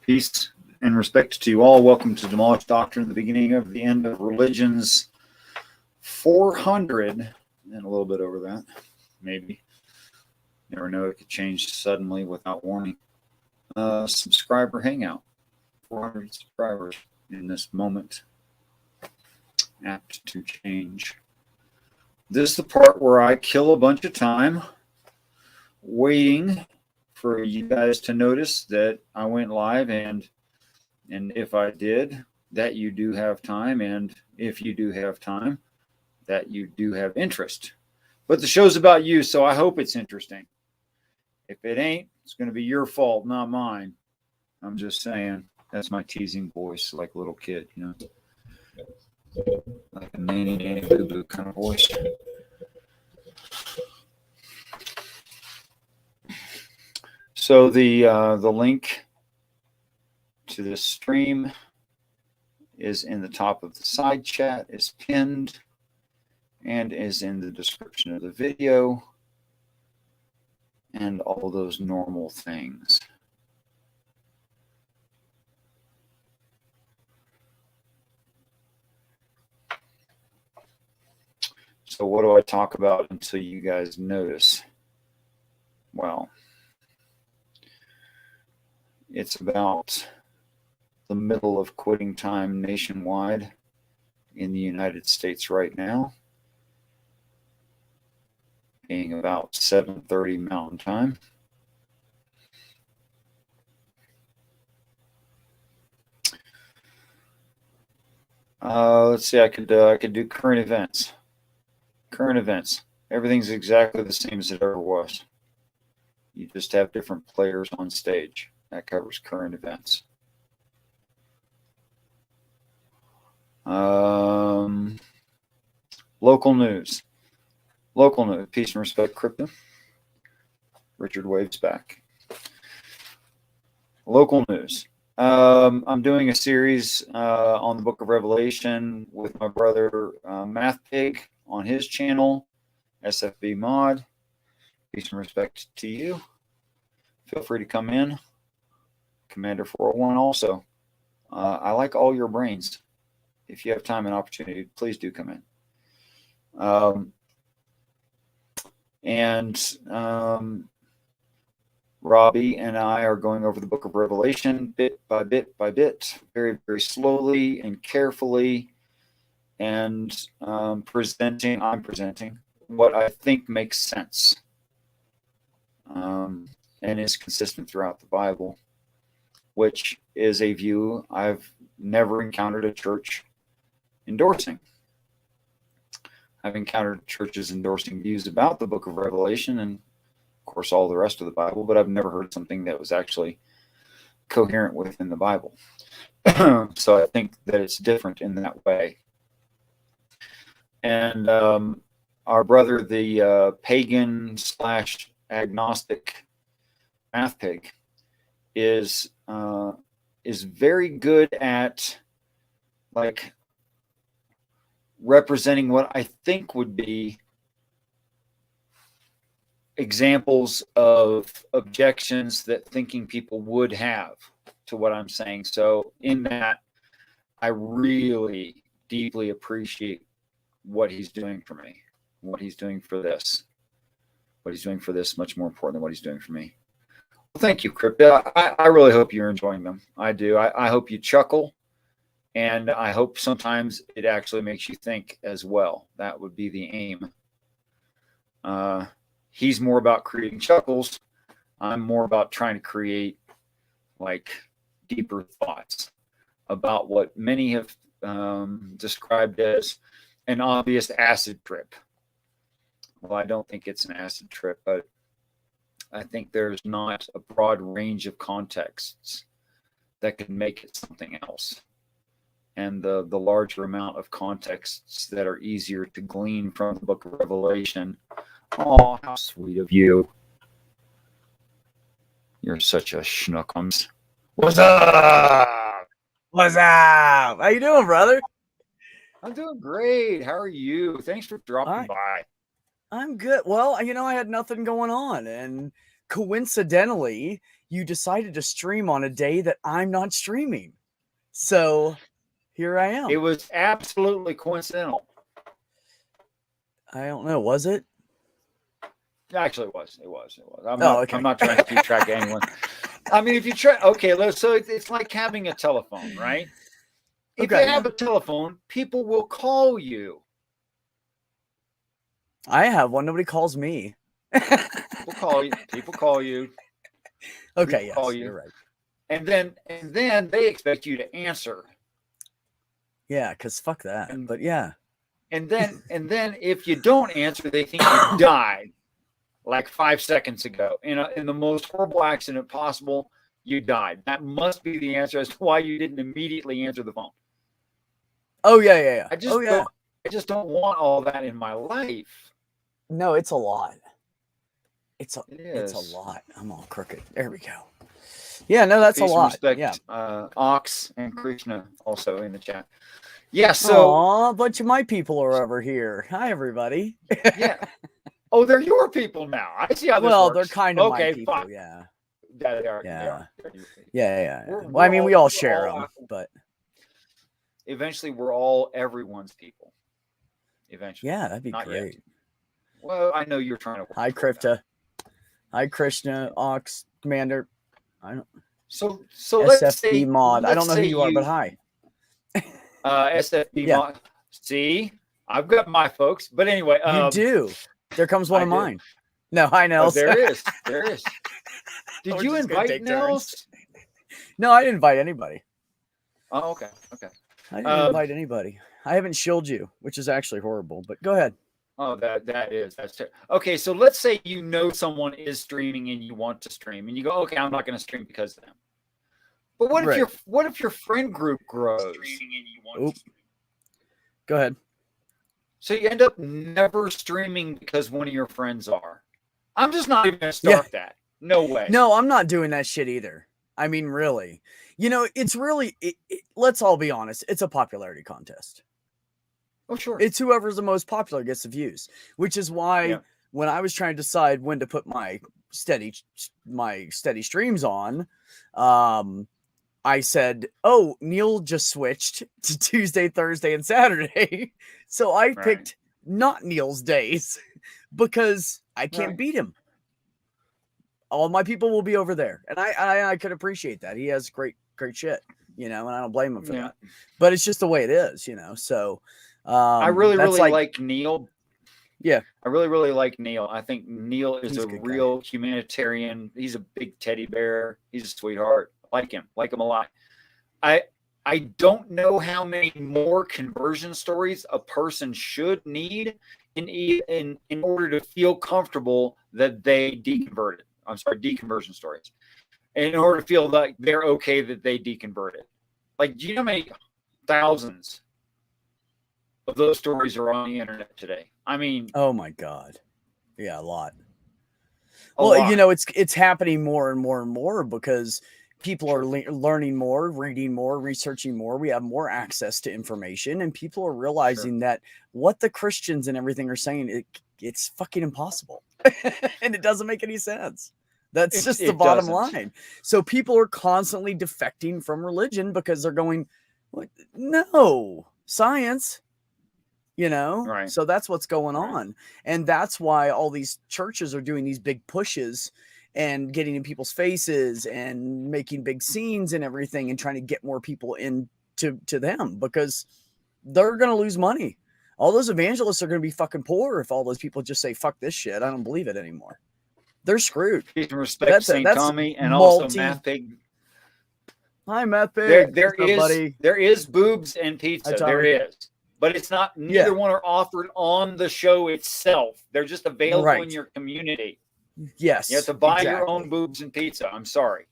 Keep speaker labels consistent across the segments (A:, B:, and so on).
A: Peace and respect to you all. Welcome to Demolished Doctrine, the beginning of the end of religions 400 and a little bit over that, maybe. Never know, it could change suddenly without warning. Subscriber hangout, 400 subscribers in this moment, apt to change. This is the part where I kill a bunch of time waiting for you guys to notice that I went live, and if I did, that you do have time, and if you do have time, that you do have interest. But the show's about you, so I hope it's interesting. If it ain't, it's going to be your fault, not mine. I'm just saying. That's my teasing voice, like a little kid, you know, like a nanny boo boo kind of voice. So the link to this stream is in the top of the side chat, is pinned, and is in the description of the video, and all those normal things. So what do I talk about until you guys notice? Well, it's about the middle of quitting time nationwide in the United States right now, being about 7:30 Mountain Time. Let's see, I could do current events. Current events. Everything's exactly the same as it ever was. You just have different players on stage. That covers current events. Local news. Local news. Peace and respect, crypto. Richard waves back. Local news. I'm doing a series on the Book of Revelation with my brother Math Pig on his channel, SFB Mod. Peace and respect to you. Feel free to come in. Commander 401 also. I like all your brains. If you have time and opportunity, please do come in. Robbie and I are going over the Book of Revelation bit by bit by bit, very, very slowly and carefully, and I'm presenting what I think makes sense and is consistent throughout the Bible, which is a view I've never encountered a church endorsing. I've encountered churches endorsing views about the Book of Revelation and, of course, all the rest of the Bible, but I've never heard something that was actually coherent within the Bible. So I think that it's different in that way. And our brother, the pagan / agnostic Math Pig, is very good at like representing what I think would be examples of objections that thinking people would have to what I'm saying. So in that, I really deeply appreciate what he's doing for me, what he's doing for this. What he's doing for this much more important than what he's doing for me. Well, thank you, Crypto. I really hope you're enjoying them. I do. I hope you chuckle, and I hope sometimes it actually makes you think as well. That would be the aim. He's more about creating chuckles. I'm more about trying to create like deeper thoughts about what many have described as an obvious acid trip. Well, I don't think it's an acid trip, but I think there's not a broad range of contexts that could make it something else. And the larger amount of contexts that are easier to glean from the Book of Revelation. Oh, how sweet of you. You're such a schnookums. What's up?
B: What's up? How you doing, brother?
A: I'm doing great. How are you? Thanks for dropping by.
B: I'm good. Well, I had nothing going on, and coincidentally, you decided to stream on a day that I'm not streaming. So here I am.
A: It was absolutely coincidental.
B: I don't know. Was it?
A: Actually, it was. It was.
B: Okay.
A: I'm not trying to keep track of anyone. I mean, if you try, okay, so it's like having a telephone, right? If you have a telephone, people will call you.
B: I have one. Nobody calls me.
A: People call you. People call you.
B: Okay,
A: People call
B: yes,
A: you.
B: you're right.
A: And then they expect you to answer.
B: Yeah, because fuck that. But yeah.
A: And then if you don't answer, they think you died like 5 seconds ago in the most horrible accident possible. You died. That must be the answer as to why you didn't immediately answer the phone.
B: Oh yeah.
A: I just don't want all that in my life.
B: No, it's a lot. It's a lot. I'm all crooked. There we go. Yeah, no, that's
A: Peace
B: a lot.
A: Respect,
B: yeah.
A: Ox and Krishna also in the chat. Yeah, so
B: a bunch of my people are over here. Hi, everybody.
A: Yeah. Oh, they're your people now. I see how this works.
B: They're kind of my people.
A: Fine.
B: Yeah.
A: Yeah, they are.
B: Yeah.
A: They are.
B: Yeah. Well, I mean, we all share them, but
A: eventually, we're all everyone's people. Eventually.
B: Yeah, that'd be
A: Not
B: great.
A: Yet. Well, I know you're trying to.
B: Hi, Kripta. Hi, Krishna, Ox, Commander. I don't.
A: So let's say
B: SFB mod. I don't know who you are, but hi.
A: SFB mod. See, I've got my folks, but anyway,
B: you do. There comes one of mine. No, hi, Nels.
A: There is. Did you invite Nels?
B: No, I didn't invite anybody.
A: Oh, okay.
B: I didn't invite anybody. I haven't shielded you, which is actually horrible. But go ahead.
A: Oh, that's terrible. Okay. So let's say you know someone is streaming and you want to stream, and you go, okay, I'm not going to stream because of them. But what if your friend group grows?
B: Go ahead.
A: So you end up never streaming because one of your friends are. I'm just not even going to start that. No way.
B: No, I'm not doing that shit either. I mean, really. It's really, let's all be honest. It's a popularity contest.
A: Oh, sure.
B: It's whoever's the most popular gets the views, which is why when I was trying to decide when to put my steady streams on, I said, oh, Neil just switched to Tuesday, Thursday, and Saturday. So I picked not Neil's days because I can't beat him. All my people will be over there. And I could appreciate that. He has great shit, and I don't blame him for that. But it's just the way it is, So
A: I really like Neil.
B: Yeah.
A: I really like Neil. I think Neil is a real humanitarian. He's a big teddy bear. He's a sweetheart. Like him a lot. I don't know how many more conversion stories a person should need in order to feel comfortable that they deconverted. I'm sorry, deconversion stories. In order to feel like they're okay that they deconverted. Like, do you know how many thousands of those stories are on the internet today? I mean,
B: oh my God. Yeah, a lot.
A: A lot.
B: It's happening more and more and more because people are learning more, reading more, researching more. We have more access to information, and people are realizing that what the Christians and everything are saying, it's fucking impossible. And it doesn't make any sense. That's just the bottom line. So people are constantly defecting from religion because they're going, no, science,
A: Right.
B: So that's what's going on. And that's why all these churches are doing these big pushes and getting in people's faces and making big scenes and everything and trying to get more people into them because they're going to lose money. All those evangelists are going to be fucking poor if all those people just say, fuck this shit. I don't believe it anymore. They're screwed.
A: Peace and respect, St. Tommy, and also Math Pig.
B: Hi, Math Pig.
A: There is boobs and pizza. There is. But it's not, neither one are offered on the show itself. They're just available in your community.
B: Yes.
A: You have to buy your own boobs and pizza. I'm sorry.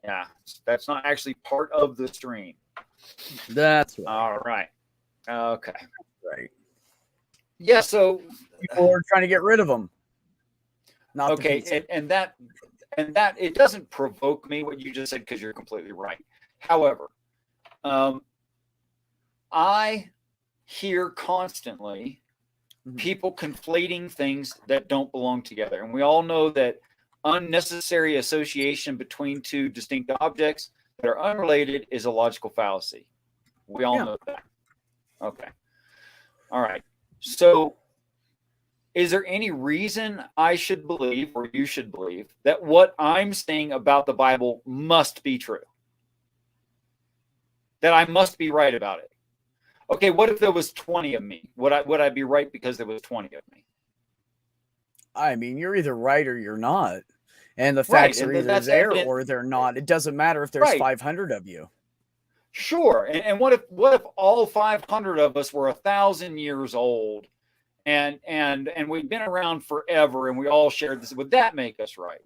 A: Yeah. That's not actually part of the stream.
B: That's right.
A: All right. Okay.
B: Right.
A: Yeah. So
B: people are trying to get rid of them. Not
A: okay. And that it doesn't provoke me what you just said because you're completely right. However, I hear constantly people conflating things that don't belong together. And we all know that unnecessary association between two distinct objects that are unrelated is a logical fallacy. We all know that. Okay. All right. So is there any reason I should believe, or you should believe, that what I'm saying about the Bible must be true? That I must be right about it? Okay, what if there was 20 of me? Would I be right because there was 20 of me?
B: I mean, you're either right or you're not. And the facts are either there or they're not. It doesn't matter if there's 500 of you.
A: Sure. And what if all 500 of us were 1,000 years old and we've been around forever and we all shared this? Would that make us right?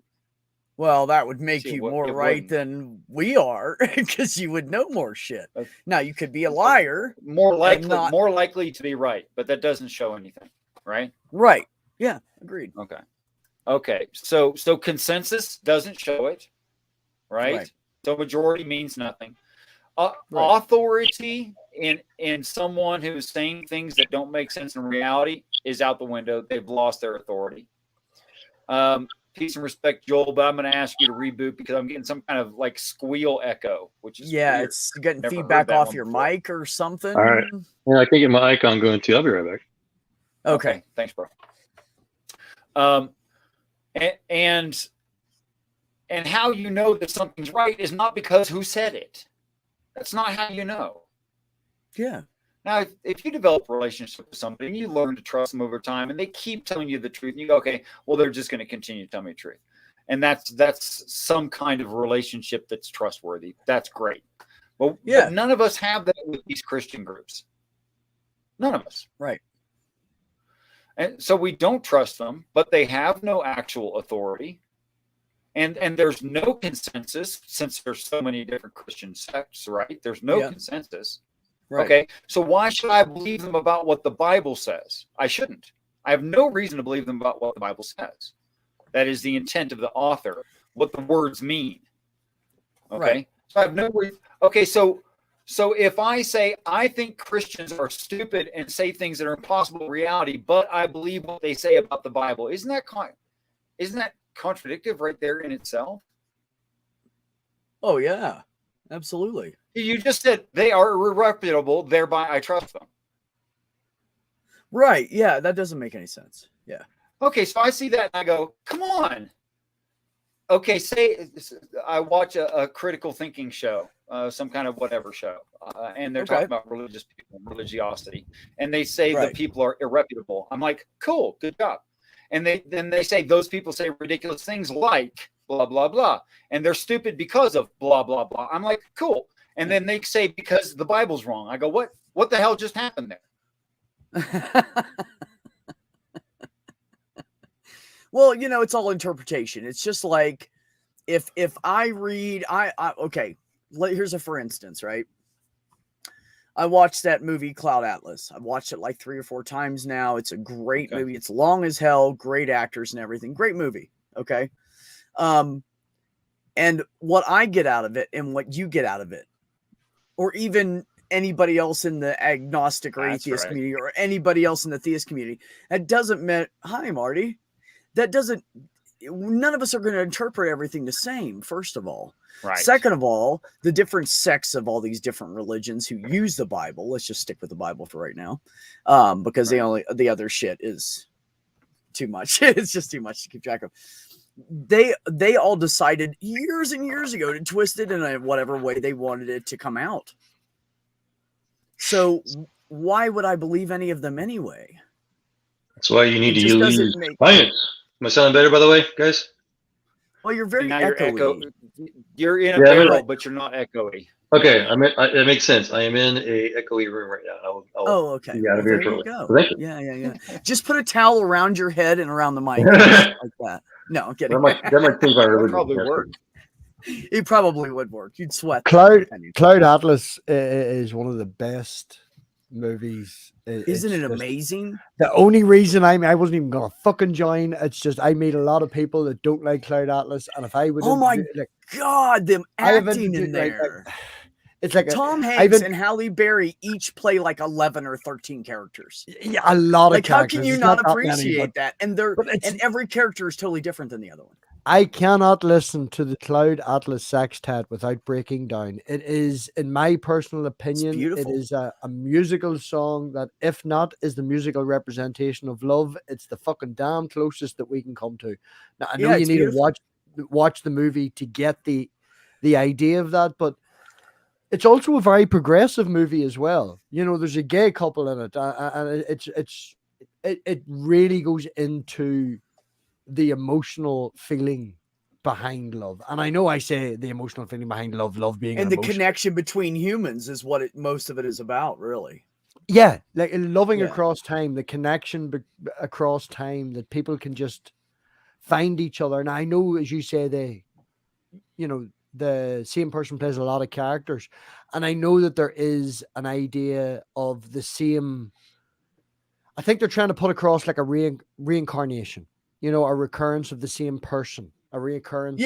B: Well, that would make you more right than we are, because you would know more shit. Now, you could be a liar.
A: More likely to be right, but that doesn't show anything, right?
B: Right. Yeah, agreed.
A: Okay. So consensus doesn't show it, right? So majority means nothing. Authority in someone who is saying things that don't make sense in reality is out the window. They've lost their authority. Peace and respect, Joel, but I'm going to ask you to reboot because I'm getting some kind of like squeal echo, which is weird.
B: It's getting feedback off your mic or something.
C: All right. Yeah, I can't get my icon going too. I'll be right back.
A: Okay. Thanks, bro. And how you know that something's right is not because who said it. That's not how you know.
B: Yeah.
A: Now, if you develop a relationship with somebody and you learn to trust them over time and they keep telling you the truth, and you go, okay, well, they're just going to continue to tell me the truth. And that's some kind of relationship that's trustworthy. That's great. But none of us have that with these Christian groups. None of us.
B: Right.
A: And so we don't trust them, but they have no actual authority. And there's no consensus since there's so many different Christian sects, right? There's no consensus. Right. Okay, so why should I believe them about what the Bible says? I shouldn't. I have no reason to believe them about what the Bible says. That is the intent of the author, what the words mean. Okay, right. So I have no reason. Okay, so if I say I think Christians are stupid and say things that are impossible in reality, but I believe what they say about the Bible, isn't that contradictive right there in itself?
B: Oh yeah, absolutely.
A: You just said they are irreputable, thereby I trust them.
B: Right. Yeah, that doesn't make any sense. Yeah.
A: Okay, so I see that and I go, come on. Okay, say I watch a critical thinking show, some kind of whatever show, and they're talking about religious people, religiosity, and they say that people are irreputable. I'm like, cool, good job. And then they say those people say ridiculous things like blah, blah, blah, and they're stupid because of blah, blah, blah. I'm like, cool. And then they say because the Bible's wrong. I go, what the hell just happened there?
B: Well, it's all interpretation. It's just like if I read, okay, here's a for instance, right? I watched that movie Cloud Atlas. I've watched it like 3 or 4 times now. It's a great movie. It's long as hell, great actors and everything. Great movie. Okay. And what I get out of it and what you get out of it, or even anybody else in the agnostic or atheist community, or anybody else in the theist community, that doesn't mean, hi, Marty. None of us are going to interpret everything the same, first of all. Right. Second of all, the different sects of all these different religions who use the Bible, let's just stick with the Bible for right now, because the other shit is too much. It's just too much to keep track of. They all decided years and years ago to twist it in whatever way they wanted it to come out. So why would I believe any of them anyway?
C: That's why you need to use science. Am I sounding better, by the way, guys?
B: Well, you're very echoey.
A: You're in a barrel, but you're not echoey.
C: Okay, that makes sense. I am in a echoey room right now.
B: Okay.
C: Well, there you
B: go. Thank you. Yeah. Just put a towel around your head and around the mic, like that. No, I'm kidding.
C: That might change my religion.
A: Probably work.
B: It probably would work. You'd sweat.
D: Cloud Atlas is one of the best movies.
B: Isn't it amazing?
D: The only reason I wasn't even gonna fucking join, it's just I meet a lot of people that don't like Cloud Atlas, and if I would,
B: oh my god, them acting in there.
D: It's like
B: Tom Hanks and Halle Berry each play like 11 or 13 characters.
D: Yeah, a lot of characters.
B: How can you not appreciate that? And every character is totally different than the other one.
D: I cannot listen to the Cloud Atlas Sextet without breaking down. It is, in my personal opinion, it is a musical song that, if not is the musical representation of love, it's the fucking damn closest that we can come to. Now, I know you need to watch the movie to get the idea of that, but it's also a very progressive movie as well. You know, there's a gay couple in it, and it really goes into the emotional feeling behind love. And I know I say the emotional feeling behind love being
B: and the connection between humans is what most of it is about, really.
D: Yeah, like loving across time, the connection across time, that people can just find each other. And I know, as you say, the same person plays a lot of characters, and I know that there is an idea of the same. I think they're trying to put across like a reincarnation, a recurrence of the same person, a reoccurrence.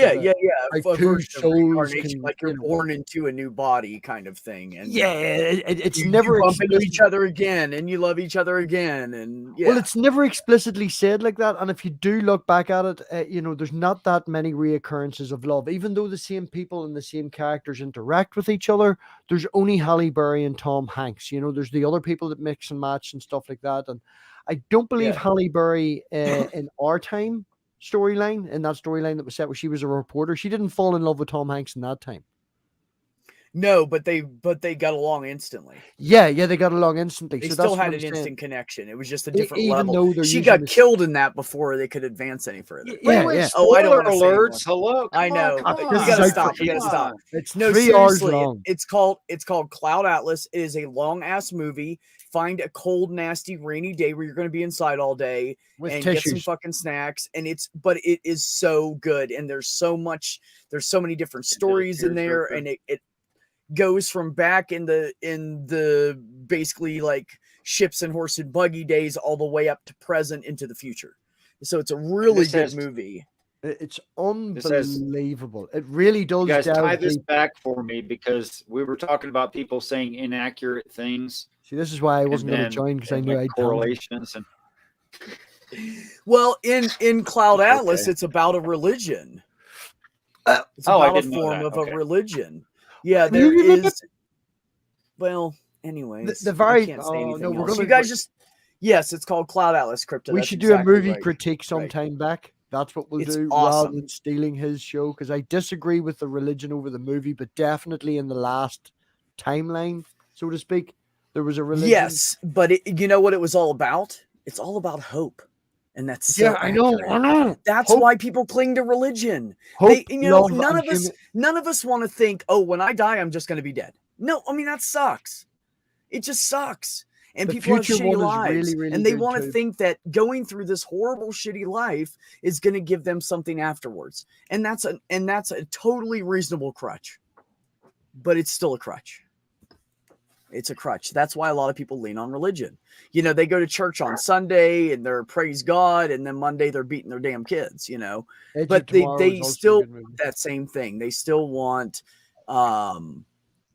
B: Like
D: two souls can,
B: like you're born into a new body, kind of thing. And
D: it's
B: you
D: never
B: bump into each other again, and you love each other again, and
D: well, it's never explicitly said like that. And if you do look back at it, there's not that many reoccurrences of love, even though the same people and the same characters interact with each other. There's only Halle Berry and Tom Hanks. There's the other people that mix and match and stuff like that. And I don't believe Halle Berry in our time storyline, in that storyline that was set where she was a reporter, she didn't fall in love with Tom Hanks in that time.
B: No, but they got along instantly.
D: Yeah, they got along instantly.
B: They
D: so
B: still
D: that's
B: had an instant connection. It was just a different level. She got killed in that before they could advance any further.
A: Yeah. Oh, I don't want to alerts. Hello.
B: I know. You gotta stop. You gotta stop.
D: It's 3 hours long.
B: It's called Cloud Atlas. It is a long ass movie. Find a cold, nasty, rainy day where you're going to be inside all day and get some fucking snacks. And but it is so good. And there's so many different stories in there, and it goes from back in the basically like ships and horse and buggy days all the way up to present into the future. So it's a really good movie.
D: It's unbelievable. It really does.
A: You guys tie this back for me, because we were talking about people saying inaccurate things.
D: See, this is why I wasn't going to join, because I knew I'd
A: correlations.
B: Well, in Cloud Atlas, it's about a religion. It's about a form of a religion. Yeah, there is. Well, anyways,
D: the very.
B: I can't say anything else. You guys just. Yes, it's called Cloud Atlas Crypto.
D: We should do a movie critique sometime back. That's what we'll do, rather than stealing his show, because I disagree with the religion over the movie, but definitely in the last timeline, so to speak, there was a religion.
B: Yes, but you know what it was all about? It's all about hope. And that's so
D: I know.
B: That's hope. Why people cling to religion.
D: Hope,
B: none of us want to think, oh, when I die, I'm just going to be dead. No, I mean, that sucks. It just sucks. And people have shitty lives, really, and they want to think that going through this horrible, shitty life is going to give them something afterwards. And that's a totally reasonable crutch, but it's still a crutch. It's a crutch. That's why a lot of people lean on religion. They go to church on Sunday and they're praise God, and then Monday they're beating their damn kids. But they still that same thing. They still want, no,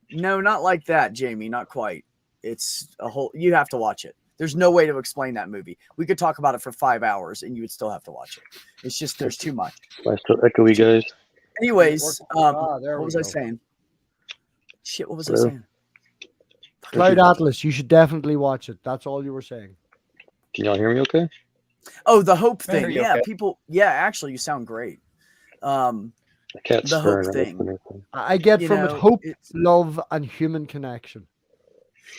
B: not like that, Jamie. Not quite. It's a whole. You have to watch it. There's no way to explain that movie. We could talk about it for 5 hours, and you would still have to watch it. It's just there's too much.
C: Nice to echo you guys.
B: Anyways, what was I saying? Shit, what was I saying?
D: Cloud Atlas. You should definitely watch it. That's all you were saying.
C: Can y'all hear me? Okay.
B: Oh, the hope thing. Yeah, okay. People. Yeah, actually, you sound great.
C: The hope
B: thing.
D: I get from it hope, love, and human connection.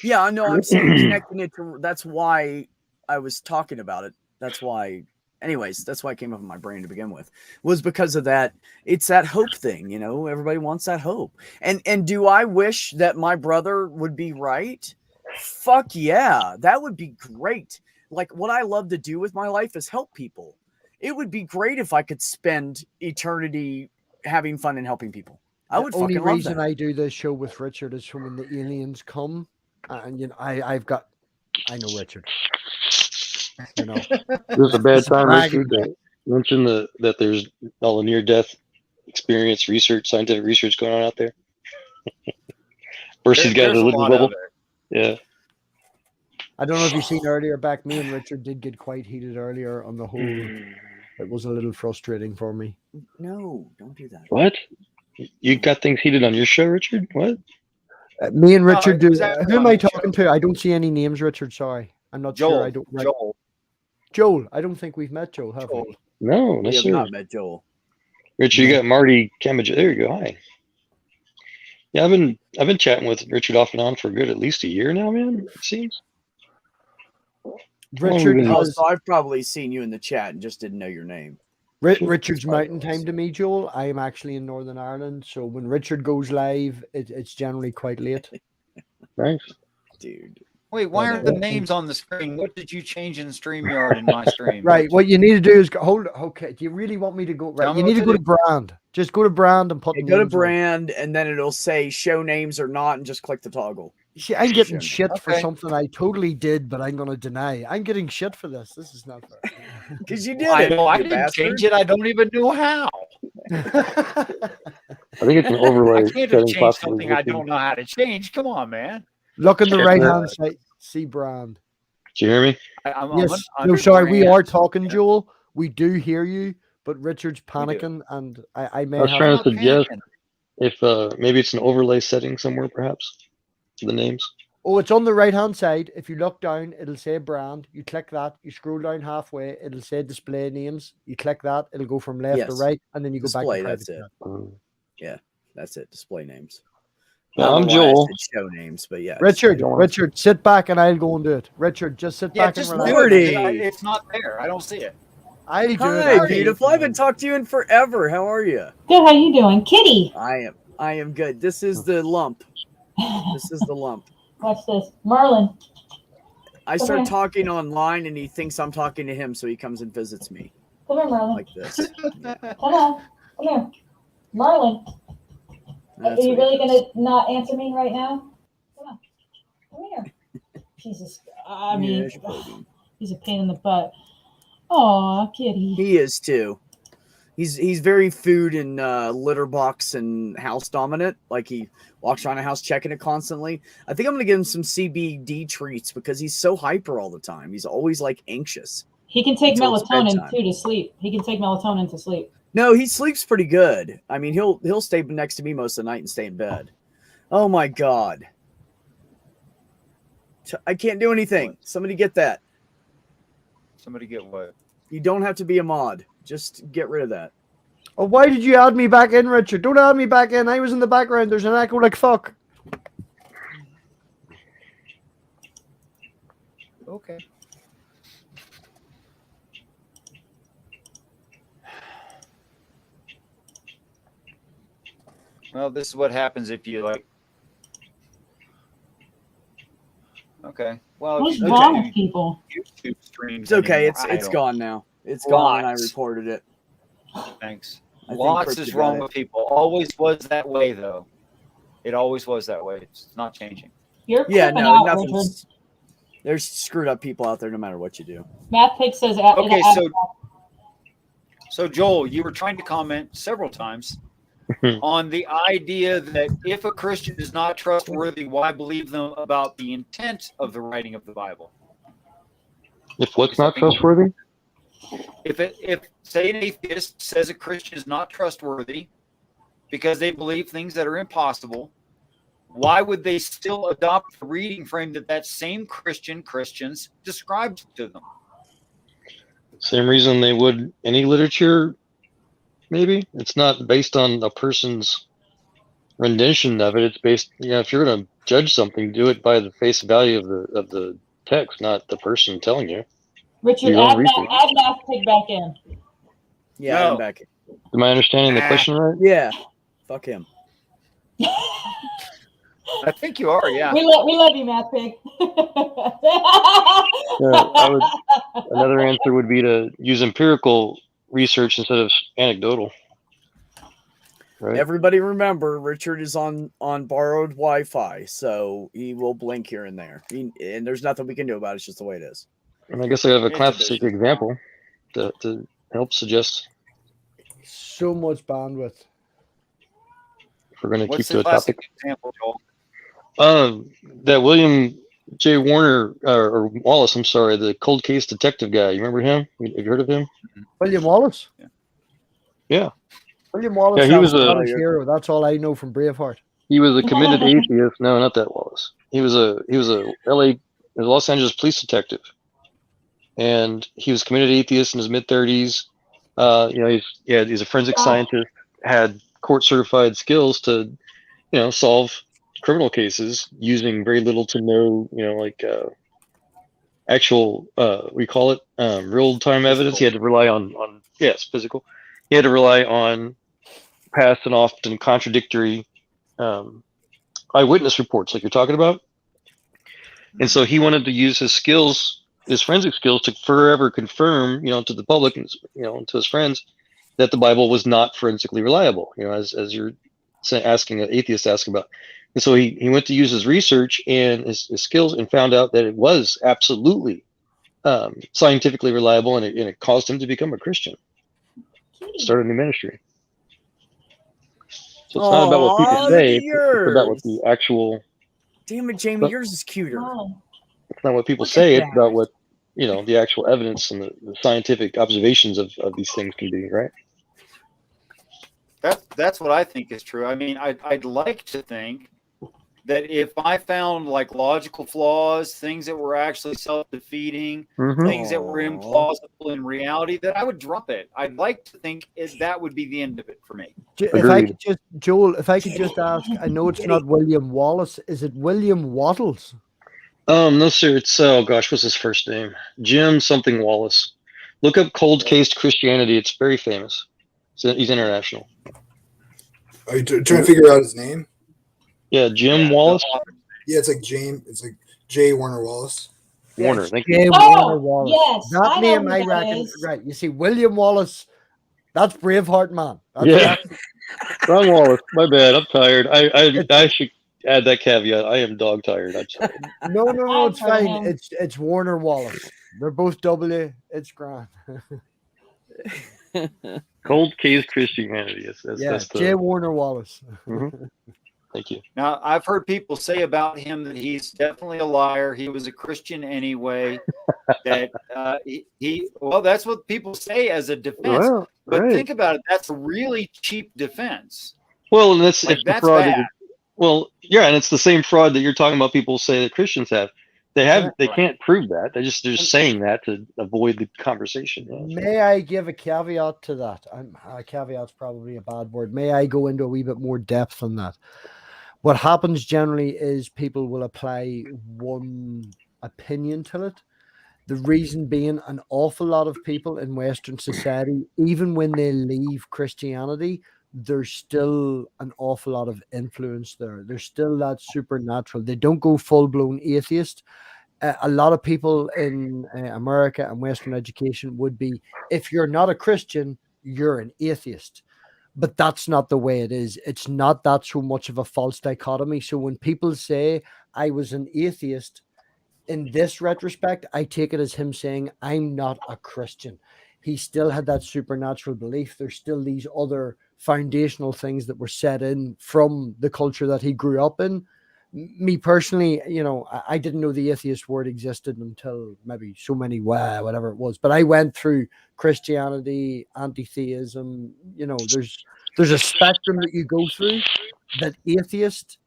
B: Yeah, I know. I'm saying connecting it to. That's why I was talking about it. That's why. Anyways, that's why it came up in my brain to begin with. Was because of that. It's that hope thing. Everybody wants that hope. And do I wish that my brother would be right? Fuck yeah, that would be great. Like, what I love to do with my life is help people. It would be great if I could spend eternity having fun and helping people. I would. The only reason
D: I do this show with Richard is from when the aliens come. And I know Richard.
C: This is a bad time, Richard. Mention that there's all the near-death experience scientific research going on out there. First, these guys are living bubble. Yeah.
D: I don't know if you've seen earlier back. Me and Richard did get quite heated earlier on the whole It was a little frustrating for me.
B: No, don't do that.
C: What? You got things heated on your show, Richard? What?
D: Me and Richard do.
A: it was actually
D: Who am
A: on
D: I
A: that show.
D: talking to? I don't see any names, Richard. Sorry. I'm not
A: Joel.
D: sure. I don't.
A: Joel.
D: Joel. I don't think we've met Joel, have
A: Joel.
D: we?
C: No,
B: We have
C: sir.
B: not met Joel.
C: Richard, you got Marty Camaj. There you go. Hi. Yeah, I've been chatting with Richard off and on for a good at least a year now, man. It seems.
D: Richard
C: been-
B: Oh,
D: has
B: so I've probably seen you in the chat and just didn't know your name.
D: Richard's mountain time to me, Joel. I am actually in Northern Ireland, so when Richard goes live, it's generally quite late.
C: Right.
B: Dude.
A: Wait, why aren't the names on the screen? What did you change in StreamYard in my stream?
D: Right. What you need to do is hold. Okay. Do you really want me to go? Right.
A: Tell me
D: You
A: what
D: need to
A: to
D: go
A: do.
D: to brand. Just go to brand and put.
B: Go to
D: names on.
B: brand, and then it'll say show names or not, and just click the toggle.
D: See, I'm getting
B: Show
D: shit for
A: Okay.
D: something I totally did, but I'm going to deny. I'm getting shit for this. This is not fair.
B: Because you did
A: I
B: it.
A: know I
B: you
A: didn't
B: bastard.
A: change it. I don't even know how.
C: I think it's an overlay
A: I can't have
C: setting
A: changed
C: possibly.
A: something I don't know how to change. Come on, man.
D: Look on the
C: Check
D: right
C: that.
D: hand side. See brand.
C: Do you hear me?
A: I'm
D: Yes.
A: under
D: No, sorry. We
A: brand.
D: are talking, Joel. We do hear you, but Richard's panicking, and I may
C: I was
D: have.
C: trying
A: I'm
C: to
A: not
C: suggest
A: panicking.
C: if maybe it's an overlay setting somewhere, perhaps, for the names.
D: Oh, it's on the right hand side. If you look down, it'll say brand. You click that. You scroll down halfway. It'll say display names. You click that. It'll go from left to
B: Yes.
D: right, and then you go
B: Display,
D: back to
B: that's
D: private
B: it.
D: chat.
B: That's it. Display names.
C: Yeah,
B: I don't
C: I'm
B: know why I
C: Joel.
B: said show names, but yeah.
D: Richard,
C: Don't-
D: Richard, sit back and I'll go and do it. Richard, just sit
A: Yeah,
D: back
A: just
D: and
A: do
D: relax.
A: it.
B: Lordy.
A: It's not there. I don't see it.
D: I'll do it.
B: Hi,
D: I'll do it.
B: beautiful. I haven't talked to you in forever. How are you?
E: Good, how you doing? Kitty!
B: I am good. This is the lump. This is the lump.
E: Watch this. Merlin.
B: I start talking online and he thinks I'm talking to him, so he comes and visits me
E: Come here, Merlin.
B: like this. Yeah,
E: Come on. Come here. Merlin. Are
B: that's
E: you
B: what he
E: really
B: does.
E: going to not answer me right now? Come on. Come here. Jesus. I mean,
B: Yes, baby.
E: he's a pain in the butt. Aw, kitty.
B: He is too. He's very food and litter box and house dominant. Like he walks around the house checking it constantly. I think I'm gonna give him some CBD treats because he's so hyper all the time. He's always like anxious.
E: He can take
B: Until it's
E: melatonin
B: bedtime.
E: too to sleep. He can take melatonin to sleep.
B: No, he sleeps pretty good. I mean, he'll stay next to me most of the night and stay in bed. Oh my god. I can't do anything. Somebody get that.
A: Somebody get what?
B: You don't have to be a mod. Just get rid of that.
D: Oh, why did you add me back in, Richard? Don't add me back in. I was in the background. There's an echo like fuck.
A: Okay. Well, this is what happens if you like. Okay. Well,
E: What's
A: if you
E: wrong
A: don't
E: with
A: do
E: people?
A: YouTube streams
B: It's okay.
A: anymore, I
B: It's
A: don't-
B: gone now. It's gone and I
A: Lots.
B: reported it.
A: Thanks.
B: I think
A: Lots
B: Crypto
A: is
B: got
A: wrong
B: it.
A: with people. Always was that way, though. It always was that way. It's not changing.
E: You're
B: Yeah,
E: clipping
B: no,
E: out, Richard.
B: nothing's. There's screwed up people out there no matter what you do.
E: Math Pig says
A: Okay, so Joel, you were trying to comment several times on the idea that if a Christian is not trustworthy, why believe them about the intent of the writing of the Bible?
C: If what's not trustworthy?
A: If say an atheist says a Christian is not trustworthy because they believe things that are impossible, why would they still adopt the reading frame that same Christians described to them?
C: Same reason they would any literature, maybe. It's not based on a person's rendition of it. It's based, if you're going to judge something, do it by the face value of the text, not the person telling you.
E: Richard,
C: Your own
E: add
C: research.
E: Math Pig back in.
B: Yeah,
A: No.
B: I'm back.
C: Am I understanding the question right?
B: Yeah, fuck him.
A: I think you are, yeah.
E: We love you, Math Pig.
C: Another answer would be to use empirical research instead of anecdotal. Right?
B: Everybody remember, Richard is on borrowed Wi-Fi, so he will blink here and there. And there's nothing we can do about it. It's just the way it is.
C: And I guess I have a
A: It's a
C: classic
A: business.
C: example to help suggest
D: So much bandwidth.
C: if we're going to keep
A: What's
C: to
A: the
C: a
A: classic
C: topic.
A: example, Joel?
C: That William Jay Warner or Wallace, I'm sorry, the cold case detective guy. You remember him? Have you heard of him?
D: William Wallace.
C: Yeah.
D: William Wallace.
C: Yeah, he was a
D: hero. That's all I know from Braveheart.
C: He was a committed atheist. No, not that Wallace. He was a Los Angeles police detective, and he was a committed atheist in his mid-30s. He's a forensic scientist, had court certified skills to, solve criminal cases using very little to no, actual we call it real time evidence. He had to rely on physical. He had to rely on past and often contradictory eyewitness reports, like you're talking about. And so he wanted to use his skills, his forensic skills, to forever confirm, to the public, and to his friends, that the Bible was not forensically reliable. As you're asking, an atheist asking about. And so he went to use his research and his skills and found out that it was absolutely scientifically reliable, and it caused him to become a Christian, start a new ministry. So it's not about what people say; it's about what the actual.
B: Damn it, Jamie, yours is cuter.
E: Wow.
C: It's not what people say; it's about what the actual evidence and the scientific observations of these things can be, right?
A: That's what I think is true. I mean, I'd like to think that if I found like logical flaws, things that were actually self-defeating, things that were implausible in reality, that I would drop it. I'd like to think that would be the end of it for me.
D: If I could just, Joel, if I could just ask, I know it's not William Wallace. Is it William Wattles?
C: No, sir. It's what's his first name? Jim something Wallace. Look up cold case Christianity. It's very famous. So he's international.
F: Are you trying to figure out his name?
C: Yeah, Jim Wallace.
F: Yeah, it's like James. It's like J. Warner Wallace.
C: Warner, thank
D: J.
C: you.
D: Warner Wallace.
E: Yes,
D: That
E: I
D: name,
E: know
D: I
E: who that
D: reckon.
E: is.
D: Right. You see, William Wallace. That's Braveheart, man. That's
C: Yeah. Wrong Wallace. My bad. I'm tired. I should add that caveat. I am dog tired. I'm sorry.
D: No, it's
E: I've heard
D: fine.
E: him.
D: It's Warner Wallace. They're both W. It's grand.
C: Cold case Christianity. That's
D: J. Warner Wallace.
C: Thank you.
A: Now, I've heard people say about him that he's definitely a liar. He was a Christian anyway. That that's what people say as a defense.
C: Well,
A: but
C: right.
A: think about it. That's a really cheap defense.
C: Well, and that's
A: Like,
C: it's the
A: that's
C: fraud.
A: bad.
C: And it's the same fraud that you're talking about. People say that Christians have. They can't prove that. They're just saying that to avoid the conversation.
D: May I give a caveat to that? A caveat's probably a bad word. May I go into a wee bit more depth on that? What happens generally is people will apply one opinion to it. The reason being, an awful lot of people in Western society, even when they leave Christianity, there's still an awful lot of influence there. There's still that supernatural. They don't go full-blown atheist. A lot of people in America and Western education would be, if you're not a Christian, you're an atheist. But that's not the way it is. It's not that so much of a false dichotomy. So when people say I was an atheist, in this retrospect, I take it as him saying, I'm not a Christian. He still had that supernatural belief. There's still these other foundational things that were set in from the culture that he grew up in. Me personally, I didn't know the atheist word existed until maybe whatever it was. But I went through Christianity, anti-theism. There's a spectrum that you go through that atheist,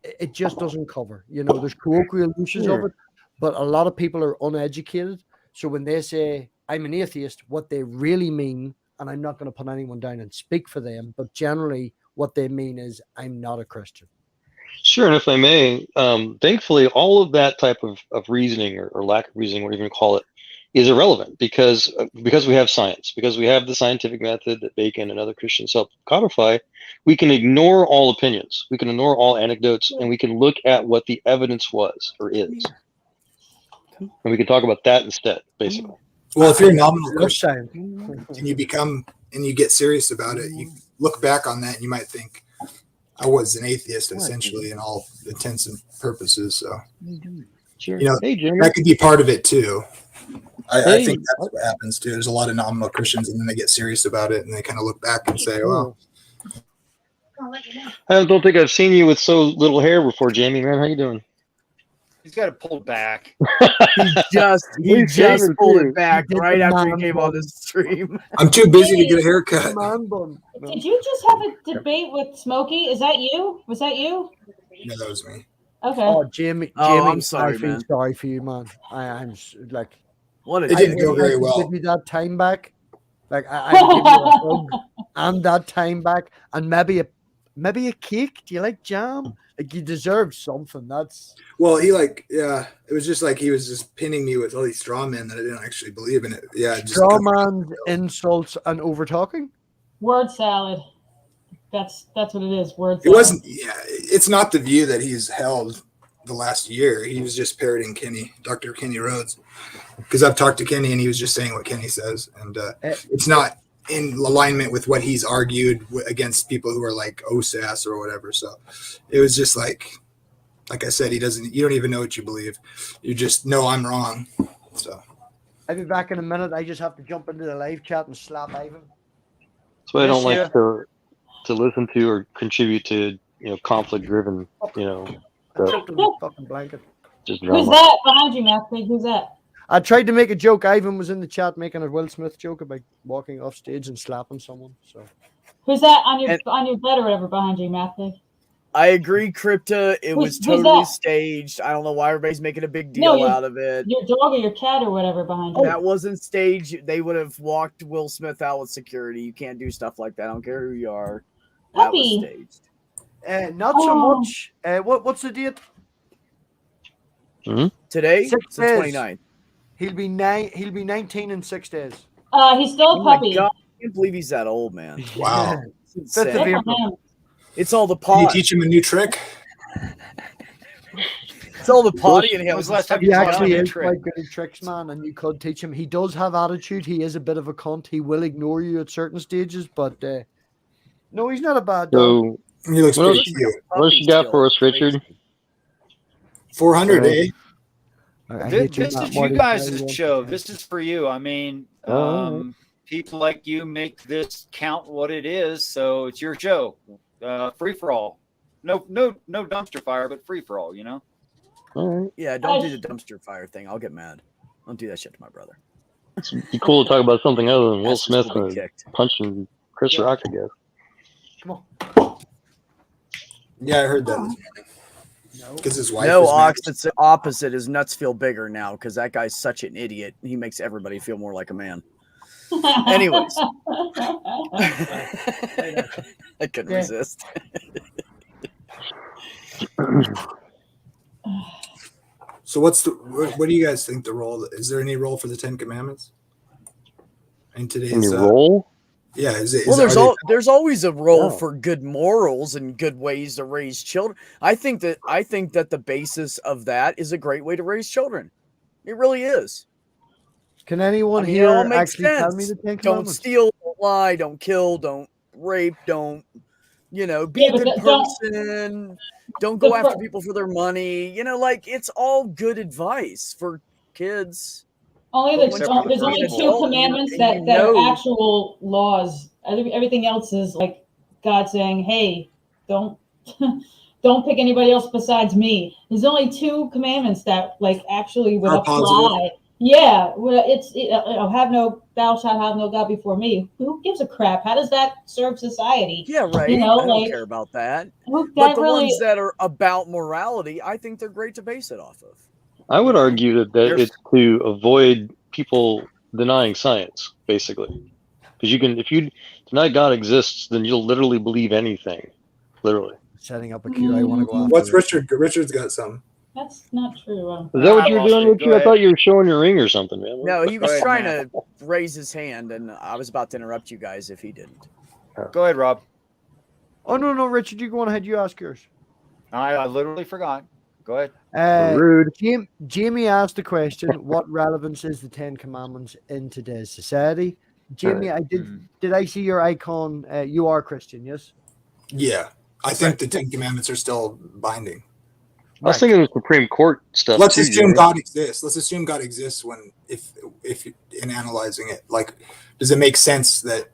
D: it just doesn't cover. There's colloquial uses of it, but a lot of people are uneducated. So when they say I'm an atheist, what they really mean, and I'm not going to put anyone down and speak for them, but generally what they mean is I'm not a Christian.
C: Sure, and if I may, thankfully, all of that type of reasoning or lack of reasoning, whatever you call it, is irrelevant because we have science, because we have the scientific method that Bacon and other Christians help codify. We can ignore all opinions, we can ignore all anecdotes, and we can look at what the evidence was or is, and we can talk about that instead, basically.
F: Well, if you're a nominal Christian and you get serious about it, you look back on that and you might think, I was an atheist essentially in all intents and purposes. So,
C: Sure.
F: Hey, that could be part of it too. I think that's what happens too. There's a lot of nominal Christians and then they get serious about it and they kind of look back and say, well,
C: I don't think I've seen you with so little hair before, Jamie, man. How you doing?
A: He's got it pulled back.
B: He just pulled it back right after he came on the stream.
F: I'm too busy to get a haircut.
E: Did you just have a debate with Smokey? Is that you? Was that you?
F: No, that was me.
E: Okay.
D: Oh, Jamie,
B: I'm sorry,
D: I feel
B: man.
D: sorry for you, man. I'm like,
B: What
F: It didn't go very well.
D: Give me that time back. Like I give you a hug and that time back, and maybe a cake. Do you like jam? Like you deserve something. That's
F: well, it was just like he was just pinning me with all these straw men that I didn't actually believe in it. Yeah, just
D: straw man, insults, and over talking.
E: Word salad. That's what it is. Word salad.
F: It wasn't. Yeah, it's not the view that he's held the last year. He was just parroting Dr. Kenny Rhodes, because I've talked to Kenny and he was just saying what Kenny says, and it's not in alignment with what he's argued against people who are like OSAS or whatever. So it was just like I said, you don't even know what you believe. You just know I'm wrong. So
D: I'll be back in a minute. I just have to jump into the live chat and slap Ivan.
C: That's why I don't like to listen to or contribute to, conflict driven,
D: fucking blanket.
C: Just drama.
E: Who's that behind you, Matt? Who's that?
D: I tried to make a joke. Ivan was in the chat making a Will Smith joke about walking off stage and slapping someone. So
E: who's that on your bed or whatever behind you, Matt?
B: I agree, Crypta. It was totally staged. I don't know why everybody's making a big deal out of it.
E: Your dog or your cat or whatever behind you.
B: That wasn't staged. They would have walked Will Smith out with security. You can't do stuff like that. I don't care who you are.
E: Puppy.
B: That was staged.
D: Not so much. What's the date?
B: Today?
D: 6 days.
B: 29th.
D: He'll be 19 in 6 days.
E: He's still a puppy.
B: My God, I can't believe he's that old, man.
F: Wow.
B: It's
D: Fifth of
B: insane.
D: April.
B: It's all the
F: Can you
B: pot.
F: teach him a new trick?
B: It's all the potty and
A: When's the last time
D: He
A: you taught him
D: actually
A: a
D: is
A: trick?
D: quite good at tricks, man, and you could teach him. He does have attitude. He is a bit of a cunt. He will ignore you at certain stages, but no, he's not a bad dog.
F: So he looks pretty cute.
C: What else you got for us, Richard?
F: 400, eh?
A: This is you guys' show. This is for you. I mean, people like you make this count what it is, so it's your show. Free for all. No dumpster fire, but free for all.
C: All right.
B: Yeah, don't do the dumpster fire thing. I'll get mad. Don't do that shit to my brother.
C: It'd be cool to talk about something other than Will
B: That's
C: Smith
B: just gonna be
C: and
B: kicked.
C: punching Chris Rock, I guess.
D: Come on.
F: Yeah, I heard that this morning. Because his wife.
B: No,
F: was mad.
B: it's the opposite. His nuts feel bigger now because that guy's such an idiot. He makes everybody feel more like a man. Anyways, I couldn't resist.
F: So what do you guys think the role is? There any role for the 10 Commandments in today's
C: Any role?
F: Yeah,
B: There's always a role for good morals and good ways to raise children. I think that the basis of that is a great way to raise children. It really is.
D: Can anyone
B: It
D: here
B: all makes
D: actually tell me
B: sense.
D: the 10
B: Don't
D: Commandments?
B: steal, don't lie, don't kill, don't rape, don't be a good person. Don't go after people for their money. It's all good advice for kids.
E: There's only 2 commandments that are actual laws. Everything else is like God saying, "Hey, don't pick anybody else besides me." There's only 2 commandments that actually would apply. Positive. Yeah, thou shalt have no God before me. Who gives a crap? How does that serve society?
B: Yeah, right. I don't care about that. But the ones that are about morality, I think they're great to base it off of.
C: I would argue that it's to avoid people denying science, basically. Because if you deny God exists, then you'll literally believe anything. Literally.
D: Setting up a queue. I want to go after.
F: What's Richard? Richard's got some.
E: That's not true.
C: Is that what you're doing, Richard? I thought you were showing your ring or something, man.
B: No, he was trying to raise his hand, and I was about to interrupt you guys if he didn't.
A: Go ahead, Rob.
D: Oh, no, Richard, you go on ahead. You ask yours.
A: I literally forgot. Go ahead.
D: Rude. Jamie asked the question, what relevance is the 10 Commandments in today's society? Jamie, did I see your icon? You are Christian, yes?
F: Yeah. I think the 10 Commandments are still binding.
C: I was thinking of the Supreme Court stuff.
F: Let's assume God exists. Let's assume God exists if in analyzing it, does it make sense that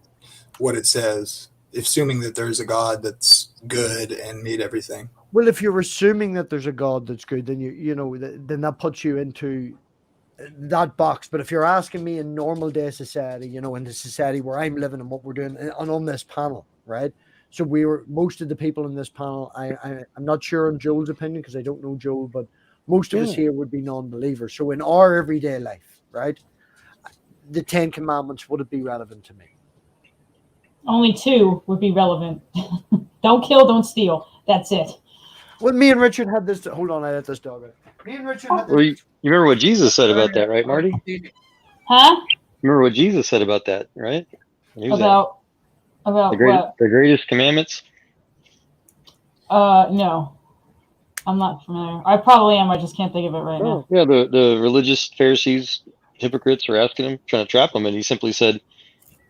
F: what it says, assuming that there's a God that's good and made everything.
D: Well, if you're assuming that there's a God that's good, then then that puts you into that box. But if you're asking me in normal day society, in the society where I'm living and what we're doing, and on this panel, right? So most of the people in this panel, I'm not sure on Joel's opinion because I don't know Joel, but most of us here would be non-believers. So in our everyday life, right, the 10 Commandments, would it be relevant to me?
E: Only 2 would be relevant. Don't kill, don't steal. That's it.
D: Well, me and Richard had this. Hold on, I let this dog out. Me and Richard had this.
C: Well, you remember what Jesus said about that, right, Marty?
E: Huh?
C: Remember what Jesus said about that, right?
E: About what?
C: The greatest commandments?
E: No. I'm not familiar. I probably am. I just can't think of it right now.
C: Yeah, the religious Pharisees, hypocrites were asking him, trying to trap him, and he simply said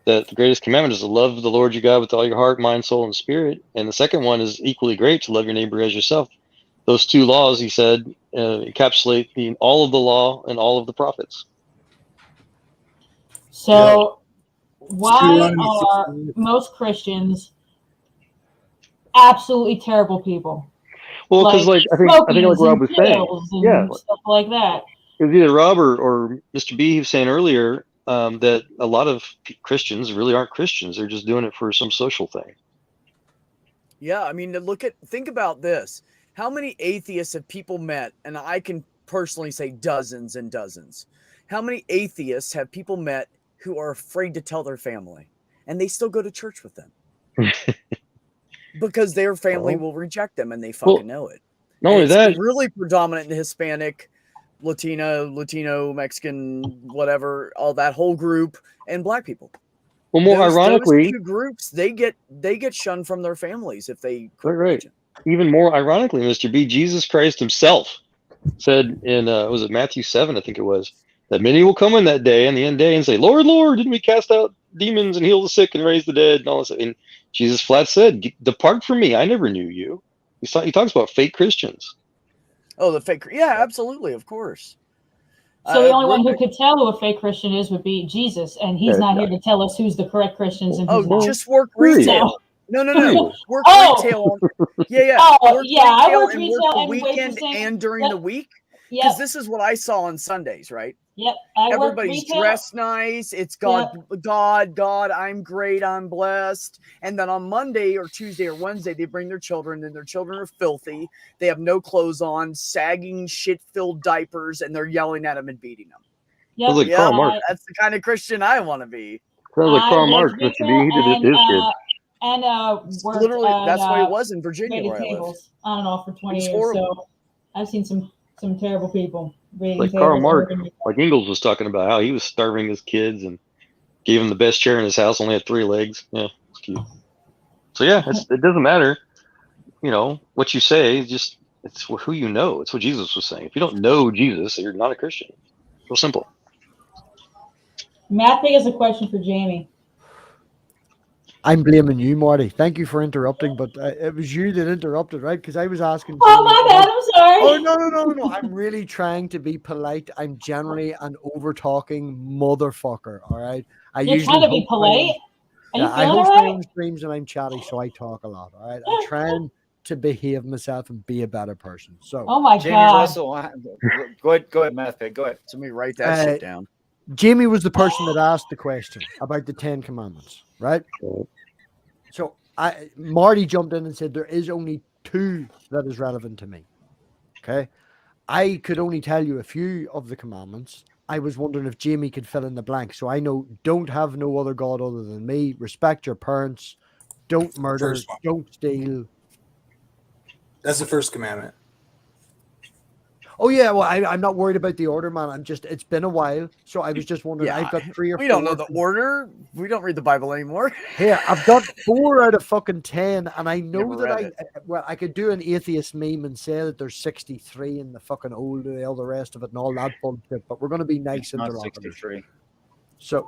C: that the greatest commandment is to love the Lord your God with all your heart, mind, soul, and spirit. And the second one is equally great, to love your neighbor as yourself. Those 2 laws, he said, encapsulate all of the law and all of the prophets.
E: So why are most Christians absolutely terrible people?
C: Well, because I think like Rob was saying,
E: stuff like that.
C: It was either Rob or Mr. B was saying earlier that a lot of Christians really aren't Christians; they're just doing it for some social thing.
B: Yeah, I mean, think about this. How many atheists have people met? And I can personally say dozens and dozens. How many atheists have people met who are afraid to tell their family, and they still go to church with them? Because their family will reject them, and they fucking know it.
C: Not only that,
B: it's really predominant in the Hispanic, Latino, Mexican, whatever, all that whole group, and Black people.
C: Well, more ironically,
B: those 2 groups, they get shunned from their families if they quit
C: religion. Even more ironically, Mr. B, Jesus Christ himself said in was it Matthew 7, I think it was, that many will come in that day, and the end day, and say, Lord, Lord, didn't we cast out demons and heal the sick and raise the dead and all this? And Jesus flat said, depart from me, I never knew you. He talks about fake Christians.
B: Oh, the fake. Yeah, absolutely. Of course.
E: So the only one who could tell who a fake Christian is would be Jesus. And he's not here to tell us who's the correct Christians and who's not.
B: Just work retail. No. Work retail. Yeah.
E: I work
B: retail
E: retail
B: and work the weekend and during the week.
E: Yep.
B: Because this is what I saw on Sundays, right?
E: Yep.
B: Everybody's dressed nice. It's God, I'm great, I'm blessed. And then on Monday or Tuesday or Wednesday, they bring their children, and their children are filthy. They have no clothes on, sagging, shit-filled diapers, and they're yelling at them and beating them.
E: Yep.
C: Karl Marx.
B: That's the kind of Christian I want to be.
C: Sounds like Karl Marx, Mr. B. He did his kids.
E: And
B: literally, that's the way it was in Virginia where I lived.
E: I don't know, for 20 years. Horrible. So I've seen some terrible people.
C: Like Karl Marx, like Ingalls was talking about how he was starving his kids and gave him the best chair in his house, only had 3 legs. Yeah, it's cute. So yeah, it doesn't matter, what you say. It's who you know. It's what Jesus was saying. If you don't know Jesus, you're not a Christian. Real simple.
E: Matthew has a question for Jamie.
D: I'm blaming you, Marty. Thank you for interrupting, but it was you that interrupted, right? Because I was asking.
E: Oh, my bad. I'm sorry.
D: Oh, no. I'm really trying to be polite. I'm generally an over-talking motherfucker, all right?
E: You're trying to be polite?
D: I host my own streams and I'm chatty, so I talk a lot, all right? I'm trying to behave myself and be a better person. So,
E: oh, my
A: Jamie
E: God.
A: Russell, go ahead, Matthew. Go ahead.
B: Let me write that shit down.
D: Jamie was the person that asked the question about the 10 Commandments, right? So Marty jumped in and said there is only 2 that is relevant to me. Okay. I could only tell you a few of the commandments. I was wondering if Jamie could fill in the blank. So I know, don't have no other God other than me. Respect your parents. Don't murder. Don't steal.
F: That's the first commandment.
D: Oh yeah, well I'm not worried about the order, man. It's been a while, so I was just wondering.
B: Yeah,
D: I've got 3 or 4.
B: We don't know the order. We don't read the Bible anymore.
D: Here, I've got 4 out of fucking 10, and I know that I could do an atheist meme and say that there's 63 in the fucking old and all the rest of it and all that bullshit. But we're gonna be nice and
A: not 63.
D: So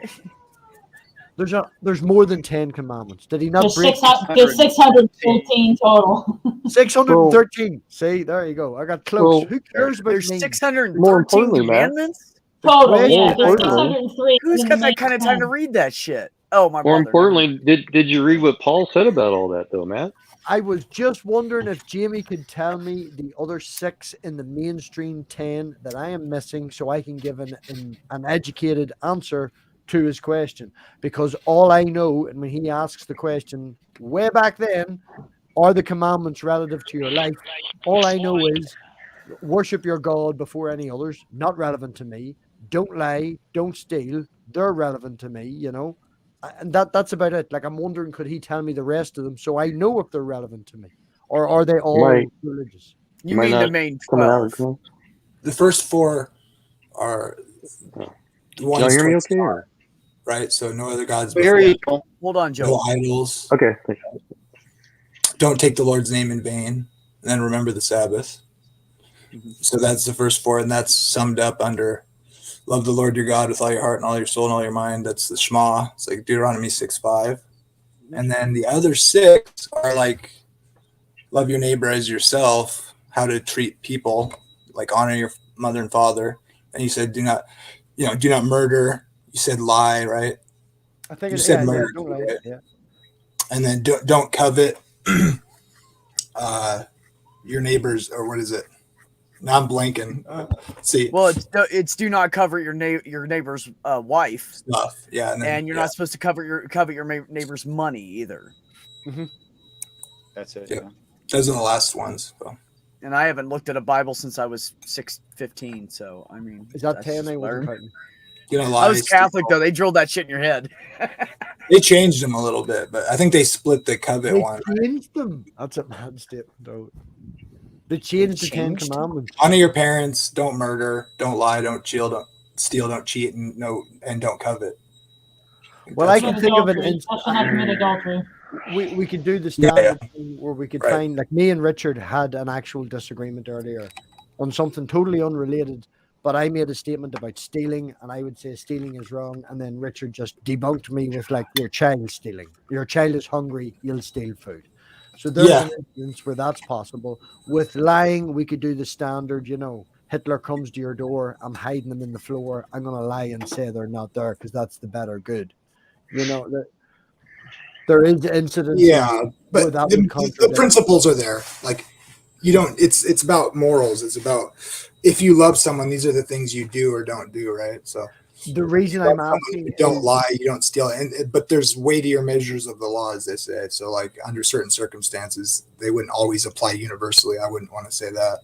D: there's more than 10 commandments. Did he not
E: there's
D: break?
E: There's 613 total.
D: 613. See, there you go. I got close.
C: Well,
D: Who cares about
B: There's
D: names?
B: 613 commandments?
E: Total, yeah.
C: More
E: There's 603.
B: Who's got that kind of time to read that shit? Oh, my
C: More
B: mother.
C: importantly, did you read what Paul said about all that, though, Matt?
D: I was just wondering if Jamie could tell me the other 6 in the mainstream 10 that I am missing, so I can give an educated answer to his question. Because all I know, and when he asks the question way back then, are the commandments relative to your life? All I know is worship your God before any others. Not relevant to me. Don't lie. Don't steal. They're relevant to me. You know. And that's about it. Like, I'm wondering, could he tell me the rest of them so I know if they're relevant to me, or are they all religious?
B: You mean the main 12?
F: The first 4 are the ones.
C: Can you hear me okay?
F: Or? Right. So no other gods.
B: Hold on, Joe.
F: No idols.
C: Okay.
F: Don't take the Lord's name in vain. And then remember the Sabbath. Mm-hmm. So that's the first 4, and that's summed up under love the Lord your God with all your heart and all your soul and all your mind. That's the Shema. It's like Deuteronomy 6:5. And then the other 6 are like love your neighbor as yourself, how to treat people, like honor your mother and father. And you said do not murder. You said lie, right?
D: I think
F: you said murder.
D: Don't lie. Yeah.
F: And then don't covet your neighbors, or what is it? Now I'm blanking. See,
B: well, it's do not covet your neighbor's wife
F: stuff. Yeah,
B: and you're not supposed to covet your neighbor's money either.
A: Mm-hmm. That's it.
F: Yeah. Those are the last ones. So.
B: And I haven't looked at a Bible since I was 15. So I mean,
D: is that 10? I
B: was Catholic though. They drilled that shit in your head.
F: They changed them a little bit, but I think they split the covet one.
D: They changed them. That's a mad statement, though. They changed the 10 commandments.
F: Honor your parents. Don't murder. Don't lie. Don't steal. Don't cheat. And don't covet.
D: Well, I can think of an
E: instance. Not commit adultery.
D: We could do the standard thing where we could find, like, me and Richard had an actual disagreement earlier on something totally unrelated, but I made a statement about stealing, and I would say stealing is wrong, and then Richard just debunked me with, like, your child's stealing. Your child is hungry, you'll steal food. So there's an instance where that's possible. With lying, we could do the standard, Hitler comes to your door, I'm hiding them in the floor, I'm going to lie and say they're not there because that's the better good. There is incidents.
F: Yeah, but the principles are there. Like, it's about morals. It's about if you love someone, these are the things you do or don't do, right? So
D: the reason I'm asking,
F: you don't lie, you don't steal, but there's weightier measures of the law, as they say. So, like, under certain circumstances, they wouldn't always apply universally. I wouldn't want to say that.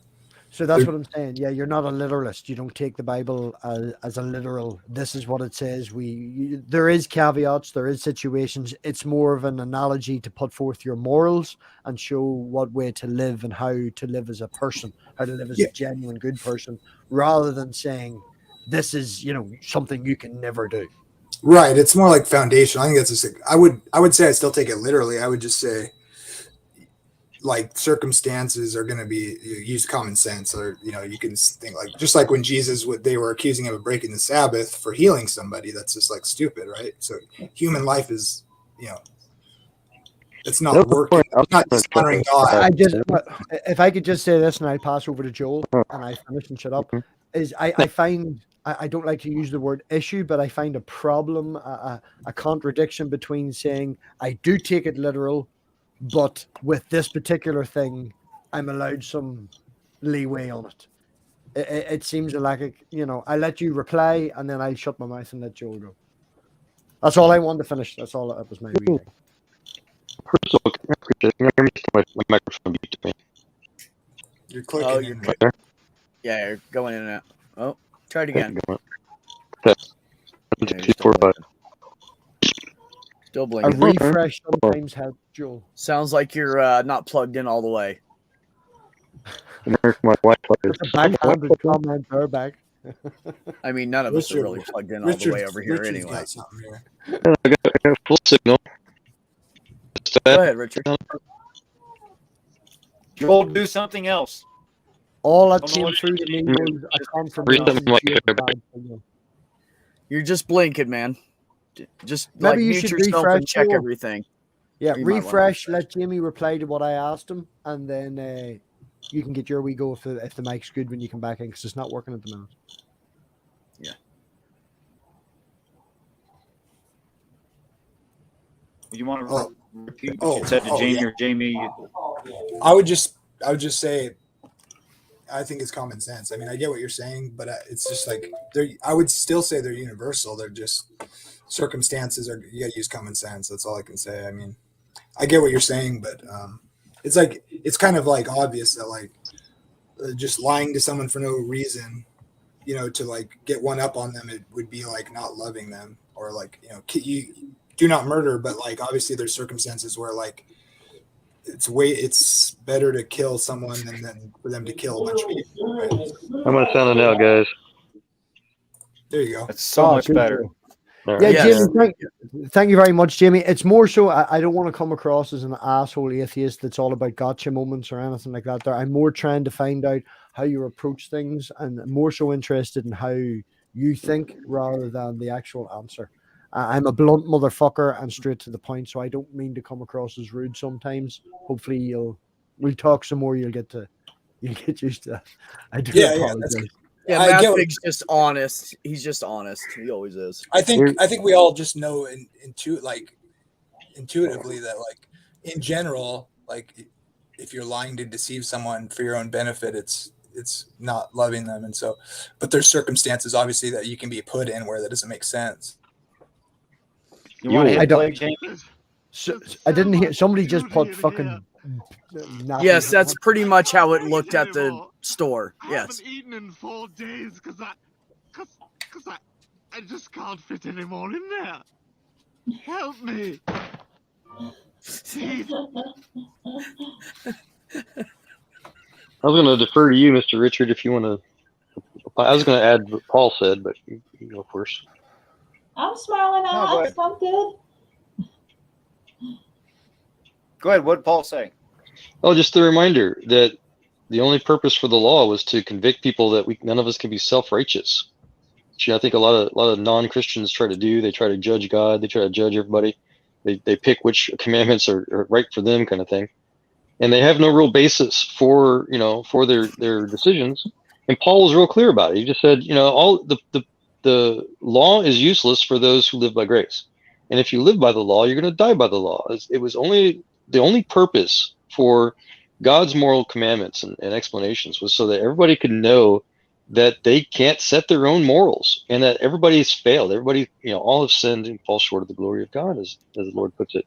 D: So that's what I'm saying. Yeah, you're not a literalist. You don't take the Bible as a literal. This is what it says. There is caveats. There is situations. It's more of an analogy to put forth your morals and show what way to live and how to live as a person, how to live as a genuine good person, rather than saying this is something you can never do.
F: Right. It's more like foundation. I think that's I would say I still take it literally. I would just say, like, circumstances are going to be use common sense, or you can think, like, just like when Jesus they were accusing him of breaking the Sabbath for healing somebody. That's just, like, stupid, right? So human life is it's not working. It's not dishonoring God.
D: If I could just say this, and I pass over to Joel, and I finish and shut up, is I find I don't like to use the word issue, but I find a problem, a contradiction between saying I do take it literal, but with this particular thing, I'm allowed some leeway on it. It seems like, I let you reply, and then I'll shut my mouth and let Joel go. That's all I wanted to finish. That's all. That was my reading.
C: First of all, can you hear me? My microphone beat to me.
F: You're clicking.
B: You're
C: right there?
B: Yeah, you're going in and out. Oh, try it again.
C: Test. 1, 2, 3, 4, 5.
B: Still blinking.
D: A refresh sometimes helps, Joel.
B: Sounds like you're not plugged in all the way.
C: My Wi-Fi is
D: backhanded comment there back.
B: I mean, none of us are really plugged in all the way over here anyway.
F: Got something here.
C: I got a full signal.
B: Go ahead, Richard.
A: Joel, do something else.
D: All that came through to me was a confirmation.
B: You're just blinking, man. Just
D: maybe you
B: mute
D: should
B: yourself
D: refresh
B: and check everything.
D: Yeah, refresh. Let Jamie reply to what I asked him, and then you can get your wee go if the mic's good when you come back in, because it's not working at the moment.
B: Yeah.
A: You want to repeat what you said to Jamie or Jamie?
F: I would just say, I think it's common sense. I mean, I get what you're saying, but it's just like I would still say they're universal. They're just circumstances are, you got to use common sense. That's all I can say. I mean, I get what you're saying, but it's like, it's kind of like obvious that like just lying to someone for no reason, you know, to like get one up on them, it would be like not loving them, or like, you know, you do not murder, but like obviously there's circumstances where like it's better to kill someone than for them to kill a bunch of people. Right?
C: How am I sounding now, guys?
F: There you go.
A: It's so much better.
C: Right.
D: Yeah,
B: Yes.
D: Jamie, thank you very much, Jamie. It's more so I don't want to come across as an asshole atheist that's all about gotcha moments or anything like that. I'm more trying to find out how you approach things, and more so interested in how you think rather than the actual answer. I'm a blunt motherfucker and straight to the point, so I don't mean to come across as rude sometimes. Hopefully we'll talk some more. You'll get used to that. I do apologize.
B: Yeah, Matt Big's just honest. He's just honest. He always is.
F: I think we all just know intuitively that like in general, like if you're lying to deceive someone for your own benefit, it's not loving them. And so, but there's circumstances obviously that you can be put in where that doesn't make sense.
A: You want to hit play, Jamie?
D: So, I didn't hear. Somebody just put fucking.
B: Yes, that's pretty much how it looked at the store. Yes.
G: I haven't eaten in 4 days because I just can't fit any more in there. Help me. Please.
C: I was going to defer to you, Mr. Richard, if you want to. I was going to add what Paul said, but you go first.
E: I'm smiling. I'm good.
A: Go ahead. What did Paul say?
C: Oh, just the reminder that the only purpose for the law was to convict people that none of us can be self-righteous. Which I think a lot of non-Christians try to do. They try to judge God. They try to judge everybody. They pick which commandments are right for them, kind of thing, and they have no real basis for their decisions. And Paul was real clear about it. He just said, all the law is useless for those who live by grace, and if you live by the law, you're going to die by the law. It was the only purpose for God's moral commandments and explanations was so that everybody could know that they can't set their own morals, and that everybody's failed. Everybody, all have sinned and fall short of the glory of God, as the Lord puts it.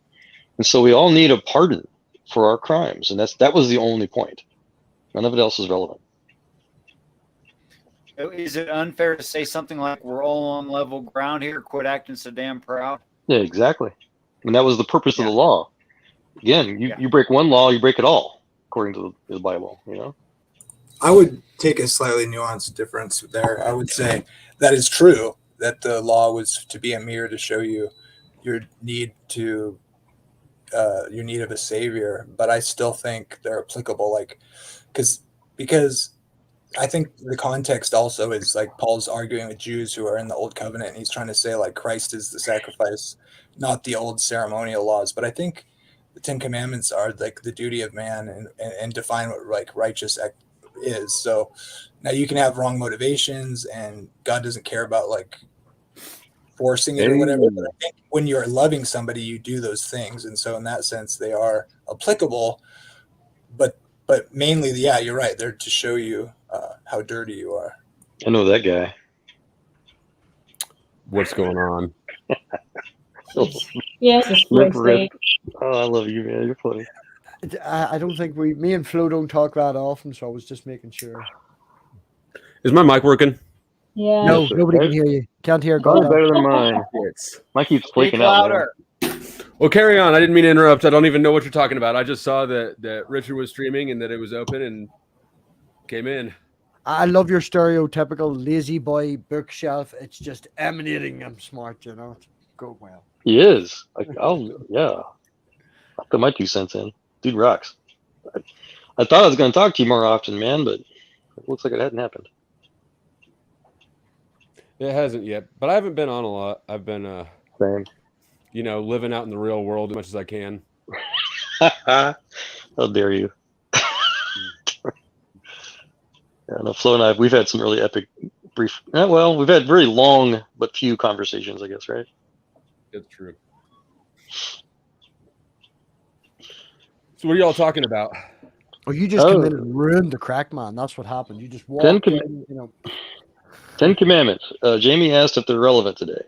C: And so we all need a pardon for our crimes, and that was the only point. None of it else is relevant.
A: Is it unfair to say something like we're all on level ground here? Quit acting so damn proud.
C: Yeah, exactly. And that was the purpose of the law. Again, you break one law, you break it all, according to the Bible.
F: I would take a slightly nuanced difference there. I would say that is true, that the law was to be a mirror to show you your need of a savior. But I still think they're applicable, because I think the context also is like Paul's arguing with Jews who are in the old covenant, and he's trying to say like Christ is the sacrifice, not the old ceremonial laws. But I think the 10 Commandments are like the duty of man and define what like righteous is. So now you can have wrong motivations, and God doesn't care about like forcing it or whatever. But I think when you're loving somebody, you do those things, and so in that sense, they are applicable. But mainly, you're right. They're to show you how dirty you are.
C: I know that guy.
H: What's going on?
E: Yes, it's
C: I love you, man. You're funny.
D: I don't think me and Flo don't talk that often, so I was just making sure.
H: Is my mic working?
E: Yeah.
D: No, nobody can hear you. Can't hear God.
C: Better than mine. Mine keeps flaking out.
H: Well, carry on. I didn't mean to interrupt. I don't even know what you're talking about. I just saw that Richard was streaming and that it was open and came in. I
D: love your stereotypical lazy boy bookshelf. It's just emanating. I'm smart, Go well.
C: He is. Yeah. I put my 2 cents in. Dude rocks. I thought I was going to talk to you more often, man, but it looks like it hadn't happened.
H: It hasn't yet, but I haven't been on a lot. I've been
C: same.
H: Living out in the real world as much as I can.
C: How dare you? Flo and I, we've had some really epic brief. We've had very long but few conversations, I guess, right?
H: It's true. So what are y'all talking about?
D: Well, you just come in and ruined the crack, man. That's what happened. You just walked in, you know.
C: 10 Commandments. Jamie asked if they're relevant today.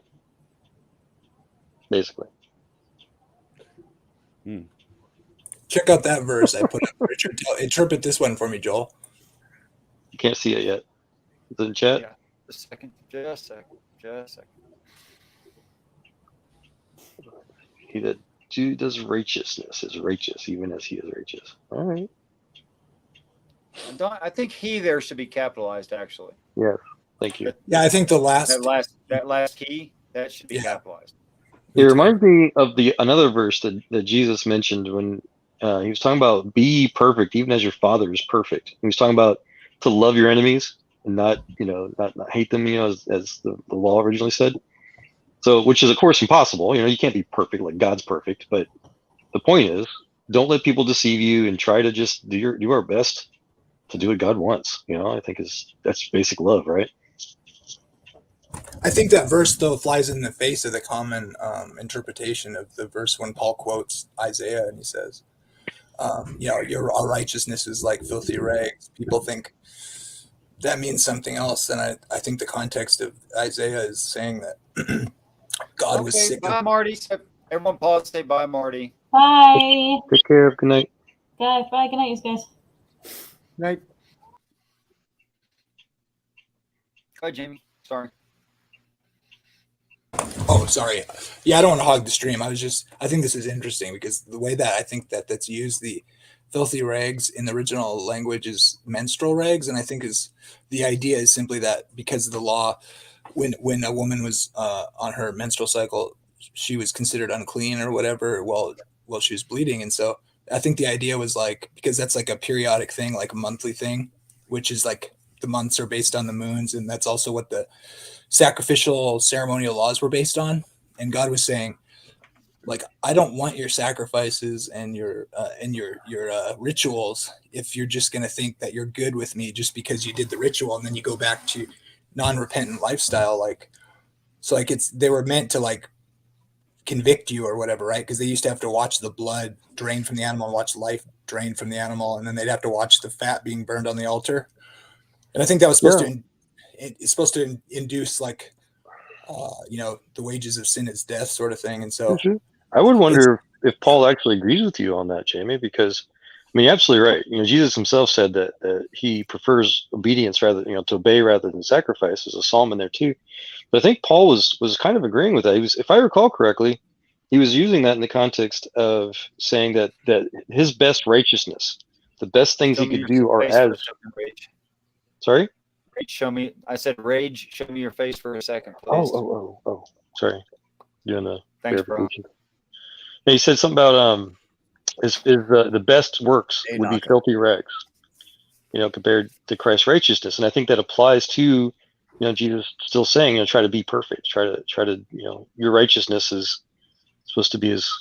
C: Basically.
F: Check out that verse I put up. Richard, interpret this one for me, Joel.
C: You can't see it yet. Is it in chat?
A: Yeah. Just a second.
C: He that does righteousness is righteous, even as he is righteous. All right.
A: I think he there should be capitalized, actually.
C: Yes. Thank you.
F: Yeah, I think the last
A: that last key, that should be capitalized.
C: It reminds me of another verse that Jesus mentioned when he was talking about be perfect, even as your Father is perfect. He was talking about to love your enemies and not hate them, as the law originally said. So, which is of course impossible. You know, you can't be perfect like God's perfect. But the point is, don't let people deceive you, and try to just do our best to do what God wants. You know, I think that's basic love, right?
F: I think that verse, though, flies in the face of the common interpretation of the verse when Paul quotes Isaiah and he says, our righteousness is like filthy rags. People think that means something else. And I think the context of Isaiah is saying that God was sick.
A: Bye, Marty. Everyone pause. Say bye, Marty.
E: Bye.
C: Take care. Good night.
E: Bye. Good night, you guys.
D: Night.
A: Hi, Jamie. Sorry.
F: Oh, sorry. Yeah, I don't want to hog the stream. I think this is interesting because the way that I think that's used, the filthy rags in the original language is menstrual rags. And I think the idea is simply that because of the law, when a woman was on her menstrual cycle, she was considered unclean or whatever while she was bleeding. And so I think the idea was like, because that's like a periodic thing, like a monthly thing, which is like the months are based on the moons. And that's also what the sacrificial ceremonial laws were based on. And God was saying, like, I don't want your sacrifices and your rituals if you're just going to think that you're good with me just because you did the ritual and then you go back to non-repentant lifestyle. They were meant to like convict you or whatever, right? Because they used to have to watch the blood drain from the animal and watch life drain from the animal, and then they'd have to watch the fat being burned on the altar. And I think that was supposed to induce like the wages of sin is death sort of thing. And so
C: I would wonder if Paul actually agrees with you on that, Jamie, because I mean, you're absolutely right. You know, Jesus himself said that he prefers obedience rather, to obey rather than sacrifice. There's a psalm in there too. But I think Paul was kind of agreeing with that. He was, if I recall correctly, he was using that in the context of saying that his best righteousness, the best things he could do are as. Sorry?
A: Rage, show me. I said, Rage, show me your face for a second, please.
C: Oh. Sorry. Doing the
A: Thanks, bro.
C: He said something about the best works would be filthy rags, compared to Christ's righteousness. And I think that applies to, Jesus still saying, try to be perfect, try to, your righteousness is supposed to be as,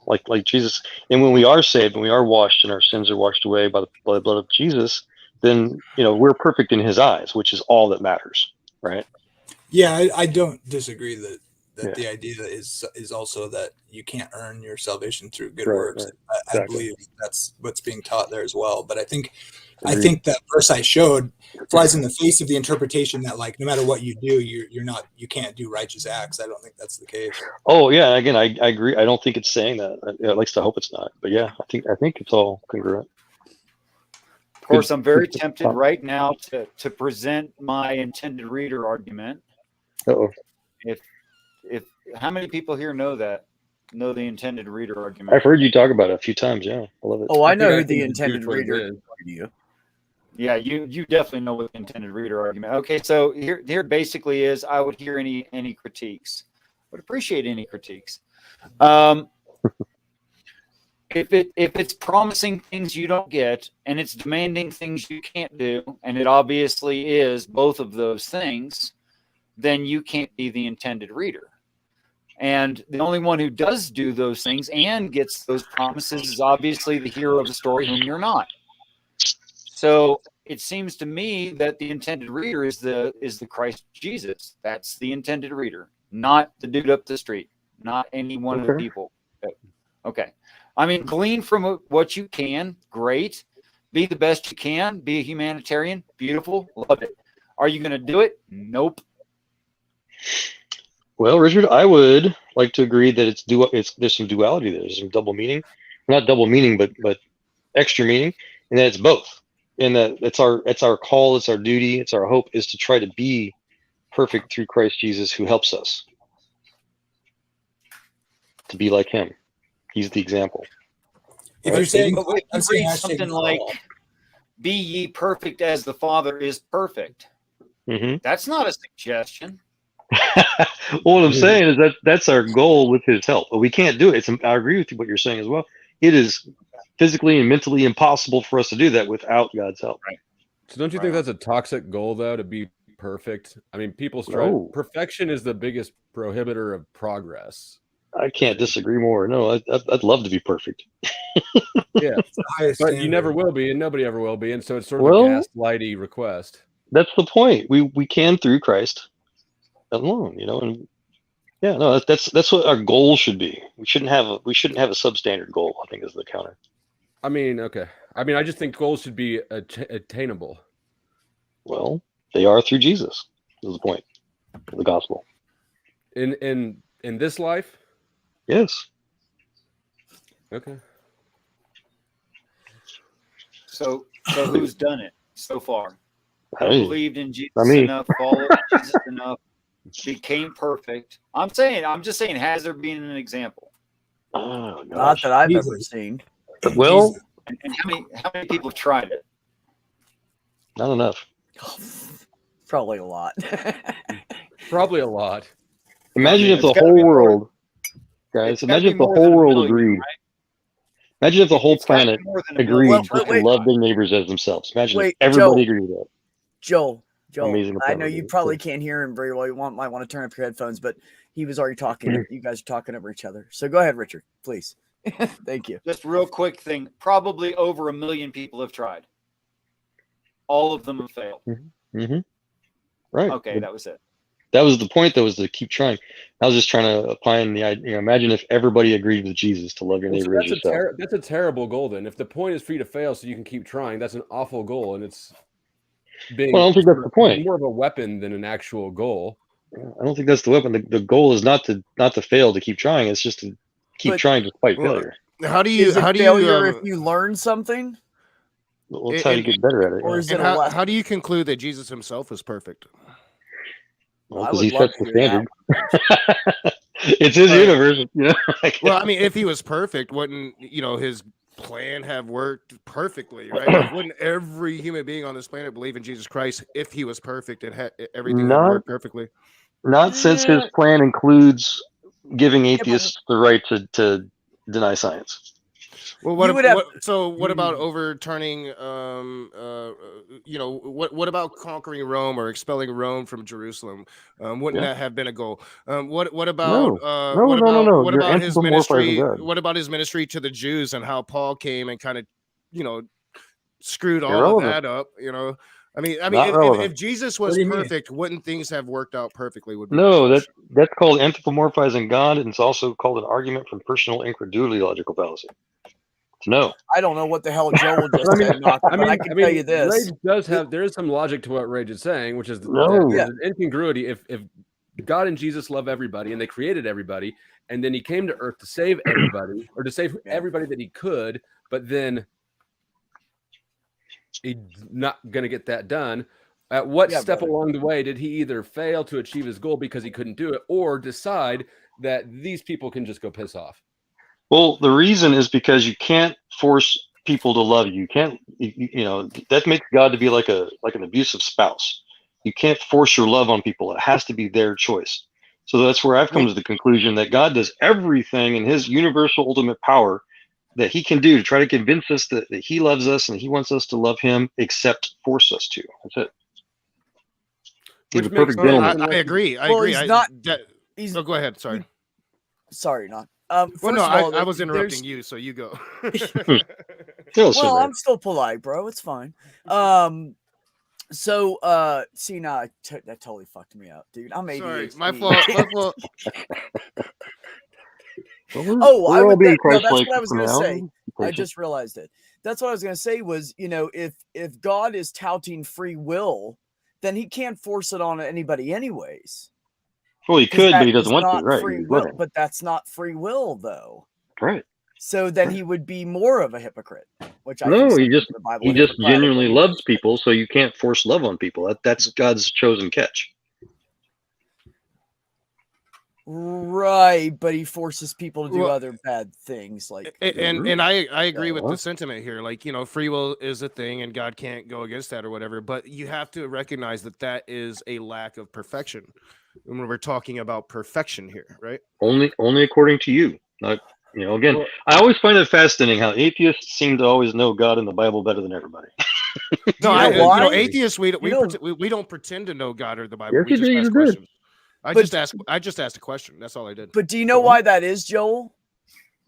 C: like Jesus. And when we are saved, when we are washed and our sins are washed away by the blood of Jesus, then, we're perfect in his eyes, which is all that matters. Right.
F: Yeah. I don't disagree that the idea is also that you can't earn your salvation through good works. Right. I believe that's what's being taught there as well. But I think that verse I showed flies in the face of the interpretation that, like, no matter what you do, you can't do righteous acts. I don't think that's the case.
C: Oh yeah, again, I agree. I don't think it's saying that. At least I hope it's not. But yeah, I think it's all congruent.
A: Of course, I'm very tempted right now to present my intended reader argument.
C: Uh-oh.
A: If how many people here know the intended reader argument?
C: I've heard you talk about it a few times. Yeah, I love it.
B: Oh, I know who the intended reader is.
A: Yeah, you definitely know what the intended reader argument. Okay, so here basically is I would hear any critiques. Would appreciate any critiques. If it's promising things you don't get and it's demanding things you can't do, and it obviously is both of those things, then you can't be the intended reader. And the only one who does do those things and gets those promises is obviously the hero of the story, whom you're not. So it seems to me that the intended reader is the Christ Jesus. That's the intended reader, not the dude up the street, not any one of the people. Okay. I mean, glean from what you can. Great. Be the best you can. Be a humanitarian. Beautiful. Love it. Are you going to do it? Nope.
C: Well, Richard, I would like to agree that there's some duality there. There's some double meaning, not double meaning, but extra meaning, and that it's both. And that it's our call, it's our duty, it's our hope is to try to be perfect through Christ Jesus, who helps us to be like Him. He's the example.
F: If you're saying,
A: I'm saying something like, "Be ye perfect as the Father is perfect."
C: Mm-hmm.
A: That's not a suggestion.
C: Well, what I'm saying is that's our goal with His help, but we can't do it. I agree with you what you're saying as well. It is physically and mentally impossible for us to do that without God's help.
A: Right.
H: So don't you think that's a toxic goal, though, to be perfect? I mean, people strive.
C: No.
H: Perfection is the biggest prohibitor of progress.
C: I can't disagree more. No, I'd love to be perfect.
H: Yeah, but you never will be, and nobody ever will be, and so it's sort of a gaslighty request. That's
C: the point. We can through Christ alone, and yeah, no, that's what our goal should be. We shouldn't have a substandard goal, I think, is the counter.
H: I mean, okay. I mean, I just think goals should be attainable.
C: Well, they are through Jesus. Is the point of the gospel.
H: In this life?
C: Yes.
A: Okay. So who's done it so far? Believed in Jesus enough, followed Jesus enough, became perfect. I'm just saying, has there been an example?
C: Oh,
B: not that I've ever seen.
C: Well,
A: and how many people have tried it?
C: Not enough.
B: Probably a lot.
H: Probably a lot.
C: Imagine if the whole world, guys. Imagine if the whole world agreed. Right? Imagine if the whole planet agreed to love their neighbors as themselves. Imagine if everybody agreed with that.
B: Joel, I know you probably can't hear him very well. You might want to turn up your headphones, but he was already talking. You guys are talking over each other. So go ahead, Richard, please. Thank you.
A: Just real quick thing. Probably over 1 million people have tried. All of them have failed.
C: Mm-hmm. Right.
A: Okay, that was it.
C: That was the point, though, was to keep trying. I was just trying to apply in the idea. Imagine if everybody agreed with Jesus to love your neighbor as yourself.
H: That's a terrible goal, then. If the point is for you to fail so you can keep trying, that's an awful goal, and it's being
C: I don't think that's the point.
H: More of a weapon than an actual goal.
C: I don't think that's the weapon. The goal is not to fail, to keep trying. It's just to keep trying despite failure.
B: How do you if you learn something?
C: Well, that's how you get better at it.
I: Or is it how do you conclude that Jesus himself is perfect?
C: Well, because he sets the standard. It's his universe.
I: Well, I mean, if he was perfect, wouldn't his plan have worked perfectly, right? Like, wouldn't every human being on this planet believe in Jesus Christ if he was perfect and everything would work perfectly?
C: Not since his plan includes giving atheists the right to deny science.
I: Well, what about overturning? What about conquering Rome or expelling Rome from Jerusalem? Wouldn't that have been a goal? What about what about his ministry? What about his ministry to the Jews and how Paul came and kind of screwed all of that up? I mean, if Jesus was perfect, wouldn't things have worked out perfectly?
C: That's called anthropomorphizing God, and it's also called an argument from personal incredulity, logical fallacy. No,
B: I don't know what the hell Joel just said. I can tell you this:
H: there is some logic to what Rage is saying, which is there's an incongruity. If God and Jesus love everybody, and they created everybody, and then He came to Earth to save everybody, or to save everybody that He could, but then He's not going to get that done. At what step along the way did He either fail to achieve His goal because He couldn't do it, or decide that these people can just go piss off?
C: Well, the reason is because you can't force people to love you. You can't, that makes God to be like an abusive spouse. You can't force your love on people. It has to be their choice. So that's where I've come to the conclusion that God does everything in His universal ultimate power that He can do to try to convince us that He loves us and He wants us to love Him, except force us to. That's it. He's a perfect gentleman.
I: I agree.
B: He's
I: go ahead. Sorry.
B: Sorry, not.
I: I was interrupting you, so you go.
B: Well, I'm still polite, bro. It's fine. So, see, now that totally fucked me up, dude. I'm ADHD.
I: Sorry, my fault.
B: Oh, I would. No, that's what I was going to say.
C: Patient.
B: I just realized it. That's what I was going to say was, if God is touting free will, then he can't force it on anybody anyways.
C: Well, he could, but he doesn't want to, right?
B: Free will, but that's not free will, though.
C: Right.
B: So then he would be more of a hypocrite, which I
C: he just genuinely loves people, so you can't force love on people. That's God's chosen catch.
B: Right, but he forces people to do other bad things, like
I: and I agree with the sentiment here. Like, free will is a thing, and God can't go against that or whatever. But you have to recognize that is a lack of perfection when we're talking about perfection here, right?
C: Only according to you, not. Again, I always find it fascinating how atheists seem to always know God and the Bible better than everybody.
I: No, atheists, we don't pretend to know God or the Bible.
C: Yes,
I: we just ask questions. I just asked a question. That's all I did.
B: But do you know why that is, Joel?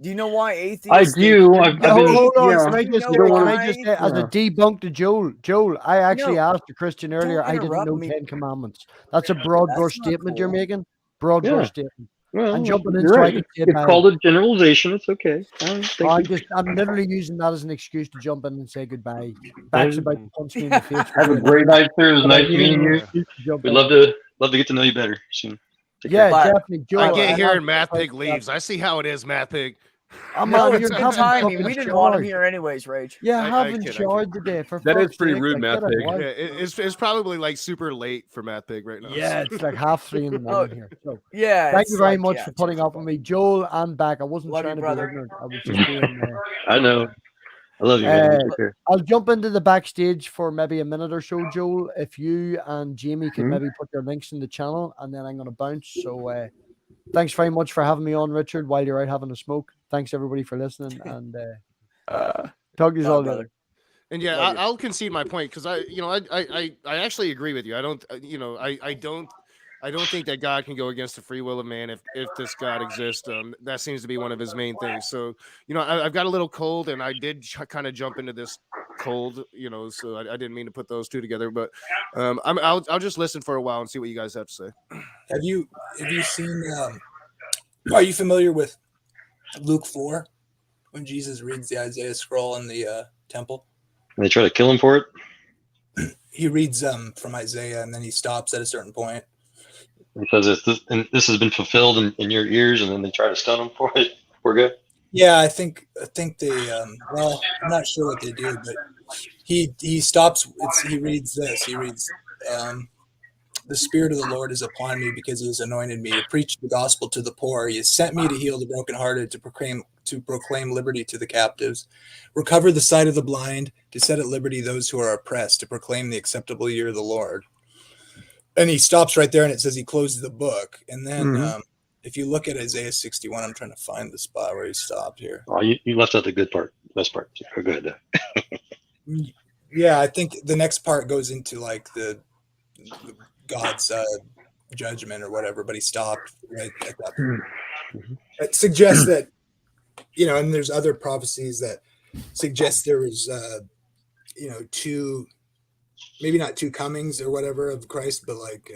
B: Do you know why atheists?
C: I do.
D: Hold on. Can I just say, as a debunk to Joel, I actually asked a Christian earlier. I didn't know 10 Commandments. That's a broad brush statement you're making. Broad brush statement.
C: Well,
D: and jumping in
C: right. It's called a generalization. It's okay.
D: I'm literally using that as an excuse to jump in and say goodbye. Back's about to punch me in the face.
C: Have a great night, sir. It was nice meeting you. We'd love to get to know you better soon.
D: Definitely.
I: Joel, I get here and Math Pig leaves. I see how it is, Math Pig.
B: It's good timing. We didn't want him here anyways, Rage.
D: Yeah, I haven't showered today.
H: That is pretty rude, Math Pig.
I: Yeah, it's probably like super late for Math Pig right now.
D: Yeah, it's like 3:30 in the morning here. So,
B: yeah.
D: Thank you very much for putting up with me, Joel and back. I wasn't trying to be ignorant. I was just being.
C: I know. I love you, man.
D: I'll jump into the backstage for maybe a minute or so, Joel. If you and Jamie could maybe put your links in the channel, and then I'm going to bounce. So, thanks very much for having me on, Richard, while you're out having a smoke. Thanks, everybody, for listening. And talk to you all later.
I: And I'll concede my point because I actually agree with you. I don't think that God can go against the free will of man if this God exists. That seems to be one of his main things. So, I've got a little cold, and I did kind of jump into this cold, so I didn't mean to put those two together. But I'll just listen for a while and see what you guys have to say.
F: Have you seen? Are you familiar with Luke 4 when Jesus reads the Isaiah scroll in the temple?
C: And they try to kill him for it.
F: He reads from Isaiah, and then he stops at a certain point.
C: He says this has been fulfilled in your ears, and then they try to stun him for it. We're good.
F: Yeah, I think they. Well, I'm not sure what they do, but he stops. He reads this. He reads, "The Spirit of the Lord is upon me, because He has anointed me to preach the gospel to the poor. He has sent me to heal the brokenhearted, to proclaim liberty to the captives, recover the sight of the blind, to set at liberty those who are oppressed, to proclaim the acceptable year of the Lord." And he stops right there, and it says he closes the book. And then if you look at Isaiah 61, I'm trying to find the spot where he stopped here.
C: Oh, you left out the good part, the best part. Go ahead.
F: Yeah, I think the next part goes into like the God's judgment or whatever, but he stopped right at that point. It suggests that, and there's other prophecies that suggest there was, maybe not two comings or whatever of Christ, but like,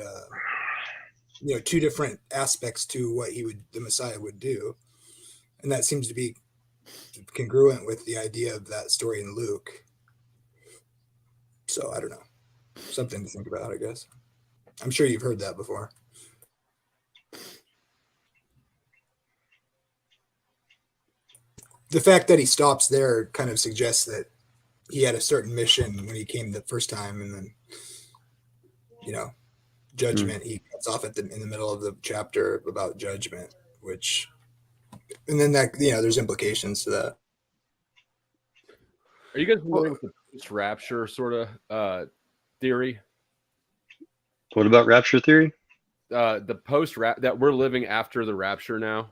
F: two different aspects to what the Messiah would do. And that seems to be congruent with the idea of that story in Luke. So I don't know, something to think about, I guess. I'm sure you've heard that before. The fact that he stops there kind of suggests that he had a certain mission when he came the first time, and then, judgment. He cuts off in the middle of the chapter about judgment, and then that, there's implications to that.
H: Are you guys familiar with the rapture sort of theory?
C: What about rapture theory?
H: The post-rap that we're living after the rapture now.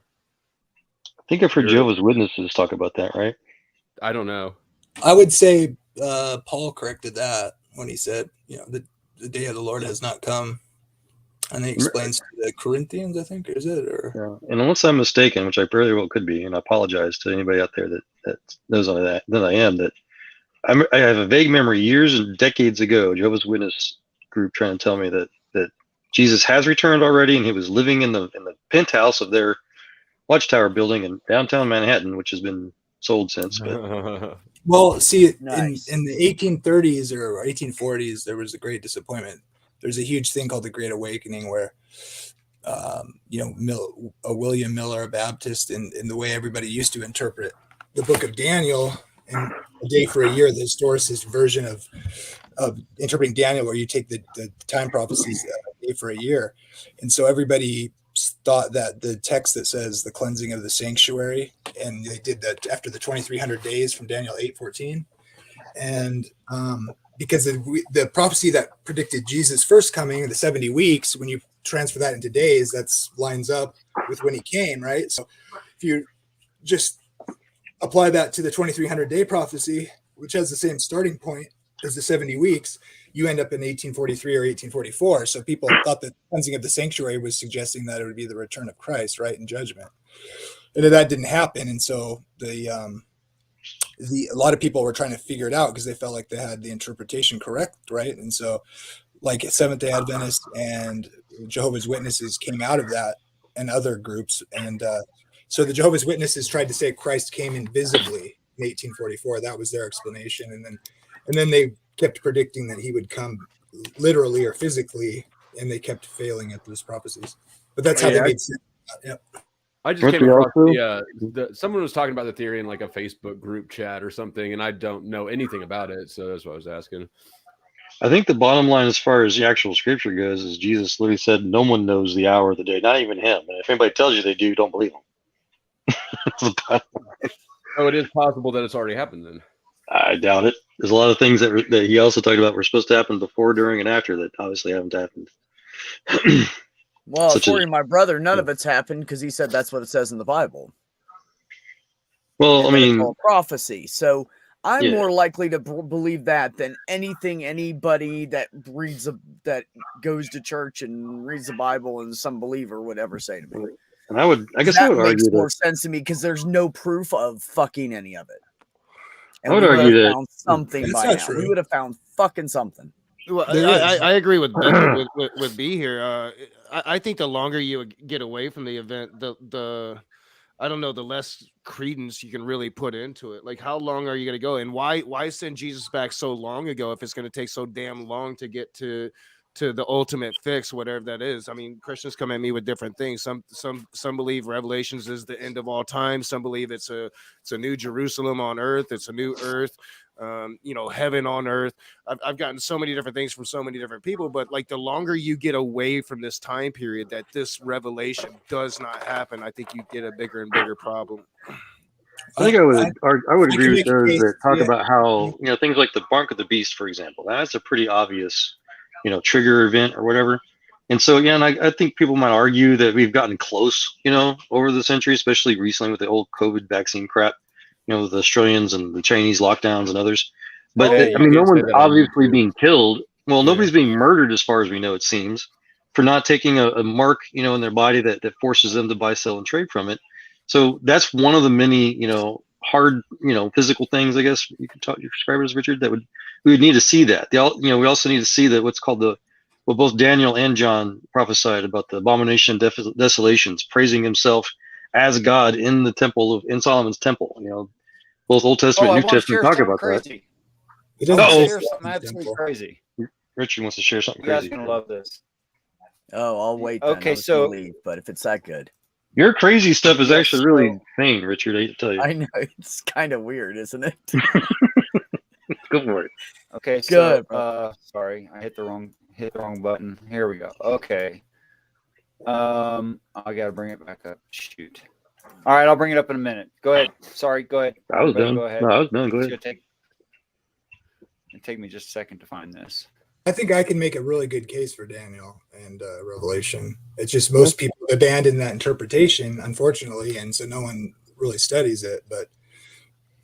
C: I think I've heard Jehovah's Witnesses talk about that, right?
H: I don't know.
F: I would say Paul corrected that when he said, the day of the Lord has not come. And he explains to the Corinthians, I think, is it? Or
C: and unless I'm mistaken, which I very well could be, and I apologize to anybody out there that knows that I am, that I have a vague memory years and decades ago, Jehovah's Witness group trying to tell me that Jesus has returned already, and he was living in the penthouse of their watchtower building in downtown Manhattan, which has been sold since. But
F: well, see,
B: Nice.
F: in the 1830s or 1840s, there was a great disappointment. There's a huge thing called the Great Awakening, where William Miller, a Baptist, in the way everybody used to interpret the book of Daniel, and a day for a year, the historicist version of interpreting Daniel, where you take the time prophecies a day for a year. And so everybody thought that the text that says the cleansing of the sanctuary, and they did that after the 2300 days from Daniel 8:14. And because the prophecy that predicted Jesus' first coming, the 70 weeks, when you transfer that into days, that's lines up with when he came, right? So if you just apply that to the 2300 day prophecy, which has the same starting point as the 70 weeks, you end up in 1843 or 1844. So people thought that cleansing of the sanctuary was suggesting that it would be the return of Christ, right, in judgment. And that didn't happen. And so a lot of people were trying to figure it out because they felt like they had the interpretation correct, right? And so like Seventh-day Adventists and Jehovah's Witnesses came out of that, and other groups. And so the Jehovah's Witnesses tried to say Christ came invisibly in 1844. That was their explanation. And then they kept predicting that he would come literally or physically, and they kept failing at those prophecies. But that's how they made sense. Yep.
H: I just came across someone was talking about the theory in like a Facebook group chat or something, and I don't know anything about it, so that's what I was asking.
C: I think the bottom line, as far as the actual scripture goes, is Jesus literally said, "No one knows the hour of the day, not even him." And if anybody tells you they do, don't believe them.
H: Oh, it is possible that it's already happened then.
C: I doubt it. There's a lot of things that he also talked about were supposed to happen before, during, and after that obviously haven't happened.
B: Well, according to my brother, none of it's happened because he said that's what it says in the Bible.
C: Well, I mean,
B: it's all prophecy. So I'm more likely to believe that than anybody that that goes to church and reads the Bible and some believer would ever say to me.
C: And I guess I would argue
B: makes more sense to me because there's no proof of fucking any of it. And
C: I would argue that
B: found something by now. We would have found fucking something.
I: Well, I agree with B here. I think the longer you get away from the event, the I don't know, the less credence you can really put into it. Like, how long are you going to go? And why send Jesus back so long ago if it's going to take so damn long to get to the ultimate fix, whatever that is? I mean, Christians come at me with different things. Some believe Revelations is the end of all time. Some believe it's a new Jerusalem on earth. It's a new earth. Heaven on earth. I've gotten so many different things from so many different people, but like the longer you get away from this time period that this revelation does not happen, I think you get a bigger and bigger problem.
C: I think I would agree with those that talk about how, things like the Mark of the Beast, for example, that's a pretty obvious, trigger event or whatever. And so, and I think people might argue that we've gotten close, over the century, especially recently with the old COVID vaccine crap. The Australians and the Chinese lockdowns and others. But no one's obviously being killed. Well, nobody's being murdered as far as we know, it seems, for not taking a mark, in their body that forces them to buy, sell, and trade from it. So that's one of the many, hard, physical things, I guess you could describe it as, Richard, we would need to see that. We also need to see that what's called what both Daniel and John prophesied about, the abomination and desolations, praising himself as God in the temple in Solomon's temple. Both Old Testament and New Testament talk about
A: crazy.
C: that.
A: Share something absolutely crazy.
C: Richard wants to share something
A: crazy.
C: You
A: guys gonna love this.
B: Oh, I'll wait.
A: Okay, so
B: leave, but if it's that good,
C: your crazy stuff is actually really insane, Richard. I hate to tell you.
B: I know it's kind of weird, isn't it?
C: Go for it.
A: Okay, so sorry, I hit the wrong button. Here we go. Okay. I gotta bring it back up. Shoot. All right, I'll bring it up in a minute. Go ahead. Sorry, go ahead.
C: I was done.
A: Go ahead.
C: No, I was done. Go ahead.
A: It'll take me just a second to find this.
F: I think I can make a really good case for Daniel and Revelation. It's just most people abandon that interpretation, unfortunately, and so no one really studies it. But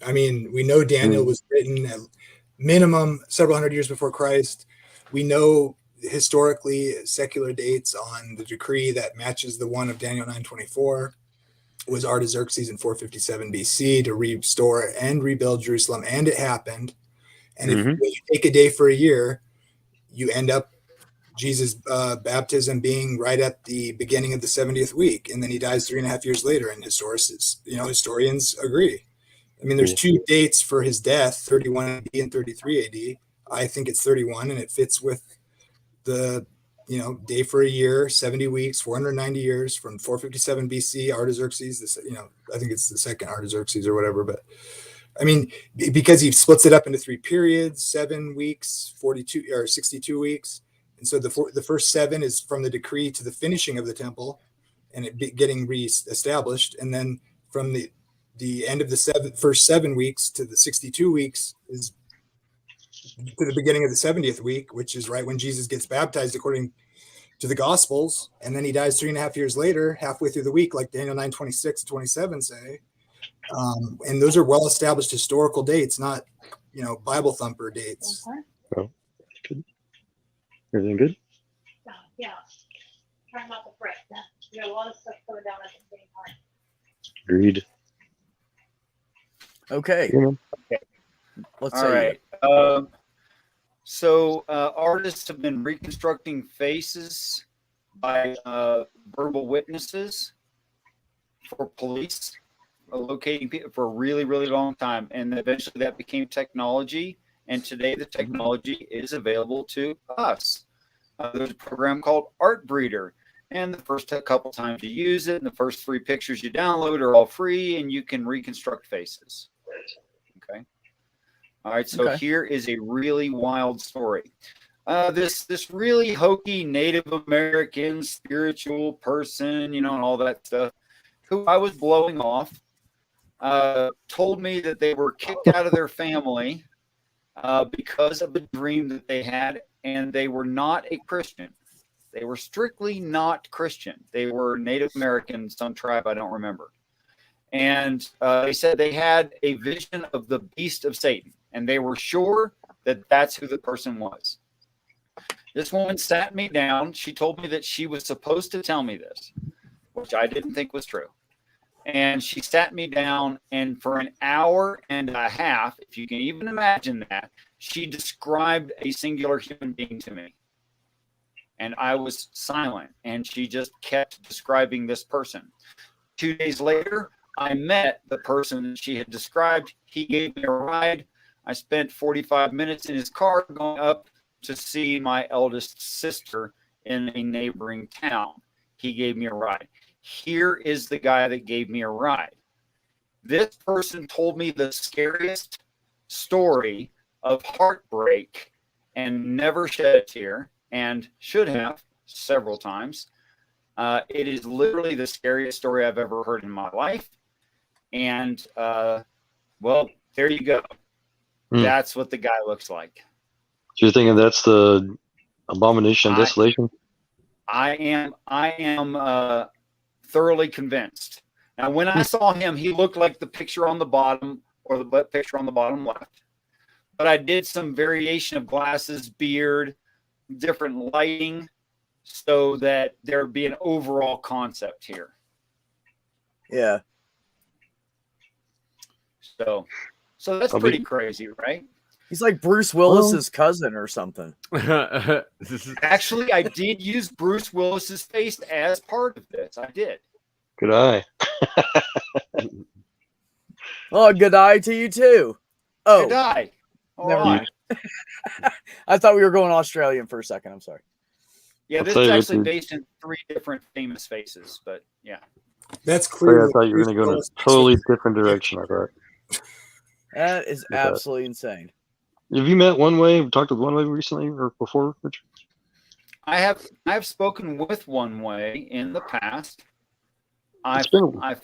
F: I mean, we know Daniel was written at minimum several hundred years before Christ. We know historically secular dates on the decree that matches the one of Daniel 9:24 was Artaxerxes in 457 BC to restore and rebuild Jerusalem, and it happened. And if you take a day for a year, you end up Jesus' baptism being right at the beginning of the 70th week, and then he dies 3.5 years later. And historians agree. I mean, there's two dates for his death: 31 AD and 33 AD. I think it's 31, and it fits with the day for a year, 70 weeks, 490 years from 457 BC, Artaxerxes. This, I think it's the second Artaxerxes or whatever, but. I mean, because he splits it up into 3 periods, 7 weeks, 42 or 62 weeks. And so the first 7 is from the decree to the finishing of the temple and it getting reestablished. And then from the end of the first 7 weeks to the 62 weeks is to the beginning of the 70th week, which is right when Jesus gets baptized according to the Gospels. And then he dies 3.5 years later, halfway through the week, like Daniel 9:26 and 27 say. And those are well-established historical dates, not, Bible thumper dates.
C: Oh, good. Everything good?
J: Yeah. Try not to fret. You got a lot of stuff going down at the same time.
C: Agreed.
B: Okay.
A: Okay.
B: Let's
A: All
B: say
A: right. So artists have been reconstructing faces by verbal witnesses for police. Locating people for a really, really long time, and eventually that became technology, and today the technology is available to us. There's a program called Art Breeder, and the first couple times you use it and the first 3 pictures you download are all free, and you can reconstruct faces. Okay. All right, so Here is a really wild story. This really hokey Native American spiritual person, and all that stuff, who I was blowing off, told me that they were kicked out of their family because of a dream that they had, and they were not a Christian. They were strictly not Christian. They were Native American, some tribe, I don't remember. And they said they had a vision of the beast of Satan, and they were sure that that's who the person was. This woman sat me down. She told me that she was supposed to tell me this, which I didn't think was true. And she sat me down, and for an hour and a half, if you can even imagine that, she described a singular human being to me. And I was silent, and she just kept describing this person. 2 days later, I met the person that she had described. He gave me a ride. I spent 45 minutes in his car going up to see my eldest sister in a neighboring town. He gave me a ride. Here is the guy that gave me a ride. This person told me the scariest story of heartbreak and never shed a tear, and should have several times. It is literally the scariest story I've ever heard in my life. And, well, there you go. That's what the guy looks like.
C: So you're thinking that's the abomination of desolation?
A: I am thoroughly convinced. Now, when I saw him, he looked like the picture on the bottom, or the picture on the bottom left. But I did some variation of glasses, beard, different lighting, so that there would be an overall concept here.
B: Yeah.
A: So that's pretty crazy, right?
B: He's like Bruce Willis's cousin or something.
A: Actually, I did use Bruce Willis's face as part of this. I did.
C: Good eye.
B: Oh, good eye to you too. Oh,
A: good eye.
B: Never mind. I thought we were going Australian for a second. I'm sorry.
A: Yeah, this is actually based in 3 different famous faces, but yeah.
F: That's clear.
C: I thought you were going to go in a totally different direction. I thought.
B: That is absolutely insane.
C: Have you met One Way? Talked with One Way recently or before, Richard?
A: I have spoken with One Way in the past. I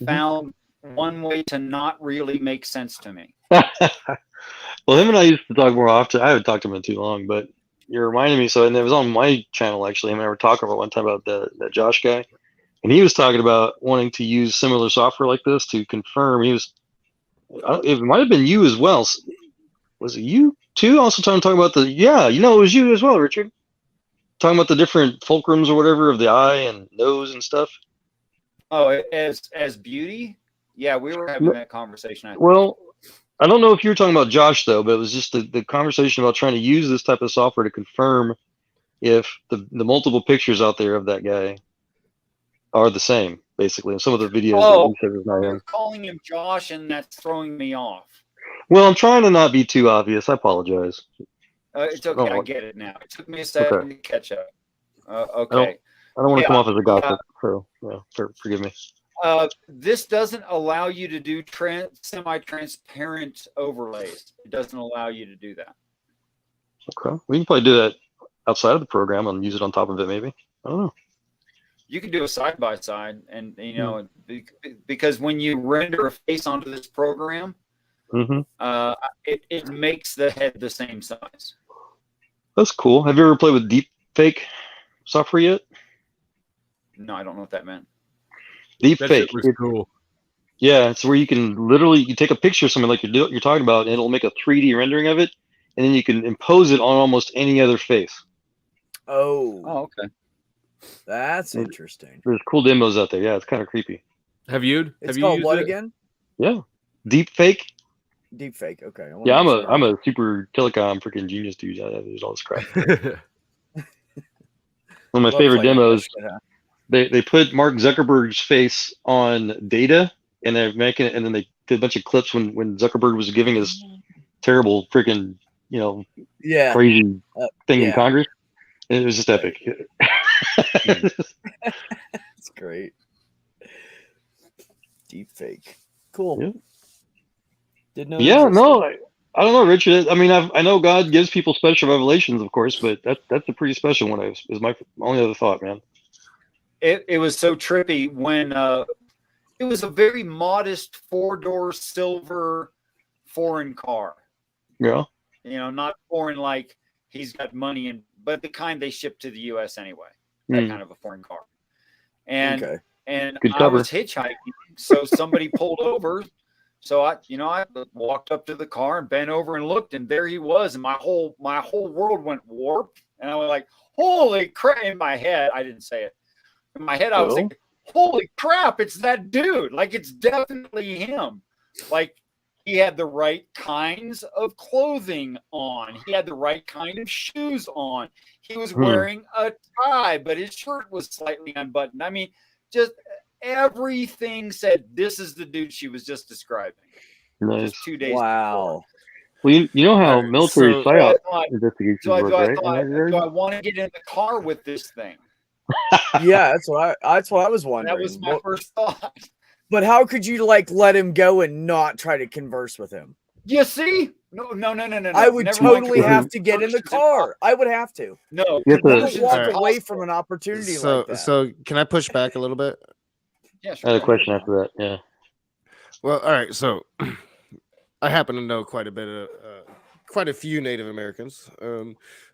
A: found One Way to not really make sense to me.
C: Well, him and I used to talk more often. I haven't talked to him in too long, but you reminded me. So, and it was on my channel actually. I mean, we were talking about one time about that Josh guy, and he was talking about wanting to use similar software like this to confirm. It might have been you as well. Was it you too? Also talking about it was you as well, Richard. Talking about the different fulcrums or whatever of the eye and nose and stuff.
A: Oh, as beauty? Yeah, we were having that conversation.
C: Well, I don't know if you were talking about Josh though, but it was just the conversation about trying to use this type of software to confirm if the multiple pictures out there of that guy are the same, basically. And some of the videos that he says is not him.
A: You're calling him Josh, and that's throwing me off.
C: Well, I'm trying to not be too obvious. I apologize.
A: It's okay. I get it now. It took me a second to catch up. Okay.
C: I don't want to come off as a gossip, so forgive me.
A: This doesn't allow you to do semi-transparent overlays. It doesn't allow you to do that.
C: Okay. We can probably do that outside of the program and use it on top of it, maybe. I don't know.
A: You can do a side-by-side, and because when you render a face onto this program, it makes the head the same size.
C: That's cool. Have you ever played with deep fake software yet?
A: No, I don't know what that meant.
C: Deep fake.
H: It's cool.
C: Yeah, it's where you can literally take a picture of something like you're talking about, and it'll make a 3D rendering of it, and then you can impose it on almost any other face.
B: Oh,
A: okay.
B: That's interesting.
C: There's cool demos out there. Yeah, it's kind of creepy.
H: Have you?
B: It's called what again?
C: Yeah, deep fake.
B: Deep fake. Okay.
C: Yeah, I'm a super telecom freaking genius dude. I use all this crap. One of my favorite demos. They put Mark Zuckerberg's face on data, and they're making it, and then they did a bunch of clips when Zuckerberg was giving his terrible freaking crazy thing in Congress. And it was just epic.
B: It's great. Deep fake. Cool.
C: Yeah.
B: Didn't know.
C: Yeah, no, I don't know, Richard. I mean, I know God gives people special revelations, of course, but that's a pretty special one. Is my only other thought, man.
A: It was so trippy when it was a very modest 4-door silver foreign car.
C: Yeah.
A: Not foreign like he's got money but the kind they ship to the U.S. anyway. That kind of a foreign car. And I was hitchhiking, so somebody pulled over. So I walked up to the car and bent over and looked, and there he was, and my whole world went warp, and I was like, "Holy crap!" In my head, I didn't say it. In my head, I was like, "Holy crap! It's that dude! Like, it's definitely him! Like, he had the right kinds of clothing on. He had the right kind of shoes on. He was wearing a tie, but his shirt was slightly unbuttoned. I mean, just everything said this is the dude she was just describing."
C: Nice.
A: Just 2 days.
B: Wow.
C: Well, you know how military psyop investigations work, right?
A: Do I want to get in the car with this thing?
B: Yeah, that's what I was wondering.
A: That was my first thought.
B: But how could you let him go and not try to converse with him?
A: You see? No.
B: I would totally have to get in the car. I would have to.
A: No,
B: you don't walk away from an opportunity like that.
I: So can I push back a little bit?
A: Yeah, sure.
C: I had a question after that. Yeah.
I: Well, all right. So I happen to know quite a few Native Americans.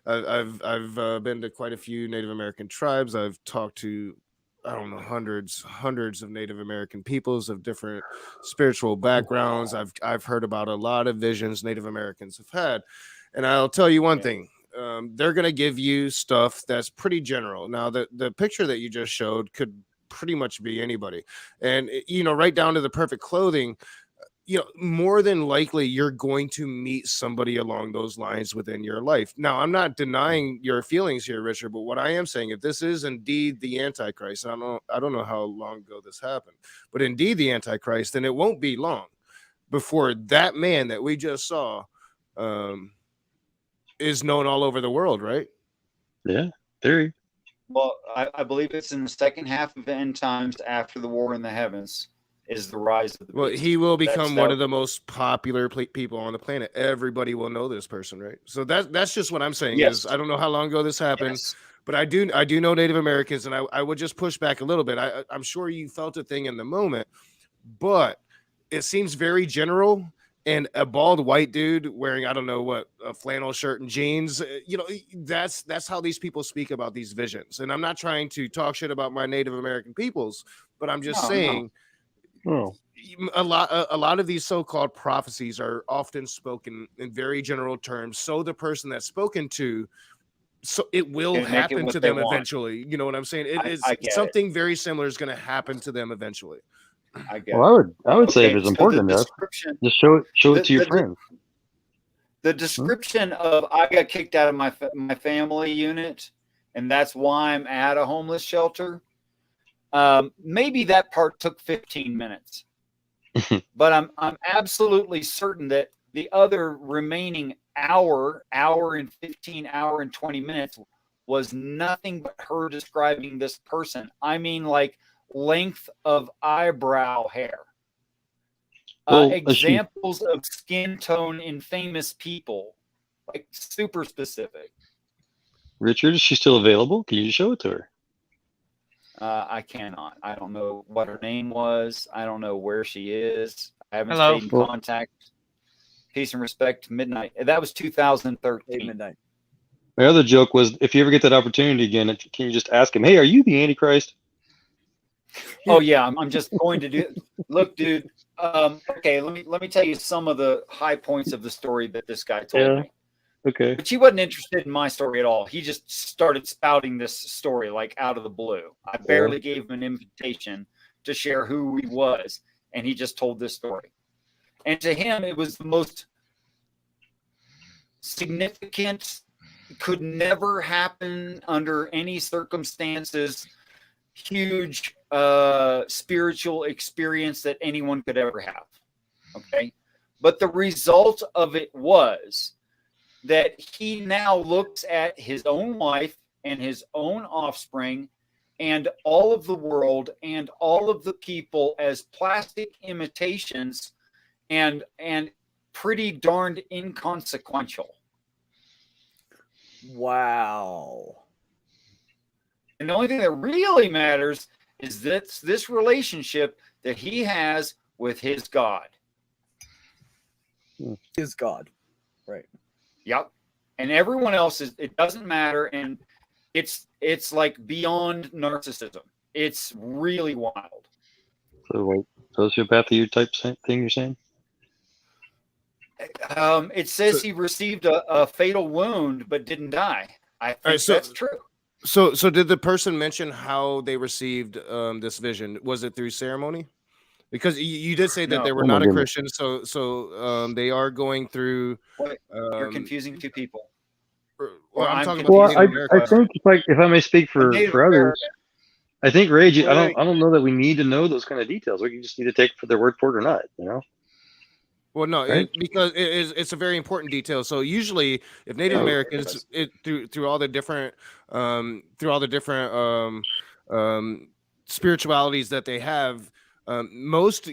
I: I've been to quite a few Native American tribes. I've talked to, I don't know, hundreds of Native American peoples of different spiritual backgrounds. I've heard about a lot of visions Native Americans have had, and I'll tell you one thing. They're going to give you stuff that's pretty general. Now, the picture that you just showed could pretty much be anybody, and right down to the perfect clothing. More than likely you're going to meet somebody along those lines within your life. Now, I'm not denying your feelings here, Richard, but what I am saying, if this is indeed the Antichrist, I don't know how long ago this happened, but indeed the Antichrist, then it won't be long before that man that we just saw is known all over the world, right?
C: Yeah, theory.
A: Well, I believe it's in the second half of end times after the war in the heavens is the rise of the beast.
I: Well, he will become one of the most popular people on the planet. Everybody will know this person, right? So that's just what I'm saying.
A: Yes.
I: Is I don't know how long ago this happened, but I do know Native Americans, and I would just push back a little bit. I'm sure you felt a thing in the moment, but it seems very general. And a bald white dude wearing, I don't know what, a flannel shirt and jeans, that's how these people speak about these visions. And I'm not trying to talk shit about my Native American peoples, but I'm just saying.
C: No.
I: A lot of these so-called prophecies are often spoken in very general terms. So the person that's spoken to, so it will happen to them eventually. You know what I'm saying? It is something very similar is going to happen to them eventually.
C: Well, I would say if it's important enough, just show it to your friends.
A: The description of I got kicked out of my family unit and that's why I'm at a homeless shelter. Maybe that part took 15 minutes, but I'm absolutely certain that the other remaining hour and 15, hour and 20 minutes was nothing but her describing this person. I mean, like length of eyebrow hair. Examples of skin tone in famous people, like super specific.
C: Richard, is she still available? Can you show it to her?
A: I cannot. I don't know what her name was. I don't know where she is. I haven't
K: Hello.
A: stayed in contact. Peace and respect. Midnight. That was 2013.
B: Midnight.
C: My other joke was, if you ever get that opportunity again, can you just ask him, hey, are you the Antichrist?
A: Oh yeah, I'm just going to do. Look, dude. Okay, let me tell you some of the high points of the story that this guy told me.
C: Okay.
A: But he wasn't interested in my story at all. He just started spouting this story like out of the blue. I barely gave him an invitation to share who he was, and he just told this story. And to him, it was the most significant, could never happen under any circumstances, huge spiritual experience that anyone could ever have. Okay. But the result of it was that he now looks at his own wife and his own offspring and all of the world and all of the people as plastic imitations and pretty darned inconsequential.
B: Wow.
A: And the only thing that really matters is this relationship that he has with his God.
B: His God. Right.
A: Yep. And everyone else it doesn't matter. And it's like beyond narcissism. It's really wild.
C: So wait, sociopathy type thing you're saying?
A: It says he received a fatal wound but didn't die. I think that's true.
I: So did the person mention how they received this vision? Was it through ceremony? Because you did say that they were not a Christian, so they are going through.
A: You're confusing two people.
I: Well, I'm talking about.
C: I think if I may speak for others, I think Rage. I don't know that we need to know those kind of details. We just need to take their word for it or not. You know.
I: Well, no, right? Because it's a very important detail. So usually, if Native Americans, through all the different spiritualities that they have, most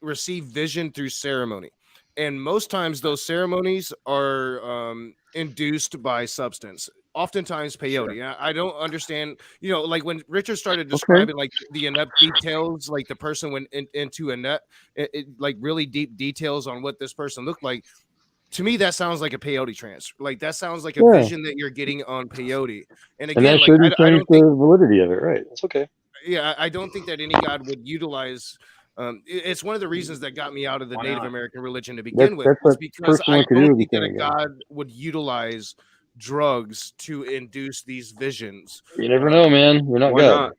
I: receive vision through ceremony, and most times those ceremonies are induced by substance. Oftentimes peyote. Sure. I don't understand, like when Richard started describing like the inept details, like the person went into inept, like really deep details on what this person looked like. To me, that sounds like a peyote trance. Like that sounds like a vision that you're getting on peyote. And again,
C: that shouldn't change the validity of it, right? It's okay.
I: Yeah, I don't think that any God would utilize. It's one of the reasons that got me out of the Native American religion to begin with, is because I don't think that a God would utilize drugs to induce these visions.
C: You never know, man. We're not God.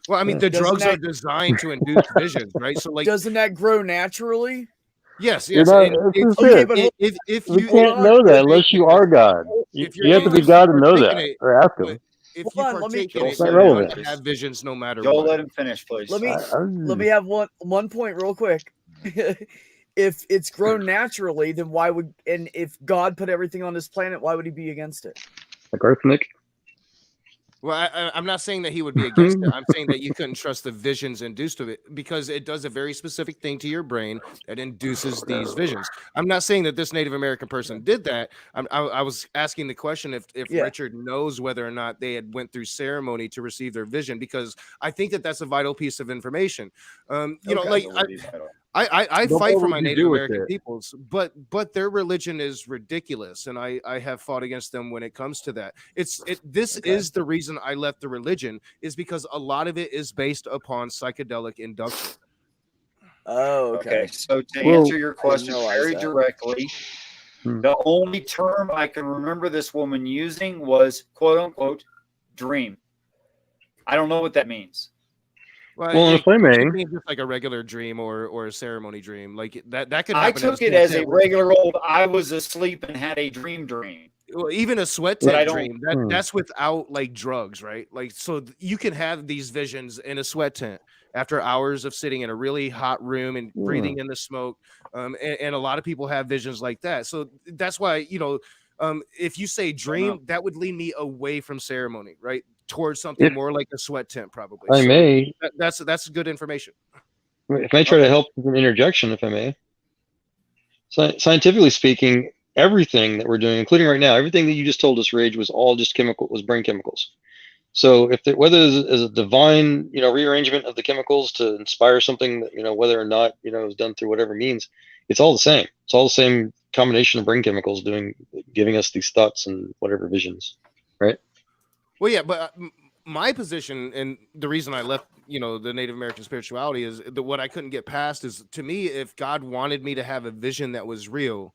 I: Well, I mean, the drugs are designed to induce visions, right? So, like,
B: doesn't that grow naturally?
I: Yes.
C: If you can't know that unless you are God. You have to be God to know that, or ask him.
I: If you partake in it, you're going to have visions no matter what.
A: Let him finish, please.
B: Let me have one point real quick. If it's grown naturally, then why would, and if God put everything on this planet, why would he be against it?
C: Like arsenic?
I: Well, I'm not saying that he would be against it. I'm saying that you couldn't trust the visions induced of it, because it does a very specific thing to your brain that induces these visions. I'm not saying that this Native American person did that. I was asking the question if Richard knows whether or not they had went through ceremony to receive their vision, because I think that that's a vital piece of information. I fight for my Native American peoples, but their religion is ridiculous, and I have fought against them when it comes to that. This is the reason I left the religion, is because a lot of it is based upon psychedelic induction.
B: Oh, okay.
A: So to answer your question very directly, the only term I can remember this woman using was "quote unquote" dream. I don't know what that means.
C: Well, if I may,
I: just like a regular dream or a ceremony dream, like that could happen.
A: I took it as a regular old. I was asleep and had a dream.
I: even a sweat tent dream, that's without like drugs, right? Like, so you can have these visions in a sweat tent after hours of sitting in a really hot room and breathing in the smoke. And a lot of people have visions like that. So that's why, if you say dream, that would lead me away from ceremony, right? Towards something more like a sweat tent, probably. That's good information.
C: If I try to help with an interjection, if I may. Scientifically speaking, everything that we're doing, including right now, everything that you just told us, Rage, was all just was brain chemicals. So whether it's a divine, rearrangement of the chemicals to inspire something, whether or not, is done through whatever means, it's all the same. It's all the same combination of brain chemicals giving us these thoughts and whatever visions, right?
I: Well, yeah, but my position and the reason I left, the Native American spirituality is that what I couldn't get past is, to me, if God wanted me to have a vision that was real,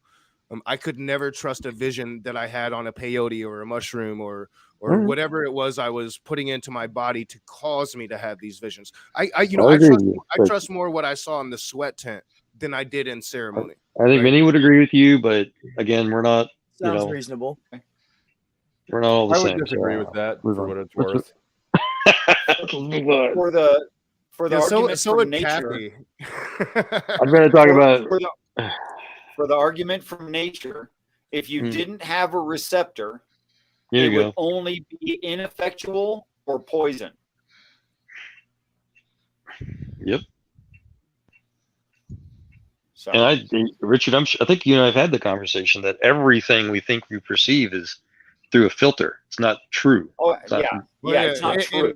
I: I could never trust a vision that I had on a peyote or a mushroom or whatever it was I was putting into my body to cause me to have these visions. I trust more what I saw in the sweat tent than I did in ceremony.
C: I think many would agree with you, but again, we're not.
B: Sounds reasonable.
C: We're not all the same.
H: I would disagree with that for what it's worth.
A: For the argument from nature,
C: I'm going to talk about
A: for the argument from nature. If you didn't have a receptor,
C: it
A: would only be ineffectual or poison.
C: Yep.
A: So.
C: And Richard, I think you and I have had the conversation that everything we think we perceive is through a filter. It's not true.
A: Oh, it's not true.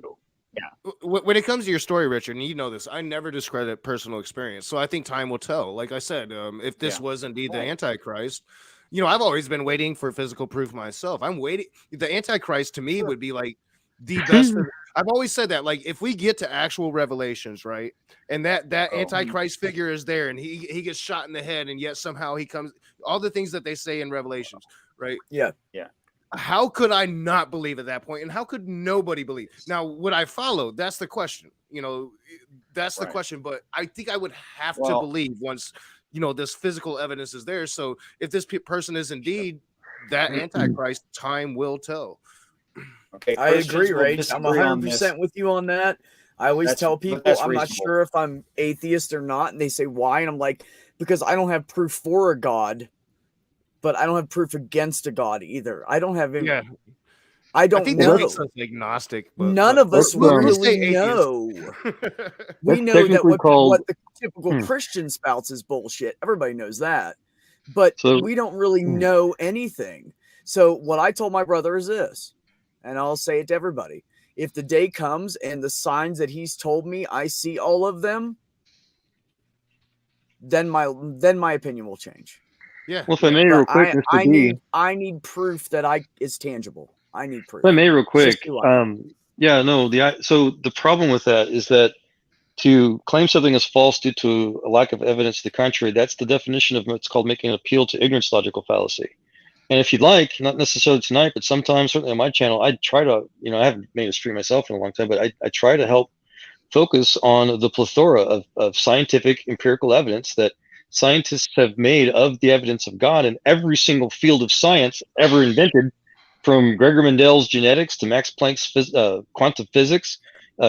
I: Yeah. When it comes to your story, Richard, and you know this, I never discredit personal experience. So I think time will tell. Like I said, if this was indeed the Antichrist, I've always been waiting for physical proof myself. I'm waiting. The Antichrist to me would be like the best. I've always said that, like, if we get to actual revelations, right, and that Antichrist figure is there, and he gets shot in the head, and yet somehow he comes, all the things that they say in Revelations, right?
B: Yeah.
I: How could I not believe at that point? And how could nobody believe? Now, would I follow? That's the question. That's the question. But I think I would have to believe once, this physical evidence is there. So if this person is indeed that Antichrist, time will tell.
A: Okay,
B: I agree, Rage. I'm 100% with you on that. I always tell people I'm not sure if I'm atheist or not, and they say why, and I'm like, because I don't have proof for a God, but I don't have proof against a God either. I don't have any. I don't know.
I: That makes us agnostic.
B: None of us really know. We know that what the typical Christian spouts is bullshit. Everybody knows that, but we don't really know anything. So what I told my brother is this, and I'll say it to everybody: if the day comes and the signs that he's told me, I see all of them, then my opinion will change.
I: Yeah.
C: Well, if I may, real quick,
B: I need proof that is tangible. I need proof.
C: If I may, real quick. So the problem with that is that to claim something is false due to a lack of evidence to the contrary, that's the definition of what's called making an appeal to ignorance logical fallacy. And if you'd like, not necessarily tonight, but sometimes, certainly on my channel, I try to, I haven't made a stream myself in a long time, but I try to help focus on the plethora of scientific empirical evidence that scientists have made of the evidence of God in every single field of science ever invented, from Gregor Mendel's genetics to Max Planck's quantum physics,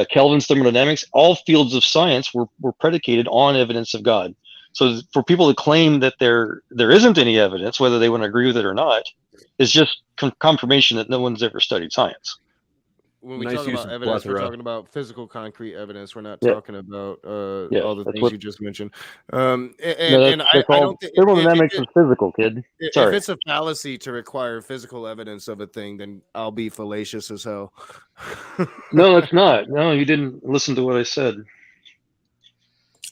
C: Kelvin's thermodynamics. All fields of science were predicated on evidence of God. So for people to claim that there isn't any evidence, whether they want to agree with it or not, is just confirmation that no one's ever studied science.
I: When we talk about evidence, we're talking about physical, concrete evidence. We're not talking about all the things you just mentioned. And I don't think
C: thermodynamics is physical, kid. Sorry.
I: If it's a fallacy to require physical evidence of a thing, then I'll be fallacious as hell.
C: No, it's not. No, you didn't listen to what I said.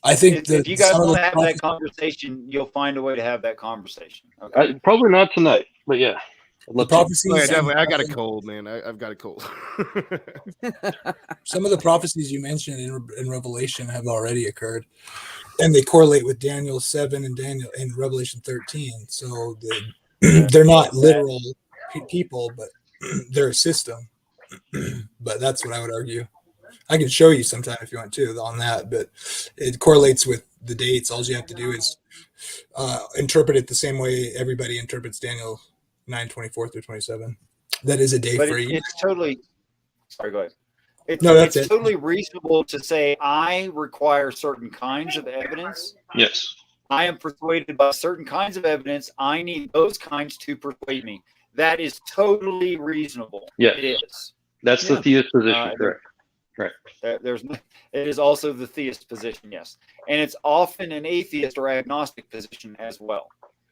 F: I think
A: if you guys want to have that conversation, you'll find a way to have that conversation. Okay?
C: Probably not tonight, but yeah.
F: The prophecies.
I: Definitely. I got a cold, man. I've got a cold.
F: Some of the prophecies you mentioned in Revelation have already occurred, and they correlate with Daniel 7 and Revelation 13. So they're not literal people, but they're a system. But that's what I would argue. I can show you sometime if you want to on that, but it correlates with the dates. All you have to do is interpret it the same way everybody interprets Daniel 9:24 through 27. That is a day
A: But
F: for you.
A: it's totally. Sorry, go ahead.
F: That's
A: it's totally reasonable to say I require certain kinds of evidence.
C: Yes.
A: I am persuaded by certain kinds of evidence. I need those kinds to persuade me. That is totally reasonable.
C: Yes.
A: It is.
C: That's the theist position, correct. Right.
A: It is also the theist position, yes. And it's often an atheist or agnostic position as well.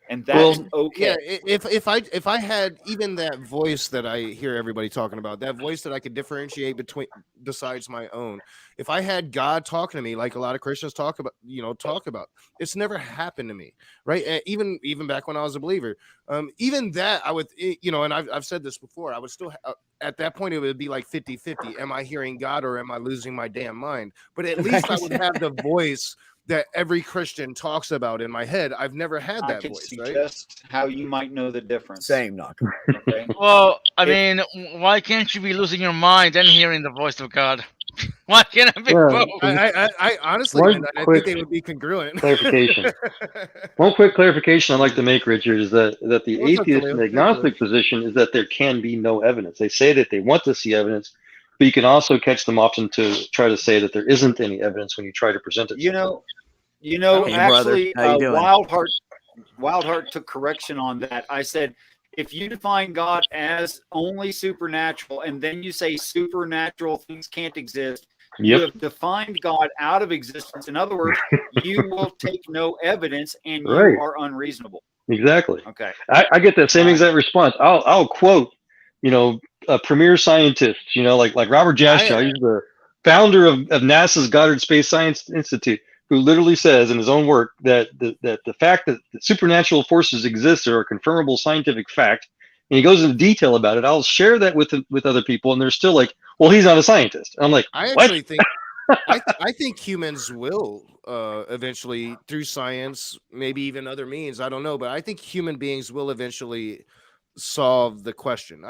A: And that's okay.
I: Yeah, if I had even that voice that I hear everybody talking about, that voice that I could differentiate between besides my own, if I had God talking to me like a lot of Christians talk about, it's never happened to me, right? And even back when I was a believer, even that I would, and I've said this before, I would still at that point it would be like 50-50. Am I hearing God or am I losing my damn mind? But at least I would have the voice that every Christian talks about in my head. I've never had that voice, right?
A: Suggest how you might know the difference.
B: Same, knock.
A: Okay.
K: Well, I mean, why can't you be losing your mind and hearing the voice of God? Why can't it be both?
I: I honestly, I think they would be congruent.
C: Clarification. One quick clarification I'd like to make, Richard, is that the atheist and agnostic position is that there can be no evidence. They say that they want to see evidence, but you can also catch them often to try to say that there isn't any evidence when you try to present it.
A: Hey, actually, Wildheart took correction on that. I said, if you define God as only supernatural, and then you say supernatural things can't exist, you have defined God out of existence. In other words, you will take no evidence, and you are unreasonable.
C: Exactly.
A: Okay.
C: I get that same exact response. I'll quote, a premier scientist, like Robert Jastrow. He's the founder of NASA's Goddard Space Science Institute, who literally says in his own work that the fact that supernatural forces exist are a confirmable scientific fact, and he goes into detail about it. I'll share that with other people, and they're still like, "Well, he's not a scientist." I'm like,
I: I actually think I think humans will eventually, through science, maybe even other means, I don't know, but I think human beings will eventually solve the question.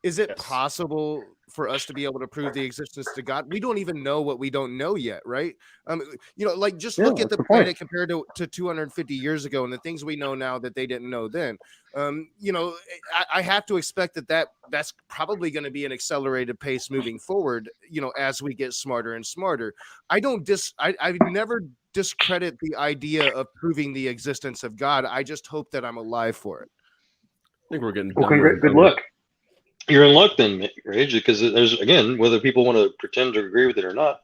I: Is it possible for us to be able to prove the existence to God? We don't even know what we don't know yet, right? Just look at the planet compared to 250 years ago and the things we know now that they didn't know then. I have to expect that's probably going to be an accelerated pace moving forward, as we get smarter and smarter. I never discredit the idea of proving the existence of God. I just hope that I'm alive for it.
H: I think we're getting
C: good luck. You're in luck then, Rage, because there's, again, whether people want to pretend to agree with it or not,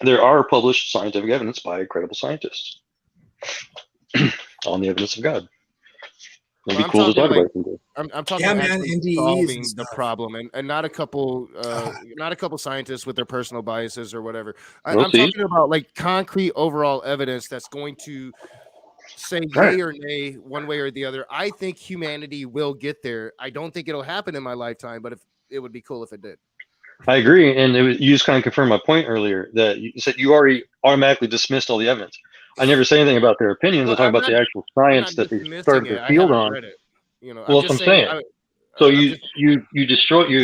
C: there are published scientific evidence by credible scientists on the evidence of God. It'd be cool to talk about it.
I: I'm talking about solving the problem, and not a couple scientists with their personal biases or whatever. I'm talking about like concrete overall evidence that's going to say yay or nay one way or the other. I think humanity will get there. I don't think it'll happen in my lifetime, but it would be cool if it did.
C: I agree, and you just kind of confirmed my point earlier that you said you already automatically dismissed all the evidence. I never say anything about their opinions. I talk about the actual science that they started the field on. Well, that's what I'm saying. So you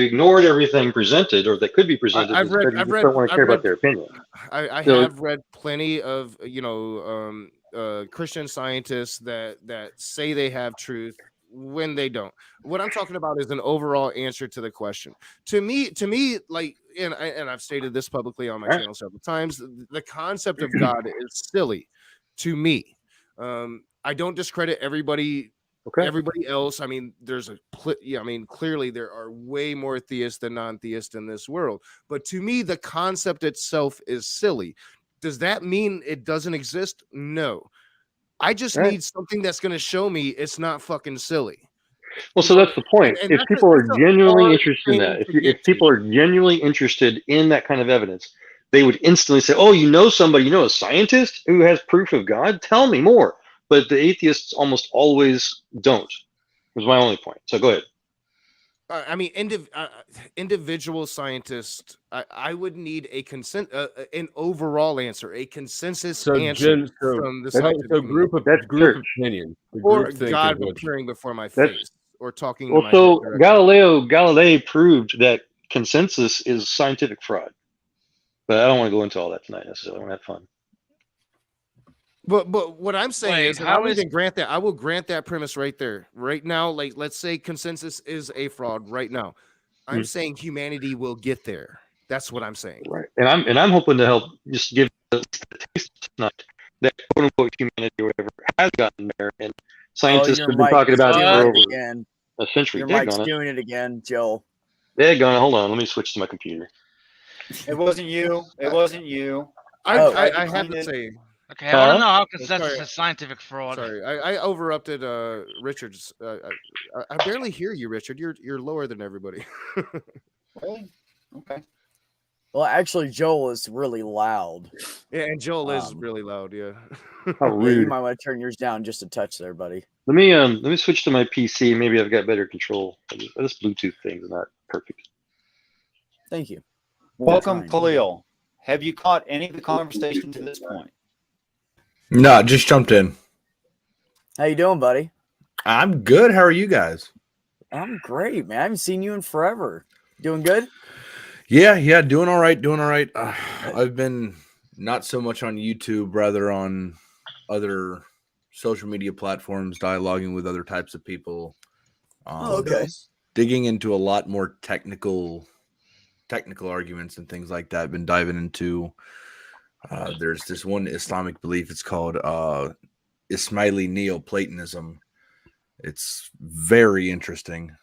C: ignored everything presented, or that could be presented.
I: I've read.
C: Don't want to care about their opinion.
I: I have read plenty of Christian scientists that say they have truth when they don't. What I'm talking about is an overall answer to the question. To me, like, and I've stated this publicly on my channel several times, the concept of God is silly to me. I don't discredit everybody else. I mean, clearly there are way more theists than non-theists in this world. But to me, the concept itself is silly. Does that mean it doesn't exist? No. I just need something that's going to show me it's not fucking silly.
C: Well, so that's the point. And if people are genuinely interested in that, if people are genuinely interested in that kind of evidence, they would instantly say, "Oh, somebody, a scientist who has proof of God? Tell me more." But the atheists almost always don't. Was my only point. So go ahead.
I: I mean, individual scientists, I would need an overall answer, a consensus answer from the scientific
H: group opinion,
I: or God appearing before my face, or talking.
C: Well, so Galileo proved that consensus is scientific fraud, but I don't want to go into all that tonight necessarily. I want to have fun.
I: But what I'm saying is, I will grant that. I will grant that premise right there, right now. Like, let's say consensus is a fraud right now. I'm saying humanity will get there. That's what I'm saying.
C: Right, and I'm hoping to help just give the taste tonight that quote unquote humanity or whatever has gotten there, and scientists have been talking about it for over a century.
B: Your mic's doing it again, Joe.
C: Daggone it. Hold on, let me switch to my computer.
A: It wasn't you. It wasn't you.
I: I have to say.
K: Okay, I want to know how consensus is scientific fraud.
I: Sorry, I overrupted Richard's. I barely hear you, Richard. You're lower than everybody.
A: Really? Okay.
B: Well, actually, Joel is really loud.
I: Yeah, and Joel is really loud. Yeah.
C: How rude.
B: You might want to turn yours down just a touch there, buddy.
C: Let me switch to my PC. Maybe I've got better control. This Bluetooth thing is not perfect.
B: Thank you.
A: Welcome, Khalil. Have you caught any of the conversation to this point?
L: No, just jumped in.
B: How you doing, buddy?
L: I'm good. How are you guys?
B: I'm great, man. I haven't seen you in forever. Doing good?
L: Yeah, doing all right, I've been not so much on YouTube, rather on other social media platforms, dialoguing with other types of people.
B: Okay.
L: Digging into a lot more technical arguments and things like that. I've been diving into. There's this one Islamic belief. It's called Ismaili Neoplatonism. It's very interesting,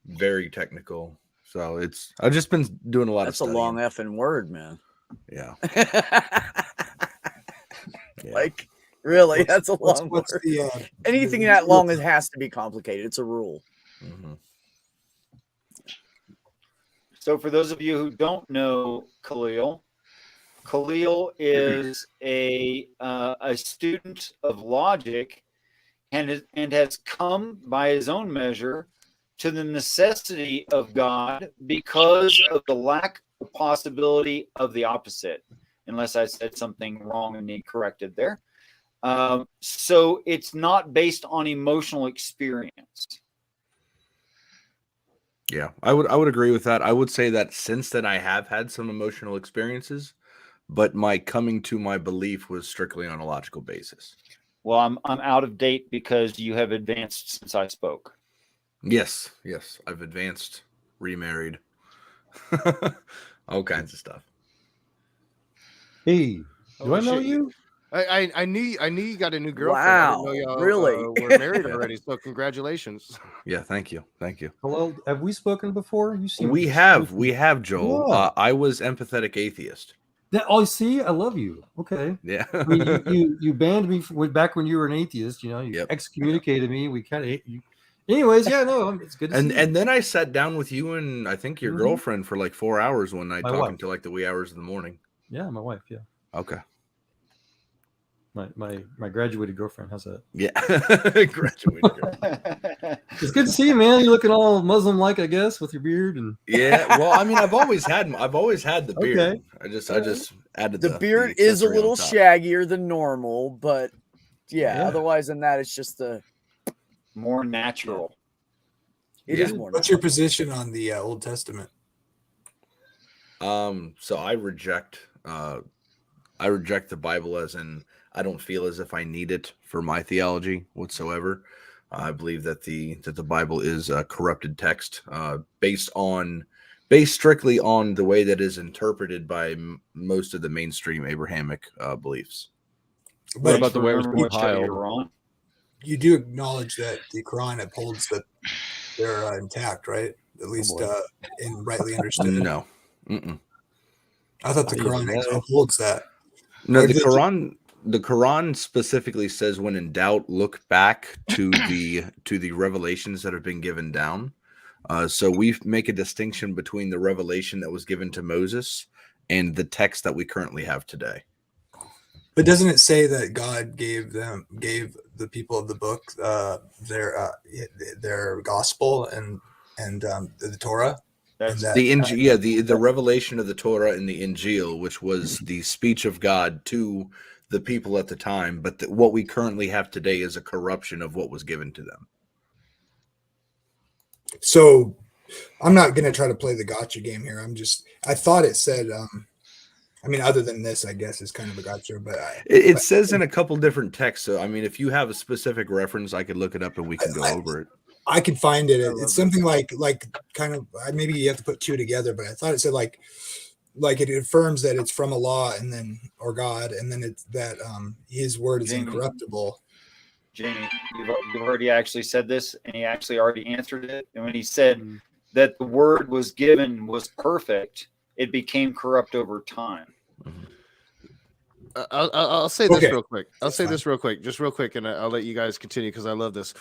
L: very technical. So I've just been doing a lot of studying.
B: That's a long effing word, man.
L: Yeah.
B: Like, really, that's a long word. Anything that long has to be complicated. It's a rule.
L: Mm-hmm.
A: So for those of you who don't know Khalil is a student of logic and has come by his own measure to the necessity of God because of the lack of possibility of the opposite, unless I said something wrong and need corrected there. So it's not based on emotional experience.
L: Yeah, I would agree with that. I would say that since then I have had some emotional experiences, but my coming to my belief was strictly on a logical basis.
A: Well, I'm out of date because you have advanced since I spoke.
L: Yes, I've advanced, remarried, all kinds of stuff.
M: Hey, do I know you?
I: I knew you got a new girlfriend.
B: Wow,
I: I didn't know y'all,
B: really?
I: were married already. So congratulations.
L: Yeah, thank you.
M: Hello, have we spoken before?
L: We have, Joel.
M: Yeah.
L: I was empathetic atheist.
M: See, I love you. Okay.
L: Yeah.
M: I mean, you banned me back when you were an atheist. You excommunicated me. We kind of hate you. Anyways, yeah, no, it's good.
L: And then I sat down with you and I think your girlfriend for like 4 hours one night, talking to like the wee hours of the morning.
M: Yeah, my wife. Yeah.
L: Okay.
M: My graduated girlfriend. How's that?
L: Yeah, graduated girlfriend.
M: It's good to see you, man. You're looking all Muslim-like, I guess, with your beard and.
L: Yeah, well, I mean, I've always had the beard. Okay. I just added
B: the beard is a little shaggier than normal, but yeah. Otherwise than that, it's just
A: more natural.
B: It is more natural.
F: What's your position on the Old Testament?
L: So I reject the Bible as in I don't feel as if I need it for my theology whatsoever. I believe that the Bible is a corrupted text based strictly on the way that is interpreted by most of the mainstream Abrahamic beliefs.
H: But what about the way it was compiled?
F: You do acknowledge that the Quran upholds that they're intact, right? At least in rightly understood.
L: No. Mm-mm.
F: I thought the Quran upholds that.
L: No, the Quran specifically says, when in doubt, look back to the revelations that have been given down. So we make a distinction between the revelation that was given to Moses and the text that we currently have today.
F: But doesn't it say that God gave the people of the book their gospel and the Torah?
L: The revelation of the Torah and the Injil, which was the speech of God to the people at the time, but what we currently have today is a corruption of what was given to them.
F: So I'm not going to try to play the gotcha game here. I thought it said I mean, other than this, I guess is kind of a gotcha. But
L: it says in a couple different texts. So I mean, if you have a specific reference, I could look it up and we can go over it.
F: I could find it. It's something like kind of maybe you have to put two together, but I thought it said like it affirms that it's from Allah and then or God, and then it's that His word is incorruptible.
A: Jamie, you've already actually said this, and he actually already answered it. And when he said that the word was given was perfect, it became corrupt over time.
I: I'll say this real quick. I'll say this real quick, just real quick, and I'll let you guys continue because I love this.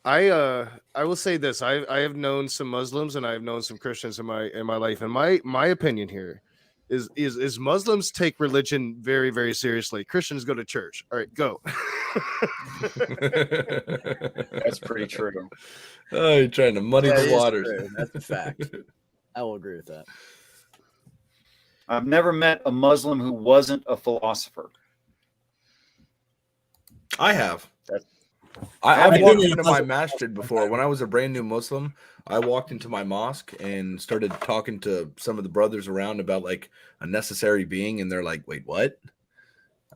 I: I will say this. I have known some Muslims and I have known some Christians in my life, and my opinion here is Muslims take religion very, very seriously. Christians go to church. All right, go.
A: That's pretty true.
L: Oh, you're trying to muddy the waters.
B: That's a fact. I will agree with that.
A: I've never met a Muslim who wasn't a philosopher.
L: I have. I've walked into my masjid before. When I was a brand new Muslim, I walked into my mosque and started talking to some of the brothers around about like a necessary being, and they're like, "Wait, what?"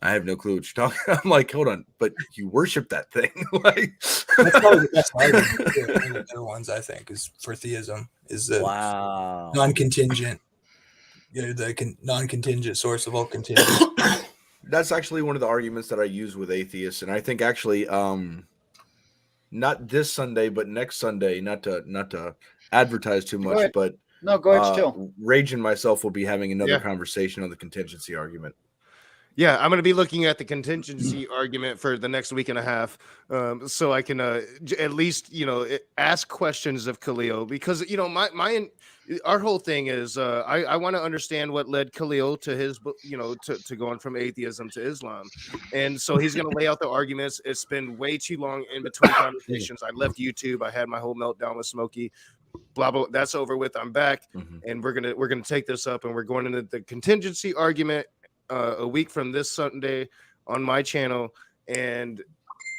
L: I have no clue what you're talking. I'm like, "Hold on, but you worship that thing?" Like,
F: that's probably the best argument. One of the better ones, I think, is for theism. Is the non-contingent, the non-contingent source of all contingent.
L: That's actually one of the arguments that I use with atheists, and I think actually, not this Sunday, but next Sunday. Not to advertise too much, but
A: no, go ahead, chill.
L: Rage and myself will be having another conversation on the contingency argument.
I: Yeah, I'm going to be looking at the contingency argument for the next week and a half, so I can at least ask questions of Khalil, because our whole thing is I want to understand what led Khalil to his to going from atheism to Islam, and so he's going to lay out the arguments. It's been way too long in between conversations. I left YouTube. I had my whole meltdown with Smokey. Blah blah. That's over with. I'm back, and we're gonna take this up, and we're going into the contingency argument a week from this Sunday on my channel, and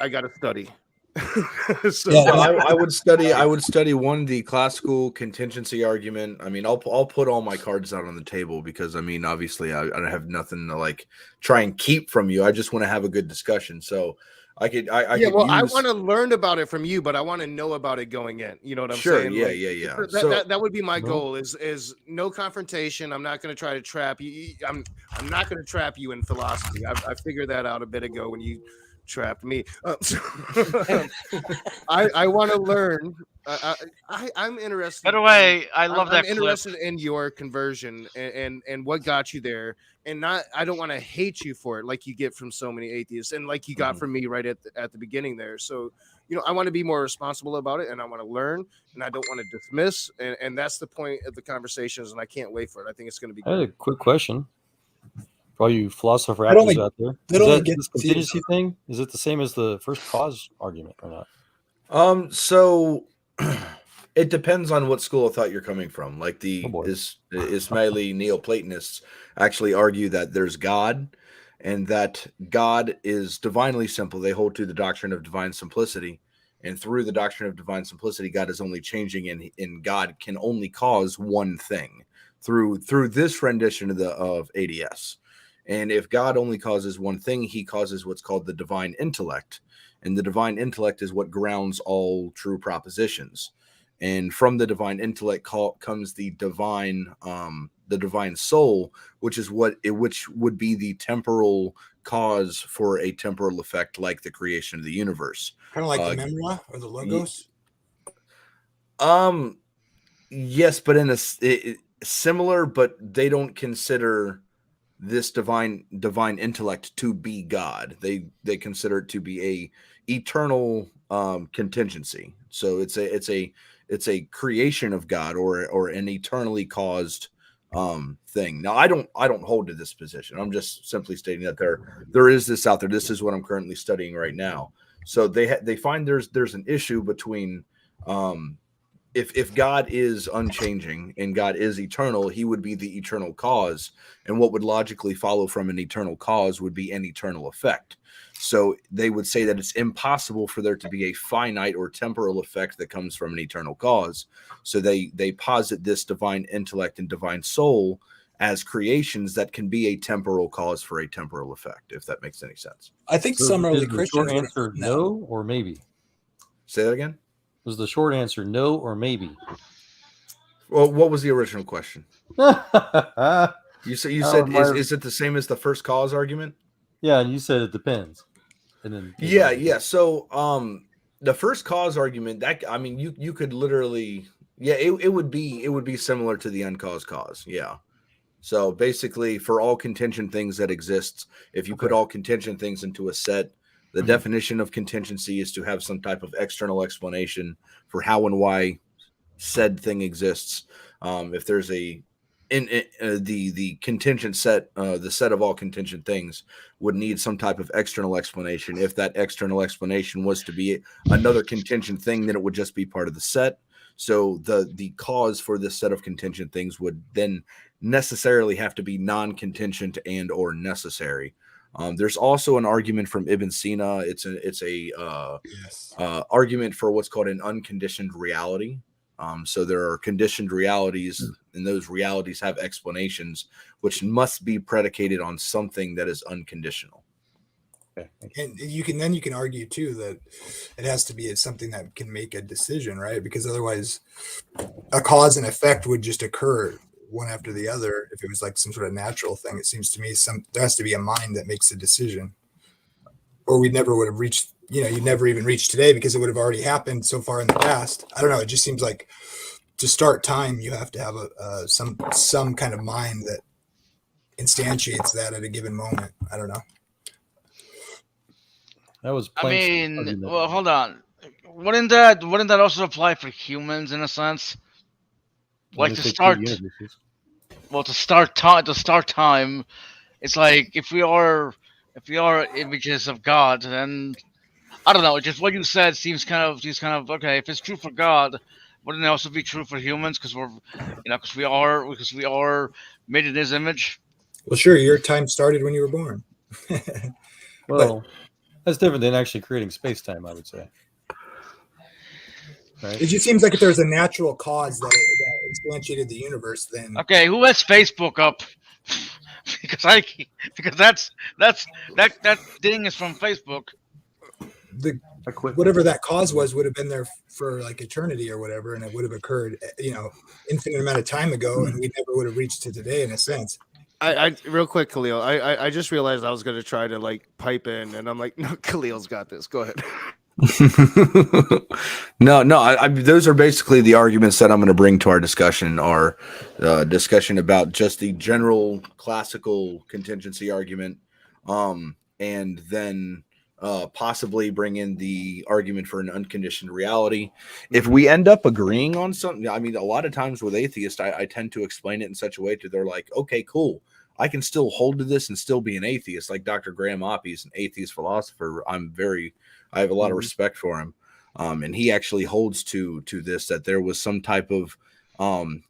I: I got to study.
L: I would study. I would study the classical contingency argument. I mean, I'll put all my cards out on the table because I mean, obviously, I have nothing to like try and keep from you. I just want to have a good discussion. So I want
I: to learn about it from you, but I want to know about it going in. You know what I'm saying?
L: Yeah.
I: That would be my goal. Is no confrontation. I'm not going to try to trap you. I'm not going to trap you in philosophy. I figured that out a bit ago when you trapped me. I want to learn. I'm interested.
K: By the way, I love that.
I: I'm interested in your conversion and what got you there, and I don't want to hate you for it like you get from so many atheists, and like you got from me right at the beginning there. So I want to be more responsible about it, and I want to learn, and I don't want to dismiss, and that's the point of the conversations, and I can't wait for it. I think it's going to be.
M: I had a quick question for all you philosopher actors out there. This contingency thing, is it the same as the first cause argument or not?
L: So it depends on what school of thought you're coming from. Like the Ismaili Neoplatonists actually argue that there's God and that God is divinely simple. They hold to the doctrine of divine simplicity. And through the doctrine of divine simplicity, God is only changing, and God can only cause one thing through this rendition of ADS. And if God only causes one thing, he causes what's called the divine intellect. And the divine intellect is what grounds all true propositions. And from the divine intellect comes the divine soul, which would be the temporal cause for a temporal effect, like the creation of the universe.
F: Kind of like the Memra or the Logos.
L: Yes, but in similar, but they don't consider this divine intellect to be God. They consider it to be a eternal contingency. So it's a creation of God or an eternally caused thing. Now I don't hold to this position. I'm just simply stating that there is this out there. This is what I'm currently studying right now. So they find there's an issue between if God is unchanging and God is eternal, he would be the eternal cause. And what would logically follow from an eternal cause would be an eternal effect. So they would say that it's impossible for there to be a finite or temporal effect that comes from an eternal cause. So they posit this divine intellect and divine soul as creations that can be a temporal cause for a temporal effect, if that makes any sense.
F: I think some early Christians.
M: Short answer no or maybe.
L: Say that again.
M: Was the short answer no or maybe?
L: Well, what was the original question? You said is it the same as the first cause argument?
M: Yeah, and you said it depends. And then
L: yeah. So the first cause argument, that I mean you could literally it would be similar to the uncaused cause. Yeah. So basically, for all contingent things that exist, if you put all contingent things into a set, the definition of contingency is to have some type of external explanation for how and why said thing exists. If there's the contingent set, the set of all contingent things would need some type of external explanation. If that external explanation was to be another contingent thing, then it would just be part of the set. So the cause for this set of contingent things would then necessarily have to be non-contingent and or necessary. There's also an argument from Ibn Sina. It's a argument for what's called an unconditioned reality. So there are conditioned realities, and those realities have explanations, which must be predicated on something that is unconditional.
F: Okay. And you can argue too that it has to be something that can make a decision, right? Because otherwise, a cause and effect would just occur one after the other. If it was like some sort of natural thing, it seems to me there has to be a mind that makes a decision, or we never would have reached. You'd never even reach today because it would have already happened so far in the past. I don't know. It just seems like to start time, you have to have some kind of mind that instantiates that at a given moment. I don't know.
M: That was.
K: I mean, well, hold on. Wouldn't that also apply for humans in a sense? Like to start. Well, to start time, it's like if we are images of God, then I don't know. Just what you said seems kind of okay. If it's true for God, wouldn't it also be true for humans? Because we are made in His image.
F: Well, sure. Your time started when you were born.
M: Well, that's different than actually creating space-time, I would say.
F: Right? It just seems like if there's a natural cause that instantiated the universe, then
K: okay, who has Facebook up? because that thing is from Facebook.
F: Whatever that cause was would have been there for like eternity or whatever, and it would have occurred, infinite amount of time ago, and we never would have reached to today in a sense.
I: I real quick, Khalil. I just realized I was going to try to like pipe in, and I'm like, no, Khalil's got this. Go ahead.
L: No, those are basically the arguments that I'm going to bring to our discussion. Our discussion about just the general classical contingency argument, and then possibly bring in the argument for an unconditioned reality. If we end up agreeing on something, I mean, a lot of times with atheists, I tend to explain it in such a way to they're like, okay, cool. I can still hold to this and still be an atheist. Like Dr. Graham Oppie is an atheist philosopher. I have a lot of respect for him. And he actually holds to this, that there was some type of,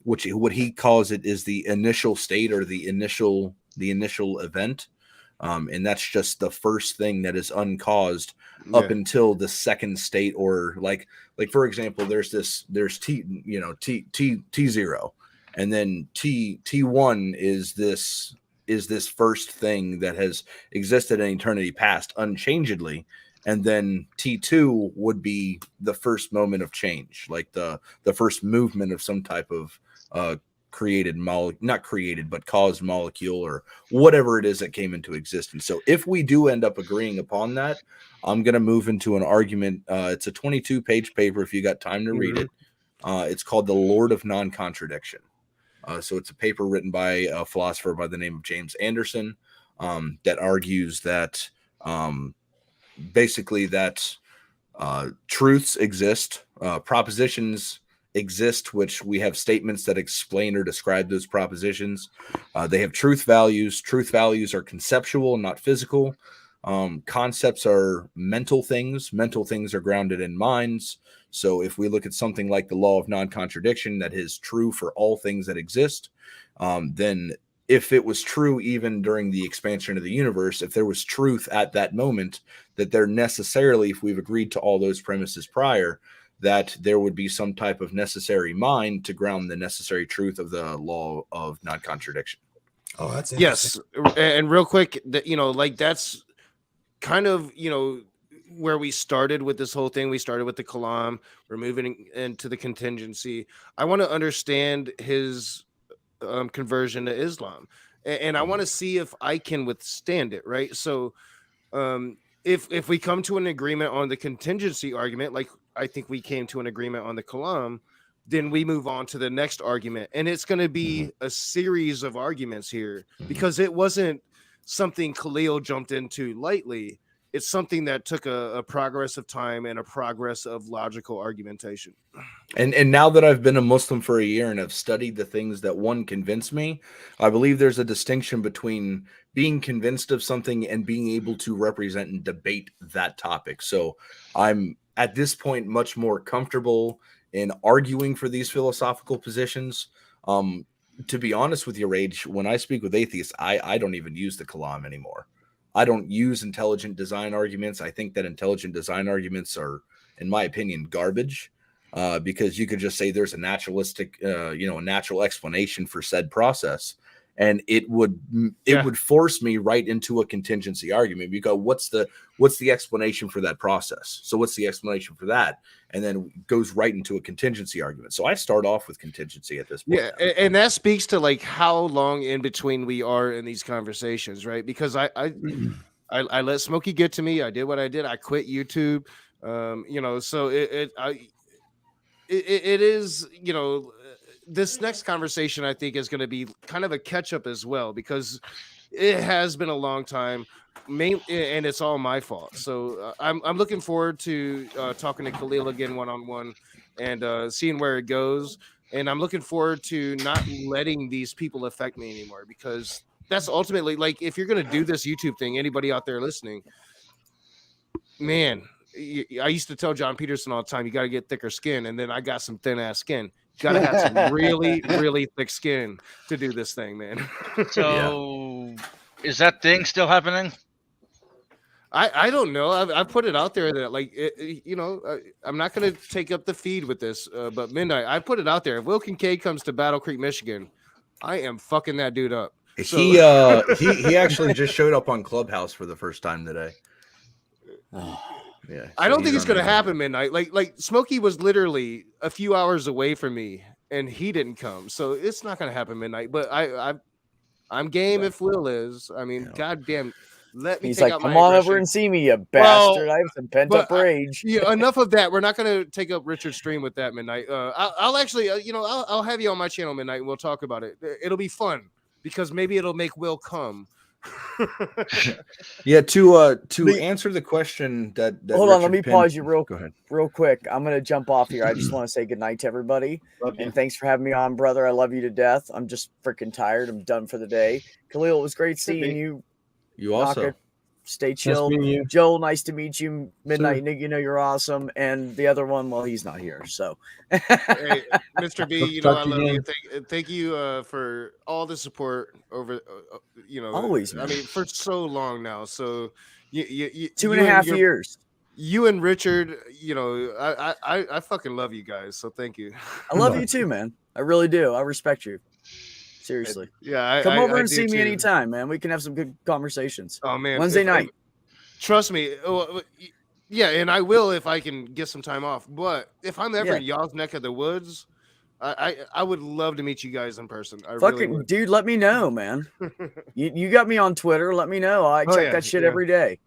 L: what he calls it is the initial state or the initial event. And that's just the first thing that is uncaused up until the second state, or like for example, there's T0, and then T1 is this first thing that has existed in eternity past unchangedly. And then T2 would be the first moment of change, like the first movement of some type of not created, but caused molecule or whatever it is that came into existence. So if we do end up agreeing upon that, I'm going to move into an argument. It's a 22-page paper if you got time to read it. It's called The Lord of Non-Contradiction. So it's a paper written by a philosopher by the name of James Anderson that argues that basically that truths exist, propositions exist, which we have statements that explain or describe those propositions. They have truth values. Truth values are conceptual, not physical. Concepts are mental things. Mental things are grounded in minds. So if we look at something like the law of non-contradiction that is true for all things that exist, then if it was true even during the expansion of the universe, if there was truth at that moment, that there necessarily, if we've agreed to all those premises prior, that there would be some type of necessary mind to ground the necessary truth of the law of non-contradiction.
F: Oh, that's
I: yes. And real quick, that like that's kind of where we started with this whole thing. We started with the Kalam. We're moving into the contingency. I want to understand his conversion to Islam, and I want to see if I can withstand it. Right. So, if we come to an agreement on the contingency argument, like I think we came to an agreement on the Kalam, then we move on to the next argument, and it's going to be a series of arguments here because it wasn't something Khalil jumped into lightly. It's something that took a progress of time and a progress of logical argumentation.
L: And now that I've been a Muslim for a year and have studied the things that one convinced me, I believe there's a distinction between being convinced of something and being able to represent and debate that topic. So I'm at this point much more comfortable in arguing for these philosophical positions. To be honest with you, Rage, when I speak with atheists, I don't even use the Kalam anymore. I don't use intelligent design arguments. I think that intelligent design arguments are, in my opinion, garbage. Because you could just say there's a naturalistic, a natural explanation for said process, and it would force me right into a contingency argument. Because what's the explanation for that process? So what's the explanation for that? And then goes right into a contingency argument. So I start off with contingency at this point.
I: Yeah, and that speaks to like how long in between we are in these conversations, right? Because I let Smokey get to me. I did what I did. I quit YouTube. So it is, this next conversation I think is going to be kind of a catch up as well, because it has been a long time, and it's all my fault. So I'm looking forward to talking to Khalil again one-on-one and seeing where it goes. And I'm looking forward to not letting these people affect me anymore, because that's ultimately, like, if you're going to do this YouTube thing, anybody out there listening, man, I used to tell John Peterson all the time, you got to get thicker skin. And then I got some thin ass skin. You got to have some really, really thick skin to do this thing, man.
K: So is that thing still happening?
I: I don't know. I put it out there that, like, I'm not going to take up the feed with this, but Midnight, I put it out there. If Will Kincaid comes to Battle Creek, Michigan, I am fucking that dude up. So.
L: He actually just showed up on Clubhouse for the first time today. Yeah,
I: I don't think it's going to happen, Midnight. Like Smokey was literally a few hours away from me, and he didn't come, so it's not going to happen, Midnight. But I'm game if Will is. I mean, goddamn, let me.
B: He's
I: take
B: like,
I: out
B: come
I: my
B: on
I: aggression.
B: over and see me, you bastard. I have some pent up rage.
I: Enough of that. We're not going to take up Richard's stream with that, Midnight. I'll actually, I'll have you on my channel, Midnight, and we'll talk about it. It'll be fun because maybe it'll make Will come.
L: Yeah, to answer the question that
B: hold
L: Richard
B: on, let me
L: pinned,
B: pause you real quick. I'm gonna jump off here. I just want to say good night to everybody, and thanks for having me on, brother. I love you to death. I'm just freaking tired. I'm done for the day. Khalil, it was great seeing you.
L: You also
B: stay chill.
M: Nice
B: Joel, nice to meet you. Midnight, Nick, you're awesome. And the other one, well, he's not here. So,
I: hey, Mr. B, I love you. Thank you for all the support over,
B: always.
I: Man. I mean, for so long now. So, you
B: 2.5 years.
I: You and Richard, I fucking love you guys. So thank you.
B: I love you too, man. I really do. I respect you. Seriously. Come over and see me anytime, man. We can have some good conversations.
I: Oh, man.
B: Wednesday night.
I: Trust me. Yeah, and I will if I can get some time off. But if I'm ever in y'all's neck of the woods, I would love to meet you guys in person.
B: Fucking dude, let me know, man. you got me on Twitter. Let me know. I check that shit every day.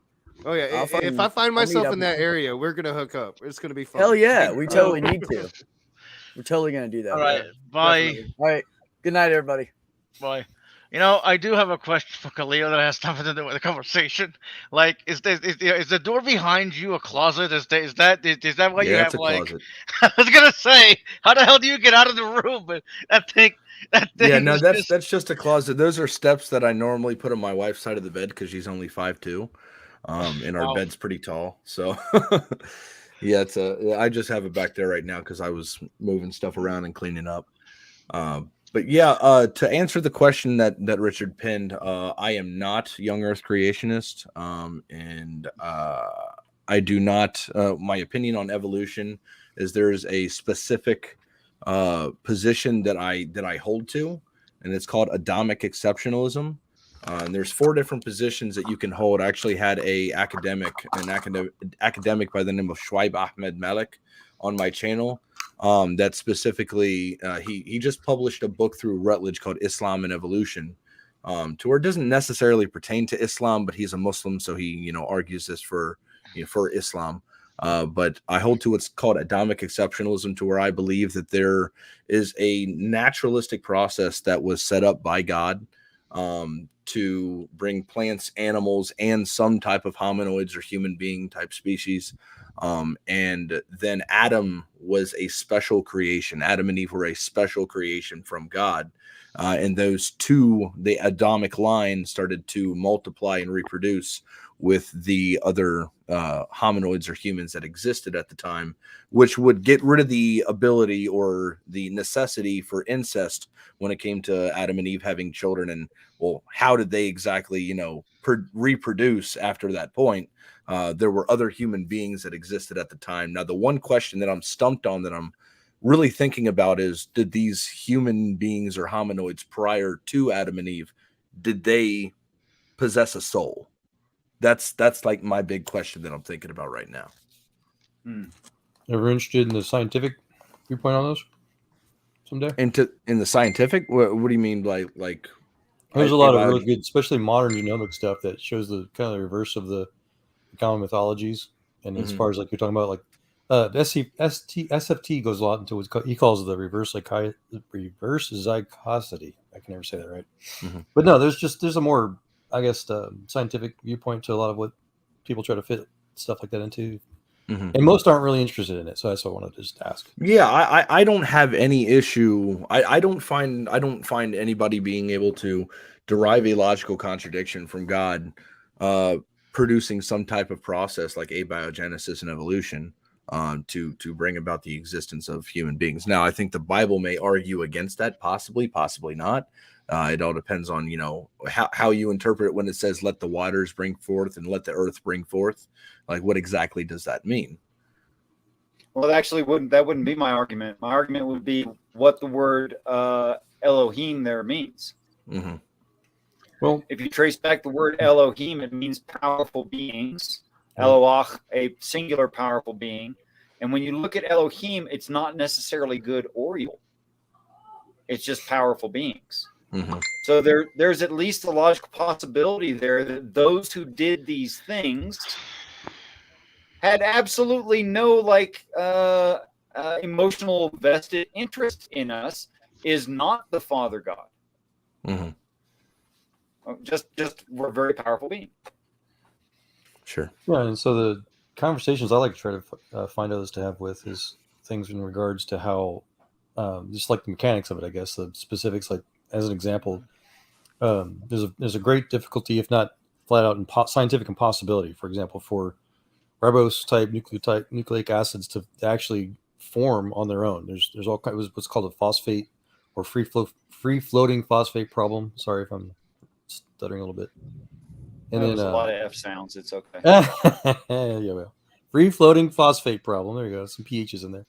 I: Oh yeah. If I find myself in that area, we're gonna hook up. It's gonna be fun.
B: Hell yeah, we totally need to. We're totally gonna do that.
K: All right, bye.
B: Definitely. All right. Good night, everybody.
K: Bye. I do have a question for Khalil that has nothing to do with the conversation. Like, is the door behind you a closet? Is that why you have like?
L: Closet.
K: I was gonna say, how the hell do you get out of the room? But that thing.
L: Yeah, no, that's just a closet. Those are steps that I normally put on my wife's side of the bed because she's only 5'2", and our bed's pretty tall. So, yeah, I just have it back there right now because I was moving stuff around and cleaning up. But yeah, to answer the question that Richard pinned, I am not young Earth creationist, and I do not. My opinion on evolution is there is a specific position that I hold to, and it's called Adamic exceptionalism. And there's 4 different positions that you can hold. I actually had an academic by the name of Schweib Ahmed Malik on my channel. That specifically, he just published a book through Rutledge called Islam and Evolution, to where it doesn't necessarily pertain to Islam, but he's a Muslim, so he argues this for Islam. But I hold to what's called Adamic exceptionalism, to where I believe that there is a naturalistic process that was set up by God to bring plants, animals, and some type of hominoids or human being type species. And then Adam was a special creation. Adam and Eve were a special creation from God. And those 2, the Adamic line, started to multiply and reproduce with the other hominoids or humans that existed at the time, which would get rid of the ability or the necessity for incest when it came to Adam and Eve having children. And, well, how did they exactly, reproduce after that point? There were other human beings that existed at the time. Now, the one question that I'm stumped on, that I'm really thinking about, is, did these human beings or hominoids prior to Adam and Eve, did they possess a soul? That's like my big question that I'm thinking about right now.
M: Ever interested in the scientific viewpoint on those someday?
L: In the scientific? What do you mean by like?
M: There's a lot of really good, especially modern genomic stuff that shows the kind of the reverse of the common mythologies. And as far as like you're talking about, like SFT goes a lot into what he calls the reverse zygosity. I can never say that right. But no, there's a more, I guess, scientific viewpoint to a lot of what people try to fit stuff like that into. And most aren't really interested in it, so that's what I wanted to just ask.
L: Yeah, I don't have any issue. I don't find anybody being able to derive a logical contradiction from God producing some type of process like abiogenesis and evolution to bring about the existence of human beings. Now, I think the Bible may argue against that, possibly not. It all depends on how you interpret it when it says let the waters bring forth and let the earth bring forth. Like, what exactly does that mean?
A: Well, actually, wouldn't be my argument. My argument would be what the word Elohim there means.
M: Well,
A: if you trace back the word Elohim, it means powerful beings. Eloach, a singular powerful being. And when you look at Elohim, it's not necessarily good or evil. It's just powerful beings. So there's at least a logical possibility there that those who did these things had absolutely no emotional vested interest in us, is not the Father God. Just we're very powerful beings.
L: Sure.
M: Yeah, and so the conversations I like to try to find others to have with is things in regards to how, just like the mechanics of it, I guess, the specifics. Like, as an example, there's a great difficulty, if not flat out scientific impossibility, for example, for ribose type nucleic acids to actually form on their own. There's all kinds of what's called a phosphate or free floating phosphate problem. Sorry if I'm stuttering a little bit.
A: And then a lot of F sounds. It's okay.
M: Yeah, well, free floating phosphate problem. There you go. Some pHs in there.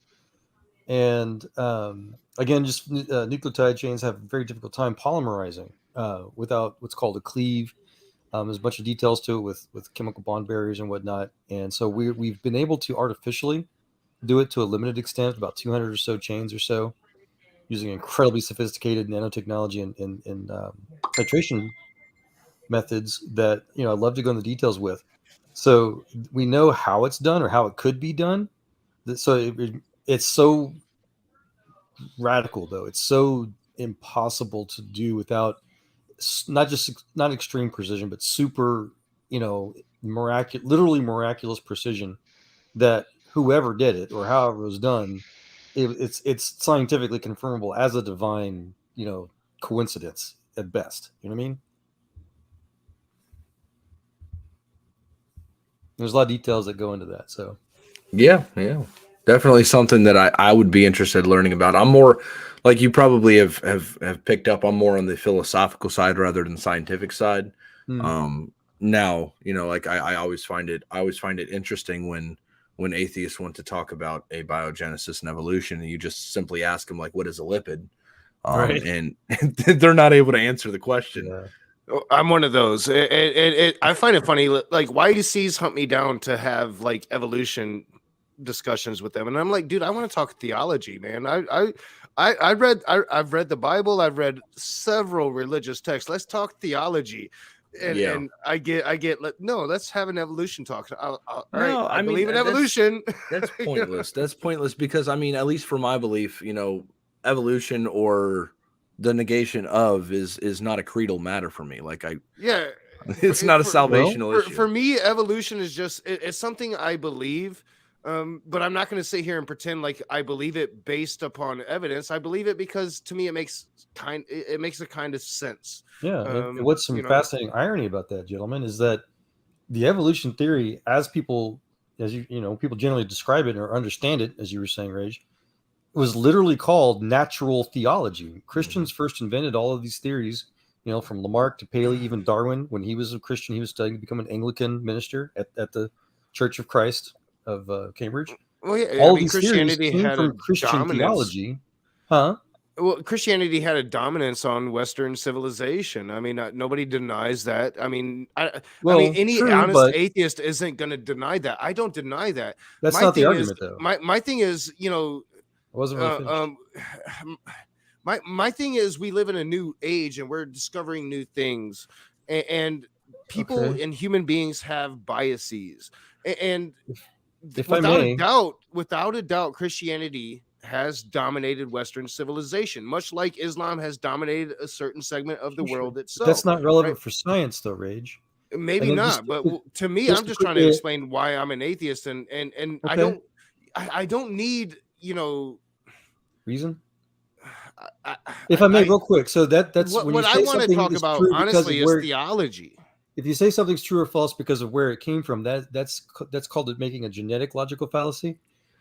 M: And again, just nucleotide chains have a very difficult time polymerizing without what's called a cleave. There's a bunch of details to it with chemical bond barriers and whatnot. And so we've been able to artificially do it to a limited extent, about 200 or so chains or so, using incredibly sophisticated nanotechnology and titration methods that I'd love to go into details with. So we know how it's done or how it could be done. So it's so radical, though. It's so impossible to do without not extreme precision, but super, literally miraculous precision, that whoever did it or however it was done, it's scientifically confirmable as a divine, coincidence at best. You know what I mean? There's a lot of details that go into that. So
L: yeah, definitely something that I would be interested in learning about. I'm more, like you probably have picked up, I'm more on the philosophical side rather than the scientific side. Now, like I always find it interesting when atheists want to talk about abiogenesis and evolution, and you just simply ask them, like, what is a lipid? and they're not able to answer the question.
I: Yeah. I'm one of those. I find it funny. Like, why do C's hunt me down to have like evolution discussions with them? And I'm like, dude, I want to talk theology, man. I've read the Bible. I've read several religious texts. Let's talk theology. And I get. No, let's have an evolution talk. I believe in evolution.
L: That's pointless. That's pointless because, I mean, at least for my belief, evolution or the negation of is not a creedal matter for me. Like it's not a salvational issue.
I: For me, evolution is just it's something I believe, but I'm not going to sit here and pretend like I believe it based upon evidence. I believe it because to me it makes a kind of sense.
M: Yeah. And what's some fascinating irony about that, gentlemen, is that the evolution theory, as people generally describe it or understand it, as you were saying, Rage, was literally called natural theology. Christians first invented all of these theories, from Lamarck to Paley, even Darwin. When he was a Christian, he was studying to become an Anglican minister at the Church of Christ of Cambridge.
I: Well, yeah,
M: all these Christianity theories came from Christian
I: dominance.
M: Theology, huh?
I: Well, Christianity had a dominance on Western civilization. I mean, nobody denies that. I mean, any honest atheist isn't going to deny that. I don't deny that.
M: That's not the argument, though.
I: My thing is,
M: wasn't really
I: my thing is we live in a new age and we're discovering new things, and people and human beings have biases, and without a doubt, Christianity has dominated Western civilization, much like Islam has dominated a certain segment of the world itself.
M: That's not relevant for science, though, Rage.
I: Maybe not, but to me, I'm just trying to explain why I'm an atheist, and I don't need
M: reason. If I may, real quick, so that's
I: what I want to talk about. Honestly, is theology.
M: If you say something's true or false because of where it came from, that's called it making a genetic logical fallacy,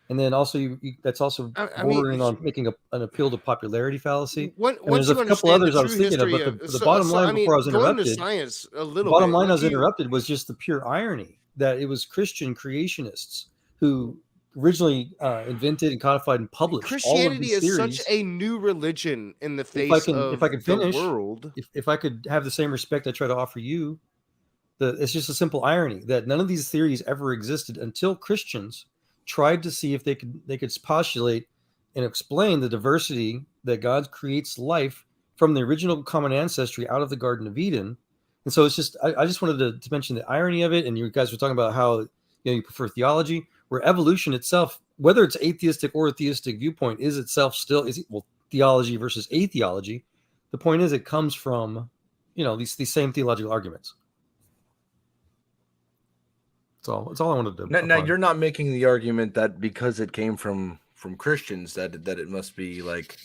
M: and then also that's also bordering on making an appeal to popularity fallacy. There's a couple others I was thinking of, but the bottom line before I was interrupted.
I: Science a little.
M: The bottom line I was interrupted was just the pure irony that it was Christian creationists who originally invented and codified and published
I: Christianity
M: all of these
I: is
M: theories.
I: Such a new religion in the face of the world.
M: If I could have the same respect I try to offer you, it's just a simple irony that none of these theories ever existed until Christians tried to see if they could postulate and explain the diversity that God creates life from the original common ancestry out of the Garden of Eden. And so it's just I just wanted to mention the irony of it. And you guys were talking about how you prefer theology, where evolution itself, whether it's atheistic or a theistic viewpoint, is itself still theology versus atheology. The point is, it comes from these same theological arguments. That's all I wanted to.
L: Now you're not making the argument that because it came from Christians that it must be like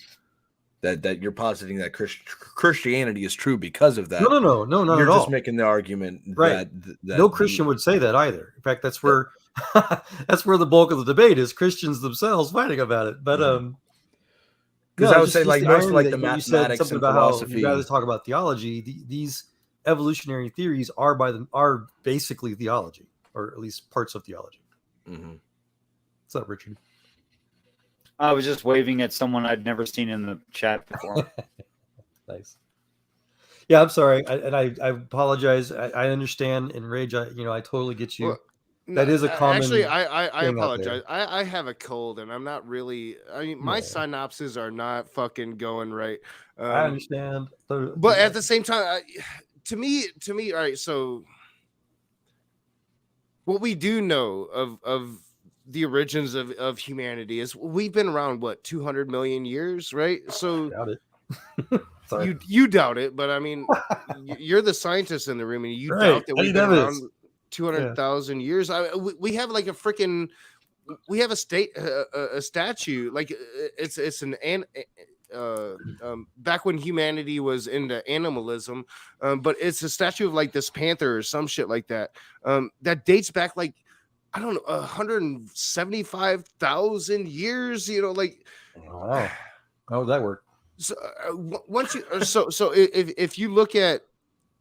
L: that you're positing that Christianity is true because of that.
M: No, not
L: you're
M: at all.
L: Just making the argument
M: right.
L: that
M: no Christian would say that either. In fact, that's where that's where the bulk of the debate is, Christians themselves fighting about it. But
L: because I would say like most like the mathematics and philosophy.
M: You guys talk about theology. These evolutionary theories are basically theology, or at least parts of theology.
L: Mm-hmm.
M: What's up, Richard?
A: I was just waving at someone I'd never seen in the chat before.
M: Nice. Yeah, I'm sorry, I apologize. I understand. In Rage, I totally get you. That is a common.
I: Actually, I apologize. I have a cold, and I'm not really. I mean, my synapses are not fucking going right.
M: I understand,
I: but at the same time, to me, all right. So, what we do know of the origins of humanity is we've been around 200 million years, right? So
M: doubt it.
I: you doubt it, but I mean, you're the scientist in the room, and you doubt that we've been around 200,000 years. We have like we have a statue, like it's an back when humanity was into animalism, but it's a statue of like this panther or some shit like that, that dates back like, I don't know, 175,000 years, like.
M: Wow. How would that work?
I: So once you so if you look at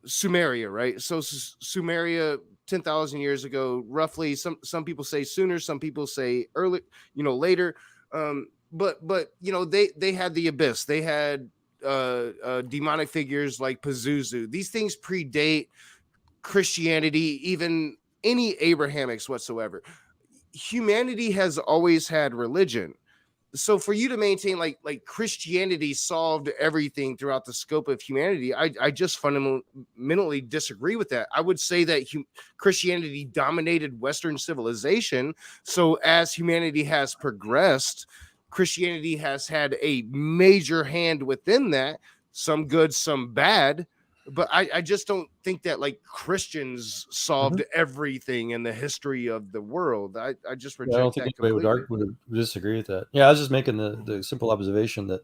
I: Sumeria, right? So Sumeria 10,000 years ago, roughly. Some people say sooner, some people say early, later. But they had the abyss. They had demonic figures like Pazuzu. These things predate Christianity, even any Abrahamics whatsoever. Humanity has always had religion. So for you to maintain like Christianity solved everything throughout the scope of humanity, I just fundamentally disagree with that. I would say that Christianity dominated Western civilization. So as humanity has progressed, Christianity has had a major hand within that, some good, some bad. But I just don't think that like Christians solved everything in the history of the world. I just reject
M: I don't think
I: that
M: anybody would disagree with that. Yeah, I was just making the simple observation that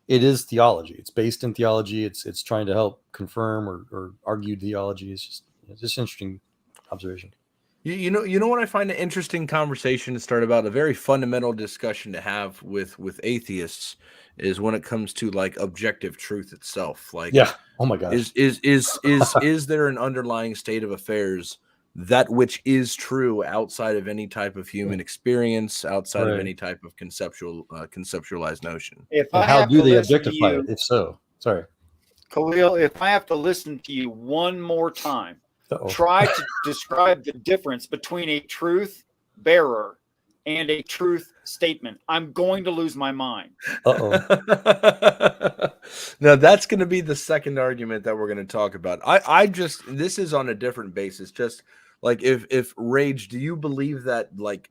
M: it is theology. It's based in theology. It's trying to help confirm or argue theology. It's just interesting observation.
L: You know what I find an interesting conversation to start about, a very fundamental discussion to have with atheists, is when it comes to like objective truth itself. Like,
M: yeah, oh my gosh,
L: is there an underlying state of affairs that which is true outside of any type of human experience, outside of any type of conceptualized notion?
M: How do they objectify it? If so, sorry,
A: Khalil, if I have to listen to you one more time, try to describe the difference between a truth bearer and a truth statement. I'm going to lose my mind.
L: Now that's going to be the second argument that we're going to talk about. This is on a different basis. Just like if Rage, do you believe that like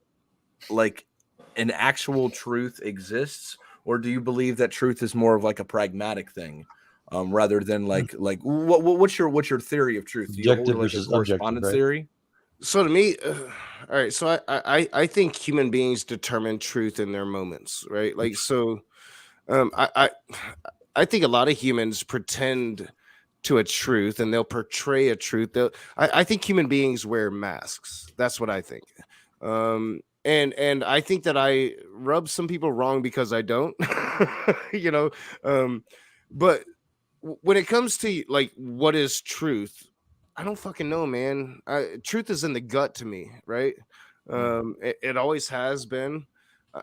L: an actual truth exists, or do you believe that truth is more of like a pragmatic thing? Rather than what's your theory of truth? Do you hold like a correspondence theory?
I: So to me, all right. So I think human beings determine truth in their moments, right? Like so, I think a lot of humans pretend to a truth and they'll portray a truth. I think human beings wear masks. That's what I think. And I think that I rub some people wrong because I don't, but when it comes to like what is truth, I don't fucking know, man. Truth is in the gut to me, right? It always has been.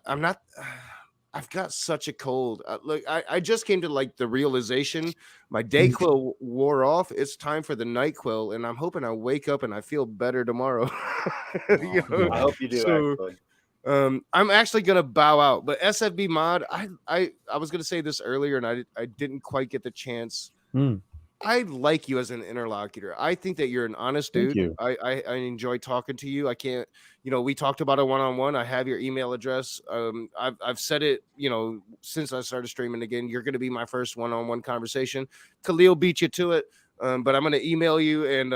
I: I've got such a cold. Look, I just came to like the realization my Dayquil wore off. It's time for the NyQuil, and I'm hoping I wake up and I feel better tomorrow.
A: I hope you do. Actually.
I: I'm actually gonna bow out, but SFB mod, I was gonna say this earlier and I didn't quite get the chance. I like you as an interlocutor. I think that you're an honest dude. I enjoy talking to you. I can't, we talked about a one-on-one. I have your email address. I've said it, since I started streaming again. You're gonna be my first one-on-one conversation. Khalil beat you to it, but I'm gonna email you and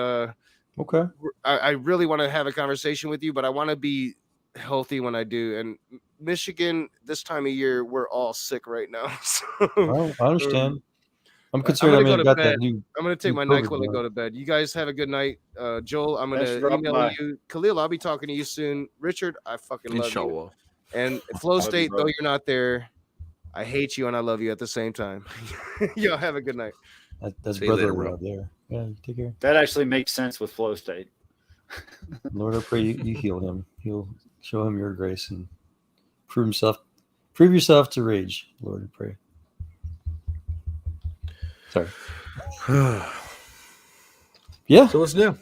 M: okay.
I: I really want to have a conversation with you, but I want to be healthy when I do. And Michigan, this time of year, we're all sick right now. So,
M: well, I understand. I'm concerned.
I: I'm going to take my NyQuil and go to bed. You guys have a good night. Joel, I'm going to email you. Khalil, I'll be talking to you soon. Richard, I fucking love you. And Flow State, though you're not there, I hate you and I love you at the same time. Y'all have a good night.
M: That's brotherly out there. Yeah, take care.
A: That actually makes sense with Flow State.
M: Lord, I pray you heal him. He'll show him your grace and prove yourself to Rage. Lord, I pray. Sorry. Yeah.
L: So what's new?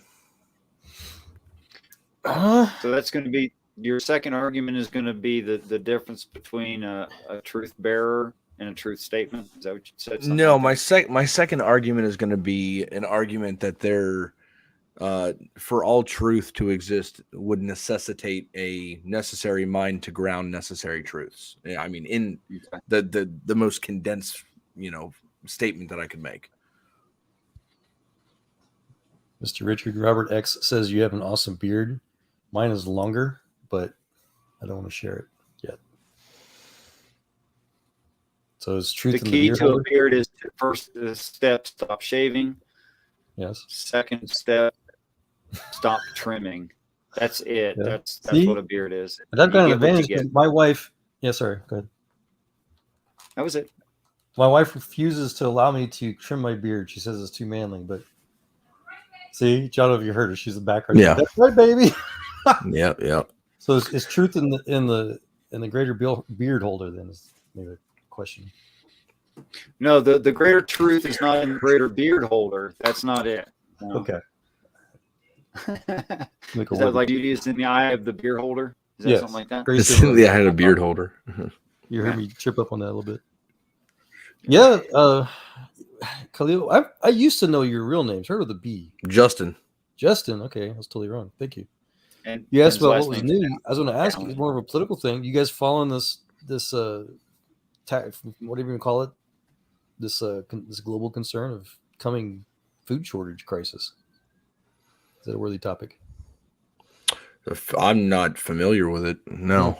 A: So that's going to be your second argument. Is going to be the difference between a truth bearer and a truth statement. Is that what you said?
L: No, my second argument is going to be an argument that for all truth to exist would necessitate a necessary mind to ground necessary truths. I mean, in the most condensed, statement that I could make.
M: Mr. Richard Robert X says you have an awesome beard. Mine is longer, but I don't want to share it yet. So is truth
A: the key to a beard is first step, stop shaving.
M: Yes.
A: Second step, stop trimming. That's it. Yeah. That's what a beard is.
M: And I've got an advantage because my wife. Yeah, sorry. Go ahead.
A: That was it.
M: My wife refuses to allow me to trim my beard. She says it's too manly, but see, John, if you heard her, she's the background.
L: Yeah,
M: that's right, baby.
L: Yep.
M: So is truth in the greater beard holder? Then is maybe a question.
A: No, the greater truth is not in the greater beard holder. That's not it. No.
M: Okay.
A: Is that like duty is in the eye of the beard holder? Is that something like that?
L: It's in the eye of the beard holder.
M: You heard me trip up on that a little bit. Yeah, Khalil, I used to know your real name. Start with a B.
L: Justin.
M: Justin. Okay, I was totally wrong. Thank you.
A: And
M: you asked about what was new. I was going to ask you, it's more of a political thing. You guys following this whatever you call it, this global concern of coming food shortage crisis? Is that a worthy topic?
L: I'm not familiar with it. No.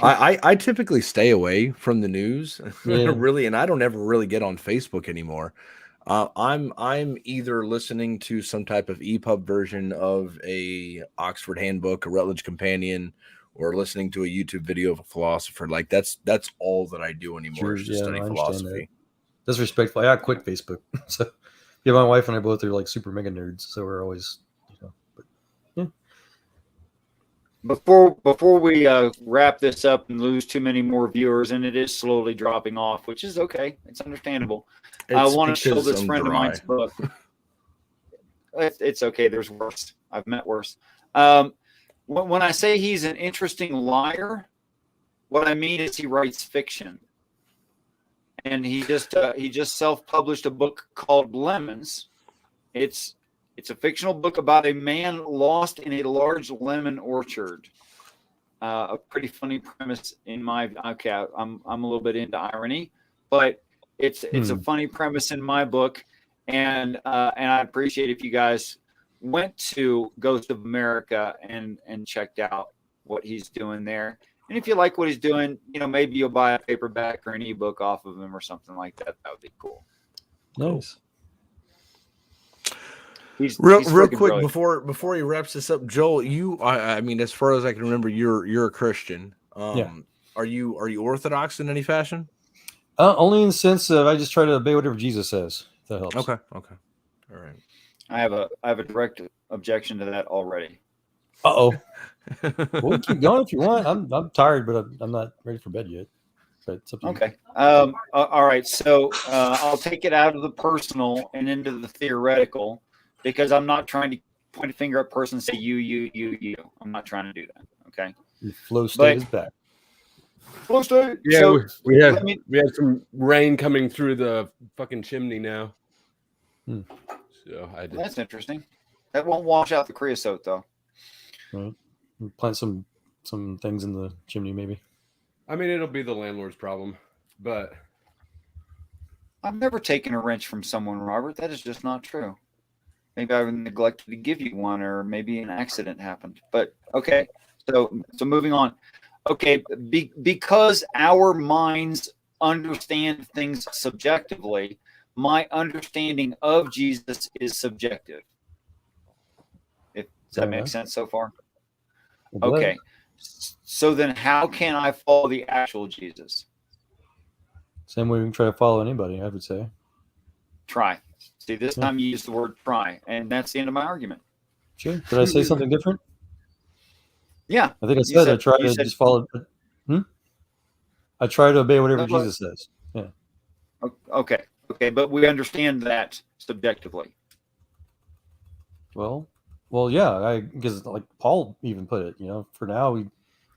L: I typically stay away from the news, really, and I don't ever really get on Facebook anymore. I'm either listening to some type of EPUB version of a Oxford Handbook, a Rutledge Companion, or listening to a YouTube video of a philosopher. Like that's all that I do anymore is to study philosophy.
M: That's respectful. I quit Facebook. So yeah, my wife and I both are like super mega nerds, so we're always, but yeah.
A: Before we wrap this up and lose too many more viewers, and it is slowly dropping off, which is okay. It's understandable. I want to show this friend of mine's book. It's okay. There's worse. I've met worse. When I say he's an interesting liar, what I mean is he writes fiction. And he just self-published a book called Lemons. It's a fictional book about a man lost in a large lemon orchard. A pretty funny premise in my I'm a little bit into irony, but it's a funny premise in my book, and I'd appreciate if you guys went to Ghost of America and checked out what he's doing there. And if you like what he's doing, maybe you'll buy a paperback or an ebook off of him or something like that. That would be cool.
M: Nice.
A: He's
L: real quick
A: brilliant.
L: before he wraps this up, Joel, I mean, as far as I can remember, you're a Christian. Are you Orthodox in any fashion?
M: Only in the sense of I just try to obey whatever Jesus says. If that helps.
L: Okay. All right.
A: I have a direct objection to that already.
M: We'll keep going if you want. I'm tired, but I'm not ready for bed yet. But it's up to
A: okay. All right. So I'll take it out of the personal and into the theoretical, because I'm not trying to point a finger at a person and say you. I'm not trying to do that. Okay.
M: The flow state is back.
A: Flow state.
H: Yeah,
A: so,
H: we had some rain coming through the fucking chimney now. So
A: that's interesting. That won't wash out the creosote though.
M: Right. Plant some things in the chimney, maybe.
H: I mean, it'll be the landlord's problem, but
A: I've never taken a wrench from someone, Robert. That is just not true. Maybe I neglected to give you one, or maybe an accident happened. But okay, so moving on. Okay, because our minds understand things subjectively, my understanding of Jesus is subjective. Does that make sense so far? Okay. So then how can I follow the actual Jesus?
M: Same way we can try to follow anybody, I would say.
A: Try. See, this time you use the word try, and that's the end of my argument.
M: Sure. Did I say something different?
A: Yeah.
M: I think I said I try to just follow. I try to obey whatever Jesus says. Yeah.
A: Okay. But we understand that subjectively.
M: Well, yeah, because like Paul even put it, for now we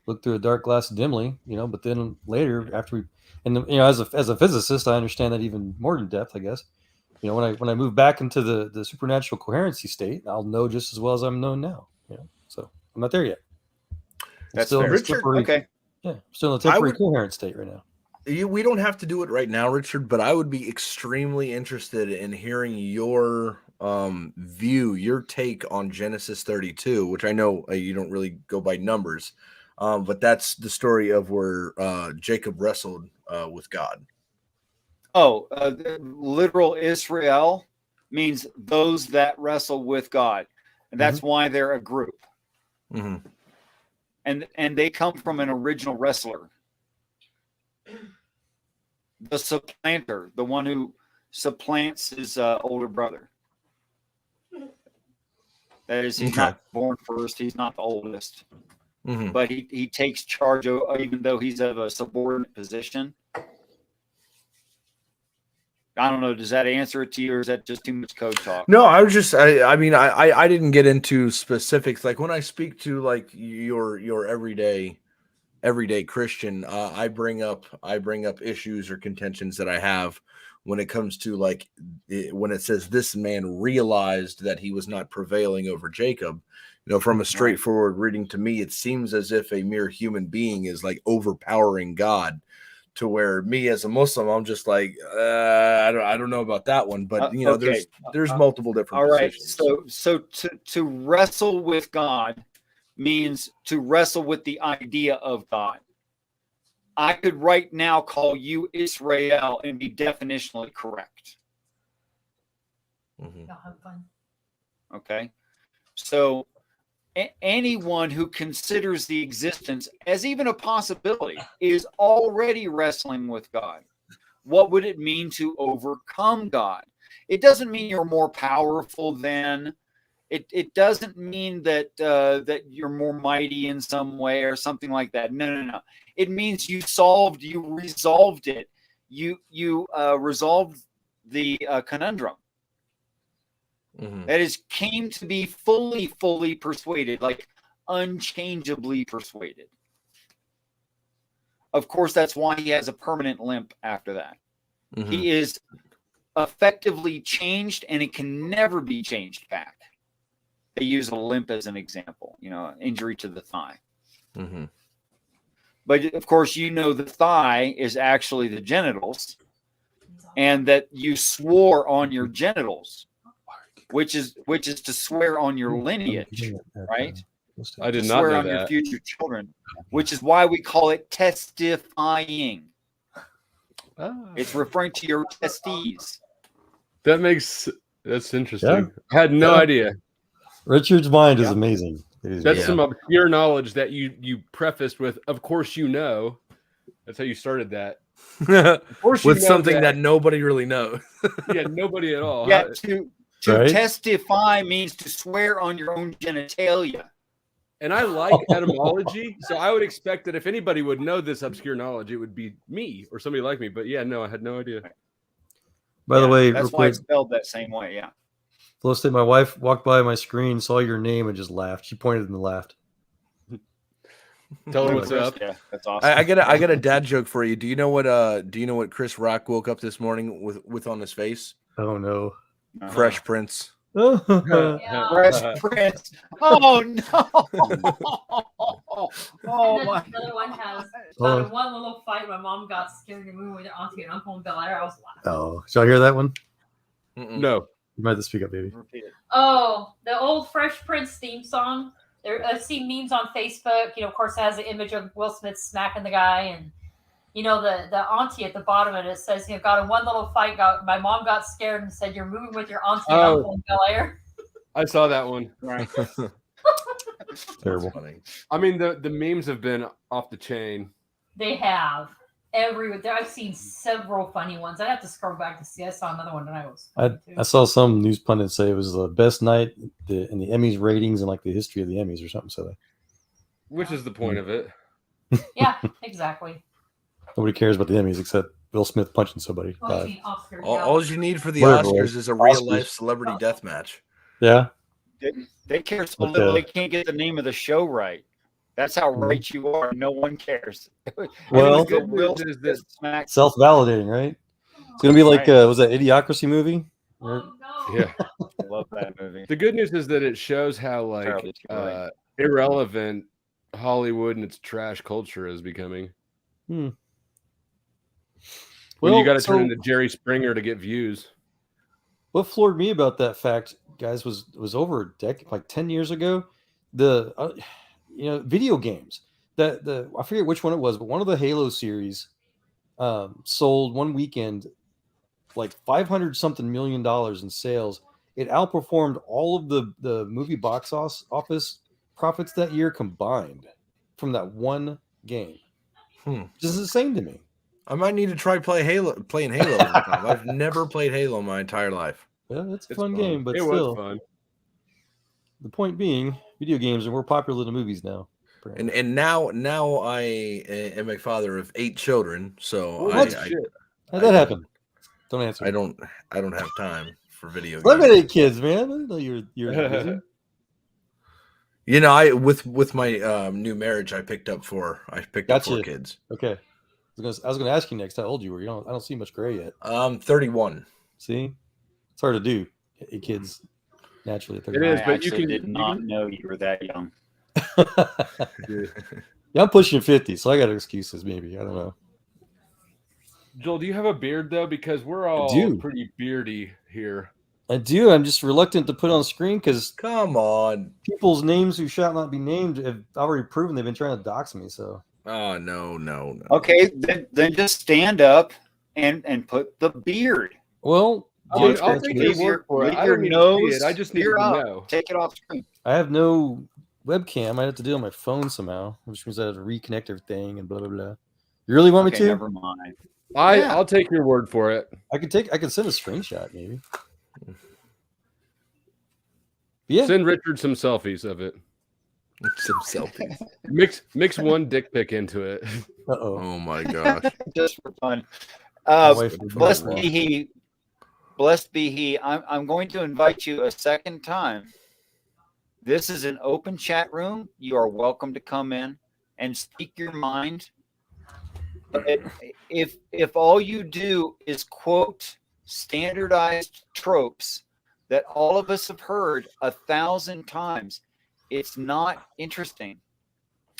M: look through a dark glass dimly, but then later after as a physicist, I understand that even more in depth, I guess. When I move back into the supernatural coherency state, I'll know just as well as I'm known now. So I'm not there yet.
A: That's still
L: Richard. Okay.
M: Yeah, I'm still in a temporary coherent state right now.
L: We don't have to do it right now, Richard, but I would be extremely interested in hearing your view, your take on Genesis 32, which I know you don't really go by numbers, but that's the story of where Jacob wrestled with God.
A: Literal Israel means those that wrestle with God, and that's why they're a group.
L: Mm-hmm.
A: And they come from an original wrestler. The supplanter, the one who supplants his older brother. That is, he's not born first. He's not the oldest.
L: Mm-hmm.
A: But he takes charge, even though he's of a subordinate position. I don't know. Does that answer it to you, or is that just too much code talk?
L: No, I was just. I mean, I didn't get into specifics. Like when I speak to like your everyday Christian, I bring up issues or contentions that I have when it comes to like when it says this man realized that he was not prevailing over Jacob. You know, from a straightforward reading, to me, it seems as if a mere human being is like overpowering God. To where me as a Muslim, I'm just like, I don't know about that one, but you know,
A: okay.
L: there's multiple different.
A: All right,
L: positions.
A: so to wrestle with God means to wrestle with the idea of God. I could right now call you Israel and be definitionally correct.
L: Mm-hmm.
J: Y'all have fun.
A: Okay, so anyone who considers the existence as even a possibility is already wrestling with God. What would it mean to overcome God? It doesn't mean you're more powerful than. It doesn't mean that that you're more mighty in some way or something like that. No. It means you resolved it. You resolved the conundrum.
L: Mm-hmm.
A: That is, came to be fully persuaded, like unchangeably persuaded. Of course, that's why he has a permanent limp after that.
L: Mm-hmm.
A: He is effectively changed, and it can never be changed back. They use a limp as an example, you know, injury to the thigh.
L: Mm-hmm.
A: But of course, you know, the thigh is actually the genitals, and that you swore on your genitals, which is to swear on your lineage, right?
H: I did
A: to
H: not
A: swear
H: know
A: on
H: that.
A: your future children, which is why we call it testifying. It's referring to your testes.
H: That's interesting.
M: Yeah.
H: I had no idea.
M: Richard's mind is amazing.
H: That's some obscure knowledge that you prefaced with, of course you know. That's how you started that. Of course you
L: With
H: know
L: something that nobody really knows.
H: Yeah, nobody at all.
A: Yeah, to testify means to swear on your own genitalia.
H: And I like etymology, so I would expect that if anybody would know this obscure knowledge, it would be me or somebody like me. But yeah, no, I had no idea.
M: By the way,
A: that's
M: real
A: why
M: quick,
A: it's spelled that same way. Yeah.
M: Flow State, my wife walked by my screen, saw your name, and just laughed. She pointed and laughed.
H: Tell her what's up.
A: Yeah, that's awesome.
L: I got a dad joke for you. Do you know what Chris Rock woke up this morning with on his face?
M: Oh no.
L: Fresh Prince.
A: Fresh Prince. Oh no.
J: Oh my. Another one has about one little fight. My mom got scared to move with her auntie and uncle in Bel Air. I was laughing.
M: Oh, shall I hear that one?
H: No.
M: You might have to speak up, baby.
J: Oh, the old Fresh Prince theme song. I've seen memes on Facebook. You know, of course, it has the image of Will Smith smacking the guy, and you know the auntie at the bottom of it says, "You know, got in one little fight. My mom got scared and said, you're moving with your auntie and uncle in Bel Air."
H: I saw that one.
A: Right.
M: Terrible.
H: I mean, the memes have been off the chain.
J: They have. I've seen several funny ones. I have to scroll back to see. I saw another one tonight.
M: I saw some news pundit say it was the best night in the Emmys ratings and like the history of the Emmys or something. So
H: Which is the point of it?
J: Yeah, exactly.
M: Nobody cares about the Emmys except Will Smith punching somebody.
L: All you need for the Oscars is a real life celebrity death match.
M: Yeah.
A: They care so little they can't get the name of the show right. That's how right you are. No one cares.
M: Well, self-validating, right? It's gonna be like was that Idiocracy movie?
H: Yeah,
A: I love that movie.
H: The good news is that it shows how like irrelevant Hollywood and its trash culture is becoming. Well, you got to turn into Jerry Springer to get views.
M: What floored me about that fact, guys, was over a decade, like 10 years ago. The video games that I forget which one it was, but one of the Halo series sold one weekend like $500 million in sales. It outperformed all of the movie box office profits that year combined from that one game. Just insane to me.
L: I might need to try playing Halo. I've never played Halo my entire life.
M: Yeah, it's a fun game, but
H: it
M: still.
H: was fun.
M: The point being, video games are more popular than movies now.
L: And now I am a father of 8 children. So
M: how'd that happen? Don't answer.
L: I don't have time for video games.
M: Look at 8 kids, man. I didn't know you're busy.
L: You know, I with my new marriage, I picked up 4 kids.
M: Okay. I was gonna ask you next how old you were. I don't see much gray yet.
L: 31.
M: See, it's hard to do 8 kids naturally at 31.
A: It is, but you did not know you were that young.
M: Yeah, I'm pushing 50, so I got excuses. Maybe I don't know.
H: Joel, do you have a beard though? Because we're all pretty beardy here.
M: I do. I'm just reluctant to put on screen because
L: come on,
M: people's names who shall not be named have already proven they've been trying to dox me. So.
L: Oh no.
A: Okay, then just stand up and put the beard.
M: Well,
H: I'll take your word for it. I don't need to see it. I just need to know.
A: Take it off screen.
M: I have no webcam. I have to do it on my phone somehow, which means I have to reconnect everything and blah blah blah. You really want me to?
A: Never mind.
H: I'll take your word for it.
M: I can send a screenshot maybe. Yeah.
H: Send Richard some selfies of it.
L: Some selfies.
H: Mix one dick pic into it.
L: Oh my gosh.
A: Just for fun. Blessed be he. I'm going to invite you a second time. This is an open chat room. You are welcome to come in and speak your mind. If all you do is quote standardized tropes that all of us have heard 1,000 times, it's not interesting.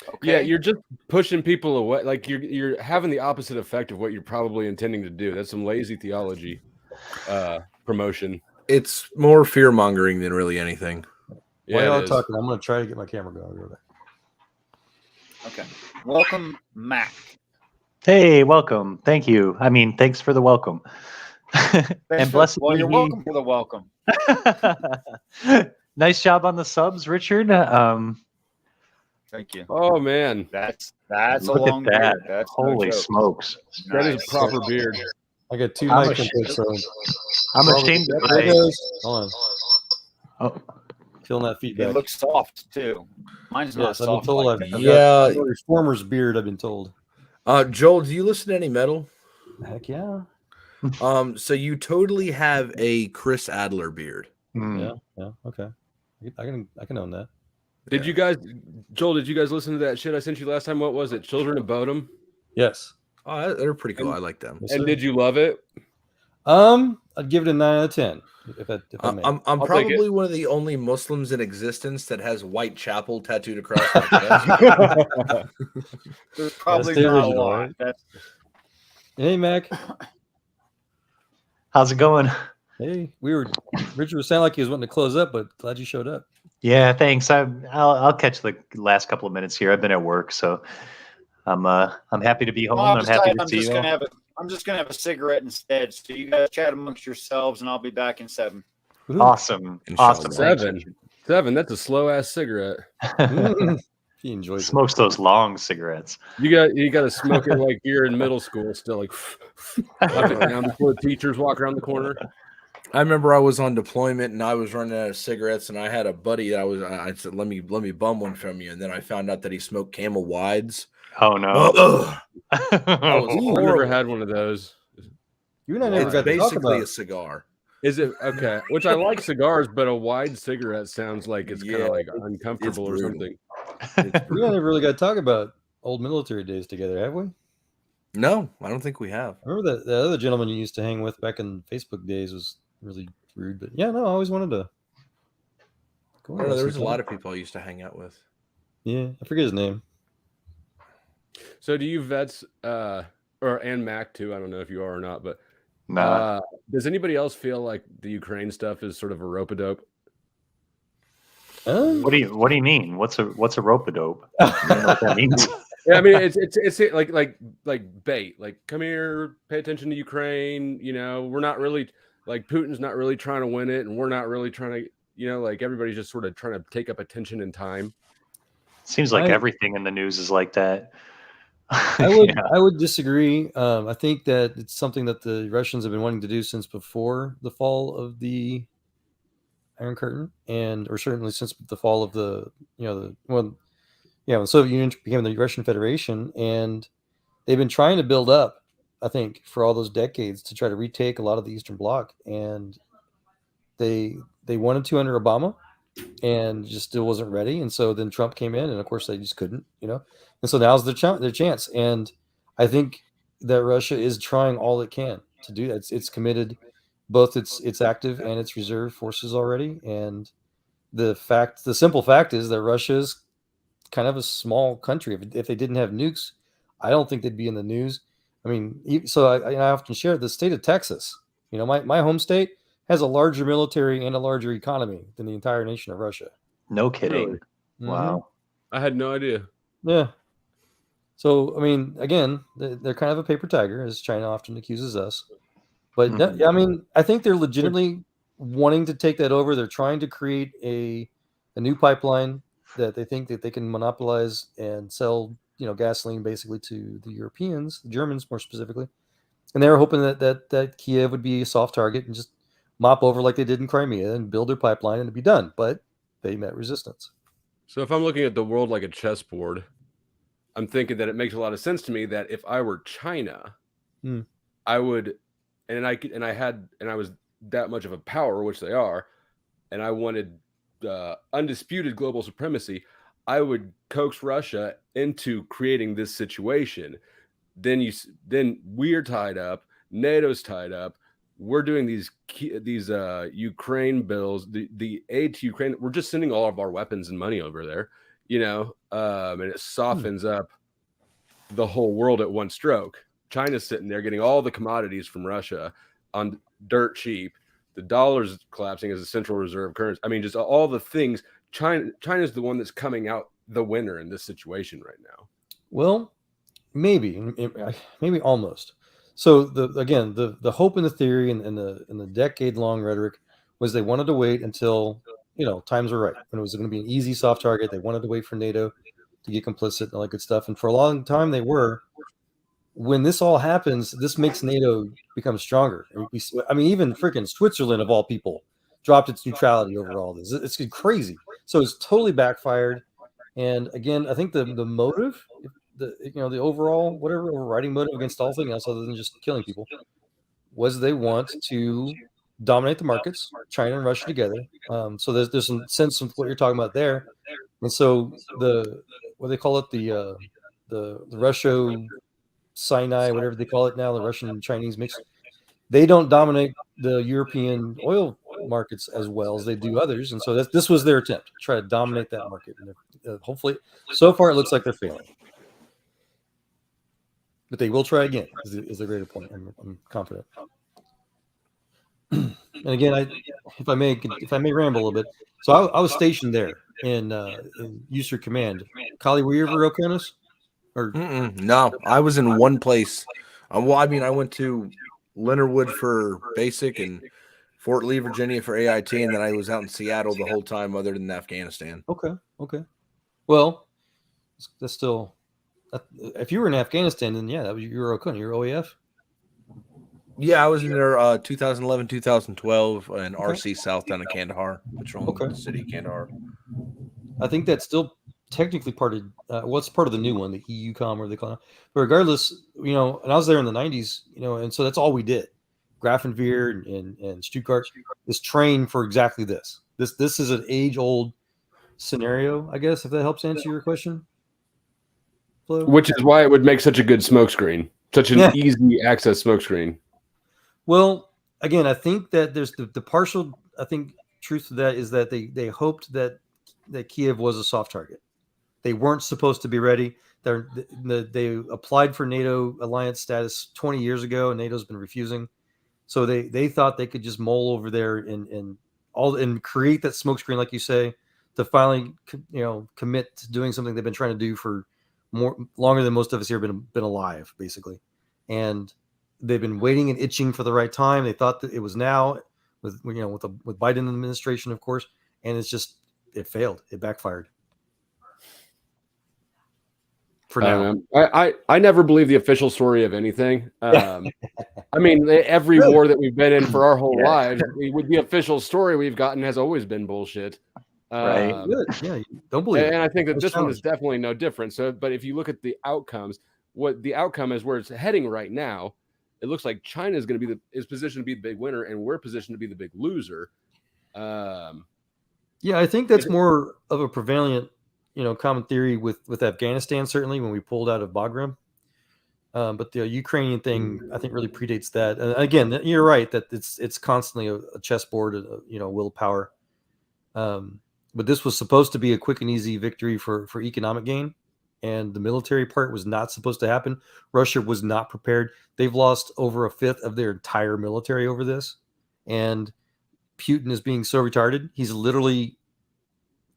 A: Okay?
H: Yeah, you're just pushing people away. Like you're having the opposite effect of what you're probably intending to do. That's some lazy theology promotion.
L: It's more fear mongering than really anything.
M: While y'all are talking, I'm going to try to get my camera going. Over there.
A: Okay. Welcome, Mac.
N: Hey, welcome. Thank you. I mean, thanks for the welcome. And blessed be
A: you're welcome for the welcome.
N: Nice job on the subs, Richard.
A: Thank you.
H: Oh man,
A: that's a
N: look
A: long
N: at that.
A: beard. That's
N: Holy
A: no joke.
N: smokes.
H: That is a proper beard.
M: I got 2
N: I'm
M: mic inputs.
N: I'm ashamed of
M: There it
N: my...
M: goes. Hold on.
N: Oh.
M: Feeling that feedback.
A: It looks soft too. Mine's not
M: Yes, I've been
A: soft.
M: told
A: Like
M: I've
A: that.
M: got a reformer's beard. I've been told.
L: Joel, do you listen to any metal?
M: Heck yeah.
L: So you totally have a Chris Adler beard.
M: Yeah. Okay. I can own that.
H: Did you guys, Joel? Did you guys listen to that shit I sent you last time? What was it? Children of Bodom.
M: Yes.
L: Oh, they're pretty cool. I like them.
M: Yes,
H: and
M: sir.
H: did you love it?
M: I'd give it a 9 out of 10. If I may.
L: I'm probably one of the only Muslims in existence that has Whitechapel tattooed across my chest.
A: There's probably
M: That's the
A: not a
M: original,
A: lot.
M: right?
A: That's
M: Hey, Mac.
N: How's it going?
M: Hey, Richard was sounding like he was wanting to close up, but glad you showed up.
N: Yeah, thanks. I'll catch the last couple of minutes here. I've been at work, so I'm happy to be home. I'm happy to see you.
A: I'm just gonna have a cigarette instead. So you guys chat amongst yourselves, and I'll be back in 7.
N: Awesome. Awesome.
H: Seven. That's a slow ass cigarette.
M: He enjoys
N: smokes those long cigarettes.
H: You got to smoke it like you're in middle school, still like down before the teachers walk around the corner.
L: I remember I was on deployment and I was running out of cigarettes, and I had a buddy that I said, let me bum one from you, and then I found out that he smoked Camel Wides.
N: Oh no!
H: I've never had one of those.
M: You and I never got to talk
L: basically
M: about
L: a cigar.
H: Is it okay? Which I like cigars, but a wide cigarette sounds like it's kind of like uncomfortable or something.
M: We never really got to talk about old military days together, have we?
L: No, I don't think we have.
M: I remember that the other gentleman you used to hang with back in Facebook days was really rude, but yeah, no, I always wanted to.
L: There was a lot of people I used to hang out with.
M: Yeah, I forget his name.
H: So do you vets and Mac too? I don't know if you are or not, but does anybody else feel like the Ukraine stuff is sort of a rope-a-dope?
N: What do you mean? What's a rope-a-dope? I don't know what that means.
H: Yeah, I mean it's like bait. Like, come here, pay attention to Ukraine. You know, we're not really like Putin's not really trying to win it, and we're not really trying to. You know, like everybody's just sort of trying to take up attention and time.
N: Seems like everything in the news is like that.
M: I would disagree. I think that it's something that the Russians have been wanting to do since before the fall of the Iron Curtain, or certainly since the fall of when the Soviet Union became the Russian Federation, and they've been trying to build up I think, for all those decades to try to retake a lot of the Eastern Bloc, and they wanted to under Obama, and just still wasn't ready. And so then Trump came in, and of course they just couldn't, And so now's their chance. And I think that Russia is trying all it can to do that. It's committed both its active and its reserve forces already. And the simple fact is that Russia is kind of a small country. If they didn't have nukes, I don't think they'd be in the news. I mean, so I often share the state of Texas. My home state has a larger military and a larger economy than the entire nation of Russia.
N: No kidding.
H: Really?
N: Wow.
H: I had no idea.
M: Yeah. So, I mean, again, they're kind of a paper tiger, as China often accuses us. But, I mean, I think they're legitimately wanting to take that over. They're trying to create a new pipeline that they think that they can monopolize and sell, gasoline basically to the Europeans, the Germans more specifically. And they were hoping that Kiev would be a soft target and just mop over like they did in Crimea and build their pipeline and it'd be done. But they met resistance.
H: So if I'm looking at the world like a chessboard, I'm thinking that it makes a lot of sense to me that if I were China, I would, and I was that much of a power, which they are, and I wanted undisputed global supremacy, I would coax Russia into creating this situation. Then we're tied up, NATO's tied up. We're doing these Ukraine bills, the aid to Ukraine. We're just sending all of our weapons and money over there, and it softens up the whole world at one stroke. China's sitting there getting all the commodities from Russia on dirt cheap. The dollar's collapsing as a central reserve currency. I mean, just all the things. China's the one that's coming out the winner in this situation right now.
M: Well, maybe almost. So the hope in the theory and the decade-long rhetoric was they wanted to wait until times were right, when it was going to be an easy soft target. They wanted to wait for NATO to get complicit and all that good stuff. And for a long time they were. When this all happens, this makes NATO become stronger. I mean, even freaking Switzerland of all people dropped its neutrality over all this. It's crazy. So it's totally backfired. And again, I think the motive, the overall whatever overriding motive against all things else other than just killing people, was they want to dominate the markets, China and Russia together. So there's some sense of what you're talking about there. And so what they call it, the Russia Sinai, whatever they call it now, the Russian and Chinese mix, they don't dominate the European oil markets as well as they do others. And so this was their attempt to try to dominate that market. And hopefully, so far, it looks like they're failing. But they will try again, is a greater point. I'm confident. And again, if I may ramble a little bit. So I was stationed there in User Command. Kali, were you ever Oconus? Or
L: no, I was in one place. Well, I mean, I went to Leonardwood for basic and Fort Lee, Virginia for AIT, and then I was out in Seattle the whole time, other than Afghanistan.
M: Okay. Well, that's still. If you were in Afghanistan, then yeah, you were Oconus. You're OAF.
L: Yeah, I was in there 2011, 2012, and RC South down in Kandahar, patrolling the city of Kandahar.
M: I think that's still technically part of what's part of the new one, the EUCOM, or they call it. But regardless, and I was there in the 90s, and so that's all we did. Grafenwehr and Stuttgart is trained for exactly this. This is an age-old scenario, I guess, if that helps answer your question. Flo?
H: Which is why it would make such a good smokescreen, such an easy access smokescreen.
M: Well, again, I think that there's the partial, truth to that is that they hoped that Kiev was a soft target. They weren't supposed to be ready. They applied for NATO alliance status 20 years ago, and NATO's been refusing. So they thought they could just mull over there and create that smokescreen, like you say, to finally commit to doing something they've been trying to do for longer than most of us here been alive, basically. And they've been waiting and itching for the right time. They thought that it was now with Biden administration, of course, and it failed. It backfired. For now,
H: I never believe the official story of anything. I mean, every war that we've been in for our whole lives, the official story we've gotten has always been bullshit.
M: Right. Yeah, don't believe it.
H: And I think that this one is definitely no different. So, but if you look at the outcomes, what the outcome is, where it's heading right now, it looks like China is going to be is positioned to be the big winner, and we're positioned to be the big loser.
M: Yeah, I think that's more of a prevalent, common theory with Afghanistan, certainly when we pulled out of Bagram. But the Ukrainian thing, I think, really predates that. And again, you're right that it's constantly a chessboard, willpower. But this was supposed to be a quick and easy victory for economic gain, and the military part was not supposed to happen. Russia was not prepared. They've lost over a fifth of their entire military over this, and Putin is being so retarded. He's literally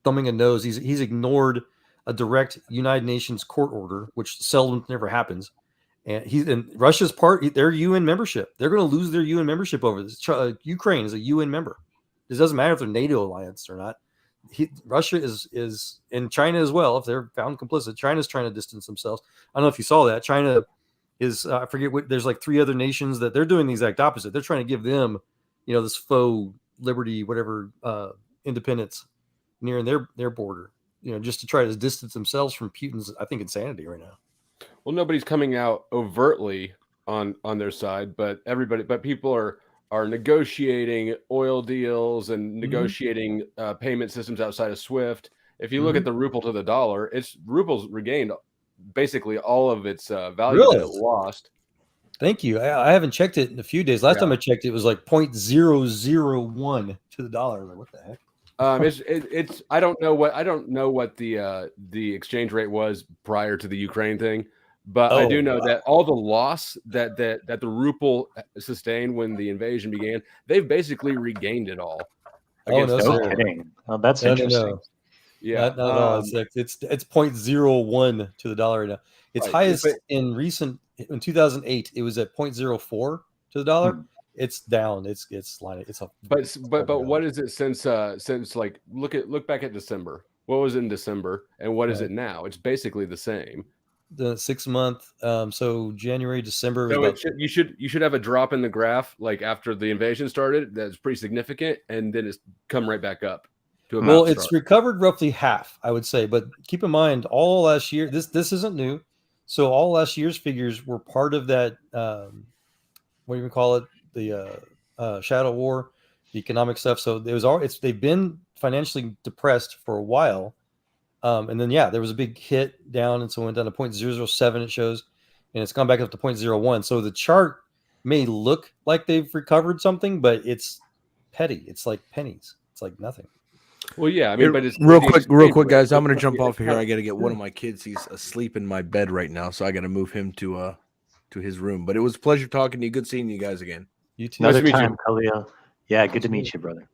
M: thumbing a nose. He's ignored a direct United Nations court order, which seldom never happens. And Russia's part, their UN membership. They're going to lose their UN membership over this. Ukraine is a UN member. It doesn't matter if they're NATO alliance or not. Russia is, and China as well. If they're found complicit, China's trying to distance themselves. I don't know if you saw that. China is, I forget what. There's like 3 other nations that they're doing the exact opposite. They're trying to give them, this faux liberty, whatever, independence near their border. Just to try to distance themselves from Putin's, I think, insanity right now.
H: Well, nobody's coming out overtly on their side, but people are negotiating oil deals and negotiating payment systems outside of SWIFT. If you look at the ruble to the dollar, ruble's regained basically all of its value that it lost.
M: Thank you. I haven't checked it in a few days. Last time I checked, it was like 0.001 to the dollar. I'm like, what the heck?
H: I don't know what the exchange rate was prior to the Ukraine thing, but I do know that all the loss that the ruble sustained when the invasion began, they've basically regained it all.
N: No kidding. Oh, that's interesting.
M: No. Yeah, no. It's 0.01 to the dollar right now. Its highest in 2008. It was at 0.04 to the dollar. It's down. It's sliding.
H: But what is it since like look back at December? What was it in December and what is it now? It's basically the same.
M: The 6 month, so January, December.
H: So you should have a drop in the graph like after the invasion started. That's pretty significant, and then it's come right back up to a.
M: Well, it's recovered roughly half, I would say. But keep in mind, all last year, this isn't new. So all last year's figures were part of that. What do you call it? The shadow war, the economic stuff. So they've been financially depressed for a while. And then, there was a big hit down. And so it went down to 0.007, it shows, and it's gone back up to 0.01. So the chart may look like they've recovered something, but it's petty. It's like pennies. It's like nothing.
H: Well, yeah, I mean, but it's
L: real quick, guys. I'm going to jump off here. I got to get one of my kids. He's asleep in my bed right now. So I got to move him to his room, but it was a pleasure talking to you. Good seeing you guys again.
M: You too.
N: Another time, Khalil. Yeah, good to meet you, brother.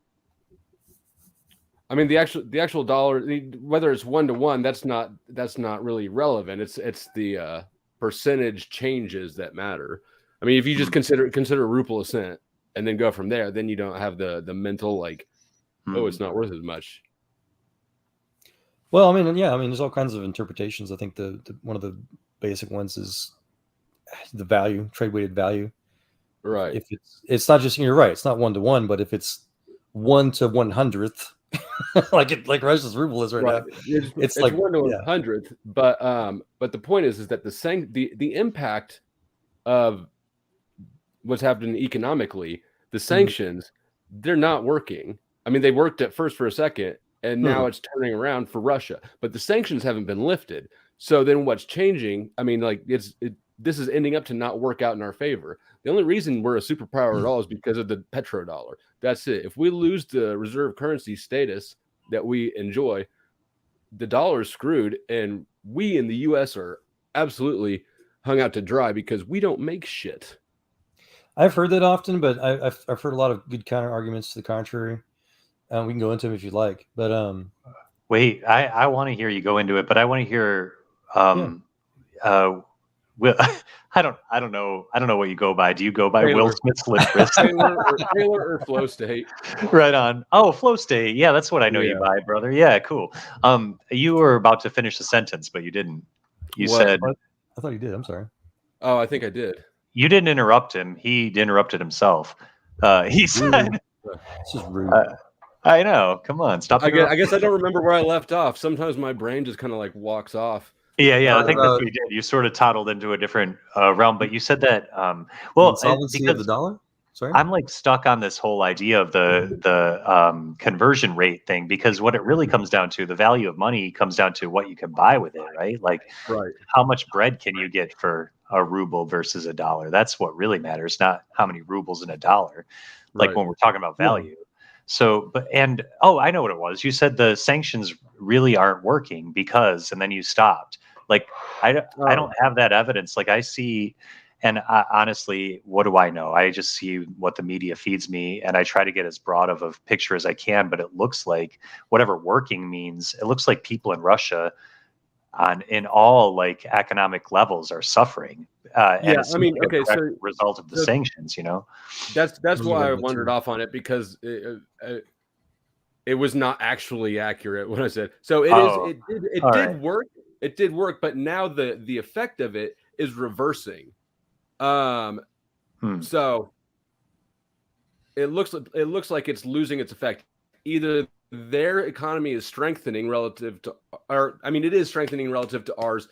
H: I mean, the actual dollar, whether it's 1-to-1, that's not really relevant. It's the percentage changes that matter. I mean, if you just consider ruble a cent and then go from there, then you don't have the mental it's not worth as much.
M: Well, I mean, there's all kinds of interpretations. I think the one of the basic ones is the value, trade weighted value.
H: Right.
M: If it's not just, you're right, it's not 1-to-1, but if it's 1 to 100th, like Russia's ruble is right now, it's like
H: 1 to 100th. But the point is that the impact of what's happening economically, the sanctions, they're not working. I mean, they worked at first for a second, and now it's turning around for Russia. But the sanctions haven't been lifted. So then what's changing? I mean, this is ending up to not work out in our favor. The only reason we're a superpower at all is because of the petrodollar. That's it. If we lose the reserve currency status that we enjoy, the dollar is screwed, and we in the U.S. are absolutely hung out to dry because we don't make shit.
M: I've heard that often, but I've heard a lot of good counter arguments to the contrary. We can go into them if you'd like, but
N: wait, I want to hear you go into it, but I want to hear Will, I don't know what you go by. Do you go by Taylor. Will Smith's lip wrist?
H: Taylor or Flow State?
N: Right on. Oh, Flow State. Yeah, that's what I know you by, brother. Yeah, cool. You were about to finish the sentence, but you didn't. You said.
M: I thought you did. I'm sorry.
H: Oh, I think I did.
N: You didn't interrupt him. He interrupted himself. He said.
M: This is rude.
N: I know. Come on, stop.
H: I guess I don't remember where I left off. Sometimes my brain just kind of like walks off.
N: Yeah. I think that's what you did. You sort of toddled into a different realm, but you said that. Well,
M: insolvency of the dollar. Sorry?
N: I'm like stuck on this whole idea of the conversion rate thing, because what it really comes down to, the value of money comes down to what you can buy with it, right? Like, how much bread can you get for a ruble versus a dollar? That's what really matters, not how many rubles in a dollar. Like when we're talking about value. So, I know what it was. You said the sanctions really aren't working because, and then you stopped. Like, I don't have that evidence. Like, I see. And honestly, what do I know? I just see what the media feeds me, and I try to get as broad of a picture as I can. But it looks like whatever working means, it looks like people in Russia in all like economic levels are suffering. And it's a result of the sanctions, you know?
H: That's why I wandered off on it, because it was not actually accurate when I said, so it did work. It did work, but now the effect of it is reversing. So it looks like it's losing its effect. Either their economy is strengthening relative to, it is strengthening relative to ours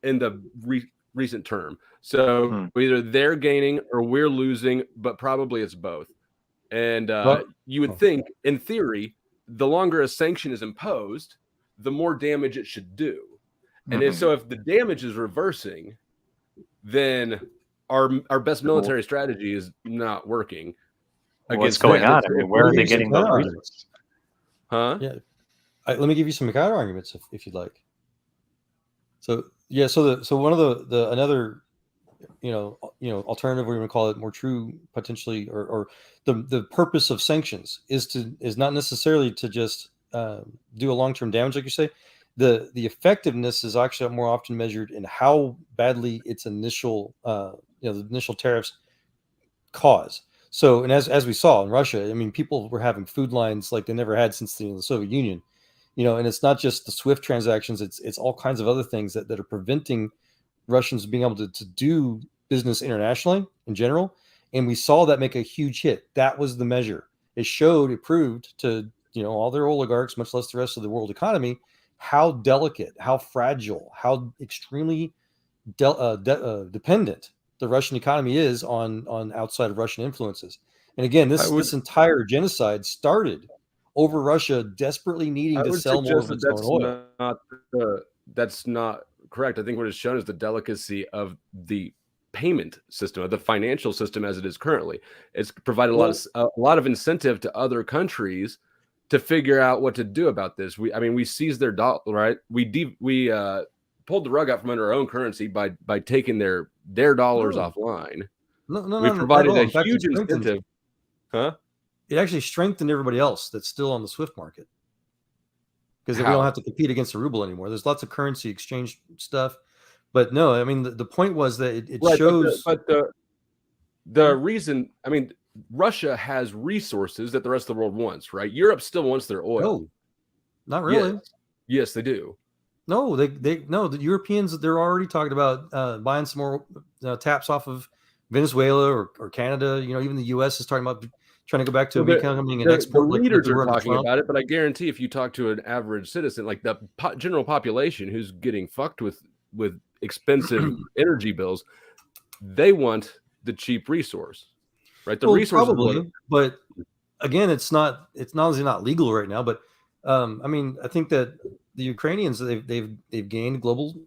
H: in the recent term. So either they're gaining or we're losing, but probably it's both. And you would think, in theory, the longer a sanction is imposed, the more damage it should do. And if the damage is reversing, then our best military strategy is not working.
N: What's going on? I mean, where are they getting those reasons?
H: Huh?
M: Yeah. Let me give you some counter arguments if you'd like. So one of the another alternative, we're going to call it more true potentially, or the purpose of sanctions is not necessarily to just do a long-term damage, like you say. The effectiveness is actually more often measured in how badly its initial the initial tariffs cause. So, and as we saw in Russia, I mean, people were having food lines like they never had since the Soviet Union, and it's not just the SWIFT transactions, it's all kinds of other things that are preventing Russians being able to do business internationally in general. And we saw that make a huge hit. That was the measure. It proved to, all their oligarchs, much less the rest of the world economy, how delicate, how fragile, how extremely dependent the Russian economy is on outside of Russian influences. And again, this entire genocide started over Russia desperately needing to sell more of its own oil.
H: That's not correct. I think what is shown is the delicacy of the payment system, of the financial system as it is currently. It's provided a lot of incentive to other countries to figure out what to do about this. We seized their dollar, right? We pulled the rug out from under our own currency by taking their dollars offline. We provided a huge incentive. Huh?
M: It actually strengthened everybody else that's still on the SWIFT market, because we don't have to compete against the ruble anymore. There's lots of currency exchange stuff, but no, I mean the point was that it shows.
H: But the reason, Russia has resources that the rest of the world wants, right? Europe still wants their oil.
M: No, not really.
H: Yes, they do.
M: No, the Europeans, they're already talking about buying some more taps off of Venezuela or Canada. Even the U.S. is talking about trying to go back to becoming an export.
H: The leaders are talking about it, but I guarantee if you talk to an average citizen, like the general population who's getting fucked with expensive energy bills, they want the cheap resource, right? The resource,
M: probably, but again, it's not only not legal right now, but I think that the Ukrainians, they've gained global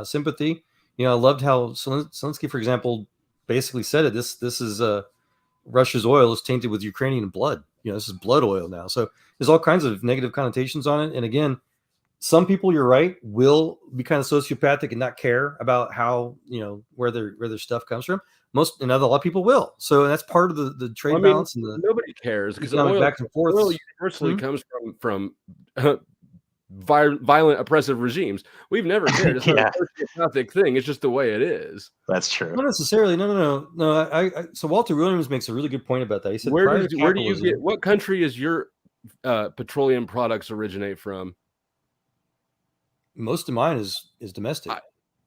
M: sympathy. I loved how Zelensky, for example, basically said it. This is Russia's oil is tainted with Ukrainian blood. This is blood oil now. So there's all kinds of negative connotations on it. And again, some people, you're right, will be kind of sociopathic and not care about how where their stuff comes from. A lot of people will. So that's part of the trade balance. And
H: nobody cares, because
M: oil back and forth.
H: Oil universally comes from violent, oppressive regimes. We've never cared. It's not a sociopathic thing. It's just the way it is.
N: That's true.
M: Not necessarily. No. So Walter Williams makes a really good point about that. He said,
H: where do you get? What country is your petroleum products originate from?
M: Most of mine is domestic.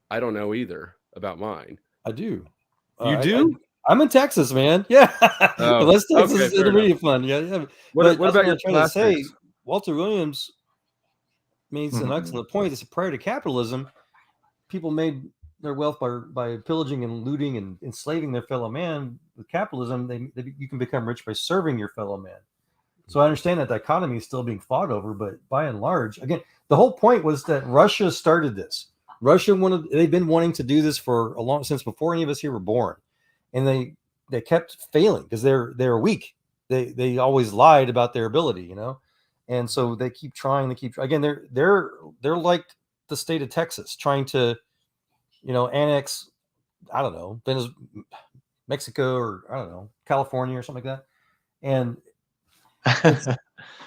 H: I don't know either about mine.
M: I do.
H: You do?
M: I'm in Texas, man. Yeah. West Texas is intermediate fund. Yeah.
H: What about your
M: trying to say? Walter Williams makes an excellent point. It's prior to capitalism, people made their wealth by pillaging and looting and enslaving their fellow man. With capitalism, you can become rich by serving your fellow man. So I understand that dichotomy is still being fought over, but by and large, again, the whole point was that Russia started this. They've been wanting to do this for since before any of us here were born, and they kept failing because they're weak. They always lied about their ability, and so they keep trying. Again, they're like the state of Texas trying to, annex, I don't know, Mexico, or I don't know, California or something like that, and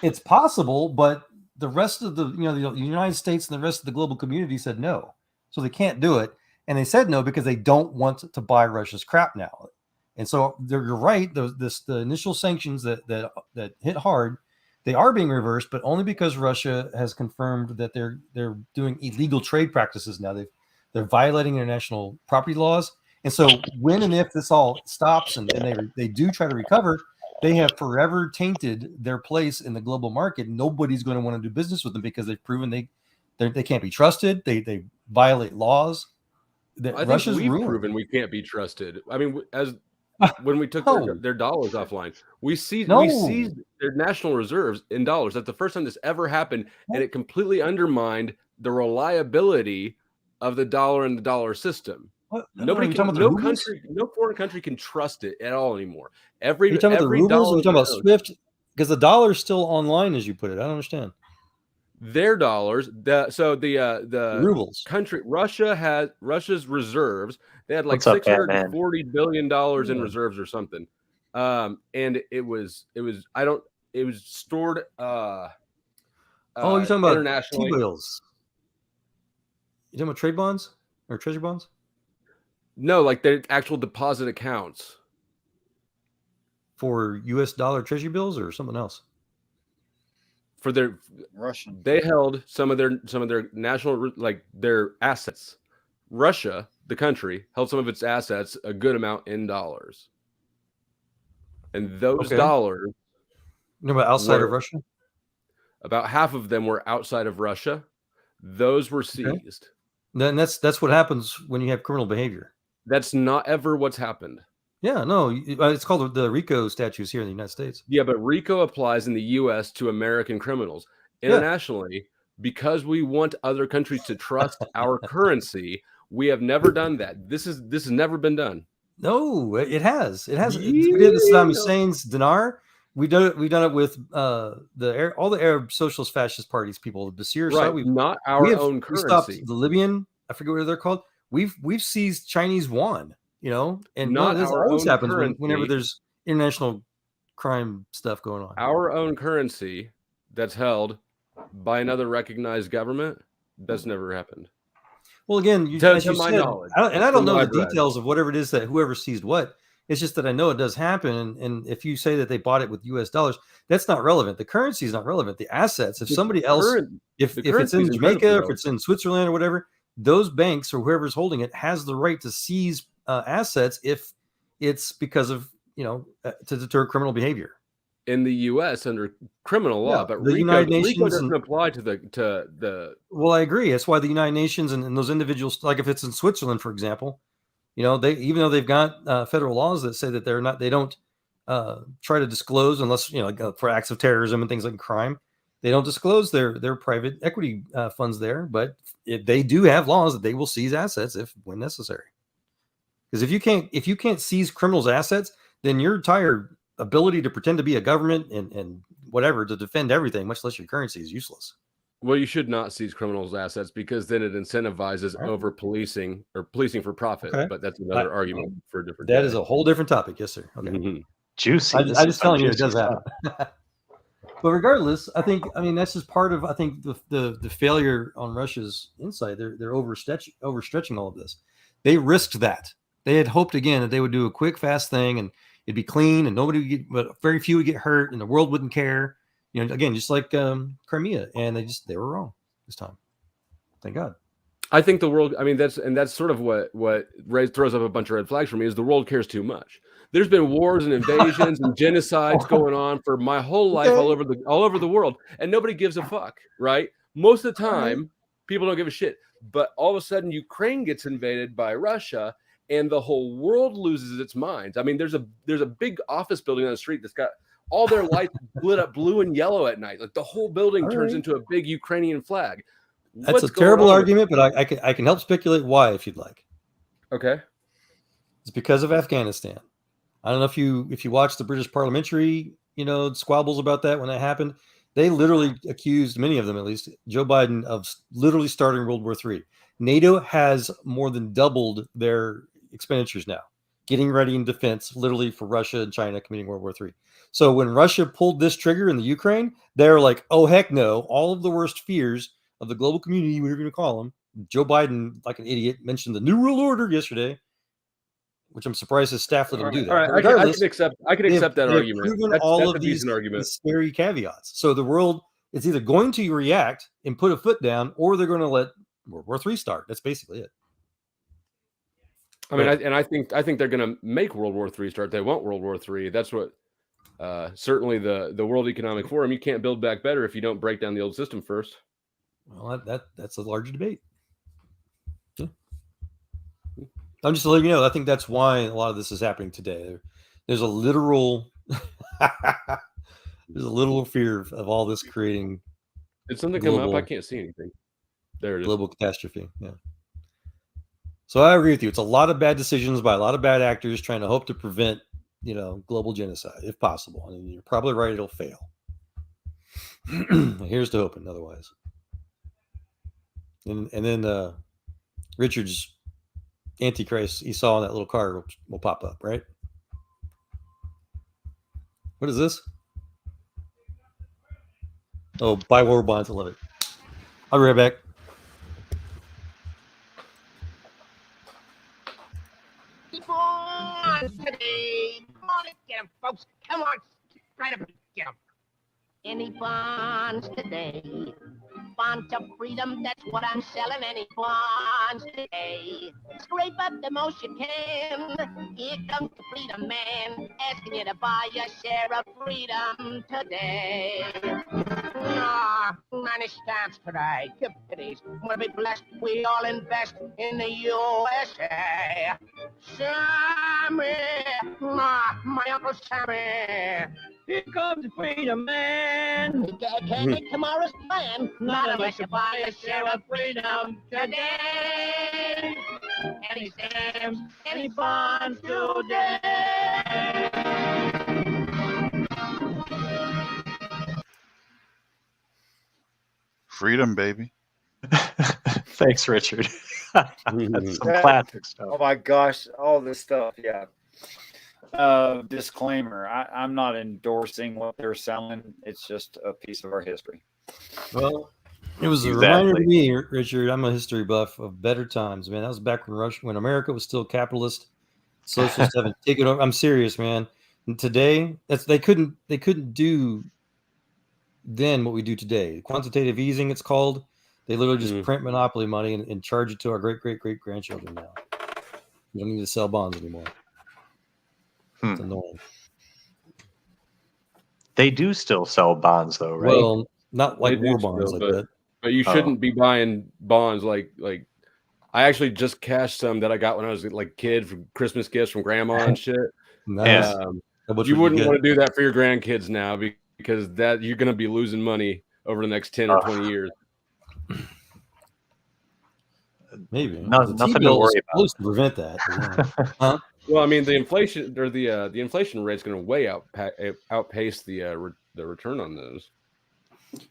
M: it's possible, but the rest of the United States and the rest of the global community said no, so they can't do it, and they said no because they don't want to buy Russia's crap now. And so you're right. The initial sanctions that hit hard, they are being reversed, but only because Russia has confirmed that they're doing illegal trade practices now. They're violating international property laws, and so when and if this all stops and they do try to recover, they have forever tainted their place in the global market. Nobody's going to want to do business with them because they've proven they can't be trusted. They violate laws.
H: I think we've proven we can't be trusted. I mean, when we took their dollars offline, we seized their national reserves in dollars. That's the first time this ever happened, and it completely undermined the reliability of the dollar and the dollar system. No foreign country can trust it at all anymore.
M: Are you talking about the rubles? Or are you talking about SWIFT? Because the dollar is still online, as you put it. I don't understand.
H: Their dollars. The
M: rubles
H: country. Russia's reserves. They had like $640 billion in reserves or something. And it was stored.
M: You're talking about
H: internationally.
M: T-bills. You talking about trade bonds or treasury bonds?
H: No, like their actual deposit accounts
M: for U.S. dollar treasury bills or something else.
H: For their
A: Russian,
H: they held some of their national, like their assets. Russia, the country, held some of its assets, a good amount, in dollars, and those dollars.
M: You know about outside of Russia?
H: About half of them were outside of Russia. Those were seized.
M: Then that's what happens when you have criminal behavior.
H: That's not ever what's happened.
M: Yeah, no, it's called the RICO statutes here in the United States.
H: Yeah, but RICO applies in the U.S. to American criminals. Internationally, because we want other countries to trust our currency, we have never done that. This has never been done.
M: No, it has. It has. We did the Saddam Hussein's dinar. We've done it with all the Arab socialist fascist parties people. The Basir,
H: right? Not our own currency.
M: We stopped the Libyan. I forget what they're called. We've seized Chinese yuan. And this always happens whenever there's international crime stuff going on.
H: Our own currency that's held by another recognized government, that's never happened.
M: Well, again, to my knowledge, and I don't know the details of whatever it is that whoever seized what. It's just that I know it does happen. And if you say that they bought it with U.S. dollars, that's not relevant. The currency is not relevant. The assets, if somebody else, if it's in Jamaica, if it's in Switzerland or whatever, those banks or whoever's holding it has the right to seize assets if it's because of to deter criminal behavior
H: in the U.S. under criminal law. But
M: the United Nations
H: doesn't apply to the.
M: Well, I agree. That's why the United Nations and those individuals, like if it's in Switzerland, for example, they even though they've got federal laws that say that they don't try to disclose unless for acts of terrorism and things like crime, they don't disclose their private equity funds there. But they do have laws that they will seize assets when necessary. Because if you can't seize criminals' assets, then your entire ability to pretend to be a government and whatever to defend everything, much less your currency, is useless.
H: Well, you should not seize criminals' assets because then it incentivizes over policing or policing for profit. Okay. But that's another argument for a different.
M: That is a whole different topic. Yes, sir. Okay.
H: Mm-hmm.
N: Juicy.
M: I'm just telling you, it does happen. But regardless, I mean that's just part of the failure on Russia's inside. They're overstretching all of this. They risked that. They had hoped again that they would do a quick, fast thing and it'd be clean and nobody would but very few would get hurt and the world wouldn't care. Again, just like Crimea, and they were wrong this time. Thank God.
H: I think the world. I mean, that's sort of what throws up a bunch of red flags for me is the world cares too much. There's been wars and invasions and genocides going on for my whole life all over the world, and nobody gives a fuck, right? Most of the time, people don't give a shit. But all of a sudden, Ukraine gets invaded by Russia, and the whole world loses its minds. I mean, there's a big office building on the street that's got all their lights lit up blue and yellow at night. Like the whole building turns into a big Ukrainian flag.
M: That's a terrible argument, but I can help speculate why if you'd like.
H: Okay.
M: It's because of Afghanistan. I don't know if you watched the British parliamentary, squabbles about that when that happened. They literally accused, many of them at least, Joe Biden of literally starting World War III. NATO has more than doubled their expenditures now, getting ready in defense, literally for Russia and China committing World War III. So when Russia pulled this trigger in the Ukraine, they're like, oh, heck no. All of the worst fears of the global community, whatever you're going to call them. Joe Biden, like an idiot, mentioned the New World Order yesterday, which I'm surprised his staff let him do that.
H: All right, I can accept that argument. That's
M: all
H: a
M: of
H: decent argument.
M: These scary caveats. So the world is either going to react and put a foot down, or they're going to let World War III start. That's basically it.
H: I mean, I think they're going to make World War III start. They want World War III. That's what certainly the World Economic Forum. You can't build back better if you don't break down the old system first.
M: Well, that's a larger debate. Yeah. I'm just letting you know. I think that's why a lot of this is happening today. There's a literal, fear of all this creating.
H: Did something come up? I can't see anything. There it is.
M: Global catastrophe. Yeah. So I agree with you. It's a lot of bad decisions by a lot of bad actors trying to hope to prevent, global genocide if possible. I mean, you're probably right; it'll fail. Here's to hoping otherwise. And then Richard's Antichrist he saw in that little card will pop up, right? What is this? Oh, buy war bonds. I love it. I'll be right back.
O: Keep on today. Come on, let's get 'em, folks. Come on, right up and get 'em. Any bonds today? Bonds of freedom, that's what I'm selling. Any bonds today? Scrape up the most you can. Here comes the freedom man, asking you to buy your share of freedom today. Many stamps today. Give pities. Wanna be blessed? We all invest in the USA. Sammy, my Uncle Sammy. Here comes the freedom man. He can't make tomorrow's plan. Not unless you buy a share of freedom today. Any stamps, any bonds today.
P: Freedom, baby.
N: Thanks, Richard. That's some classic stuff.
A: Oh my gosh, all this stuff. Yeah. Disclaimer, I'm not endorsing what they're selling. It's just a piece of our history.
M: Well, it was a reminder to me, Richard. I'm a history buff of better times, man. That was back when America was still capitalist. Socialists haven't taken over. I'm serious, man. And today, they couldn't do then what we do today. Quantitative easing, it's called. They literally just print monopoly money and charge it to our great grandchildren now. We don't need to sell bonds anymore. It's annoying.
N: They do still sell bonds, though, right?
M: Well, not like war bonds like that.
H: But you shouldn't be buying bonds like I actually just cashed some that I got when I was like a kid from Christmas gifts from grandma and shit.
M: Nice.
H: You wouldn't want to do that for your grandkids now because that you're going to be losing money over the next 10 or 20 years.
M: Maybe
N: nothing to worry about.
M: To prevent that. Huh?
H: Well, I mean, the inflation or the inflation rate is going to way outpace the return on those.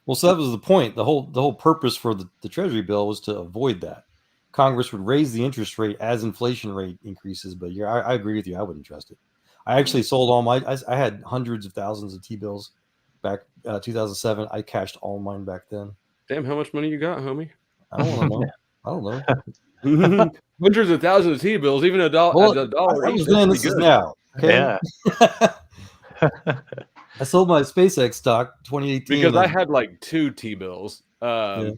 M: Well, so that was the point. The whole purpose for the Treasury bill was to avoid that. Congress would raise the interest rate as inflation rate increases. But I agree with you. I wouldn't trust it. I actually sold all my. I had hundreds of thousands of T-bills back 2007. I cashed all mine back then.
H: Damn, how much money you got, homie?
M: I don't want to know. I don't know.
H: Hundreds of thousands of T-bills, even a dollar.
M: I was then. This is now. Okay?
N: Yeah.
M: I sold my SpaceX stock 2018
H: because I had like 2 T-bills.
M: Yeah.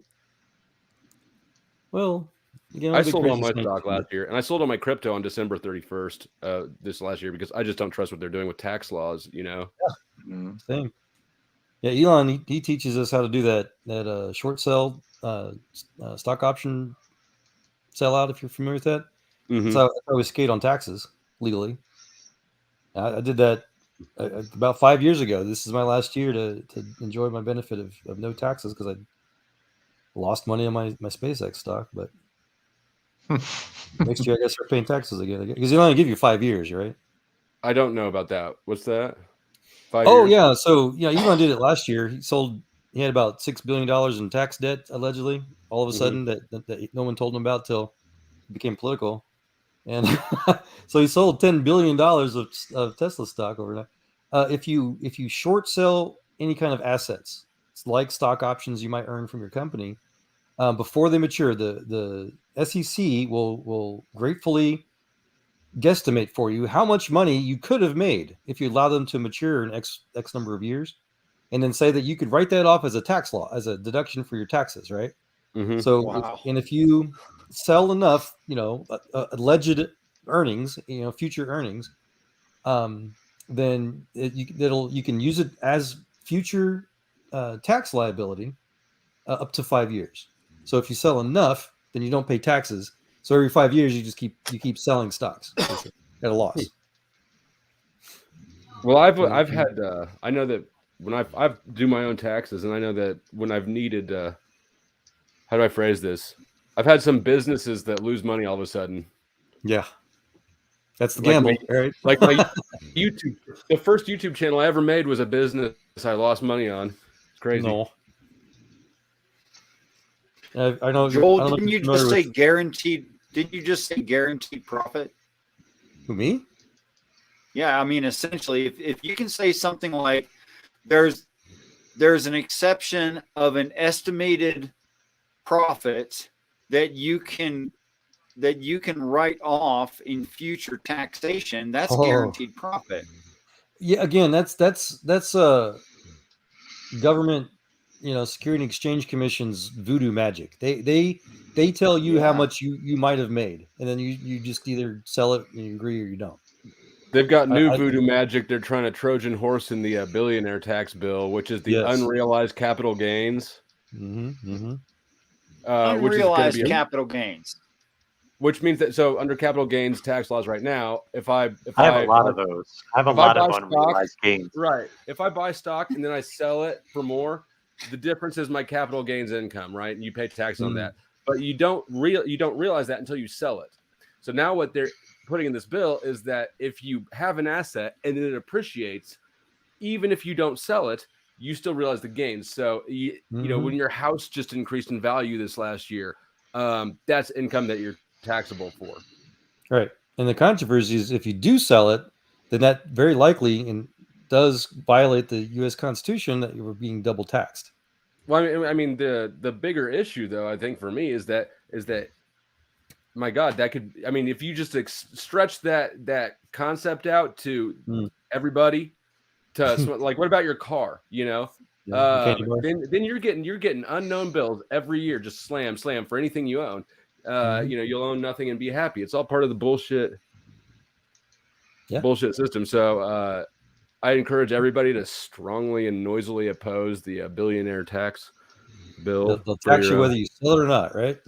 M: Well,
H: I sold all my stock last year, and I sold all my crypto on December 31st this last year because I just don't trust what they're doing with tax laws.
M: Yeah. Same. Yeah, Elon he teaches us how to do that short sell stock option sellout, if you're familiar with that. So I always skate on taxes legally. I did that about 5 years ago. This is my last year to enjoy my benefit of no taxes because I lost money on my SpaceX stock. But next year I got to start paying taxes again because they only give you 5 years, right?
H: I don't know about that. What's that? 5
M: Oh
H: years?
M: yeah. So Elon did it last year. He had about $6 billion in tax debt allegedly. All of a sudden that no one told him about till it became political. And so he sold $10 billion of Tesla stock overnight. If you short sell any kind of assets, it's like stock options you might earn from your company, before they mature, the SEC will gratefully guesstimate for you how much money you could have made if you allow them to mature in X number of years, and then say that you could write that off as a tax law, as a deduction for your taxes, right? So, if you sell enough, alleged earnings, future earnings, then you can use it as future tax liability up to 5 years. So if you sell enough, then you don't pay taxes. So every 5 years, you keep selling stocks at a loss.
H: Well, I've had I know that when I do my own taxes, and I know that when I've needed how do I phrase this? I've had some businesses that lose money all of a sudden.
M: Yeah. That's the gamble, right?
H: Like my YouTube, the first YouTube channel I ever made was a business I lost money on. It's crazy.
M: No. I know.
A: Joel, didn't you just say guaranteed? Did you just say guaranteed profit?
M: Who, me?
A: Yeah, I mean, essentially, if you can say something like there's an exception of an estimated profit that you can write off in future taxation, that's guaranteed profit.
M: Yeah, again, that's government, Security and Exchange Commission's voodoo magic. They tell you how much you might have made, and then you just either sell it and you agree or you don't.
H: They've got new voodoo magic. They're trying to Trojan horse in the billionaire tax bill, which is the unrealized capital gains.
A: Unrealized capital gains.
H: Which means that under capital gains tax laws right now, I
N: have a lot of those. I have a lot of unrealized gains.
H: Right. If I buy stock and then I sell it for more, the difference is my capital gains income, right? And you pay tax on that. But you don't realize that until you sell it. So now what they're putting in this bill is that if you have an asset and it appreciates, even if you don't sell it, you still realize the gains. So you know, when your house just increased in value this last year, that's income that you're taxable for.
M: Right. And the controversy is if you do sell it, then that very likely does violate the U.S. Constitution that you were being double taxed.
H: Well, I mean, the bigger issue, though, I think for me is that my God, that could, I mean, if you just stretch that concept out to everybody, to like, what about your car? Then you're getting unknown bills every year, just slam for anything you own. You'll own nothing and be happy. It's all part of the bullshit system. So I encourage everybody to strongly and noisily oppose the billionaire tax bill.
M: They'll tax you whether you sell it or not, right?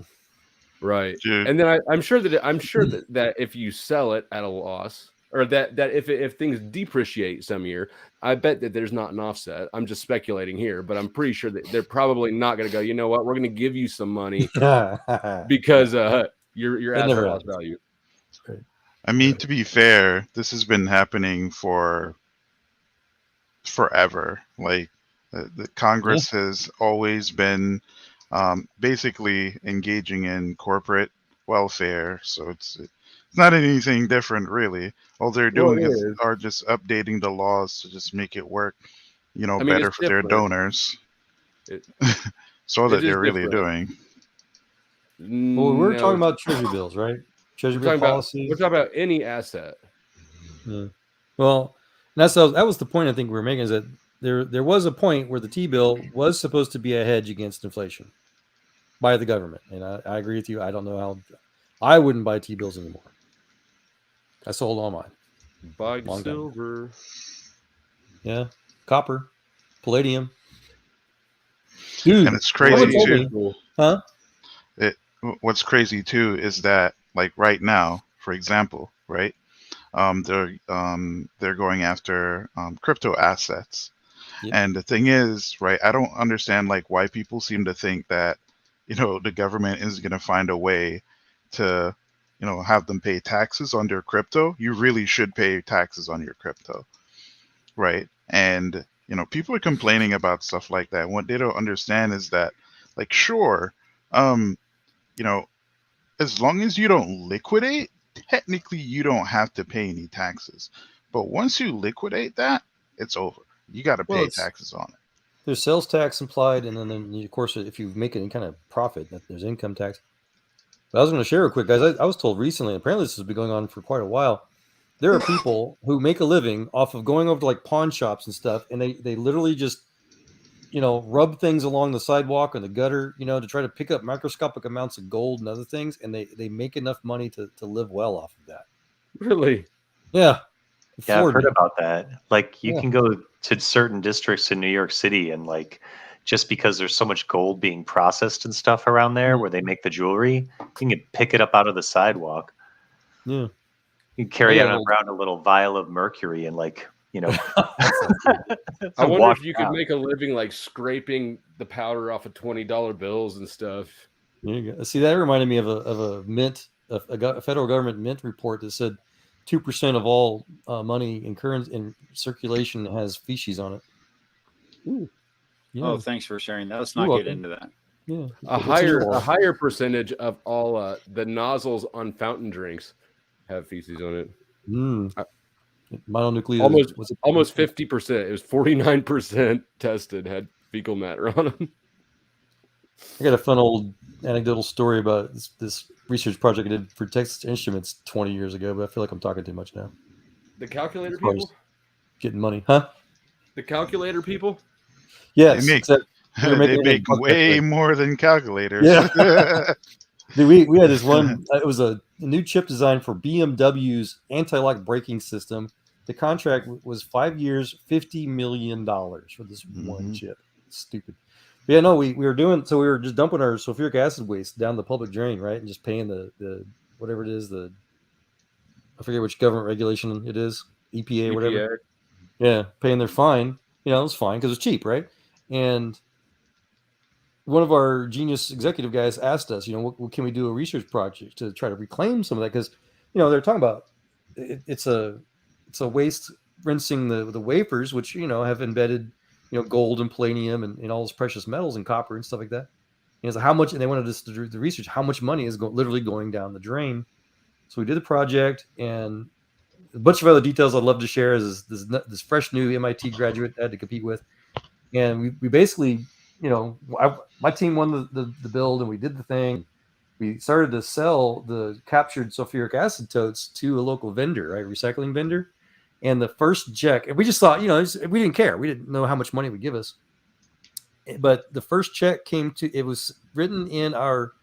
H: Right. And then I'm sure that if you sell it at a loss, or that if things depreciate some year, I bet that there's not an offset. I'm just speculating here, but I'm pretty sure that they're probably not going to go, you know what, we're going to give you some money because your asset lost value.
P: I mean, to be fair, this has been happening for forever. Like the Congress has always been basically engaging in corporate welfare. So it's not anything different, really. All they're doing are just updating the laws to just make it work, better for their donors. So that they're really doing.
M: Well, we're talking about treasury bills, right? Treasury bill policy.
H: We're talking about any asset.
M: Yeah. Well, that was the point I think we were making, is that there was a point where the T-bill was supposed to be a hedge against inflation by the government. And I agree with you. I don't know how. I wouldn't buy T-bills anymore. I sold all mine.
H: Buy silver.
M: Yeah. Copper. Palladium. Dude.
P: And it's crazy too.
M: Huh?
P: what's crazy too is that, like, right now, for example, right, they're going after crypto assets.
M: Yep.
P: And the thing is, right, I don't understand like why people seem to think that, the government is going to find a way to, have them pay taxes on their crypto. You really should pay taxes on your crypto, right? And people are complaining about stuff like that. What they don't understand is that, like, sure, you know, as long as you don't liquidate, technically you don't have to pay any taxes. But once you liquidate that, it's over. You got to pay taxes on it.
M: There's sales tax implied, and then of course, if you make any kind of profit, there's income tax. But I was going to share real quick, guys. I was told recently, apparently this has been going on for quite a while. There are people who make a living off of going over to like pawn shops and stuff, and they literally just, rub things along the sidewalk or the gutter, to try to pick up microscopic amounts of gold and other things, and they make enough money to live well off of that.
H: Really?
M: Yeah.
N: Yeah, I've heard about that. Like, you can go to certain districts in New York City, and like, just because there's so much gold being processed and stuff around there where they make the jewelry, you can pick it up out of the sidewalk.
M: Yeah.
N: You can carry around a little vial of mercury and like,
H: I wonder if you could make a living like scraping the powder off of $20 bills and stuff.
M: There you go. See, that reminded me of a mint, a federal government mint report that said 2% of all money in current in circulation has feces on it.
A: Ooh. Yeah. Oh, thanks for sharing that. Let's not get into that.
M: Yeah,
H: a higher percentage of all the nozzles on fountain drinks have feces on it.
M: Mononucleated.
H: Almost 50%. It was 49% tested had fecal matter on them.
M: I got a fun old anecdotal story about this research project I did for Texas Instruments 20 years ago, but I feel like I'm talking too much now.
H: The calculator people?
M: Getting money, huh?
H: The calculator people?
M: Yes.
P: They make way more than calculators.
M: Yeah. Dude, we had this one. It was a new chip design for BMW's anti-lock braking system. The contract was 5 years, $50 million for this one chip. Stupid. But yeah, no, we were doing, so we were just dumping our sulfuric acid waste down the public drain, right? And just paying the whatever it is, I forget which government regulation it is, EPA, whatever. Yeah, paying their fine. It was fine because it's cheap, right? And one of our genius executive guys asked us, what can we do a research project to try to reclaim some of that? Because, they're talking about it's a waste rinsing the wafers, which, have embedded, gold and palladium and all those precious metals and copper and stuff like that. And so how much, and they wanted us to do the research, how much money is literally going down the drain. So we did the project, and a bunch of other details I'd love to share is this fresh new MIT graduate I had to compete with. And we basically, my team won the build, and we did the thing. We started to sell the captured sulfuric acid totes to a local vendor, right, recycling vendor. And the first check, and we just thought, we didn't care. We didn't know how much money it would give us. But the first check it was written in our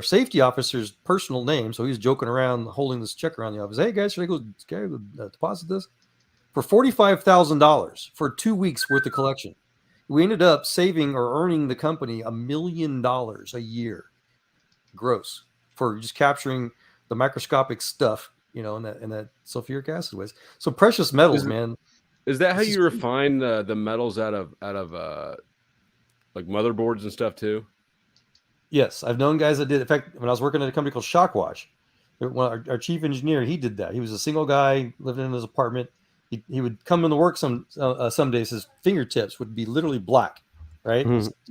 M: safety officer's personal name. So he was joking around, holding this check around the office. Hey guys, should I go deposit this? For $45,000 for 2 weeks worth of collection. We ended up saving or earning the company $1 million a year gross for just capturing the microscopic stuff, in that sulfuric acid waste. So precious metals, man.
H: Is that how you refine the metals out of like motherboards and stuff too?
M: Yes, I've known guys that did. In fact, when I was working at a company called Shockwash, our chief engineer, he did that. He was a single guy living in his apartment. He would come into work some days. His fingertips would be literally black, right?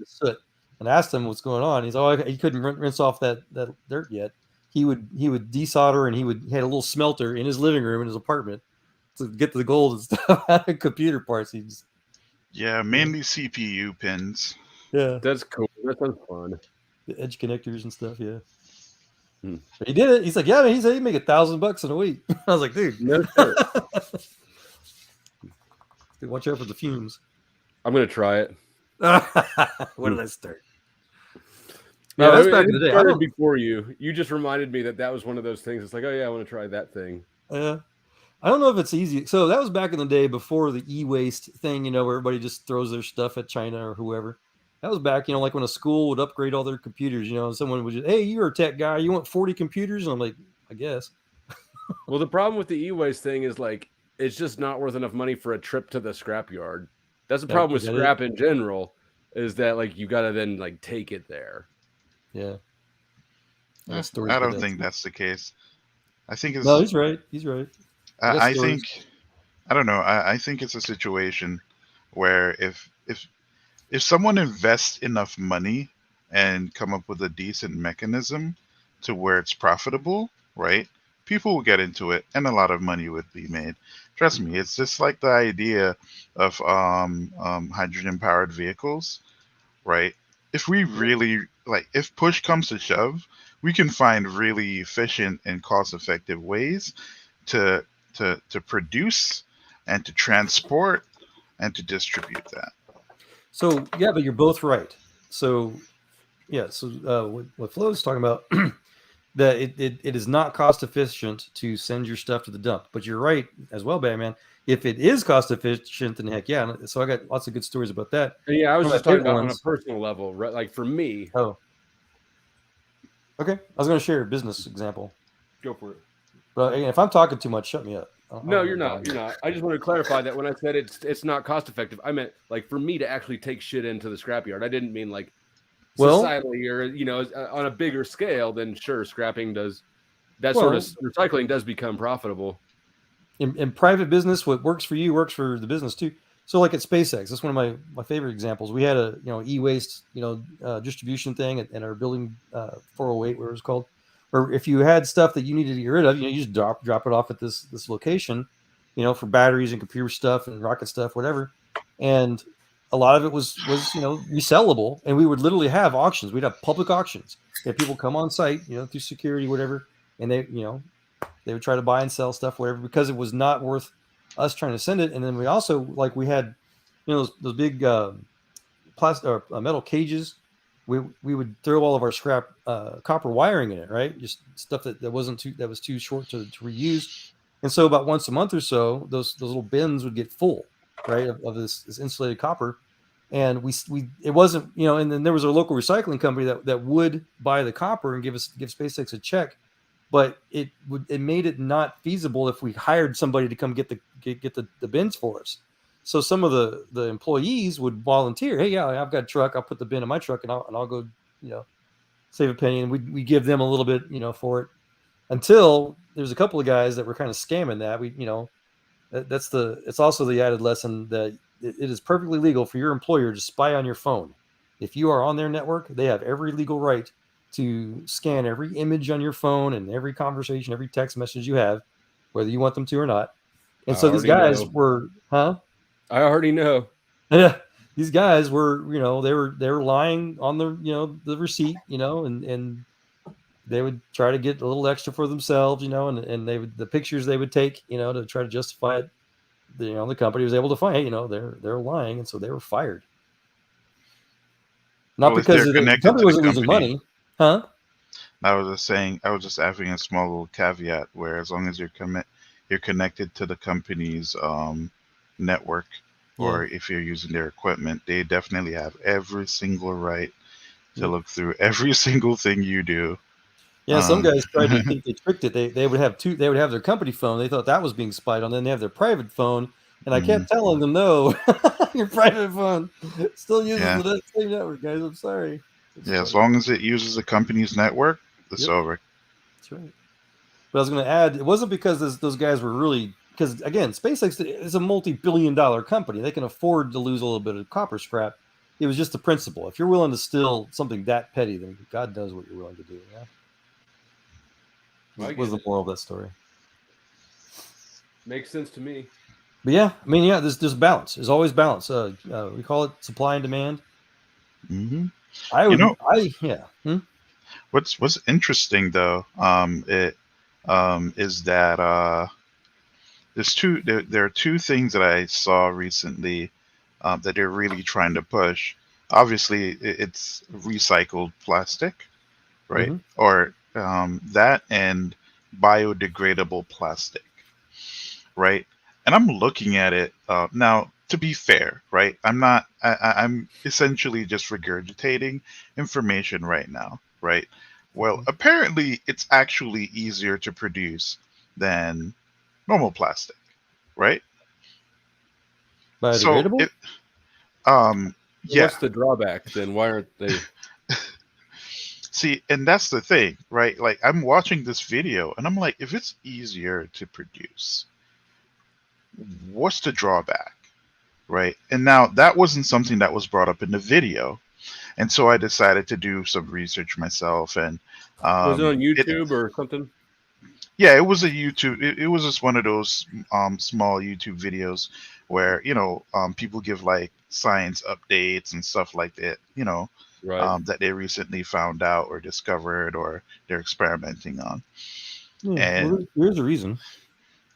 M: Soot. And I asked him what's going on. He's he couldn't rinse off that dirt yet. He would desolder, and he had a little smelter in his living room in his apartment to get the gold and stuff out of computer parts.
P: Mainly CPU pins.
M: Yeah,
H: that's cool. That sounds fun.
M: The edge connectors and stuff. Yeah. But he did it. He's like, yeah, man. He said he'd make $1,000 in a week. I was like, dude, no. Watch out for the fumes.
H: I'm gonna try it.
M: When did I start?
H: No, that's back in the day. I started before you. You just reminded me that was one of those things. It's like, oh yeah, I want to try that thing.
M: I don't know if it's easy. So that was back in the day before the e-waste thing, where everybody just throws their stuff at China or whoever. That was back, like when a school would upgrade all their computers. Someone would just, hey, you're a tech guy, you want 40 computers? And I'm like, I guess.
H: Well, the problem with the e-waste thing is like it's just not worth enough money for a trip to the scrapyard. That's the problem with scrap in general, is that like you got to then like take it there.
M: Yeah.
P: I don't think that's the case. I think it's
M: no. He's right. He's right.
P: I think I don't know. I think it's a situation where if someone invests enough money and come up with a decent mechanism to where it's profitable, right? People will get into it, and a lot of money would be made. Trust me, it's just like the idea of hydrogen-powered vehicles, right? If we really if push comes to shove, we can find really efficient and cost-effective ways to produce and to transport and to distribute that.
M: So yeah, but you're both right. So yeah, so what Flo's talking about, that it is not cost efficient to send your stuff to the dump. But you're right as well, Batman. If it is cost efficient, then heck yeah. So I got lots of good stories about that.
H: Yeah, I was just talking about on a personal level, right? Like for me.
M: Oh. Okay, I was going to share a business example.
H: Go for it.
M: But again, if I'm talking too much, shut me up.
H: No, you're not. You're not. I just want to clarify that when I said it's not cost effective, I meant like for me to actually take shit into the scrapyard. I didn't mean like societally or on a bigger scale. Then sure, scrapping does that sort of recycling does become profitable.
M: In private business, what works for you works for the business too. So like at SpaceX, that's one of my favorite examples. We had a e-waste distribution thing at our building 408, where it was called. Or if you had stuff that you needed to get rid of, you just drop it off at this location, for batteries and computer stuff and rocket stuff, whatever. And a lot of it was resellable, and we would literally have auctions. We'd have public auctions. We had people come on site, through security, whatever, and they would try to buy and sell stuff, whatever, because it was not worth us trying to send it. And then we also we had those big plastic or metal cages. We would throw all of our scrap copper wiring in it, right? Just stuff that was too short to reuse. And so about once a month or so, those little bins would get full, right, of this insulated copper. And it wasn't, and then there was a local recycling company that would buy the copper and give SpaceX a check, but it made it not feasible if we hired somebody to come get the bins for us. So some of the employees would volunteer. Hey, yeah, I've got a truck. I'll put the bin in my truck, and I'll go, save a penny. And we give them a little bit, for it. Until there's a couple of guys that were kind of scamming that. It's also the added lesson that it is perfectly legal for your employer to spy on your phone. If you are on their network, they have every legal right to scan every image on your phone and every conversation, every text message you have, whether you want them to or not. And so these guys were,
H: I already know.
M: Yeah, these guys were, they were lying on the receipt, and they would try to get a little extra for themselves, and the pictures they would take, to try to justify it. The company was able to find, they're lying, and so they were fired. Not because the company wasn't losing money, huh?
P: I was just adding a small little caveat where as long as you're connected to the company's network, or if you're using their equipment, they definitely have every single right to look through every single thing you do.
M: Yeah, some guys tried to think they tricked it. They would have their company phone. They thought that was being spied on. Then they have their private phone, and I kept telling them, no, your private phone still uses the same network, guys. I'm sorry.
P: As long as it uses the company's network, it's over.
M: That's right. But I was going to add, it wasn't because those guys were really, because again, SpaceX is a multi-billion-dollar company. They can afford to lose a little bit of copper scrap. It was just the principle. If you're willing to steal something that petty, then God knows what you're willing to do. Yeah. What was the moral of that story?
H: Makes sense to me.
M: But yeah, I mean, there's balance. There's always balance. We call it supply and demand.
P: Mm-hmm. What's interesting though, is that there are two things that I saw recently that they're really trying to push. Obviously, it's recycled plastic, right? Mm-hmm. Or that and biodegradable plastic, right? And I'm looking at it now. to be fair, right? I'm essentially just regurgitating information right now, right? Well, apparently it's actually easier to produce than normal plastic, right?
M: Biodegradable?
P: So yeah.
H: What's the drawback then? Why aren't they?
P: See, and that's the thing, right? Like, I'm watching this video and I'm like, if it's easier to produce, what's the drawback, right? And now that wasn't something that was brought up in the video. And so I decided to do some research myself. And
H: Was it on YouTube or something?
P: Yeah, it was a YouTube. It was just one of those small YouTube videos where people give like science updates and stuff like that.
H: Right.
P: That they recently found out or discovered or they're experimenting on.
M: Yeah,
P: And
M: well, there's a reason.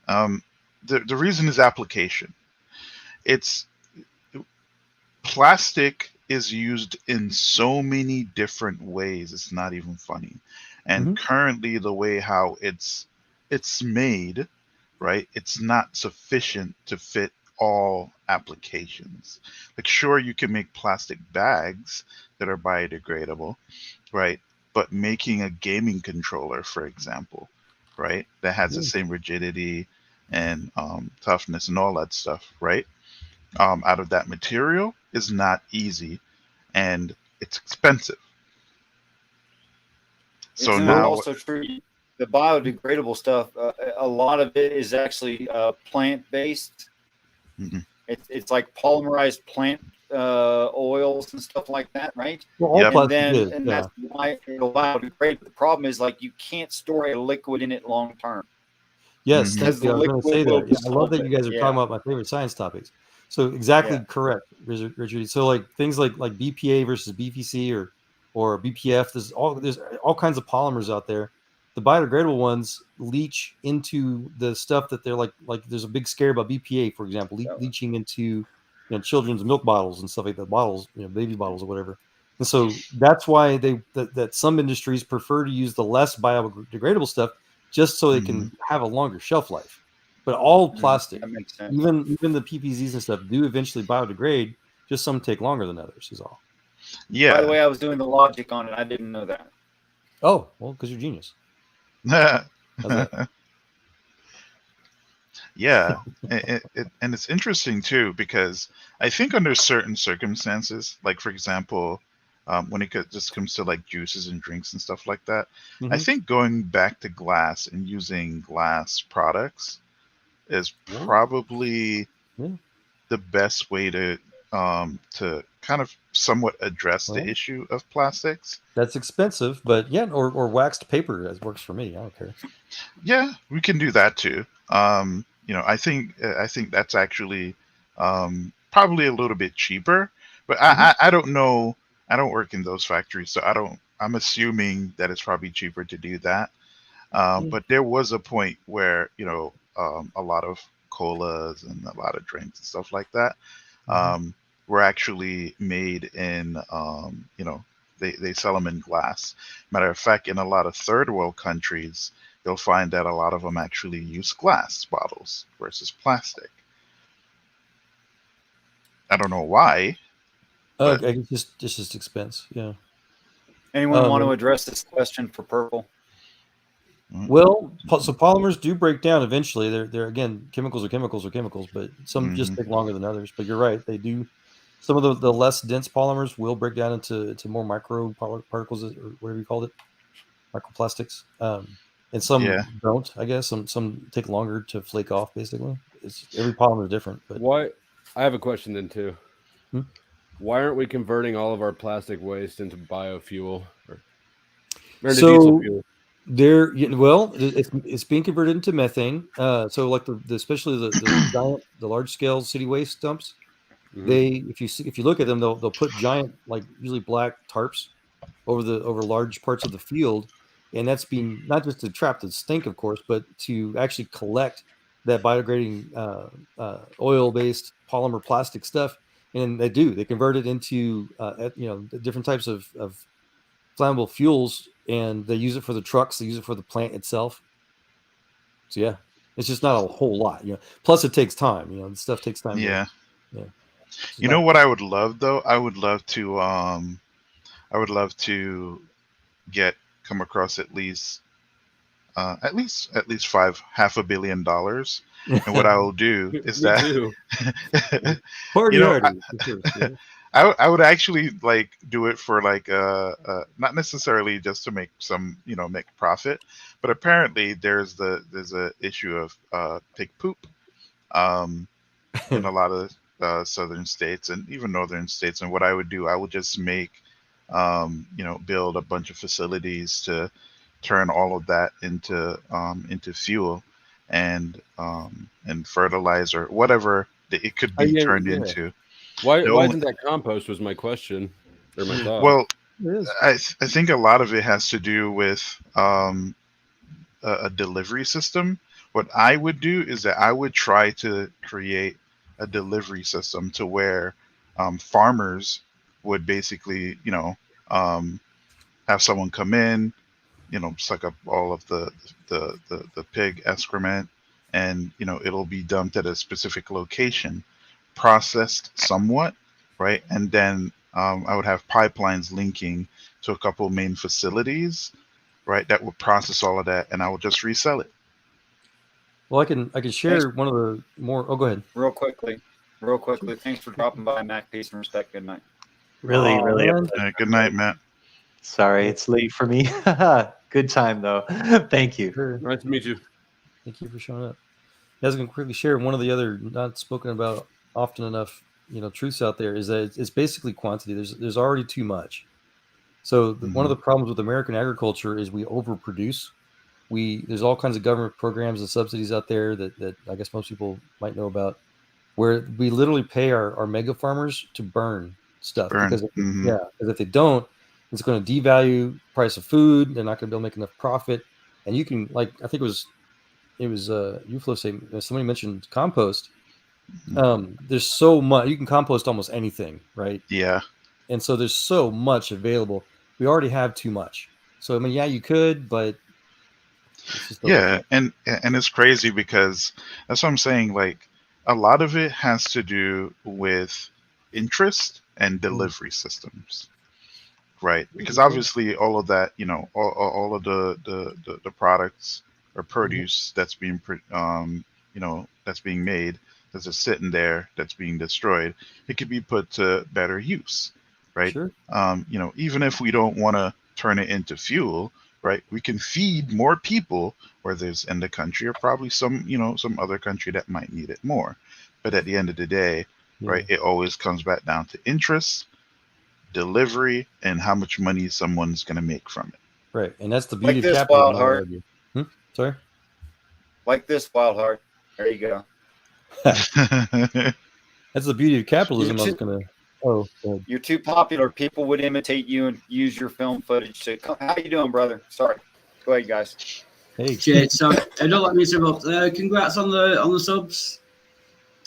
P: The reason is application. It's plastic is used in so many different ways. It's not even funny. And currently, the way how it's made, right? It's not sufficient to fit all applications. Like, sure, you can make plastic bags that are biodegradable, right? But making a gaming controller, for example, right, that has the same rigidity and toughness and all that stuff, right? Out of that material is not easy, and it's expensive. So
A: it's
P: now
A: also true. The biodegradable stuff, a lot of it is actually plant-based. It's like polymerized plant oils and stuff like that, right?
M: Well,
A: that's why it'll biodegrade. The problem is, like, you can't store a liquid in it long term.
M: Yes,
A: Because
M: thank you. I was going to say that. Yeah, I love that you guys are
A: Yeah.
M: talking about my favorite science topics. So exactly correct, Richard. So like things like BPA versus BPC or BPF. There's all kinds of polymers out there. The biodegradable ones leach into the stuff that they're like there's a big scare about BPA, for example, leaching into children's milk bottles and stuff like that, bottles, baby bottles or whatever. And so that's why that some industries prefer to use the less biodegradable stuff just so they can have a longer shelf life. But all plastic,
A: that makes sense.
M: even the PPZs and stuff, do eventually biodegrade. Just some take longer than others. Is all.
P: Yeah.
A: By the way, I was doing the logic on it. I didn't know that.
M: Oh, well, because you're genius.
P: Yeah, and it's interesting too, because I think under certain circumstances, like for example, when it just comes to like juices and drinks and stuff like that, I think going back to glass and using glass products is probably the best way to kind of somewhat address the issue of plastics.
M: That's expensive, but yeah, or waxed paper that works for me. I don't care.
P: Yeah, we can do that too. I think that's actually probably a little bit cheaper, but I don't know. I don't work in those factories, so I'm assuming that it's probably cheaper to do that. But there was a point where a lot of colas and a lot of drinks and stuff like that were actually made in they sell them in glass. Matter of fact, in a lot of third world countries, you'll find that a lot of them actually use glass bottles versus plastic. I don't know why.
M: I guess just expense. Yeah.
A: Anyone want to address this question for Purple?
M: Well, so polymers do break down eventually. They're again, chemicals are chemicals, but some just take longer than others. But you're right, they do. Some of the less dense polymers will break down into more micro particles, or whatever you called it, microplastics. And some don't. I guess some take longer to flake off. Basically, every polymer is different. But
H: why? I have a question then too. Why aren't we converting all of our plastic waste into biofuel or into diesel fuel?
M: It's being converted into methane. So like especially the large scale city waste dumps, if you look at them, they'll put giant, like usually black tarps over large parts of the field, and that's being not just to trap the stink, of course, but to actually collect that biodegrading oil based polymer plastic stuff. And they convert it into different types of flammable fuels, and they use it for the trucks, they use it for the plant itself. So yeah, it's just not a whole lot, Plus it takes time, the stuff takes time Yeah.
P: You know what I would love though? I would love to come across at least $500 million. And what I will do is
H: Me
P: that
H: too.
M: Party
P: you know,
M: hardy. For sure,
P: I would actually like do it for like not necessarily just to make make profit, but apparently there's a issue of pig poop in a lot of southern states and even northern states. And what I would do, I would just make build a bunch of facilities to turn all of that into fuel and fertilizer, whatever it could be turned into.
H: Why isn't that compost? Was my question or my thought.
P: Well, I think a lot of it has to do with a delivery system. What I would do is that I would try to create a delivery system to where farmers would basically, have someone come in, suck up all of the pig excrement, and it'll be dumped at a specific location, processed somewhat, right? And then I would have pipelines linking to a couple main facilities, right? That would process all of that, and I would just resell it.
M: Well, I can share one of the more. Oh, go ahead.
A: Real quickly. Thanks for dropping by, Matt. Peace and respect. Good night.
N: Really.
P: Good night, Matt.
N: Sorry, it's late for me. Good time though. Thank you.
M: Sure.
H: Nice to meet you.
M: Thank you for showing up. I was going to quickly share one of the other not spoken about often enough, truths out there is that it's basically quantity. There's already too much. So one of the problems with American agriculture is we overproduce. There's all kinds of government programs and subsidies out there that I guess most people might know about, where we literally pay our mega farmers to burn stuff because if they don't, it's going to devalue price of food. They're not going to be able to make enough profit. And you can, like, I think it was UFLO saying, somebody mentioned compost. There's so much, you can compost almost anything, right?
P: Yeah.
M: And so there's so much available. We already have too much. So I mean, yeah, you could, but
P: and it's crazy because that's what I'm saying. Like, a lot of it has to do with interest and delivery systems, right? Because obviously all of that, all of the products or produce that's being that's being made, that's just sitting there, that's being destroyed, it could be put to better use, right?
M: Sure.
P: Even if we don't want to turn it into fuel, right, we can feed more people, where there's in the country or probably some other country that might need it more. But at the end of the day, right, it always comes back down to interest, delivery, and how much money someone's going to make from it.
M: Right, and that's the beauty
A: of
M: capitalism. Sorry?
A: Like this, Wild Heart. There you go.
M: That's the beauty of capitalism.
A: You're too popular. People would imitate you and use your film footage to come. How you doing, brother? Sorry. Go ahead, guys.
M: Hey.
Q: Shit, so I don't like me to interrupt. Congrats on the subs.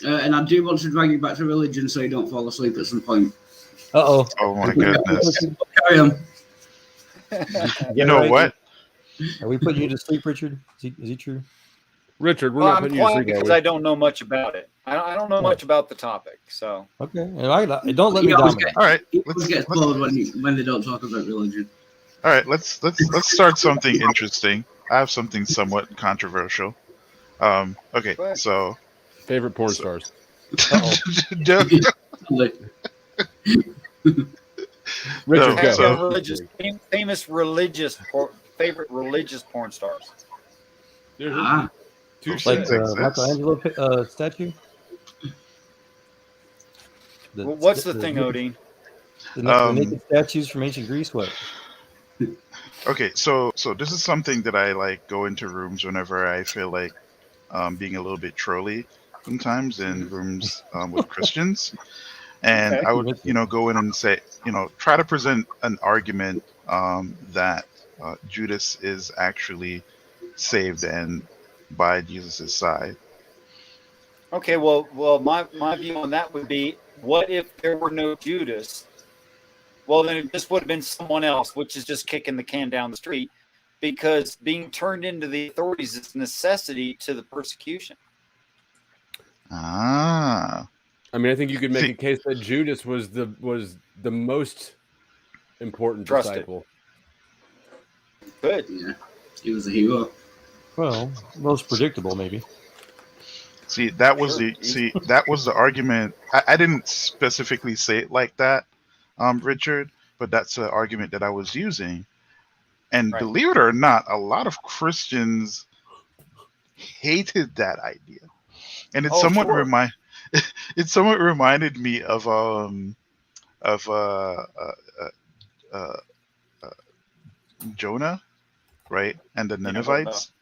Q: And I do want to drag you back to religion so you don't fall asleep at some point.
P: Oh my goodness.
Q: Carry on.
P: You know what?
M: Are we putting you to sleep, Richard? Is he true?
H: Richard, we're not putting you to sleep
A: because I don't know much about it. I don't know much about the topic, so.
M: Okay, and I don't let me dominate.
P: All right,
Q: let's get exploded when they don't talk about religion.
P: All right, let's start something interesting. I have something somewhat controversial. Okay, so
H: favorite porn stars.
A: Richard, famous favorite religious porn stars.
M: Like Michelangelo statue.
A: What's the thing, Odin?
M: The naked statues from ancient Greece. What?
P: Okay, so this is something that I like go into rooms whenever I feel like being a little bit trolly sometimes in rooms with Christians, and I would go in and say try to present an argument that Judas is actually saved and by Jesus's side.
A: Okay, well, my view on that would be, what if there were no Judas? Well, then this would have been someone else, which is just kicking the can down the street, because being turned into the authorities is necessity to the persecution.
P: Ah.
H: I mean, I think you could make a case that Judas was the most important disciple.
A: Good.
Q: Yeah, he was a hero.
M: Well, most predictable, maybe.
P: See, that was the argument. I didn't specifically say it like that, Richard, but that's the argument that I was using. And believe it or not, a lot of Christians hated that idea, and it somewhat reminded me of Jonah, right, and the Ninevites,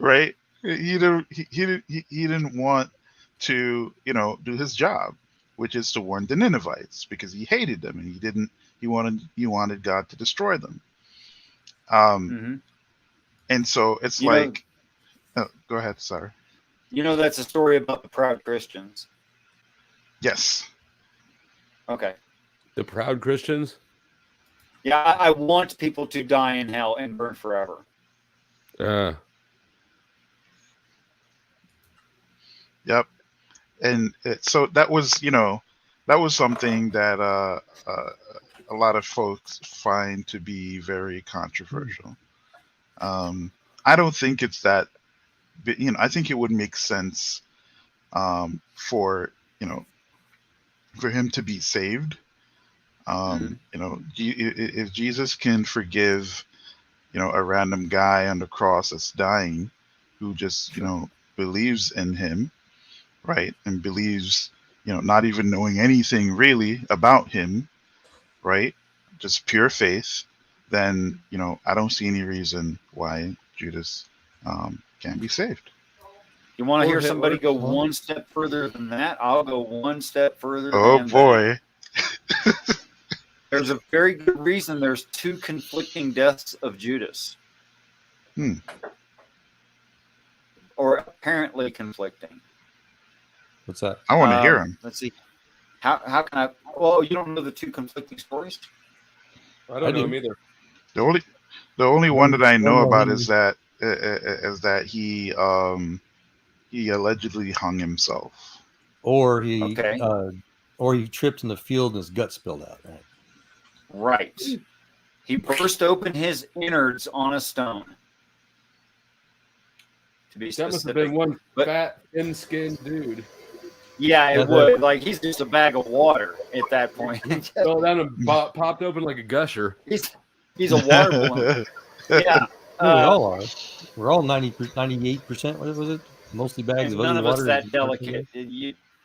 P: right? He didn't want to do his job, which is to warn the Ninevites, because he hated them and he wanted God to destroy them. And so it's go ahead, sorry.
A: That's a story about the proud Christians.
P: Yes.
A: Okay.
H: The proud Christians?
A: Yeah, I want people to die in hell and burn forever.
P: Yep. And so that was something that a lot of folks find to be very controversial. I don't think it's that, I think it would make sense for him to be saved. If Jesus can forgive, a random guy on the cross that's dying, who just, believes in him, right, and believes, not even knowing anything really about him, right, just pure faith, then, I don't see any reason why Judas can't be saved.
A: You want to hear somebody go one step further than that? I'll go one step further
P: Oh
A: than
P: boy.
A: that. There's a very good reason there's two conflicting deaths of Judas. Or apparently conflicting.
M: What's that?
P: I want to hear him.
A: Let's see. How can I? Well, you don't know the two conflicting stories?
H: I don't know them either.
P: The only one that I know about is that he allegedly hung himself,
M: or he tripped in the field and his gut spilled out.
A: Right. He burst open his innards on a stone. To be specific.
H: That must have been one fat, thin-skinned dude.
A: Yeah, it would. Like, he's just a bag of water at that point.
H: Fell down and popped open like a gusher.
A: He's a water balloon. Yeah.
M: We all are. We're all 98%. What was it? Mostly bags of
A: none
M: ugly
A: of us
M: water.
A: that delicate.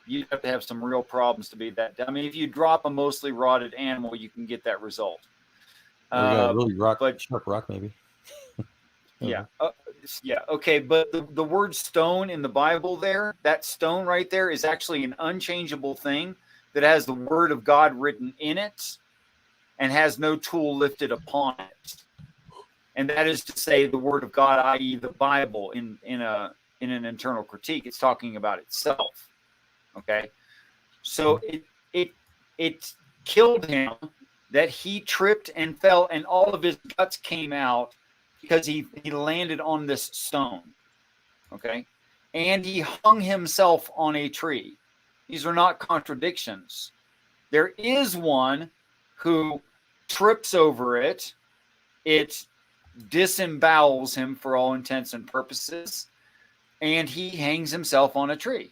A: You have to have some real problems to be that. I mean, if you drop a mostly rotted animal, you can get that result.
M: We got a really sharp rock, maybe.
A: Yeah. Yeah. Okay. But the word stone in the Bible there, that stone right there is actually an unchangeable thing that has the word of God written in it and has no tool lifted upon it. And that is to say the word of God, i.e. the Bible in an internal critique. It's talking about itself. Okay. So it killed him that he tripped and fell and all of his guts came out because he landed on this stone, okay? And he hung himself on a tree. These are not contradictions. There is one who trips over it. It disembowels him for all intents and purposes, and he hangs himself on a tree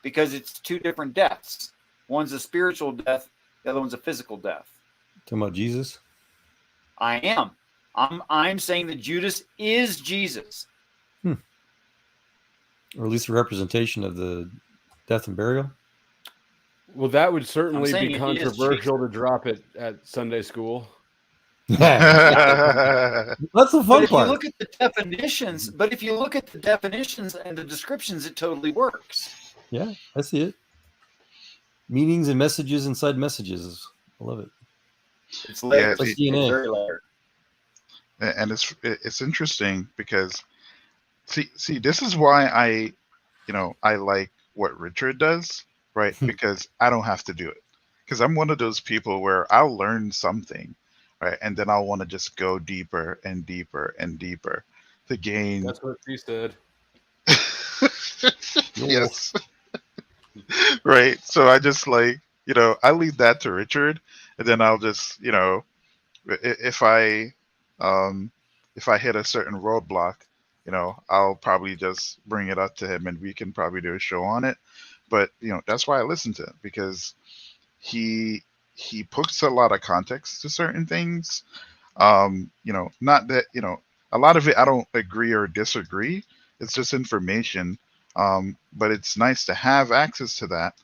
A: because it's two different deaths. One's a spiritual death, the other one's a physical death.
M: Talking about Jesus?
A: I am. I'm saying that Judas is Jesus.
M: Or at least a representation of the death and burial.
H: Well, that would certainly be controversial to drop it at Sunday school.
M: That's the fun
A: part. If you look at the definitions, and the descriptions, it totally works.
M: Yeah, I see it. Meanings and messages inside messages. I love it.
A: It's layered.
P: It's
A: DNA. It's very layered.
P: And it's interesting because see this is why I like what Richard does, right? Because I don't have to do it, because I'm one of those people where I'll learn something, right, and then I'll want to just go deeper and deeper and deeper to gain.
H: That's what she said.
P: Yes. Right. So I just like, I leave that to Richard, and then I'll just, if I hit a certain roadblock, I'll probably just bring it up to him and we can probably do a show on it. But that's why I listen to him, because he puts a lot of context to certain things. Not that, a lot of it I don't agree or disagree. It's just information. But it's nice to have access to that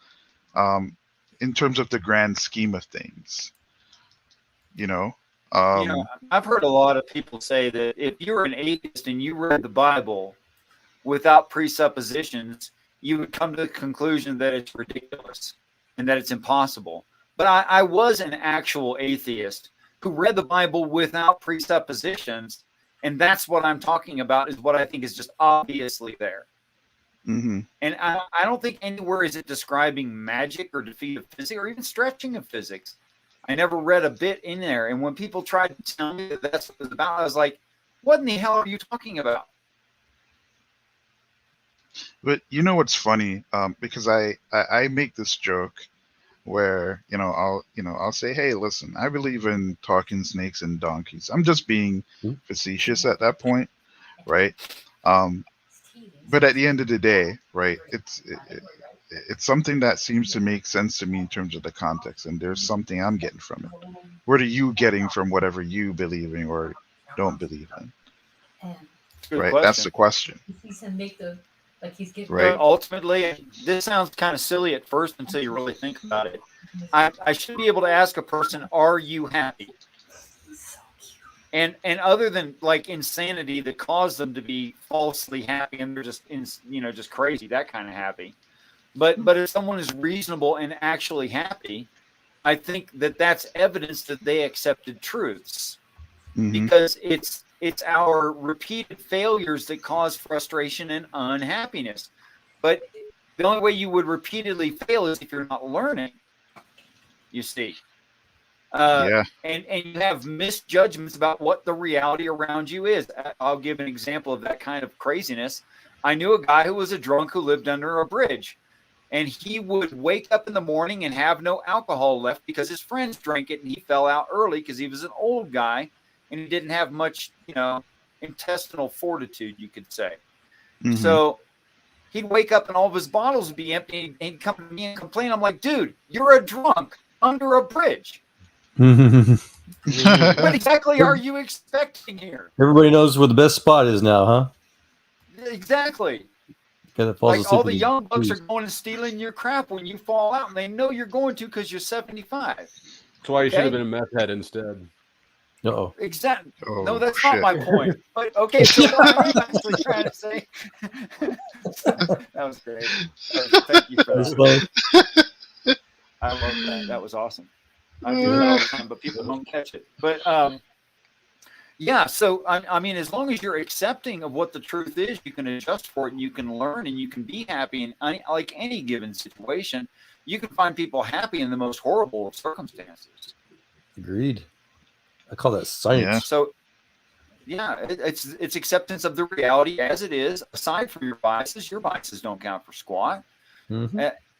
P: in terms of the grand scheme of things.
A: I've heard a lot of people say that if you're an atheist and you read the Bible without presuppositions, you would come to the conclusion that it's ridiculous and that it's impossible. But I was an actual atheist who read the Bible without presuppositions, and that's what I'm talking about, is what I think is just obviously there.
P: Mm-hmm.
A: And I don't think anywhere is it describing magic or defeat of physics or even stretching of physics. I never read a bit in there. And when people tried to tell me that that's what it was about, I was like, what in the hell are you talking about?
P: But what's funny? Because I make this joke where, I'll say, hey, listen, I believe in talking snakes and donkeys. I'm just being facetious at that point, right? But at the end of the day, right, it's something that seems to make sense to me in terms of the context, and there's something I'm getting from it. What are you getting from whatever you believe in or don't believe in? Right,
A: question.
P: That's the question.
J: He's gonna make the he's getting
P: right.
A: Ultimately, this sounds kind of silly at first until you really think about it. I should be able to ask a person, "Are you happy?" And other than like insanity that caused them to be falsely happy and they're just just crazy, that kind of happy. But if someone is reasonable and actually happy, I think that that's evidence that they accepted truths, because it's our repeated failures that cause frustration and unhappiness. But the only way you would repeatedly fail is if you're not learning, you see. And you have misjudgments about what the reality around you is. I'll give an example of that kind of craziness. I knew a guy who was a drunk who lived under a bridge, and he would wake up in the morning and have no alcohol left because his friends drank it, and he fell out early because he was an old guy and he didn't have much, intestinal fortitude, you could say. So he'd wake up and all of his bottles would be empty, and he'd come to me and complain. I'm like, dude, you're a drunk under a bridge. What exactly are you expecting here?
M: Everybody knows where the best spot is now, huh?
A: Exactly.
M: Like
A: all the young bucks are going and stealing your crap when you fall out, and they know you're going to because you're 75.
H: That's why you should have been a meth head instead.
M: Uh-oh.
A: Exactly.
P: Oh,
A: no, that's not my point. But okay, so what I'm actually trying to say. That was great. Thank you for that. I love that. That was awesome. I do that all the time, but people don't catch it. But yeah, so I mean, as long as you're accepting of what the truth is, you can adjust for it, and you can learn, and you can be happy in like any given situation. You can find people happy in the most horrible of circumstances.
M: Agreed. I call that science.
P: Yeah.
A: So, yeah, it's acceptance of the reality as it is. Aside from your biases don't count for squat.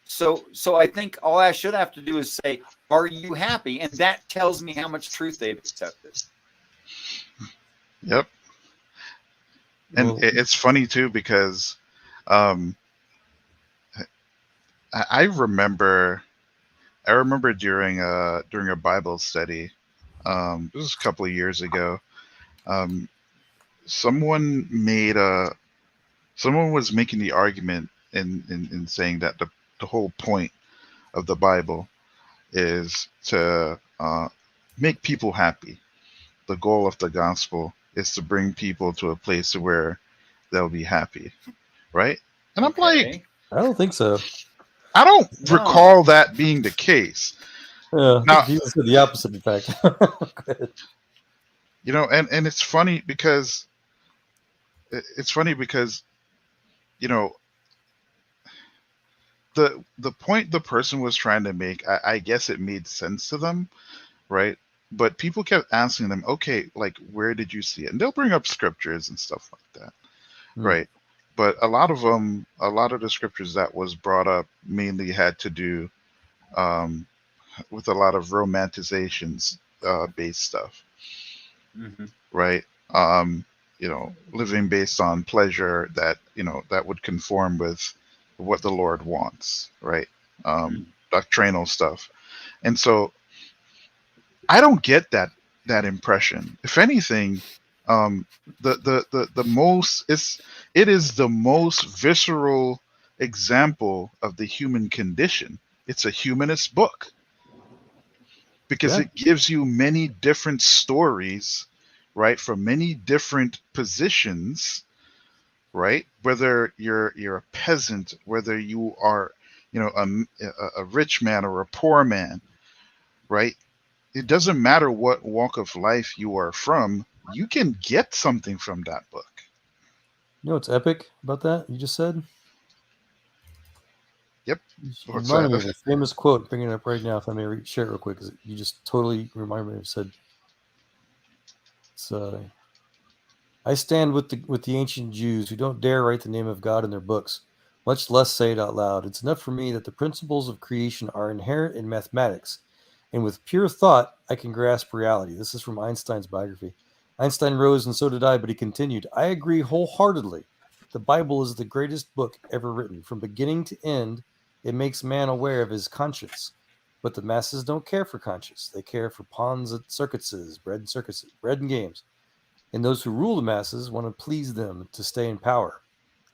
A: So I think all I should have to do is say, "Are you happy?" And that tells me how much truth they've accepted.
P: Yep. And it's funny too, because I remember during a Bible study, this was a couple of years ago, someone was making the argument in saying that the whole point of the Bible is to make people happy. The goal of the gospel is to bring people to a place where they'll be happy, right? And I'm like,
M: I don't think so.
P: I don't recall that being the case.
M: Now, Jesus said the opposite, in fact.
P: And it's funny because the point the person was trying to make, I guess it made sense to them, right? But people kept asking them, okay, like, where did you see it? And they'll bring up scriptures and stuff like that, right? but a lot of them, a lot of the scriptures that was brought up mainly had to do with a lot of romanticizations based stuff, right? Living based on pleasure that that would conform with what the Lord wants, right? Doctrinal stuff, and so I don't get that impression. If anything, the most it is the most visceral example of the human condition. It's a humanist book because it gives you many different stories, right, from many different positions, right? Whether you're a peasant, whether you are, a rich man or a poor man, right? It doesn't matter what walk of life you are from. You can get something from that book.
M: You know what's epic about that? You just said.
P: Yep.
M: You reminded me of a famous quote. Bringing it up right now, if I may share it real quick, because you just totally reminded me. Of said, "It's I stand with the ancient Jews who don't dare write the name of God in their books, much less say it out loud. It's enough for me that the principles of creation are inherent in mathematics, and with pure thought, I can grasp reality." This is from Einstein's biography. Einstein rose, and so did I, but he continued, "I agree wholeheartedly. The Bible is the greatest book ever written. From beginning to end, it makes man aware of his conscience. But the masses don't care for conscience. They care for pawns at circuses, bread and games. And those who rule the masses want to please them to stay in power.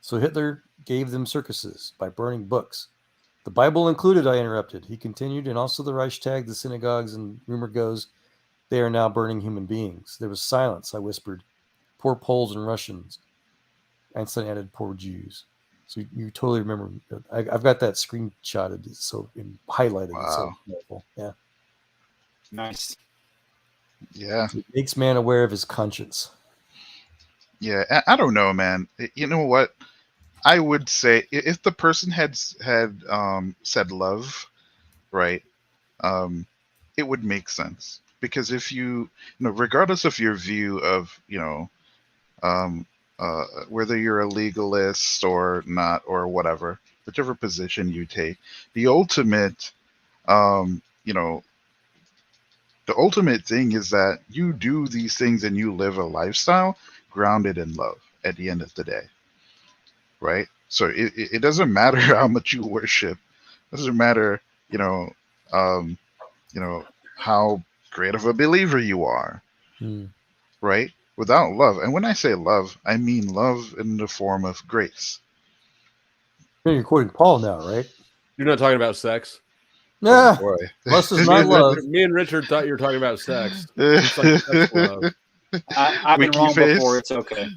M: So Hitler gave them circuses by burning books. The Bible included," I interrupted. He continued, "and also the Reichstag, the synagogues, and rumor goes they are now burning human beings." There was silence. I whispered, "Poor Poles and Russians." Einstein added, "Poor Jews." So you totally remember. I've got that screenshotted, highlighted.
P: Wow.
M: It's so powerful. Yeah.
A: Nice.
P: Yeah.
M: It makes man aware of his conscience.
P: Yeah, I don't know, man. You know what? I would say if the person had said love, right, it would make sense. Because if regardless of your view of, whether you're a legalist or not or whatever, whichever position you take, the ultimate, the ultimate thing is that you do these things and you live a lifestyle grounded in love at the end of the day, right? So it doesn't matter how much you worship. It doesn't matter, how great of a believer you are, right? Without love, and when I say love, I mean love in the form of grace.
M: You're quoting Paul now, right?
H: You're not talking about sex?
M: Yeah.
P: Oh, boy.
M: Lust is not love.
H: Me and Richard thought you were talking about sex. It's like sex love.
A: I've been wrong before. It's okay.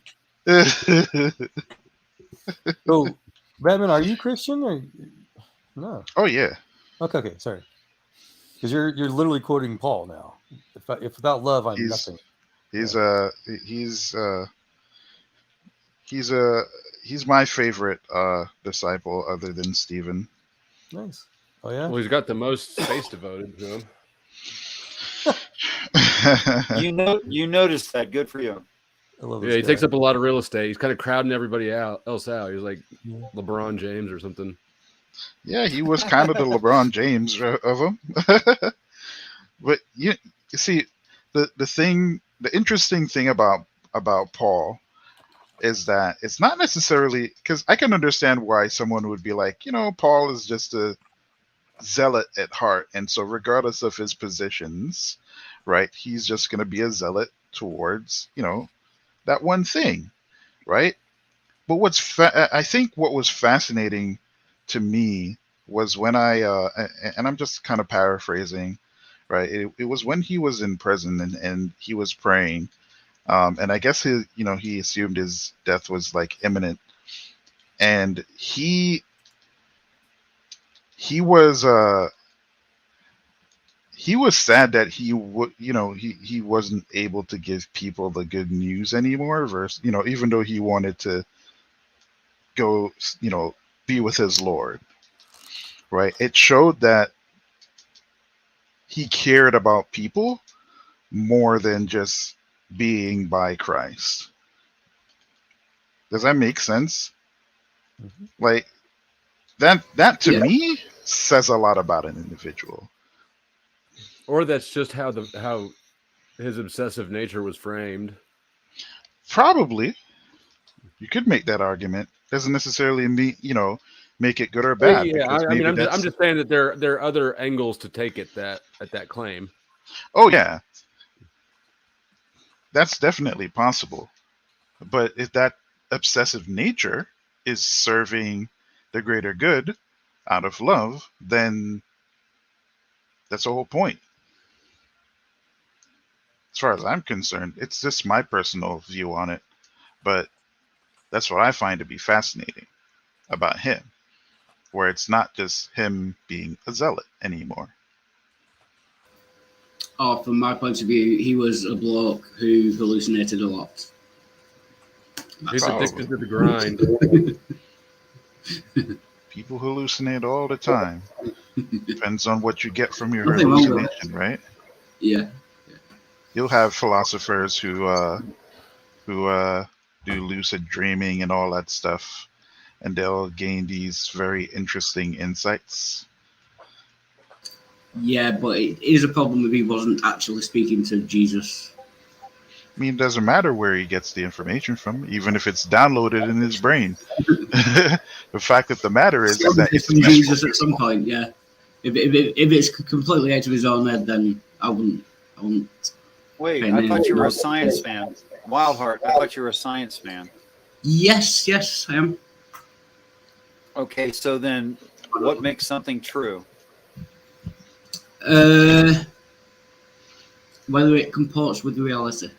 M: So, Batman, are you Christian or no?
P: Oh yeah.
M: Okay, sorry. Because you're literally quoting Paul now. If without love, I'm nothing.
P: He's my favorite disciple other than Stephen.
M: Nice. Oh yeah.
H: Well, he's got the most space devoted to him.
A: You noticed that. Good for you.
M: I love
H: he takes up a lot of real estate. He's kind of crowding everybody else out. He's like LeBron James or something.
P: Yeah, he was kind of the LeBron James of them. But you see, the interesting thing about Paul is that it's not necessarily, because I can understand why someone would be like, Paul is just a zealot at heart, and so regardless of his positions, right, he's just going to be a zealot towards that one thing, right? But I think what was fascinating to me was when and I'm just kind of paraphrasing, right? It was when he was in prison and he was praying, and I guess he assumed his death was like imminent, and he was sad that he wasn't able to give people the good news anymore, versus even though he wanted to go be with his Lord, right? It showed that he cared about people more than just being by Christ. Does that make sense? Like that to me says a lot about an individual.
H: Or that's just how his obsessive nature was framed.
P: Probably. You could make that argument. Doesn't necessarily mean, make it good or bad.
H: Yeah, I'm just saying that there are other angles to take at that claim.
P: Oh yeah, that's definitely possible. But if that obsessive nature is serving the greater good out of love, then that's the whole point. As far as I'm concerned, it's just my personal view on it, but that's what I find to be fascinating about him, where it's not just him being a zealot anymore.
Q: Oh, from my point of view, he was a bloke who hallucinated a lot.
H: He's addicted to the grind.
P: People hallucinate all the time. Depends on what you get from your hallucination, right?
Q: Yeah.
P: You'll have philosophers who do lucid dreaming and all that stuff, and they'll gain these very interesting insights.
Q: Yeah, but it is a problem if he wasn't actually speaking to Jesus.
P: I mean, it doesn't matter where he gets the information from, even if it's downloaded in his brain. The fact that the matter is that it's
Q: from Jesus at some point. Yeah, if it's completely out of his own head, then I wouldn't.
A: Wait, I thought you were a science fan. Wildheart, I thought you were a science man.
Q: Yes, I am.
A: Okay, so then what makes something true?
Q: Whether it comports with reality.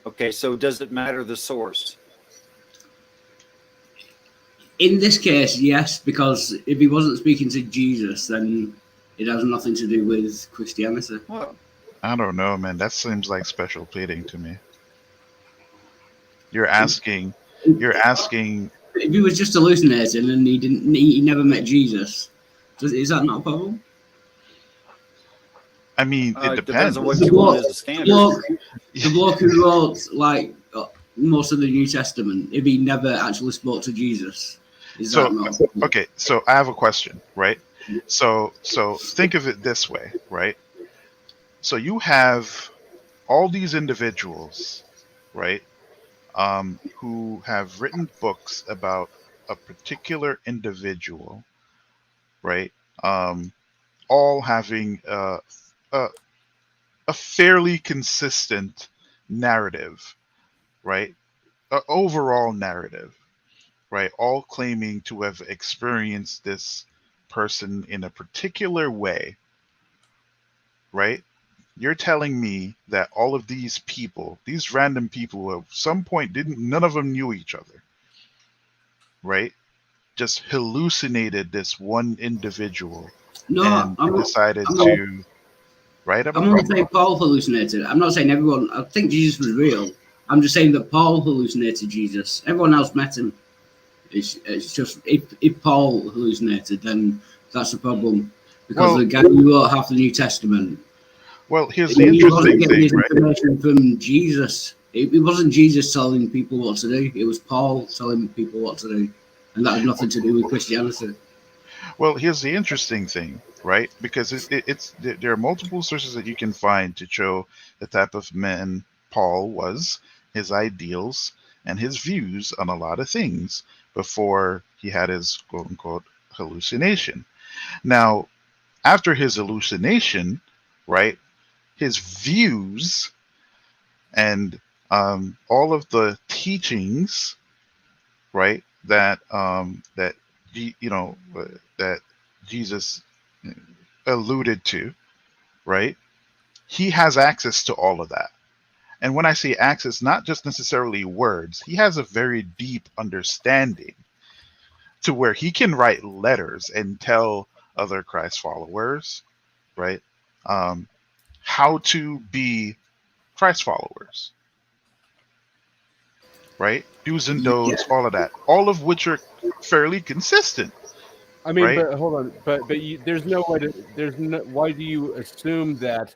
A: Okay, so does it matter the source?
Q: In this case, yes, because if he wasn't speaking to Jesus, then it has nothing to do with Christianity.
A: Well,
P: I don't know, man. That seems like special pleading to me. You're asking.
Q: If he was just hallucinating and he never met Jesus, is that not a problem?
P: I mean, it depends
A: on what you want as a standard.
Q: The bloke who wrote most of the New Testament, if he never actually spoke to Jesus, is that not?
P: Okay, so I have a question, right? So think of it this way, right? So you have all these individuals, right, who have written books about a particular individual, right? All having a fairly consistent narrative, right? An overall narrative, right? All claiming to have experienced this person in a particular way, right? You're telling me that all of these people, these random people, at some point none of them knew each other, right? Just hallucinated this one individual.
Q: No,
P: and decided to. Right?
Q: I'm not saying Paul hallucinated. I'm not saying everyone. I think Jesus was real. I'm just saying that Paul hallucinated Jesus. Everyone else met him. It's just if Paul hallucinated, then that's a problem because the guy who wrote half the New Testament.
P: Well, here's the interesting thing,
Q: his information from Jesus. It wasn't Jesus telling people what to do. It was Paul telling people what to do, and that had nothing to do with Christianity.
P: Well, here's the interesting thing, right? Because there are multiple sources that you can find to show the type of man Paul was, his ideals, and his views on a lot of things before he had his quote-unquote hallucination. Now, after his hallucination, right, his views and all of the teachings, right, that that Jesus alluded to, right? He has access to all of that. And when I say access, not just necessarily words, he has a very deep understanding to where he can write letters and tell other Christ followers, right, how to be Christ followers, right? Do's and don'ts, all of that, all of which are fairly consistent.
H: I mean,
P: right?
H: but hold on, but there's no way to. Why do you assume that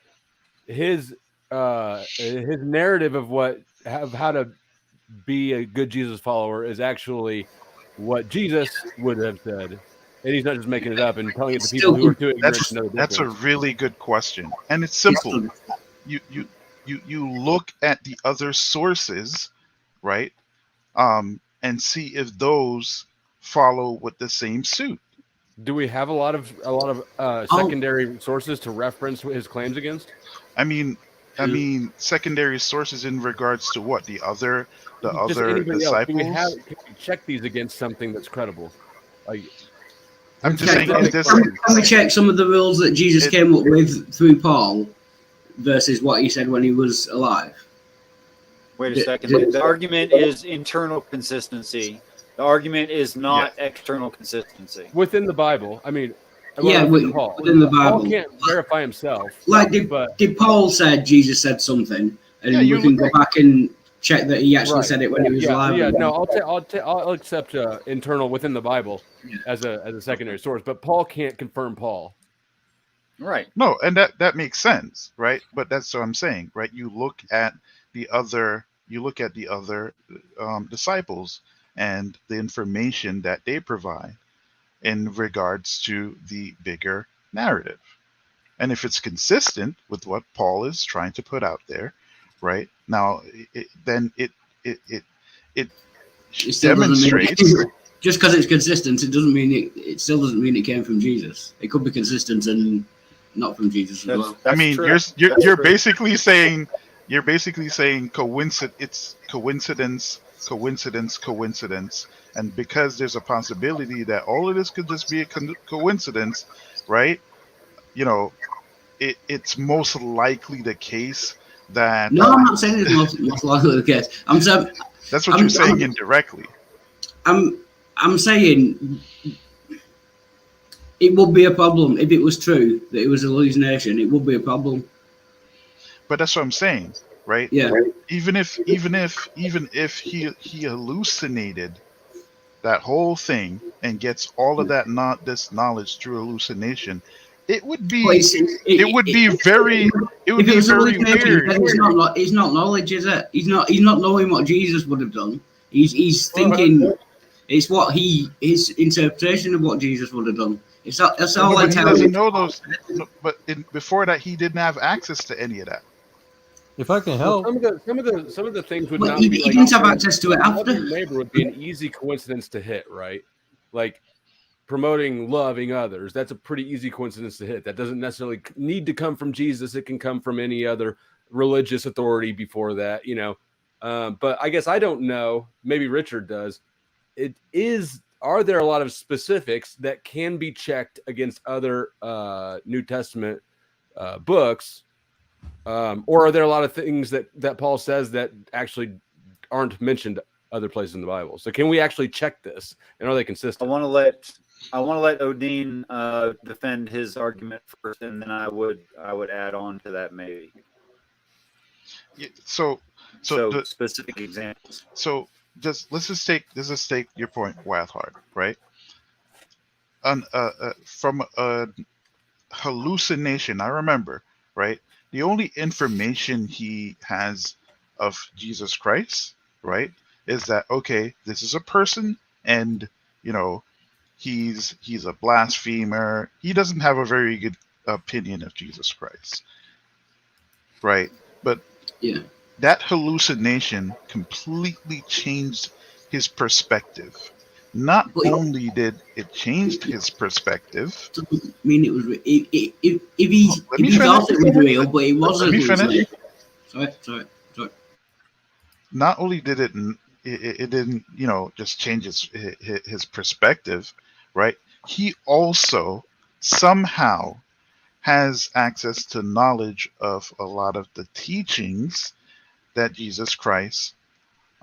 H: his narrative of how to be a good Jesus follower is actually what Jesus would have said, and he's not just making it up and telling it to people who are too ignorant to know the difference.
P: That's a really good question, and it's simple. You look at the other sources, right, and see if those follow with the same suit.
H: Do we have a lot of secondary sources to reference his claims against?
P: I mean, secondary sources in regards to what the other disciples.
H: Else. Can we check these against something that's credible? Like,
P: I'm just saying,
Q: can we check some of the rules that Jesus came up with through Paul versus what he said when he was alive?
A: Wait a second. The argument is internal consistency. The argument is not external consistency.
H: Within the Bible, I mean,
Q: within the Bible.
H: Paul can't verify himself.
Q: Like, did Paul said Jesus said something, and we can go back and check that he actually said it when he was alive?
H: Yeah, no, I'll accept internal within the Bible as a secondary source, but Paul can't confirm Paul.
A: Right.
P: No, and that makes sense, right? But that's what I'm saying, right? You look at the other disciples and the information that they provide in regards to the bigger narrative. And if it's consistent with what Paul is trying to put out there, right? Now, then it demonstrates.
Q: Just because it's consistent, it doesn't mean it still doesn't mean it came from Jesus. It could be consistent and not from Jesus as well.
P: I mean, you're basically saying it's coincidence, and because there's a possibility that all of this could just be a coincidence, right? You know, it's most likely the case that.
Q: No, I'm not saying it's most likely the case.
P: That's what you're saying indirectly.
Q: I'm saying it would be a problem if it was true that it was a hallucination. It would be a problem.
P: But that's what I'm saying, right?
Q: Yeah.
P: Even if he hallucinated that whole thing and gets all of this knowledge through hallucination, it would be very weird.
Q: It's not knowledge, is it? He's not knowing what Jesus would have done. He's thinking. It's what his interpretation of what Jesus would have done. That's all I tell you.
P: He doesn't know those. But before that, he didn't have access to any of that.
M: If I can help,
H: some of the things would not
Q: he
H: be.
Q: He didn't have access to it after.
H: Neighbor would be an easy coincidence to hit, right? Like promoting loving others. That's a pretty easy coincidence to hit. That doesn't necessarily need to come from Jesus. It can come from any other religious authority before that, you know. But I guess I don't know. Maybe Richard does. Are there a lot of specifics that can be checked against other New Testament books? Or are there a lot of things that Paul says that actually aren't mentioned other places in the Bible? So can we actually check this? And are they consistent?
A: I want to let Odin defend his argument first, and then I would add on to that maybe.
P: Yeah, so
A: specific examples.
P: So let's just take your point, Wildheart, right? From a hallucination, I remember, right? The only information he has of Jesus Christ, right, is that okay, this is a person, and you know, he's a blasphemer. He doesn't have a very good opinion of Jesus Christ, right? But
Q: yeah,
P: that hallucination completely changed his perspective. Not only did it change his perspective,
Q: doesn't mean it was if he thought it was real, but it wasn't.
P: Let me finish.
Q: Sorry.
P: Not only did it didn't, you know, just change his perspective, right? He also somehow has access to knowledge of a lot of the teachings that Jesus Christ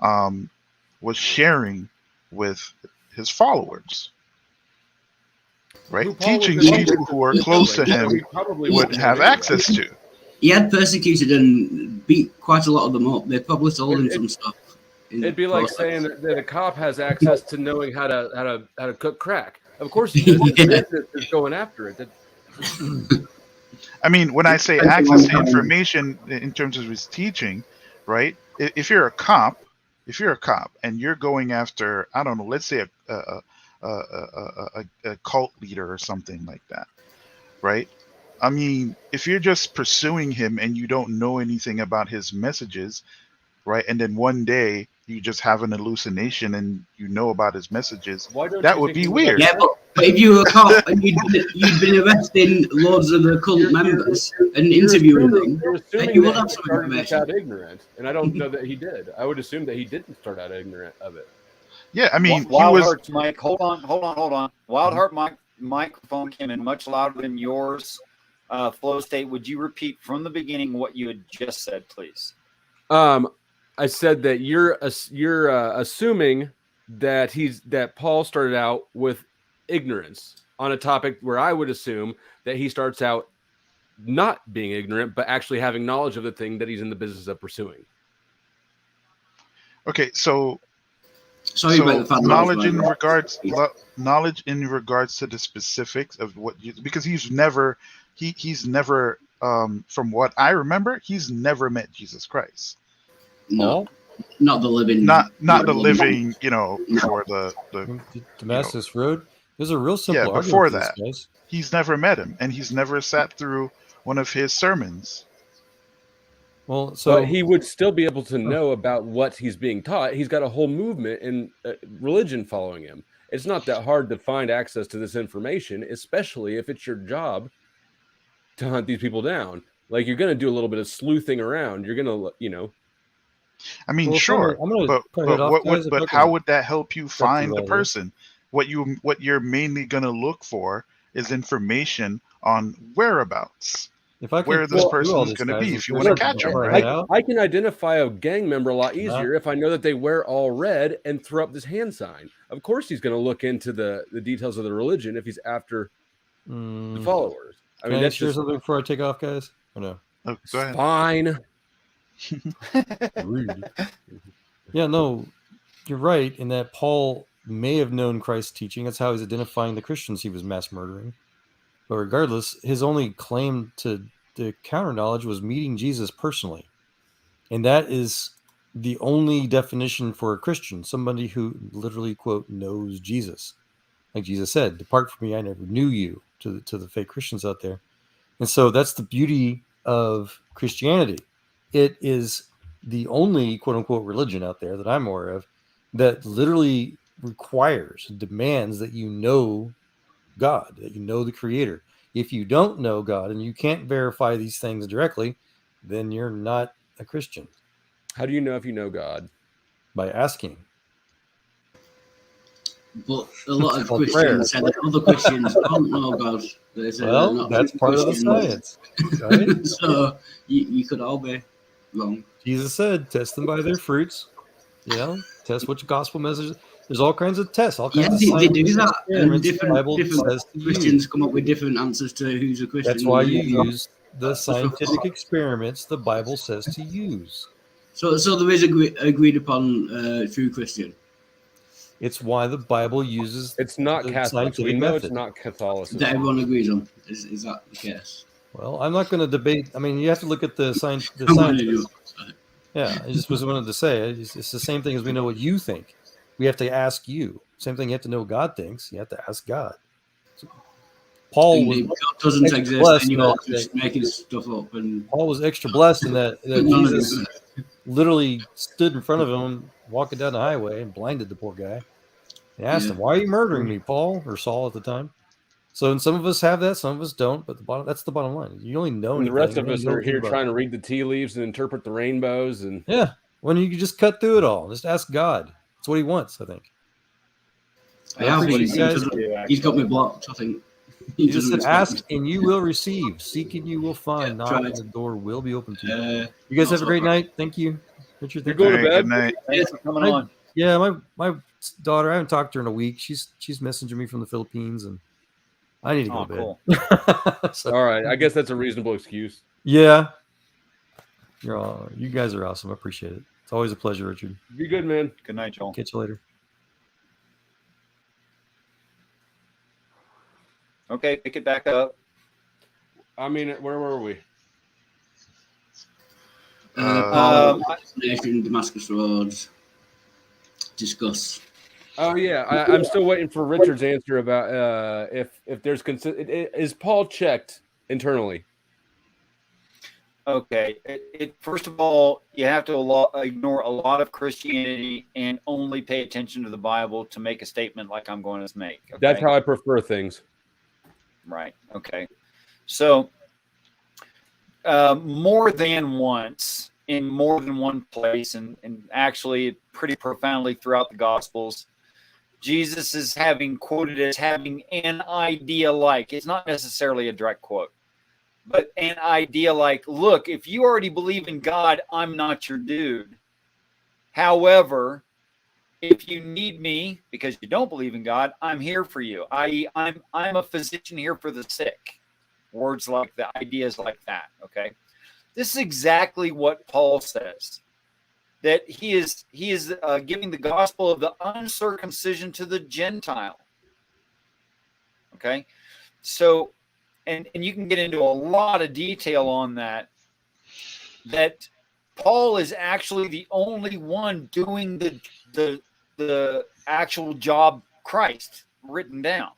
P: was sharing with his followers, right? Teachings people who are close to him would have access to.
Q: He had persecuted and beat quite a lot of them up. They probably told him some stuff.
H: It'd be like saying that a cop has access to knowing how to cook crack. Of course he does. He's going after it.
P: I mean, when I say access to information in terms of his teaching, right? If you're a cop and you're going after, I don't know, let's say a cult leader or something like that, right? I mean, if you're just pursuing him and you don't know anything about his messages, right, and then one day you just have an hallucination and you know about his messages, that would be weird.
Q: Yeah, but if you were caught and you'd been arresting loads of the cult members and interviewing them, then you would have some information.
H: Out ignorant, and I don't know that he did. I would assume that he didn't start out ignorant of it.
P: Yeah, I mean,
A: Wildheart's mic. Hold on. Wildheart microphone came in much louder than yours. Flow State, would you repeat from the beginning what you had just said, please?
H: I said that you're assuming that Paul started out with ignorance on a topic where I would assume that he starts out not being ignorant, but actually having knowledge of the thing that he's in the business of pursuing.
P: Okay, so knowledge in regards to the specifics of what because he's never from what I remember, he's never met Jesus Christ.
Q: No, not the living.
P: Not the living, for the
M: Damascus Road. There's a real simple argument
P: before
M: for this,
P: that,
M: guys.
P: he's never met him, and he's never sat through one of his sermons.
M: Well, so
H: but he would still be able to know about what he's being taught. He's got a whole movement and religion following him. It's not that hard to find access to this information, especially if it's your job to hunt these people down. Like, you're going to do a little bit of sleuthing around. You're going to,
P: I mean, sure, but how would that help you find the person? What you're mainly going to look for is information on whereabouts. Where this person is going to be if you want to catch them, right?
H: I can identify a gang member a lot easier if I know that they wear all red and throw up this hand sign. Of course, he's going to look into the details of the religion if he's after the followers. I mean, that's
M: just something before I take off, guys. Or no?
P: Oh, go ahead.
H: Fine.
M: Rude. Yeah, no, you're right in that Paul may have known Christ's teaching. That's how he's identifying the Christians he was mass murdering. But regardless, his only claim to the counter knowledge was meeting Jesus personally. And that is the only definition for a Christian, somebody who literally, quote, knows Jesus. Like Jesus said, depart from me, I never knew you, to the fake Christians out there. And so that's the beauty of Christianity. It is the only, quote unquote, religion out there that I'm aware of that literally requires, demands that you know God, that you know the Creator. If you don't know God and you can't verify these things directly, then you're not a Christian.
H: How do you know if you know God?
M: By asking.
Q: But a lot of Christians said that other Christians don't know God.
M: Well, that's part of the science. Right?
Q: So you could all be wrong.
M: Jesus said, test them by their fruits. Test which gospel message. There's all kinds of tests. All kinds of
Q: they do that. And different
M: Christians
Q: come up with different answers to who's a Christian.
M: That's why you use the scientific experiments the Bible says to use.
Q: So there is agreed upon true Christian.
M: It's why the Bible uses.
H: It's not Catholic. We know it's not Catholicism.
Q: That everyone agrees on. Is that the case?
M: Well, I'm not going to debate. I mean, you have to look at the science. Yeah, I just wanted to say it's the same thing as we know what you think. We have to ask you. Same thing. You have to know what God thinks. You have to ask God. So Paul was
Q: God doesn't exist, and you're just making stuff up. And
M: Paul was extra blessed in that Jesus literally stood in front of him walking down the highway and blinded the poor guy. He asked him, "Why are you murdering me, Paul?" Or Saul at the time. So, and some of us have that, some of us don't. But that's the bottom line. You only know.
H: And the rest of us are here trying to read the tea leaves and interpret the rainbows. And
M: when you can just cut through it all, just ask God. That's what He wants, I think.
Q: He's got me blocked. I think.
M: He just said, "Ask and you will receive; seek and you will find; knock and the door will be open to you." You guys have a great night. Thank you, Richard.
H: You're going to bed.
P: Good night.
A: Thanks for coming on.
M: Yeah, my daughter. I haven't talked to her in a week. She's messaging me from the Philippines, and I need to go to bed.
H: Cool. So, all right, I guess that's a reasonable excuse.
M: Yeah, you guys are awesome. I appreciate it. It's always a pleasure, Richard.
H: Be good, man.
A: Good night, Joel.
M: Catch you later.
A: Okay, pick it back up.
H: I mean, where were we?
Q: Damascus Road. Discuss.
H: Oh yeah, I'm still waiting for Richard's answer about if there's is Paul checked internally?
A: Okay. First of all, you have to ignore a lot of Christianity and only pay attention to the Bible to make a statement like I'm going to make. Okay?
H: That's how I prefer things.
A: Right. Okay. So, more than once, in more than one place, and actually pretty profoundly throughout the Gospels, Jesus is quoted as having an idea like. It's not necessarily a direct quote, but an idea like, look, if you already believe in God, I'm not your dude. However, if you need me because you don't believe in God, I'm here for you. I.e., I'm a physician here for the sick. Words like that, ideas like that. Okay, this is exactly what Paul says. That he is giving the gospel of the uncircumcision to the Gentile. Okay, so and you can get into a lot of detail on that. That Paul is actually the only one doing the actual job Christ written down.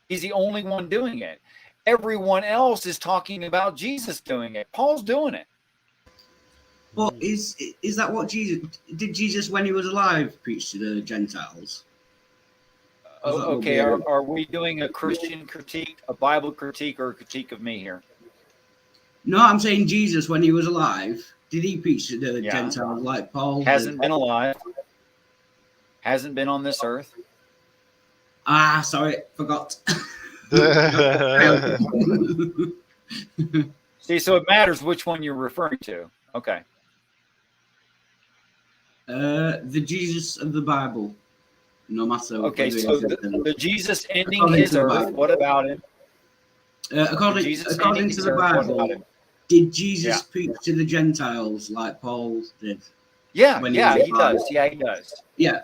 A: He's the only one doing it. Everyone else is talking about Jesus doing it. Paul's doing it.
Q: But is that what did Jesus when he was alive preach to the Gentiles?
A: Okay, are we doing a Christian critique, a Bible critique, or a critique of me here?
Q: No, I'm saying Jesus when he was alive, did he preach to the Gentiles like Paul?
A: Hasn't been alive. Hasn't been on this earth.
Q: Ah, sorry, forgot.
A: See, so it matters which one you're referring to. Okay.
Q: The Jesus of the Bible. No matter.
A: Okay, so the Jesus ending his earth. What about him?
Q: According to the Bible, did Jesus preach to the Gentiles like Paul did?
A: Yeah, he does. Yeah, he does.
Q: Yeah.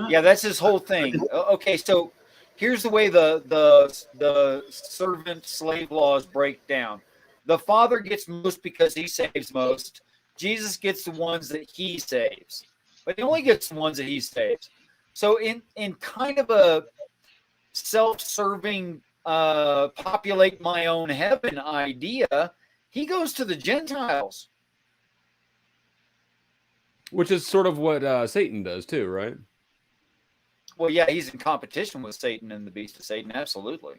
A: Yeah, that's his whole thing. Okay, so here's the way the servant slave laws break down. The Father gets most because he saves most. Jesus gets the ones that he saves, but he only gets the ones that he saves. So in kind of a self-serving populate my own heaven idea, he goes to the Gentiles.
H: Which is sort of what Satan does too, right?
A: Well, yeah, he's in competition with Satan and the beast of Satan, absolutely.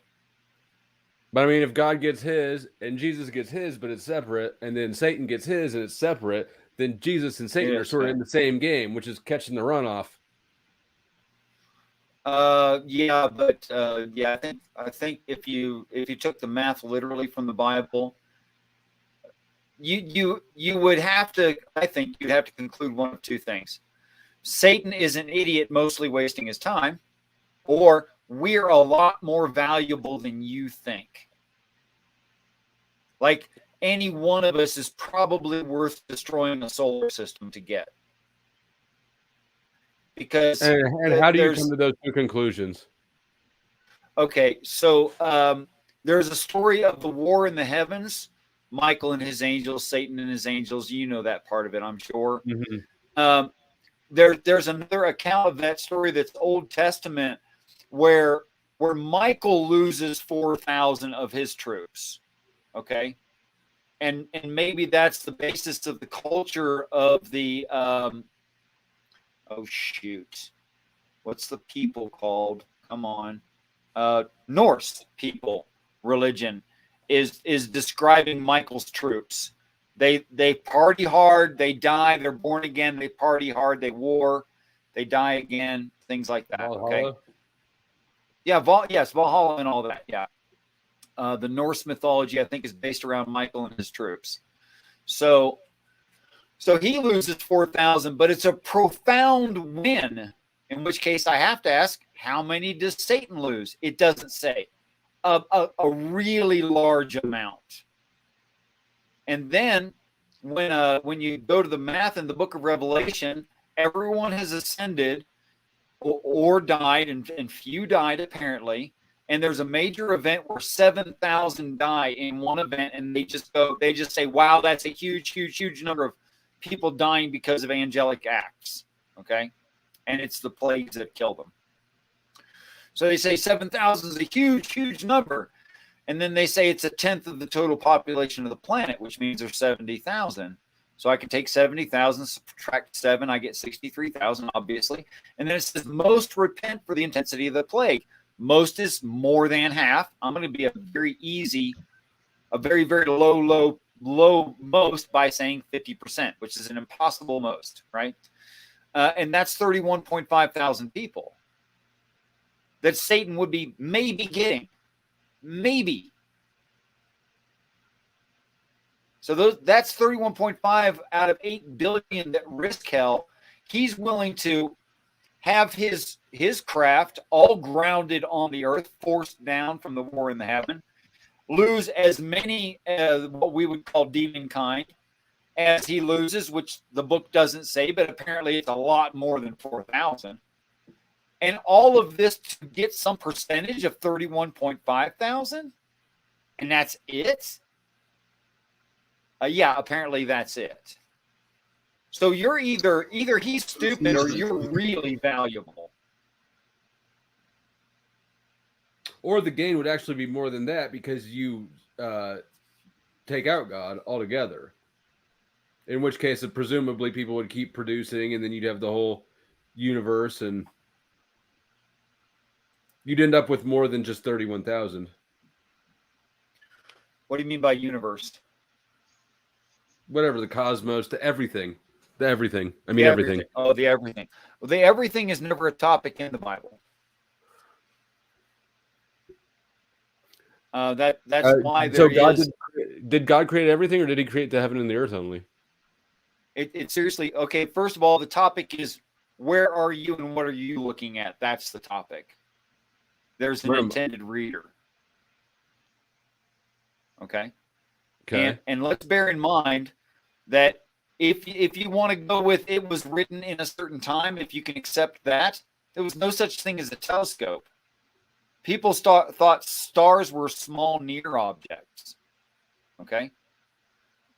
H: But I mean, if God gets his and Jesus gets his, but it's separate, and then Satan gets his and it's separate, then Jesus and Satan are sort of in the same game, which is catching the runoff.
A: I think if you took the math literally from the Bible, you would have to. I think you'd have to conclude one of two things: Satan is an idiot, mostly wasting his time, or we're a lot more valuable than you think. Like any one of us is probably worth destroying a solar system to get. Because
H: and how do you come to those two conclusions?
A: Okay, so there's a story of the war in the heavens, Michael and his angels, Satan and his angels. You know that part of it, I'm sure.
H: Mm-hmm.
A: There's another account of that story that's Old Testament where Michael loses 4,000 of his troops. Okay. And maybe that's the basis of the culture of the what's the people called? Come on. Norse people religion is describing Michael's troops. They party hard, they die, they're born again, they party hard, they war, they die again, things like that.
H: Valhalla?
A: Okay. Yeah, Valhalla and all that. Yeah. The Norse mythology, I think, is based around Michael and his troops. So he loses 4,000, but it's a profound win, in which case I have to ask, how many does Satan lose? It doesn't say. A really large amount. And then when you go to the math in the book of Revelation, everyone has ascended or died, and few died apparently. And there's a major event where 7,000 die in one event, and they just say, wow, that's a huge, huge, huge number of people dying because of angelic acts. Okay. and it's the plagues that kill them. So they say 7,000 is a huge, huge number. And then they say it's a tenth of the total population of the planet, which means there's 70,000. So I can take 70,000, subtract 7, I get 63,000, obviously. And then it says most repent for the intensity of the plague. Most is more than half. I'm going to be a very, very low most by saying 50%, which is an impossible most, right? And that's 31.5 thousand people that Satan would be maybe getting. Maybe. So that's 31.5 out of 8 billion that risk hell. He's willing to have his craft all grounded on the earth, forced down from the war in the heaven, lose as many what we would call demon kind as he loses, which the book doesn't say, but apparently it's a lot more than 4,000. And all of this to get some percentage of 31.5 thousand? And that's it? Yeah, apparently that's it. So you're either he's stupid or you're really valuable.
H: Or the gain would actually be more than that because you take out God altogether. In which case, presumably people would keep producing, and then you'd have the whole universe, and you'd end up with more than just 31,000.
A: What do you mean by universe?
H: Whatever, the cosmos, the everything. The everything. I mean, everything.
A: Oh, the everything. Well, the everything is never a topic in the Bible. That's why there is.
H: Did God create everything, or did he create the heaven and the earth only?
A: It seriously, okay, first of all, the topic is where are you and what are you looking at? That's the topic. There's an intended reader. Okay. And let's bear in mind that if you want to go with it was written in a certain time, if you can accept that, there was no such thing as a telescope. People thought stars were small near objects. Okay.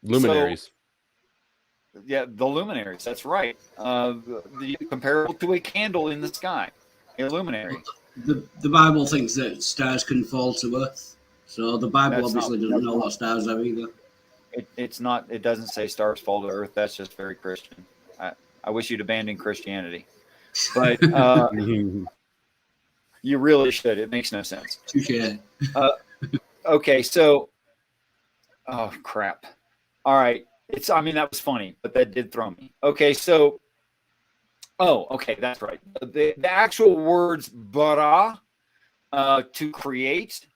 H: Luminaries.
A: So, yeah, the luminaries. That's right. Comparable to a candle in the sky, a luminary.
Q: The Bible thinks that stars can fall to earth. So the Bible obviously doesn't know what stars are either.
A: It's not. It doesn't say stars fall to earth. That's just very Christian. I wish you'd abandon Christianity, but you really should. It makes no sense.
Q: Touché.
A: Okay, so oh crap. All right. I mean, that was funny, but that did throw me. Okay, so okay, that's right. The actual words bara to create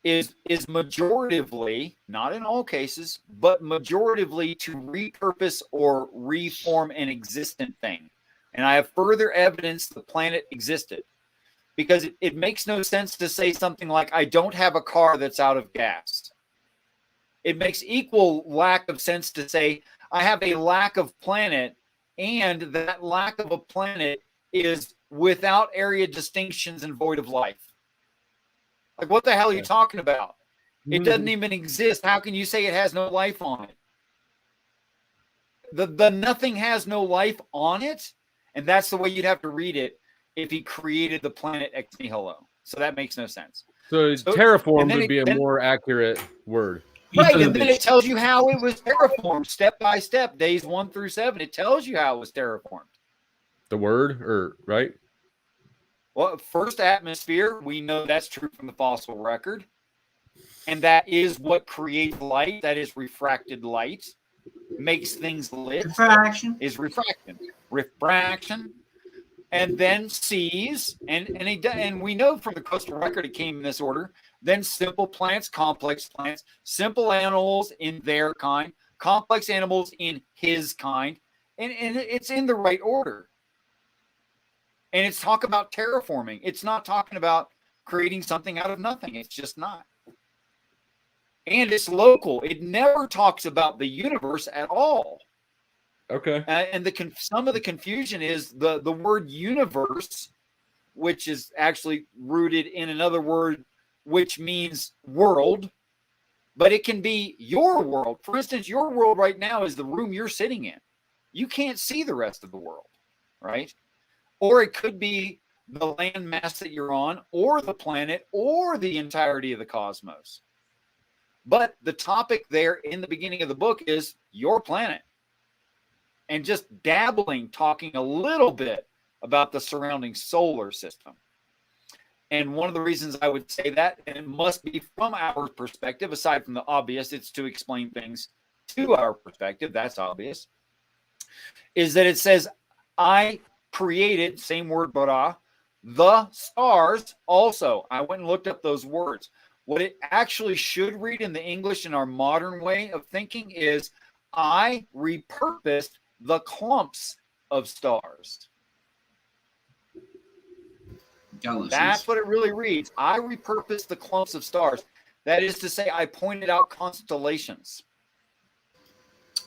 A: is majoritively, not in all cases, but majoritively to repurpose or reform an existent thing. And I have further evidence the planet existed, because it makes no sense to say something like, I don't have a car that's out of gas. It makes equal lack of sense to say, I have a lack of planet, and that lack of a planet is without area distinctions and void of life. Like, what the hell are you talking about? It doesn't even exist. How can you say it has no life on it? The nothing has no life on it, and that's the way you'd have to read it if he created the planet ex nihilo. So that makes no sense.
H: So terraform would be a more accurate word.
A: Right, and then it tells you how it was terraformed, step by step, days 1 through 7. It tells you how it was terraformed.
H: The word, or right?
A: Well, first atmosphere, we know that's true from the fossil record. And that is what creates light. That is refracted light. Makes things lit.
Q: Refraction.
A: Is refraction. Refraction. And then sees, and we know from the coastal record it came in this order. Then simple plants, complex plants, simple animals in their kind, complex animals in his kind. And it's in the right order. And it's talking about terraforming. It's not talking about creating something out of nothing. It's just not. And it's local. It never talks about the universe at all.
H: Okay.
A: And some of the confusion is the word universe, which is actually rooted in another word, which means world. But it can be your world. For instance, your world right now is the room you're sitting in. You can't see the rest of the world, right? or it could be the land mass that you're on, or the planet, or the entirety of the cosmos. But the topic there in the beginning of the book is your planet. And just dabbling, talking a little bit about the surrounding solar system. And one of the reasons I would say that, and it must be from our perspective, aside from the obvious, it's to explain things to our perspective, that's obvious, is that it says, I created, same word, bara, the stars also. I went and looked up those words. What it actually should read in the English in our modern way of thinking is, I repurposed the clumps of stars.
Q: Galaxies.
A: That's what it really reads. I repurposed the clumps of stars. That is to say, I pointed out constellations.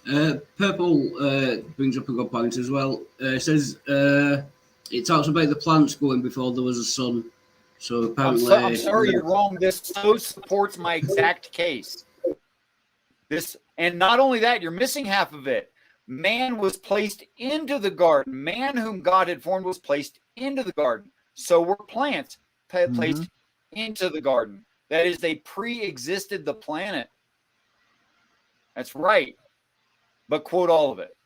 Q: Purple brings up a good point as well. It says it talks about the planets going before there was a sun. So apparently,
A: I'm sorry, you're wrong. This so supports my exact case. This, and not only that, you're missing half of it. Man was placed into the garden. Man whom God had formed was placed into the garden. So were plants placed into the garden. That is, they pre-existed the planet. That's right. But quote all of it.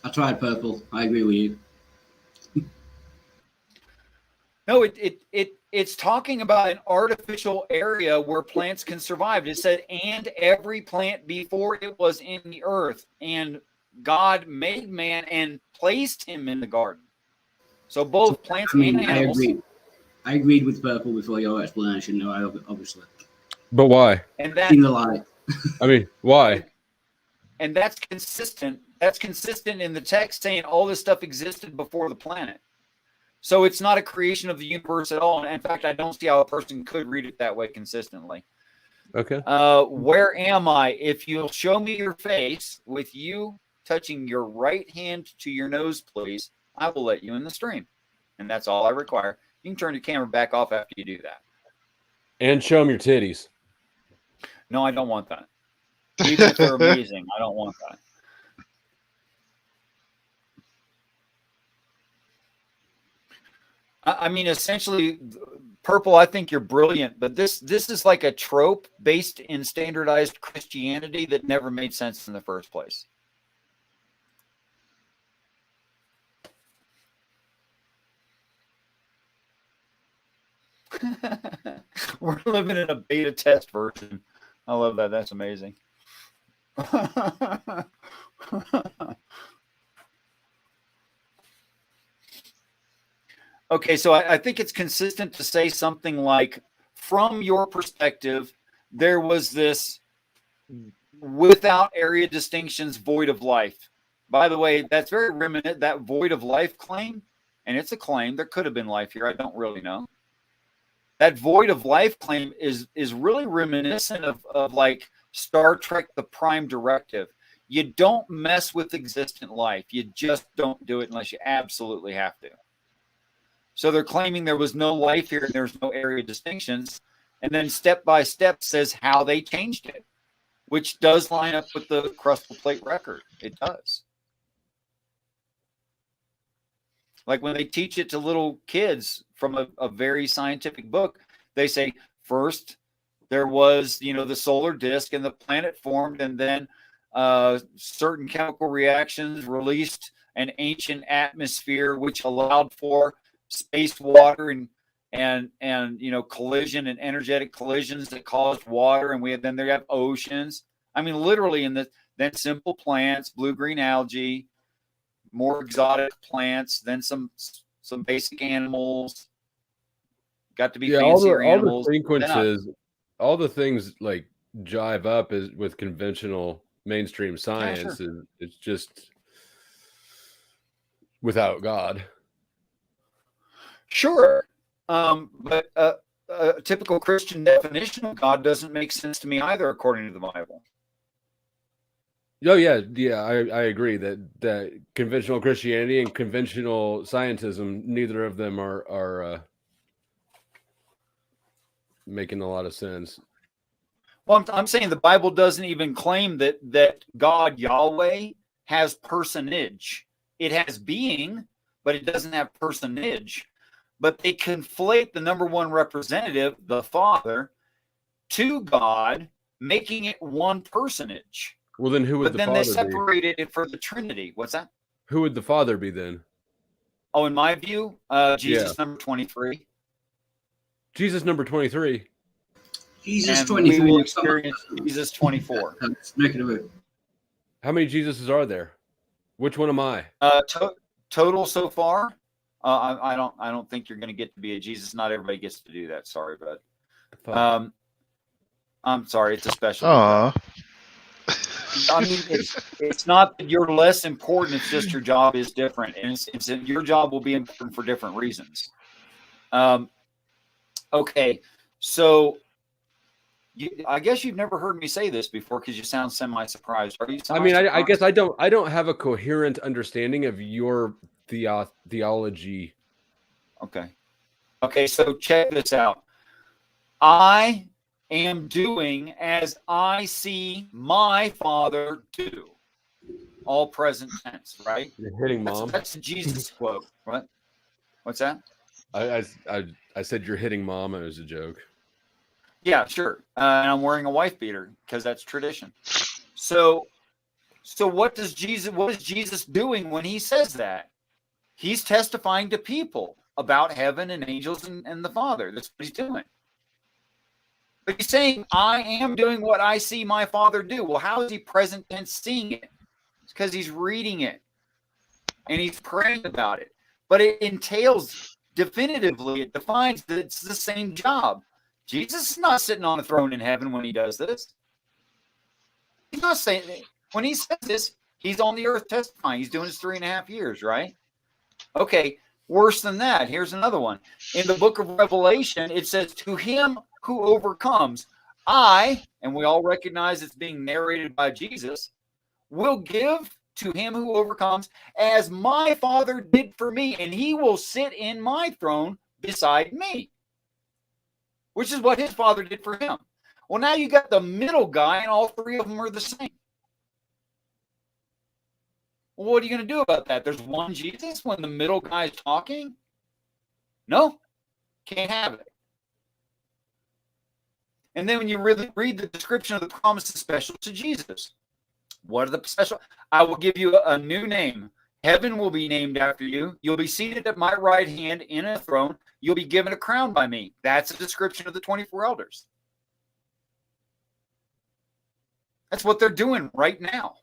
Q: I tried purple. I agree with you.
A: No, it's talking about an artificial area where plants can survive. It said, and every plant before it was in the earth, and God made man and placed him in the garden. So both plants and animals.
Q: I agreed with purple before your explanation. No, I obviously.
H: But why?
A: And that
Q: in the light.
H: I mean, why?
A: And that's consistent. That's consistent in the text saying all this stuff existed before the planet. So it's not a creation of the universe at all. And in fact, I don't see how a person could read it that way consistently.
H: Okay.
A: Where am I? If you'll show me your face with you touching your right hand to your nose, please, I will let you in the stream. And that's all I require. You can turn your camera back off after you do that.
H: And show them your titties.
A: No, I don't want that. Even if they're amazing, I don't want that. I mean, essentially, Purple, I think you're brilliant, but this is like a trope based in standardized Christianity that never made sense in the first place. We're living in a beta test version. I love that. That's amazing. Okay, so I think it's consistent to say something like, from your perspective, there was this without area distinctions void of life. By the way, that's very reminiscent, that void of life claim, and it's a claim. There could have been life here. I don't really know. That void of life claim is really reminiscent of like Star Trek, the Prime Directive. You don't mess with existent life. You just don't do it unless you absolutely have to. So they're claiming there was no life here and there's no area distinctions. And then step by step says how they changed it, which does line up with the crustal plate record. It does. Like when they teach it to little kids from a very scientific book, they say, first there was, the solar disk and the planet formed, and then certain chemical reactions released an ancient atmosphere, which allowed for space water and collision and energetic collisions that caused water, and then they have oceans. I mean, literally, then simple plants, blue-green algae, more exotic plants, then some basic animals. Got to be fancier animals.
H: All the sequences, all the things like jive up with conventional mainstream science. Yeah, sure. It's just without God.
A: Sure. But a typical Christian definition of God doesn't make sense to me either, according to the Bible.
H: Oh, yeah. I agree that conventional Christianity and conventional scientism, neither of them are making a lot of sense.
A: Well, I'm saying the Bible doesn't even claim that God, Yahweh, has personage. It has being, but it doesn't have personage. But they conflate the number one representative, the Father, to God, making it one personage.
H: Well, then who would the Father be?
A: But then they separated it for the Trinity. What's that?
H: Who would the Father be then?
A: Oh, in my view, Jesus number 23.
H: Jesus number 23.
Q: Jesus
A: and
Q: 23.
A: We will experience Jesus 24.
H: How many Jesuses are there? Which one am I?
A: Total so far. I don't think you're going to get to be a Jesus. Not everybody gets to do that. Sorry, bud. I'm sorry. It's a special. I mean, it's not that you're less important. It's just your job is different, and it's your job will be important for different reasons. Okay, so I guess you've never heard me say this before because you sound semi-surprised. Are you?
H: I mean, I guess I don't have a coherent understanding of your theology.
A: Okay. So check this out. I am doing as I see my Father do. All present tense, right?
H: You're hitting mom.
A: That's a Jesus quote, right? What's that?
H: I said you're hitting mom. It was a joke.
A: Yeah, sure. And I'm wearing a wife beater because that's tradition. So what is Jesus doing when he says that? He's testifying to people about heaven and angels and the Father. That's what he's doing. But he's saying, I am doing what I see my Father do. Well, how is he present tense seeing it? It's because he's reading it and he's praying about it. But it entails definitively, it defines that it's the same job. Jesus is not sitting on a throne in heaven when he does this. He's not saying that. When he says this, he's on the earth testifying. He's doing his 3.5 years, right? Okay, worse than that. Here's another one. In the book of Revelation, it says, to him who overcomes, I, and we all recognize it's being narrated by Jesus, will give to him who overcomes as my Father did for me, and he will sit in my throne beside me. Which is what his Father did for him. Well, now you got the middle guy, and all three of them are the same. Well, what are you going to do about that? There's one Jesus when the middle guy is talking? No, can't have it. And then when you really read the description of the promises special to Jesus, what are the special? I will give you a new name. Heaven will be named after you. You'll be seated at my right hand in a throne. You'll be given a crown by me. That's a description of the 24 elders. That's what they're doing right now.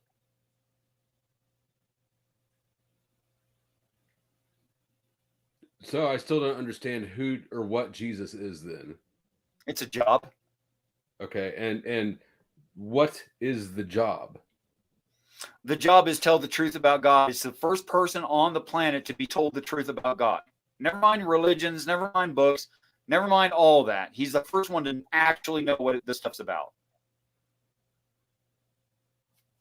H: So I still don't understand who or what Jesus is then.
A: It's a job.
H: Okay, and what is the job?
A: The job is tell the truth about God. It's the first person on the planet to be told the truth about God. Never mind religions, never mind books, never mind all that. He's the first one to actually know what this stuff's about.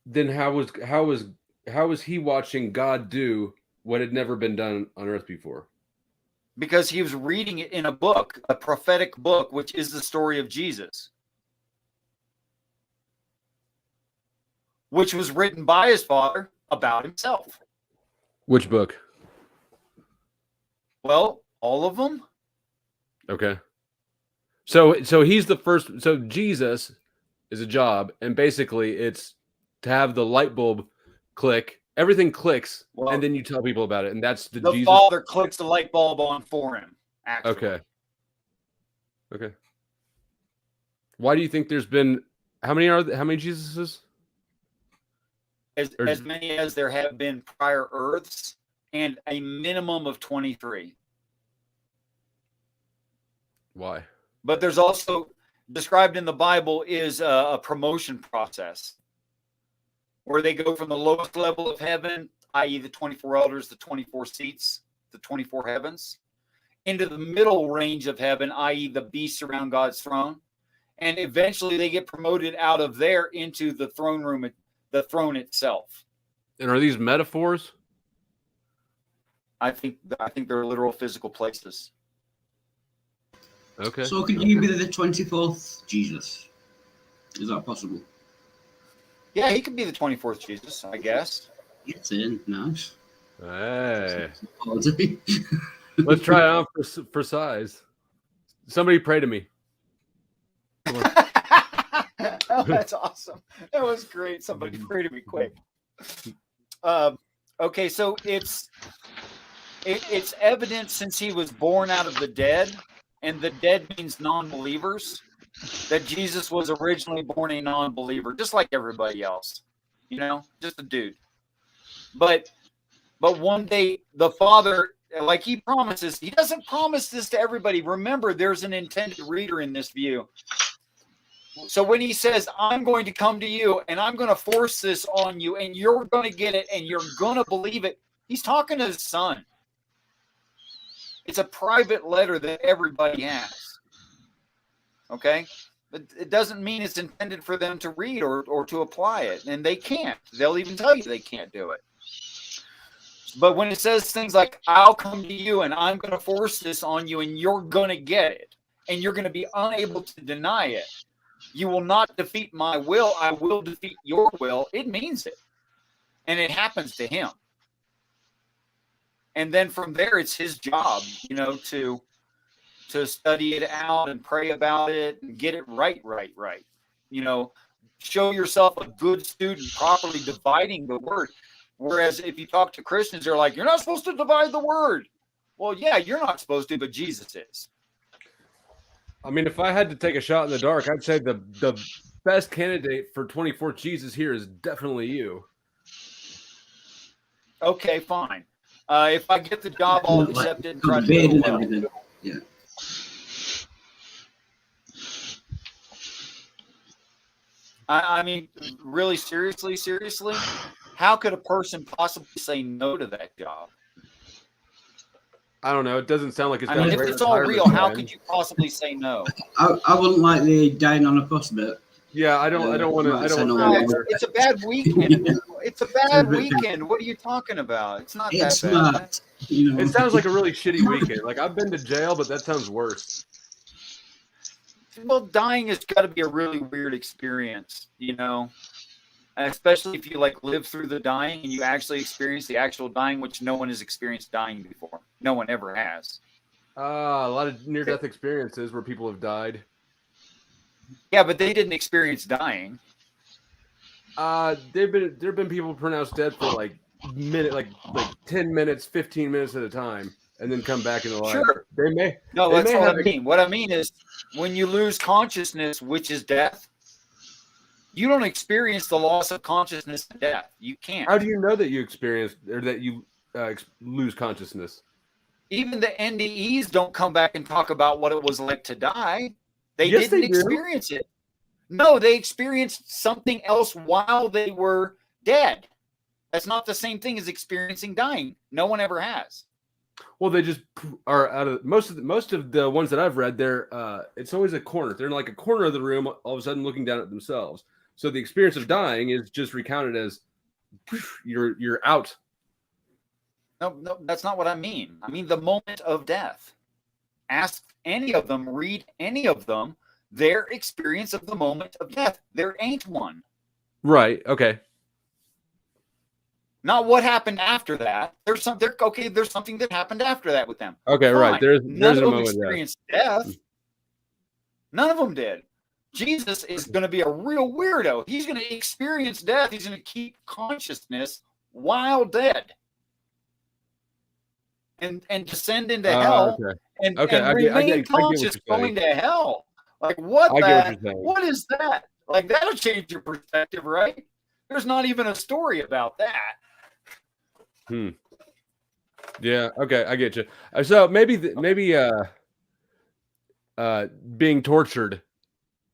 H: Then how was he watching God do what had never been done on earth before?
A: Because he was reading it in a book, a prophetic book, which is the story of Jesus, which was written by his Father about himself.
H: Which book?
A: Well, all of them.
H: Okay. So he's the first. So Jesus is a job, and basically it's to have the light bulb click. Everything clicks, and then you tell people about it, and that's the Jesus.
A: Father clicks the light bulb on for him. Actually.
H: Okay. Why do you think there's been how many Jesuses?
A: As many as there have been prior Earths, and a minimum of 23.
H: Why?
A: But there's also described in the Bible is a promotion process where they go from the lowest level of heaven, i.e. the 24 elders, the 24 seats, the 24 heavens, into the middle range of heaven, i.e. the beasts around God's throne. And eventually they get promoted out of there into the throne room, the throne itself.
H: And are these metaphors?
A: I think they're literal physical places.
H: Okay.
Q: So could you be the 24th Jesus? Is that possible?
A: Yeah, he could be the 24th Jesus, I guess.
Q: It's in. Nice.
H: Hey. Let's try it on for size. Somebody pray to me.
A: Oh, that's awesome. That was great. Somebody pray to me quick. Okay, so it's evident since he was born out of the dead, and the dead means non-believers, that Jesus was originally born a non-believer, just like everybody else. You know, just a dude. But one day the Father, like he promises, he doesn't promise this to everybody. Remember, there's an intended reader in this view. So when he says, I'm going to come to you and I'm going to force this on you and you're going to get it and you're going to believe it, he's talking to his son. It's a private letter that everybody has. Okay? But it doesn't mean it's intended for them to read or to apply it. And they can't. They'll even tell you they can't do it. But when it says things like, I'll come to you and I'm going to force this on you and you're going to get it and you're going to be unable to deny it. You will not defeat my will. I will defeat your will. It means it. And it happens to him. And then from there, it's his job, you know, to study it out and pray about it and get it right. You know, show yourself a good student, properly dividing the word. Whereas if you talk to Christians, they're like, you're not supposed to divide the word. Well, yeah, you're not supposed to, but Jesus is.
H: I mean, if I had to take a shot in the dark, I'd say the best candidate for 24th Jesus here is definitely you.
A: Okay, fine. If I get the job, I'll accept it and try to do it well.
Q: Yeah.
A: I mean, really, seriously, how could a person possibly say no to that job?
H: I don't know. It doesn't sound like it's.
A: I mean, if it's all real, how could you possibly say no?
Q: I wouldn't like the dying on a cross bit.
H: Yeah, I don't want to.
A: It's a bad weekend. It's a bad weekend. What are you talking about? It's not that bad.
Q: You know?
H: It sounds like a really shitty weekend. Like I've been to jail, but that sounds worse.
A: Well, dying has got to be a really weird experience, you know, especially if you like live through the dying and you actually experience the actual dying, which no one has experienced dying before. No one ever has.
H: A lot of near-death experiences where people have died.
A: Yeah, but they didn't experience dying.
H: There've been people pronounced dead for like 10 minutes, 15 minutes at a time, and then come back into life.
A: Sure.
H: That's
A: what I mean. What I mean is when you lose consciousness, which is death, you don't experience the loss of consciousness and death. You can't.
H: How do you know that you experienced or that you lose consciousness?
A: Even the NDEs don't come back and talk about what it was like to die. They
H: Yes,
A: didn't
H: they do.
A: experience it. No, they experienced something else while they were dead. That's not the same thing as experiencing dying. No one ever has.
H: Well, they just are out of most of the ones that I've read. They're it's always a corner. They're in like a corner of the room, all of a sudden looking down at themselves. So the experience of dying is just recounted as you're out.
A: No, that's not what I mean. I mean the moment of death. Ask any of them, read any of them, their experience of the moment of death. There ain't one.
H: Right. Okay.
A: Not what happened after that. There's something that happened after that with them.
H: Okay,
A: Fine.
H: right. There's
A: None
H: a
A: of them
H: moment
A: experienced death. None of them did. Jesus is going to be a real weirdo. He's going to experience death. He's going to keep consciousness while dead. And descend into hell.
H: Okay.
A: And
H: I
A: remain
H: get what
A: conscious
H: you're saying.
A: going to hell. Like what
H: I get what you're saying.
A: what is that? Like that'll change your perspective, right? There's not even a story about that.
H: Yeah. Okay. I get you. So maybe being tortured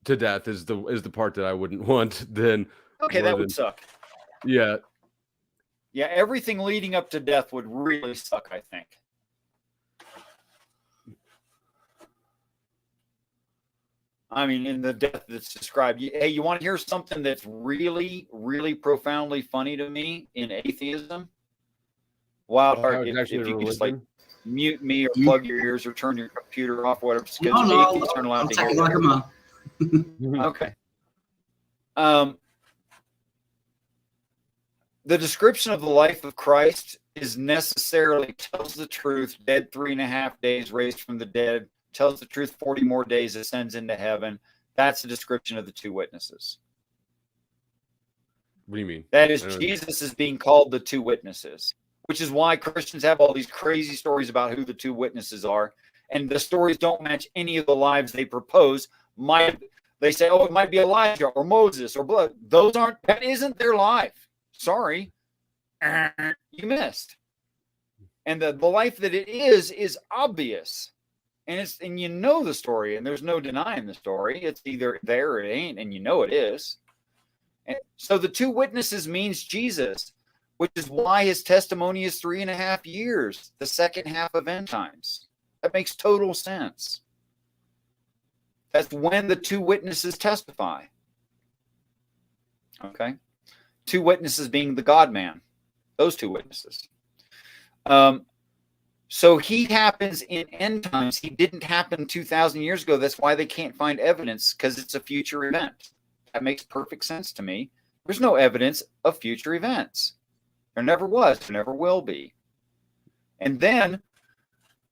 H: to death is the part that I wouldn't want. Then
A: Okay, that would suck.
H: Yeah.
A: Yeah, everything leading up to death would really suck, I think. I mean, in the death that's described. Hey, you want to hear something that's really, really profoundly funny to me in atheism? Wild heart, if you could just like mute me or plug your ears or turn your computer off, whatever.
Q: No,
A: atheists aren't allowed
Q: I'll
A: to
Q: take
A: hear
Q: it like a man.
A: Okay. the description of the life of Christ is necessarily tells the truth, dead 3.5 days, raised from the dead, tells the truth 40 more days, ascends into heaven. That's the description of the two witnesses.
H: What do you mean?
A: That is, Jesus is being called the two witnesses, which is why Christians have all these crazy stories about who the two witnesses are. And the stories don't match any of the lives they propose. They say, oh, it might be Elijah or Moses or blood. That isn't their life. Sorry. You missed. And the life that it is obvious. And you know the story, and there's no denying the story. It's either there or it ain't, and you know it is. And so the two witnesses means Jesus, which is why his testimony is 3.5 years, the second half of end times. That makes total sense. That's when the two witnesses testify. Okay? Two witnesses being the God-man. Those two witnesses. So he happens in end times. He didn't happen 2,000 years ago. That's why they can't find evidence, because it's a future event. That makes perfect sense to me. There's no evidence of future events. There never was. There never will be. And then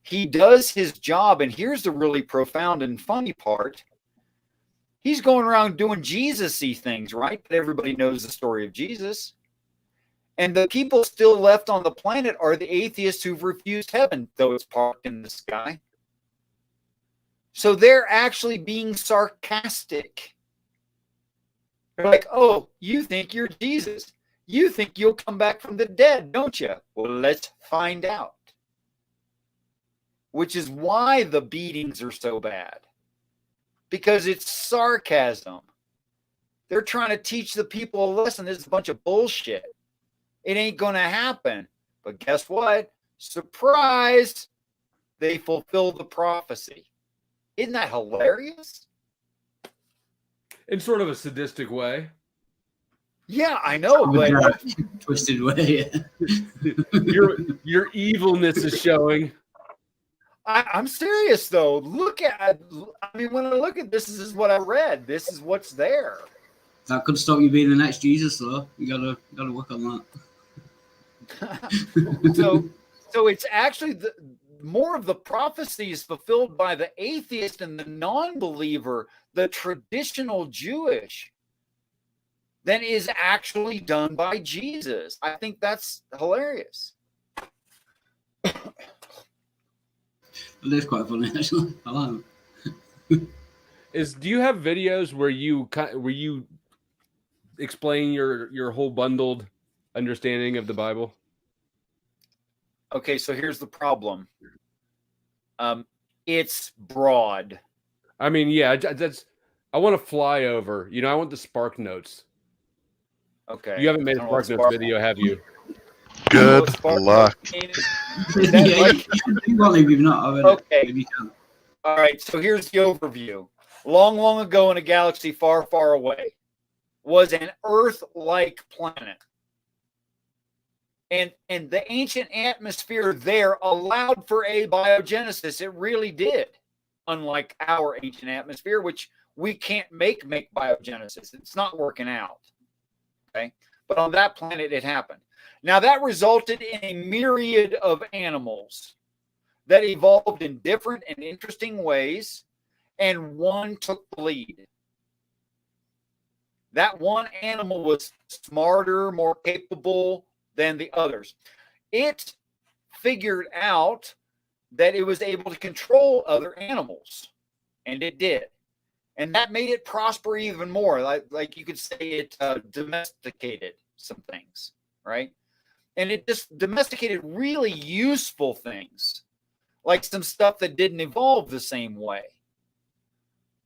A: he does his job. And here's the really profound and funny part. He's going around doing Jesus-y things, right? But everybody knows the story of Jesus. And the people still left on the planet are the atheists who've refused heaven, though it's parked in the sky. So they're actually being sarcastic. They're like, oh, you think you're Jesus. You think you'll come back from the dead, don't you? Well, let's find out. Which is why the beatings are so bad. Because it's sarcasm. They're trying to teach the people a lesson. This is a bunch of bullshit. It ain't going to happen. But guess what? Surprise! They fulfill the prophecy. Isn't that hilarious?
H: In sort of a sadistic way.
A: Yeah, I know, but
Q: twisted way.
H: your evilness is showing.
A: I'm serious though. When I look at this is what I read. This is what's there.
Q: That could stop you being the next Jesus, though. You gotta work on that.
A: So it's actually more of the prophecy is fulfilled by the atheist and the non-believer, the traditional Jewish, than is actually done by Jesus. I think that's hilarious.
Q: That's quite funny, actually. I like it.
H: Do you have videos where you explain your whole bundled understanding of the Bible?
A: Okay, so here's the problem. It's broad.
H: I mean, yeah, I want to fly over. I want the Spark Notes.
A: Okay.
H: You haven't made a Spark Notes video, have you?
P: Good luck.
A: Okay. All right, so here's the overview. Long, long ago in a galaxy far, far away was an Earth-like planet. And the ancient atmosphere there allowed for abiogenesis. It really did. Unlike our ancient atmosphere, which we can't make biogenesis. It's not working out. Okay. But on that planet, it happened. Now, that resulted in a myriad of animals that evolved in different and interesting ways, and one took the lead. That one animal was smarter, more capable than the others. It figured out that it was able to control other animals, and it did. And that made it prosper even more. Like you could say it domesticated some things, right? And it just domesticated really useful things, like some stuff that didn't evolve the same way.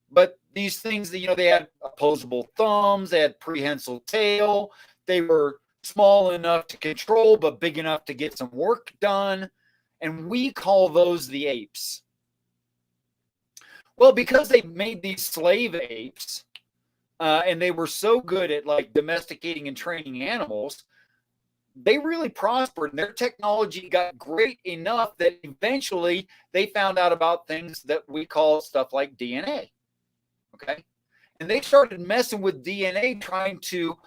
A: But these things that, they had opposable thumbs, they had prehensile tail, they were small enough to control, but big enough to get some work done. And we call those the apes. Well, because they made these slave apes, and they were so good at domesticating and training animals, they really prospered, and their technology got great enough that eventually they found out about things that we call stuff like DNA. Okay. And they started messing with DNA, trying to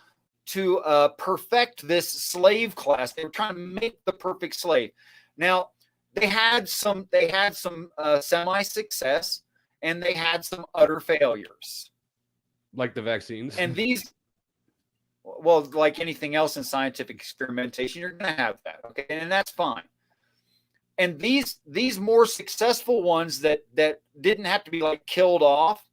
A: perfect this slave class. They were trying to make the perfect slave. Now, they had some semi-success, and they had some utter failures.
H: Like the vaccines.
A: And these, well, like anything else in scientific experimentation, you're going to have that, okay? And that's fine. And these more successful ones that didn't have to be like killed off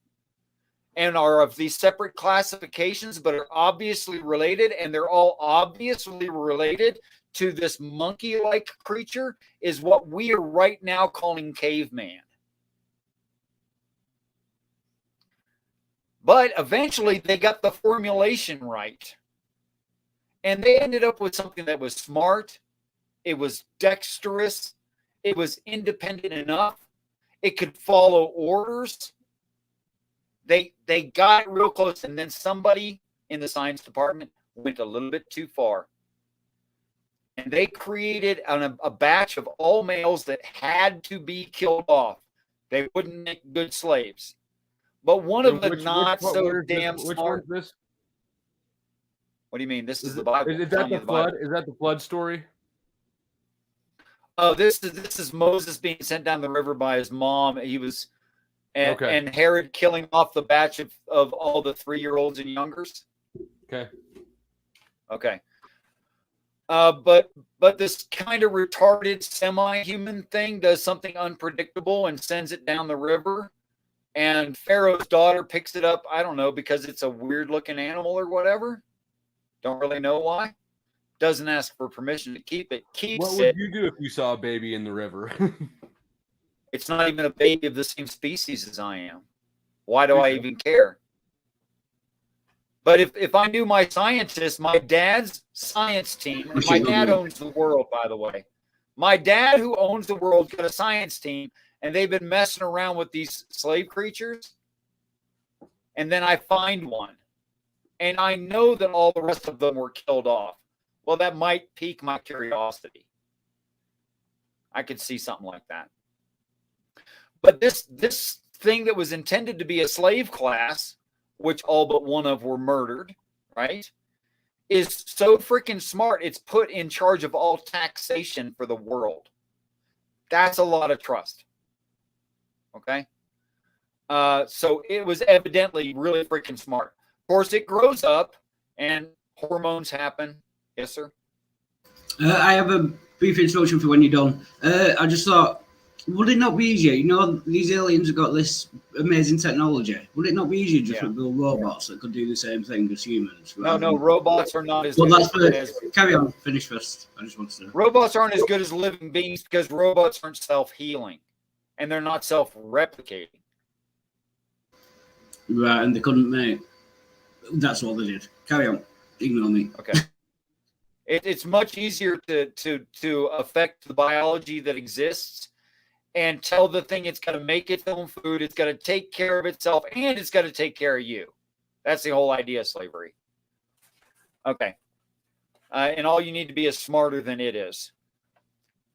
A: and are of these separate classifications, but are obviously related, and they're all obviously related to this monkey-like creature, is what we are right now calling caveman. But eventually they got the formulation right. And they ended up with something that was smart. It was dexterous. It was independent enough. It could follow orders. They got it real close, and then somebody in the science department went a little bit too far. And they created a batch of all males that had to be killed off. They wouldn't make good slaves. But one of the damn smart.
H: This?
A: What do you mean? This is the Bible.
H: Is that the flood? Is that the flood story?
A: Oh, this is Moses being sent down the river by his mom. He was, and Herod killing off the batch of all the 3-year-olds and youngers.
H: Okay.
A: But this kind of retarded semi-human thing does something unpredictable and sends it down the river. And Pharaoh's daughter picks it up, I don't know, because it's a weird-looking animal or whatever. Don't really know why. Doesn't ask for permission to keep it. Keeps it.
H: What would you do if you saw a baby in the river?
A: It's not even a baby of the same species as I am. Why do I even care? But if I knew my scientists, my dad's science team, and my dad owns the world, by the way. My dad, who owns the world, got a science team, and they've been messing around with these slave creatures. And then I find one. And I know that all the rest of them were killed off. Well, that might pique my curiosity. I could see something like that. But this thing that was intended to be a slave class, which all but one of were murdered, right, is so freaking smart. It's put in charge of all taxation for the world. That's a lot of trust. Okay? So it was evidently really freaking smart. Of course, it grows up and hormones happen. Yes, sir?
Q: I have a brief introduction for when you're done. I just thought, would it not be easier? You know, these aliens have got this amazing technology. Would it not be easier just to build robots that could do the same thing as humans?
A: No, robots are not as
Q: good
A: as...
Q: Carry on, finish first. I just want to...
A: Robots aren't as good as living beings because robots aren't self-healing. And they're not self-replicating.
Q: Right, and they couldn't make... That's what they did. Carry on. Ignore me.
A: Okay. It's much easier to affect the biology that exists and tell the thing it's got to make its own food, it's got to take care of itself, and it's got to take care of you. That's the whole idea of slavery. Okay. And all you need to be is smarter than it is.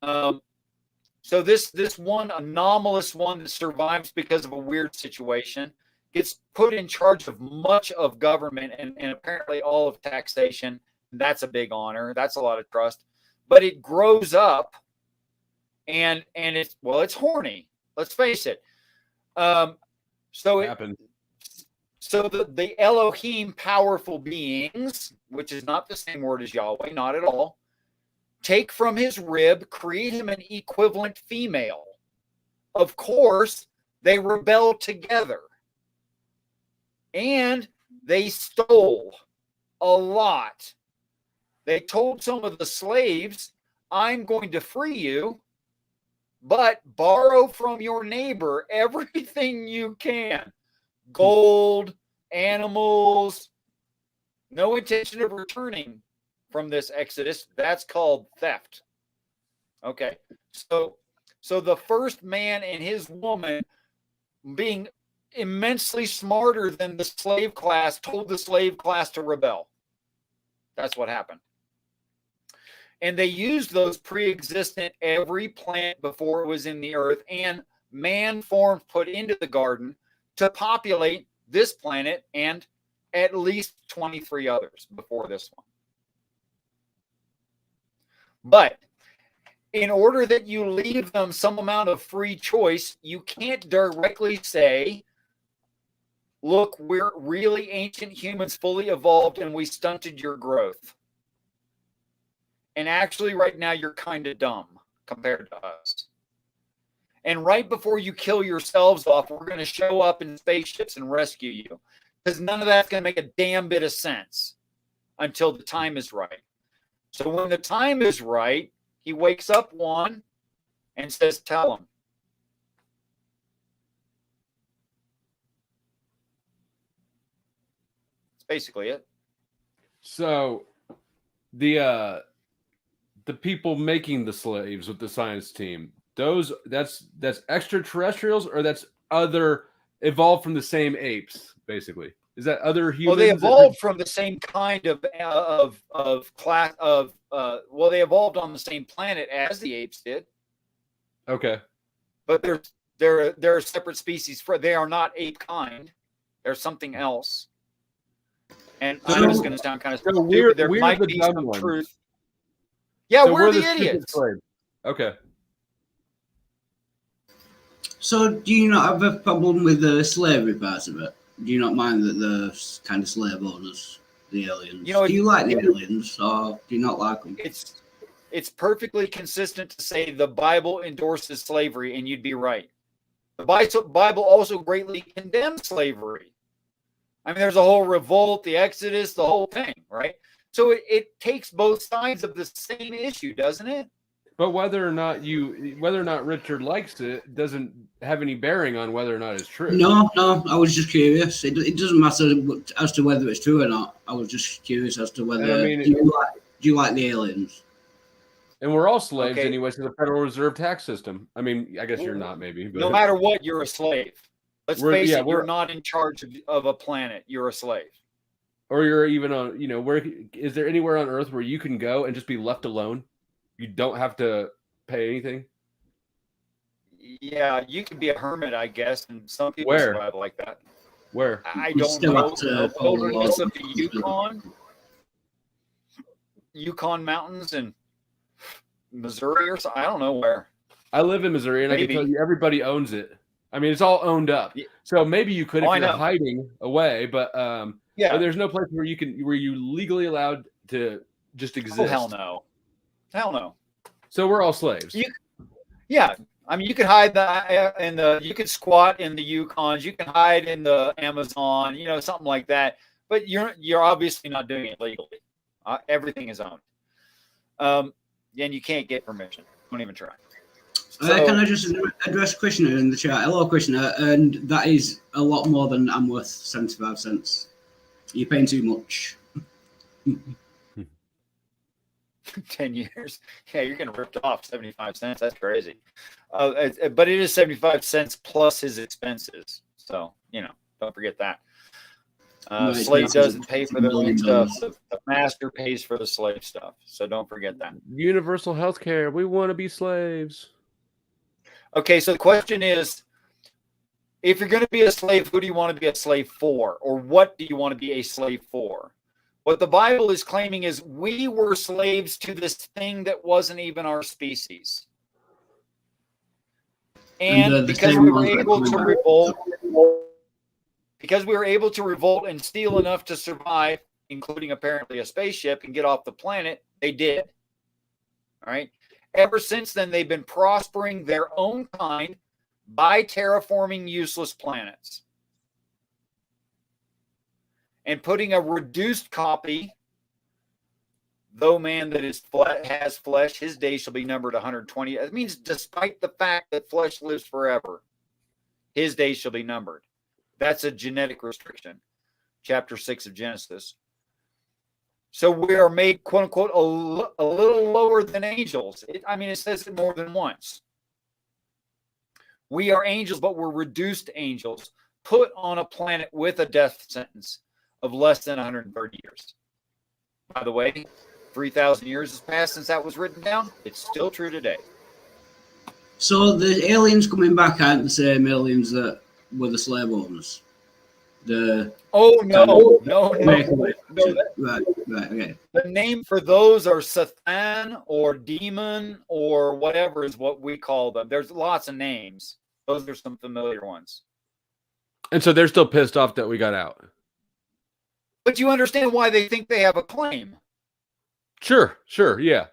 A: So this one anomalous one that survives because of a weird situation gets put in charge of much of government and apparently all of taxation. That's a big honor. That's a lot of trust. But it grows up and it's horny. Let's face it. So the Elohim powerful beings, which is not the same word as Yahweh, not at all, take from his rib, create him an equivalent female. Of course, they rebel together. And they stole a lot. They told some of the slaves, I'm going to free you, but borrow from your neighbor everything you can. Gold, animals, no intention of returning from this exodus. That's called theft. Okay, so the first man and his woman, being immensely smarter than the slave class, told the slave class to rebel. That's what happened. And they used those pre-existent every plant before it was in the earth and man forms put into the garden to populate this planet and at least 23 others before this one. But in order that you leave them some amount of free choice, you can't directly say, look, we're really ancient humans, fully evolved, and we stunted your growth. And actually, right now, you're kind of dumb compared to us. And right before you kill yourselves off, we're going to show up in spaceships and rescue you. Because none of that's going to make a damn bit of sense until the time is right. So when the time is right, he wakes up one and says, tell him. That's basically it.
H: So the people making the slaves with the science team, that's extraterrestrials, or that's other evolved from the same apes, basically? Is that other humans?
A: Well, they evolved from the same kind of class of. Well, they evolved on the same planet as the apes did.
H: Okay,
A: but they're separate species. They are not ape kind. They're something else. And
H: so
A: I'm just going to sound kind of stupid. There might be some truth. Yeah, so we're the idiots.
H: Okay.
Q: So, do you not have a problem with the slavery part of it? Do you not mind that they're kind of slave owners, the aliens? Do you like the aliens, or do you not like them?
A: It's perfectly consistent to say the Bible endorses slavery, and you'd be right. The Bible also greatly condemns slavery. I mean, there's a whole revolt, the Exodus, the whole thing, right? So it takes both sides of the same issue, doesn't it?
H: But whether or not Richard likes it doesn't have any bearing on whether or not it's true.
Q: No, I was just curious. It doesn't matter as to whether it's true or not. I was just curious as to whether do you like the aliens?
H: And we're all slaves anyway to the Federal Reserve tax system. I mean, I guess you're not, maybe. But
A: no matter what, you're a slave. Let's face it, you're not in charge of a planet. You're a slave.
H: Or you're even on, where is there anywhere on Earth where you can go and just be left alone? You don't have to pay anything?
A: Yeah, you can be a hermit, I guess, and some people survive like that.
H: Where?
A: I don't know. The wilderness of the Yukon Mountains in Missouri or something. I don't know where.
H: I live in Missouri, and I can tell you everybody owns it. I mean, it's all owned up. So maybe you could if you're hiding away, but but there's no place where you legally allowed to just exist.
A: Oh, hell no. Hell no.
H: So we're all slaves.
A: I mean, you could hide you could squat in the Yukons, you can hide in the Amazon, something like that. But you're obviously not doing it legally. Everything is owned. And you can't get permission. Don't even try.
Q: Can I just address Krishna in the chat? Hello, Krishna. And that is a lot more than I'm worth 75 cents. You're paying too much.
A: 10 years. Yeah, you're getting ripped off 75 cents. That's crazy. But it is 75 cents plus his expenses. So, don't forget that. Slave doesn't pay for their own stuff. The master pays for the slave stuff. So don't forget that.
H: Universal health care. We want to be slaves.
A: Okay, so the question is, if you're going to be a slave, who do you want to be a slave for? Or what do you want to be a slave for? What the Bible is claiming is we were slaves to this thing that wasn't even our species. And because we were able to revolt, and steal enough to survive, including apparently a spaceship, and get off the planet, they did. All right. Ever since then, they've been prospering their own kind by terraforming useless planets and putting a reduced copy, though man that has flesh, his days shall be numbered 120. It means despite the fact that flesh lives forever, his days shall be numbered. That's a genetic restriction. Chapter 6 of Genesis. So we are made, quote unquote, a little lower than angels. It says it more than once. We are angels, but we're reduced angels, put on a planet with a death sentence of less than 130 years. By the way, 3,000 years has passed since that was written down. It's still true today.
Q: So the aliens coming back aren't the same aliens that were the slave owners. The
A: no.
Q: Right, okay.
A: The name for those are Satan or demon or whatever is what we call them. There's lots of names. Those are some familiar ones.
H: And so they're still pissed off that we got out.
A: But you understand why they think they have a claim.
H: Sure, yeah.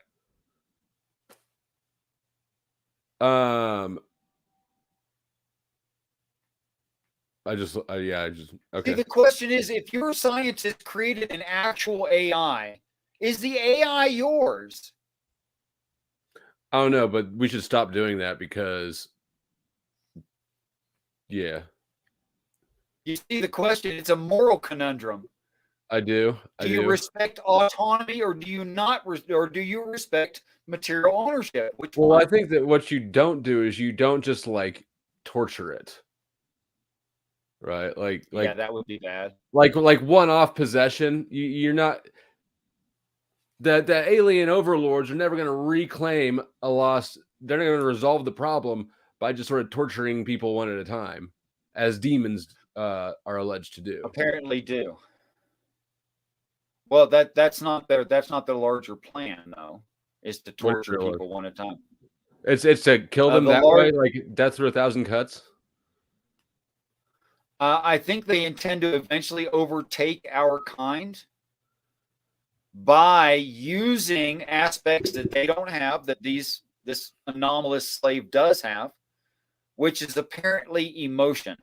H: Okay.
A: See, the question is, if your scientist created an actual AI, is the AI yours?
H: I don't know, but we should stop doing that because, yeah.
A: You see the question, it's a moral conundrum.
H: I do.
A: Do you respect autonomy or do you not, or do you respect material ownership?
H: Well, I think that what you don't do is you don't just like torture it. Right? Like
A: yeah, that would be bad.
H: Like one-off possession. You're not the alien overlords are never going to reclaim a lost. They're not going to resolve the problem by just sort of torturing people one at a time, as demons are alleged to do.
A: Apparently do. Well, that's not the larger plan, though. Is to torture people one at a time.
H: It's to kill them that way, like death through 1,000 cuts.
A: I think they intend to eventually overtake our kind by using aspects that they don't have, that this anomalous slave does have, which is apparently emotion,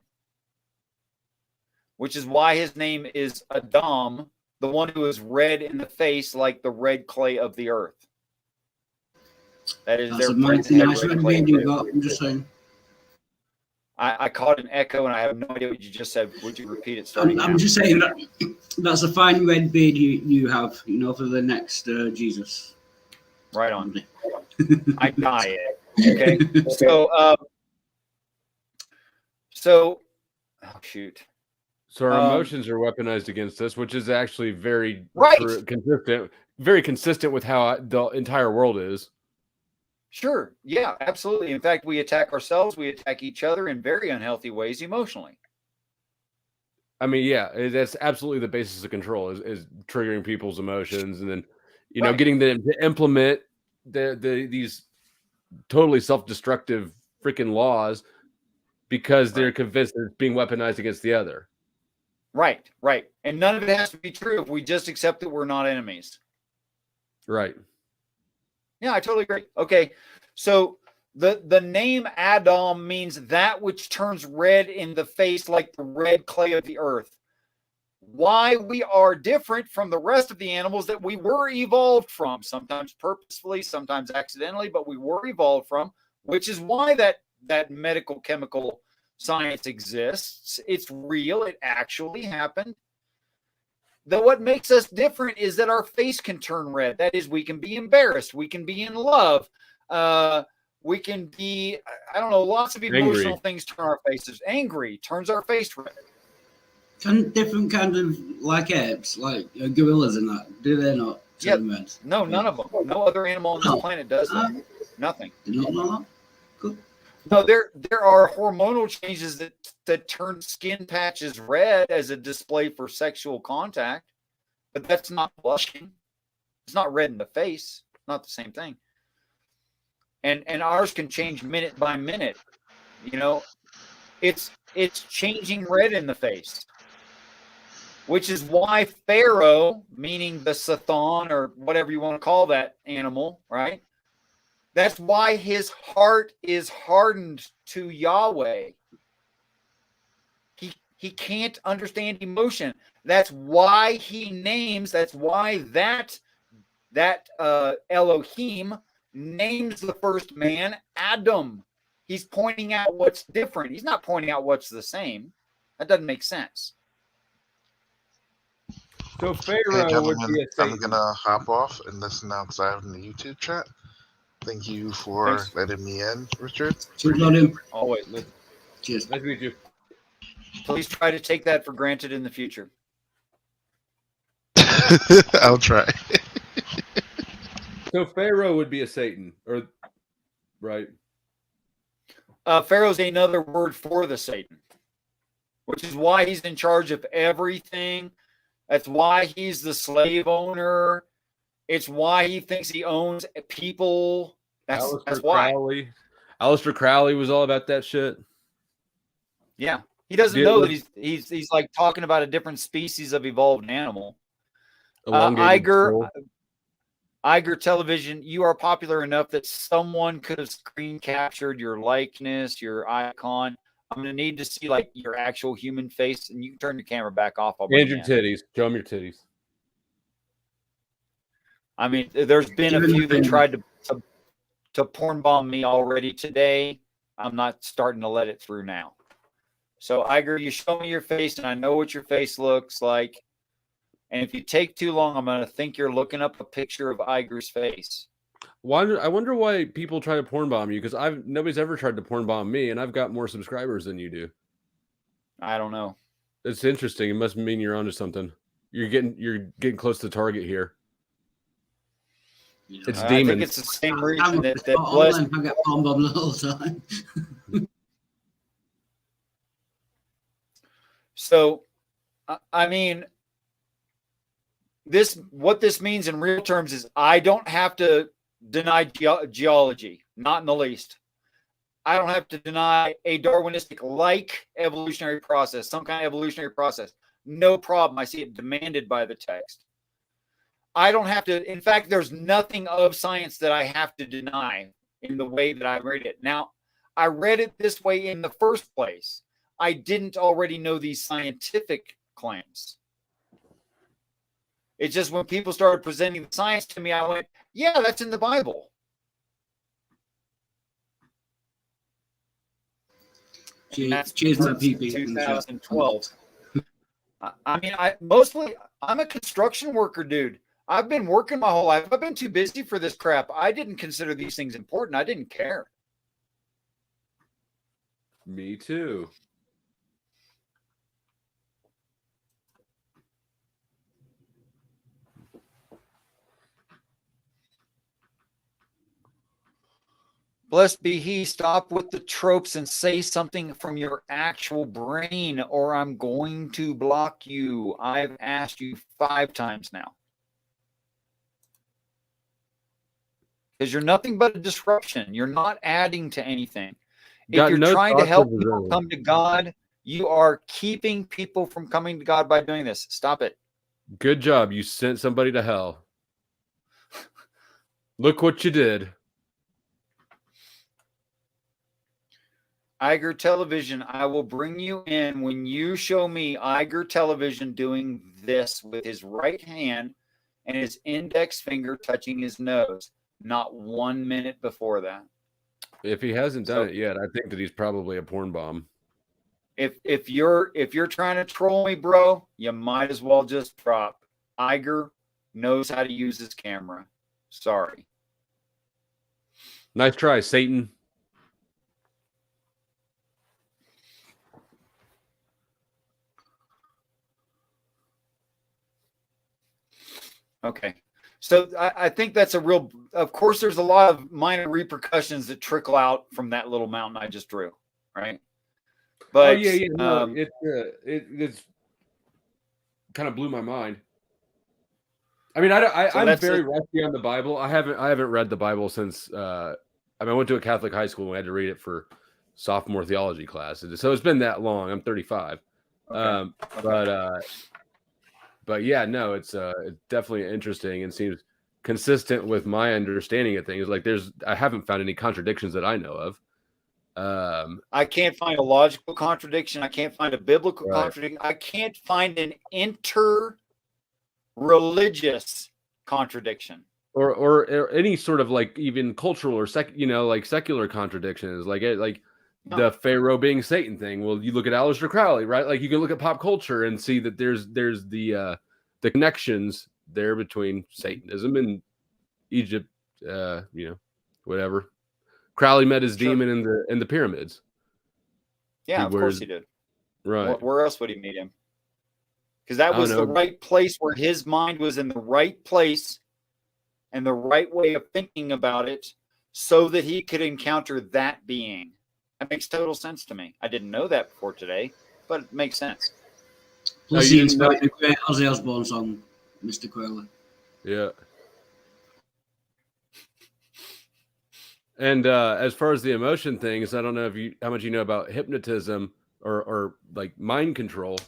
A: which is why his name is Adam, the one who is red in the face like the red clay of the earth. That is their
Q: nice red beard you got. I'm just saying.
A: I caught an echo and I have no idea what you just said. Would you repeat it?
Q: I'm just saying that that's a fine red beard you have, for the next Jesus.
A: Right on. I die it. Okay. So, oh shoot.
H: So our emotions are weaponized against us, which is actually very consistent with how the entire world is.
A: Sure. Yeah, absolutely. In fact, we attack ourselves. We attack each other in very unhealthy ways emotionally.
H: I mean, yeah, that's absolutely the basis of control is triggering people's emotions and then, getting them to implement these totally self-destructive freaking laws because they're convinced that it's being weaponized against the other.
A: Right. And none of it has to be true if we just accept that we're not enemies.
H: Right.
A: Yeah, I totally agree. Okay, so the name Adam means that which turns red in the face like the red clay of the earth. Why we are different from the rest of the animals that we were evolved from, sometimes purposefully, sometimes accidentally, but we were evolved from, which is why that medical chemical science exists. It's real. It actually happened. What makes us different is that our face can turn red. That is, we can be embarrassed. We can be in love. We can be, lots of emotional things turn our faces. Angry turns our face red.
Q: Can different kinds of apes, like gorillas and that, do they not turn red?
A: No, none of them. No other animal on this planet does that. Nothing.
Q: Did not know that? Good.
A: No, there are hormonal changes that turn skin patches red as a display for sexual contact, but that's not blushing. It's not red in the face. Not the same thing. And ours can change minute by minute. It's changing red in the face, which is why Pharaoh, meaning the Satan or whatever you want to call that animal, right? That's why his heart is hardened to Yahweh. He can't understand emotion. That's why that Elohim names the first man Adam. He's pointing out what's different. He's not pointing out what's the same. That doesn't make sense.
H: So Pharaoh would be a Satan.
R: I'm gonna hop off and listen now because I have in the YouTube chat. Thank you for letting me in, Richard.
A: Always.
Q: Cheers.
H: Nice to meet you.
A: Please try to take that for granted in the future.
R: I'll try.
H: So Pharaoh would be a Satan, right?
A: Pharaoh's another word for the Satan. which is why he's in charge of everything. That's why he's the slave owner. It's why he thinks he owns people. That's why.
H: Aleister Crowley was all about that shit.
A: Yeah. He doesn't know that he's like talking about a different species of evolved animal. Iger Television, you are popular enough that someone could have screen captured your likeness, your icon. I'm going to need to see like your actual human face, and you can turn your camera back off.
H: And your titties. Show them your titties.
A: I mean, there's been a few that tried to porn bomb me already today. I'm not starting to let it through now. So, Iger, you show me your face, and I know what your face looks like. And if you take too long, I'm going to think you're looking up a picture of Iger's face.
H: I wonder why people try to porn bomb you, because nobody's ever tried to porn bomb me, and I've got more subscribers than you do.
A: I don't know.
H: It's interesting. It must mean you're onto something. You're getting close to target here. It's demons.
A: I think it's the same reason that
Q: I get porn bombed the whole time.
A: So, I mean, what this means in real terms is I don't have to deny geology, not in the least. I don't have to deny a Darwinistic-like evolutionary process, some kind of evolutionary process. No problem. I see it demanded by the text. I don't have to. In fact, there's nothing of science that I have to deny in the way that I read it. Now, I read it this way in the first place. I didn't already know these scientific claims. It's just when people started presenting the science to me, I went, yeah, that's in the Bible. That's 2012. I mean, I'm a construction worker, dude. I've been working my whole life. I've been too busy for this crap. I didn't consider these things important. I didn't care.
H: Me too.
A: Blessed be he. Stop with the tropes and say something from your actual brain, or I'm going to block you. I've asked you 5 times now. Because you're nothing but a disruption. You're not adding to anything. If you're trying to help people come to God, you are keeping people from coming to God by doing this. Stop it.
H: Good job. You sent somebody to hell. Look what you did.
A: Iger Television, I will bring you in when you show me Iger Television doing this with his right hand and his index finger touching his nose. Not 1 minute before that.
H: If he hasn't done it yet, I think that he's probably a porn bomb.
A: If you're trying to troll me, bro, you might as well just drop. Iger knows how to use his camera. Sorry.
H: Nice try, Satan.
A: Okay. So I think that's a real, of course, there's a lot of minor repercussions that trickle out from that little mountain I just drew, right? But
H: it's kind of blew my mind. I mean, I'm very rusty on the Bible. I haven't read the Bible since I went to a Catholic high school and I had to read it for sophomore theology class. So it's been that long. I'm 35. Okay. But yeah, no, it's definitely interesting and seems consistent with my understanding of things. Like I haven't found any contradictions that I know of.
A: I can't find a logical contradiction. I can't find a biblical contradiction. I can't find an inter-religious contradiction.
H: Or any sort of like even cultural or secular contradictions. The Pharaoh being Satan thing. Well, you look at Aleister Crowley, right? Like you can look at pop culture and see that there's the connections there between Satanism and Egypt. Whatever. Crowley met his demon in the pyramids.
A: Yeah, of course he did.
H: Right.
A: Where else would he meet him? Because that was the right place where his mind was in the right place and the right way of thinking about it so that he could encounter that being. That makes total sense to me. I didn't know that before today. but it makes sense.
Q: Plus, he inspired the great Ozzy Osbourne song, Mr. Crowley.
H: Yeah. And as far as the emotion things, I don't know how much you know about hypnotism or like mind control,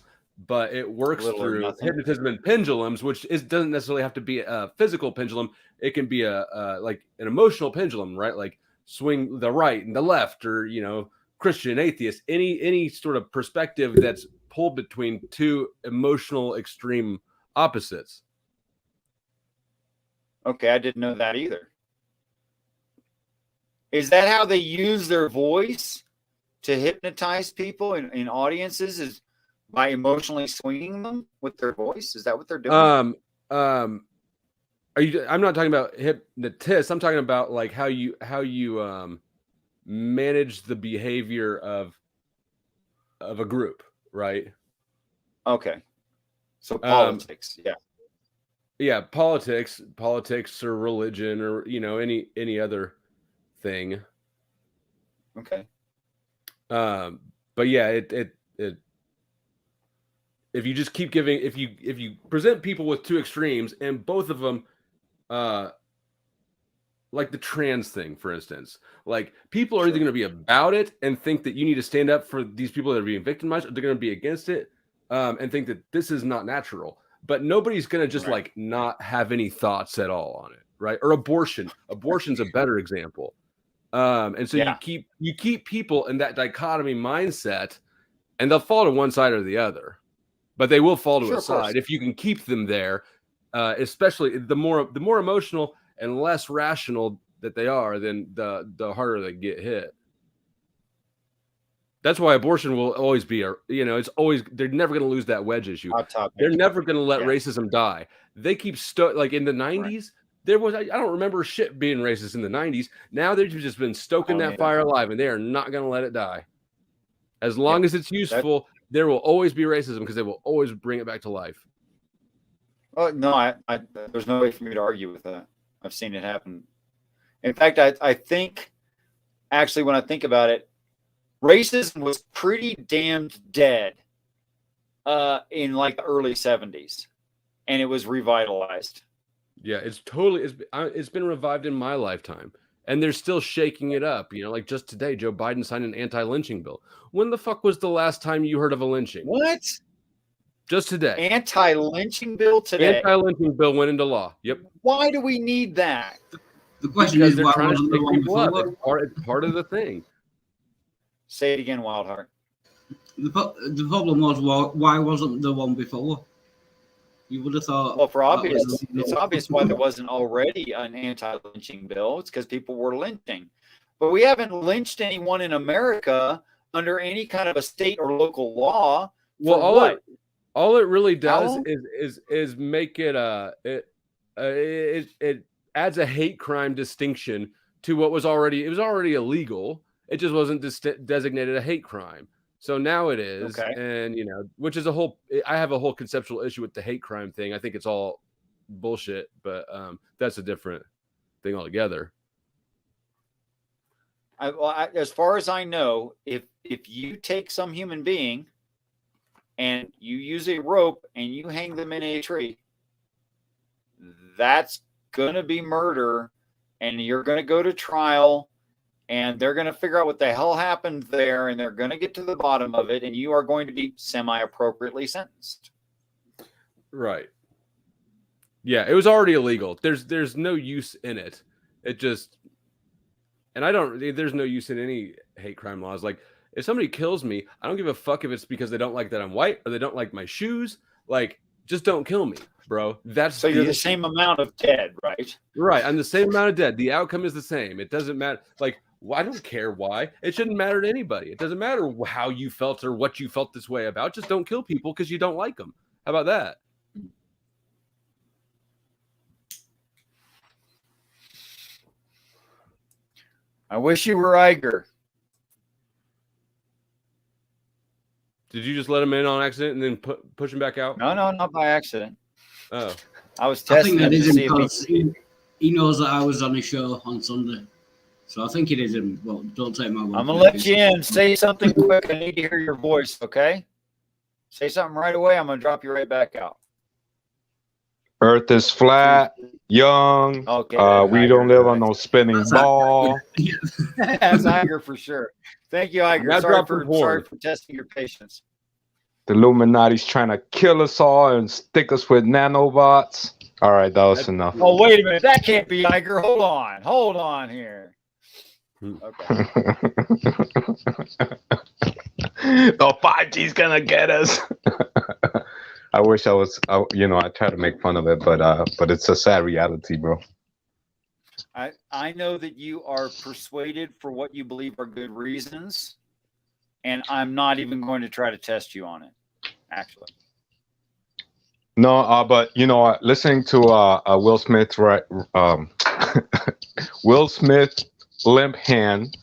H: but it works through hypnotism and pendulums, which doesn't necessarily have to be a physical pendulum. It can be a like an emotional pendulum, right? Like swing the right and the left, or Christian, atheist, any sort of perspective that's pulled between two emotional extreme opposites.
A: Okay, I didn't know that either. Is that how they use their voice to hypnotize people in audiences? Is by emotionally swinging them with their voice? Is that what they're doing?
H: I'm not talking about hypnotists. I'm talking about like how you manage the behavior of a group, right?
A: Okay. So politics,
H: yeah, politics or religion, or any other thing.
A: Okay.
H: But yeah, it if you just keep giving, if you present people with two extremes and both of them, like the trans thing, for instance, like people are either going to be about it and think that you need to stand up for these people that are being victimized, or they're going to be against it and think that this is not natural. But nobody's going to just like not have any thoughts at all on it, right? Or abortion's a better example. And so you keep people in that dichotomy mindset, and they'll fall to one side or the other, but they will fall to a side if you can keep them there. Especially the more emotional and less rational that they are, then the harder they get hit. That's why abortion will always be it's always, they're never going to lose that wedge issue. They're never going to let racism die. They keep like in the 90s. There was, I don't remember shit being racist in the 90s. Now they've just been stoking that fire alive, and they are not going to let it die. As long as it's useful, there will always be racism, because they will always bring it back to life.
A: Oh, no, I there's no way for me to argue with that. I've seen it happen. In fact, I think, actually, when I think about it, racism was pretty damned dead in like the early 70s, and it was revitalized.
H: Yeah, it's been revived in my lifetime, and they're still shaking it up. Like just today, Joe Biden signed an anti-lynching bill. When the fuck was the last time you heard of a lynching?
A: What?
H: Just today.
A: Anti-lynching bill today.
H: Anti-lynching bill went into law. Yep.
A: Why do we need that?
Q: The question
H: because
Q: is,
H: they're
Q: why
H: trying to
Q: wasn't
H: shake
Q: the one
H: people up.
Q: before?
H: It's part of the thing.
A: Say it again, Wildheart.
Q: The problem was, why wasn't the one before? You would have thought.
A: Well, it's obvious why there wasn't already an anti-lynching bill. It's because people were lynching. But we haven't lynched anyone in America under any kind of a state or local law.
H: Well, all it really does is make it it adds a hate crime distinction to what was already illegal. It just wasn't designated a hate crime. So now it is, and which is I have a whole conceptual issue with the hate crime thing. I think it's all bullshit, but that's a different thing altogether.
A: As far as I know, if you take some human being and you use a rope and you hang them in a tree, that's going to be murder, and you're going to go to trial. And they're going to figure out what the hell happened there, and they're going to get to the bottom of it, and you are going to be semi-appropriately sentenced.
H: Right. Yeah, it was already illegal. There's no use in it. It just, and there's no use in any hate crime laws. Like, if somebody kills me, I don't give a fuck if it's because they don't like that I'm white or they don't like my shoes. Like, just don't kill me, bro. So
A: you're the same amount of dead, right?
H: Right. I'm the same amount of dead. The outcome is the same. It doesn't matter. Like, I don't care why. It shouldn't matter to anybody. It doesn't matter how you felt or what you felt this way about. Just don't kill people because you don't like them. How about that?
A: I wish you were Iger.
H: Did you just let him in on accident and then push him back out?
A: No, not by accident.
H: Oh.
A: I was testing him to see
Q: because he knows that I was on his show on Sunday. So I think it is him. Well, don't take my word.
A: I'm going to let you in. Say something quick. I need to hear your voice, okay? Say something right away. I'm going to drop you right back out.
S: Earth is flat, young.
A: Okay,
S: we don't live on no spinning ball.
A: That's Iger for sure. Thank you, Iger. Sorry for testing your patience.
S: The Illuminati's trying to kill us all and stick us with nanobots. All right, that was enough.
A: Oh, wait a minute. That can't be Iger. Hold on here. Okay.
S: The 5G's gonna get us. I wish I was, I try to make fun of it, but it's a sad reality, bro.
A: I know that you are persuaded for what you believe are good reasons, and I'm not even going to try to test you on it, actually.
S: No, but listening to Will Smith, right? Will Smith, limp hand,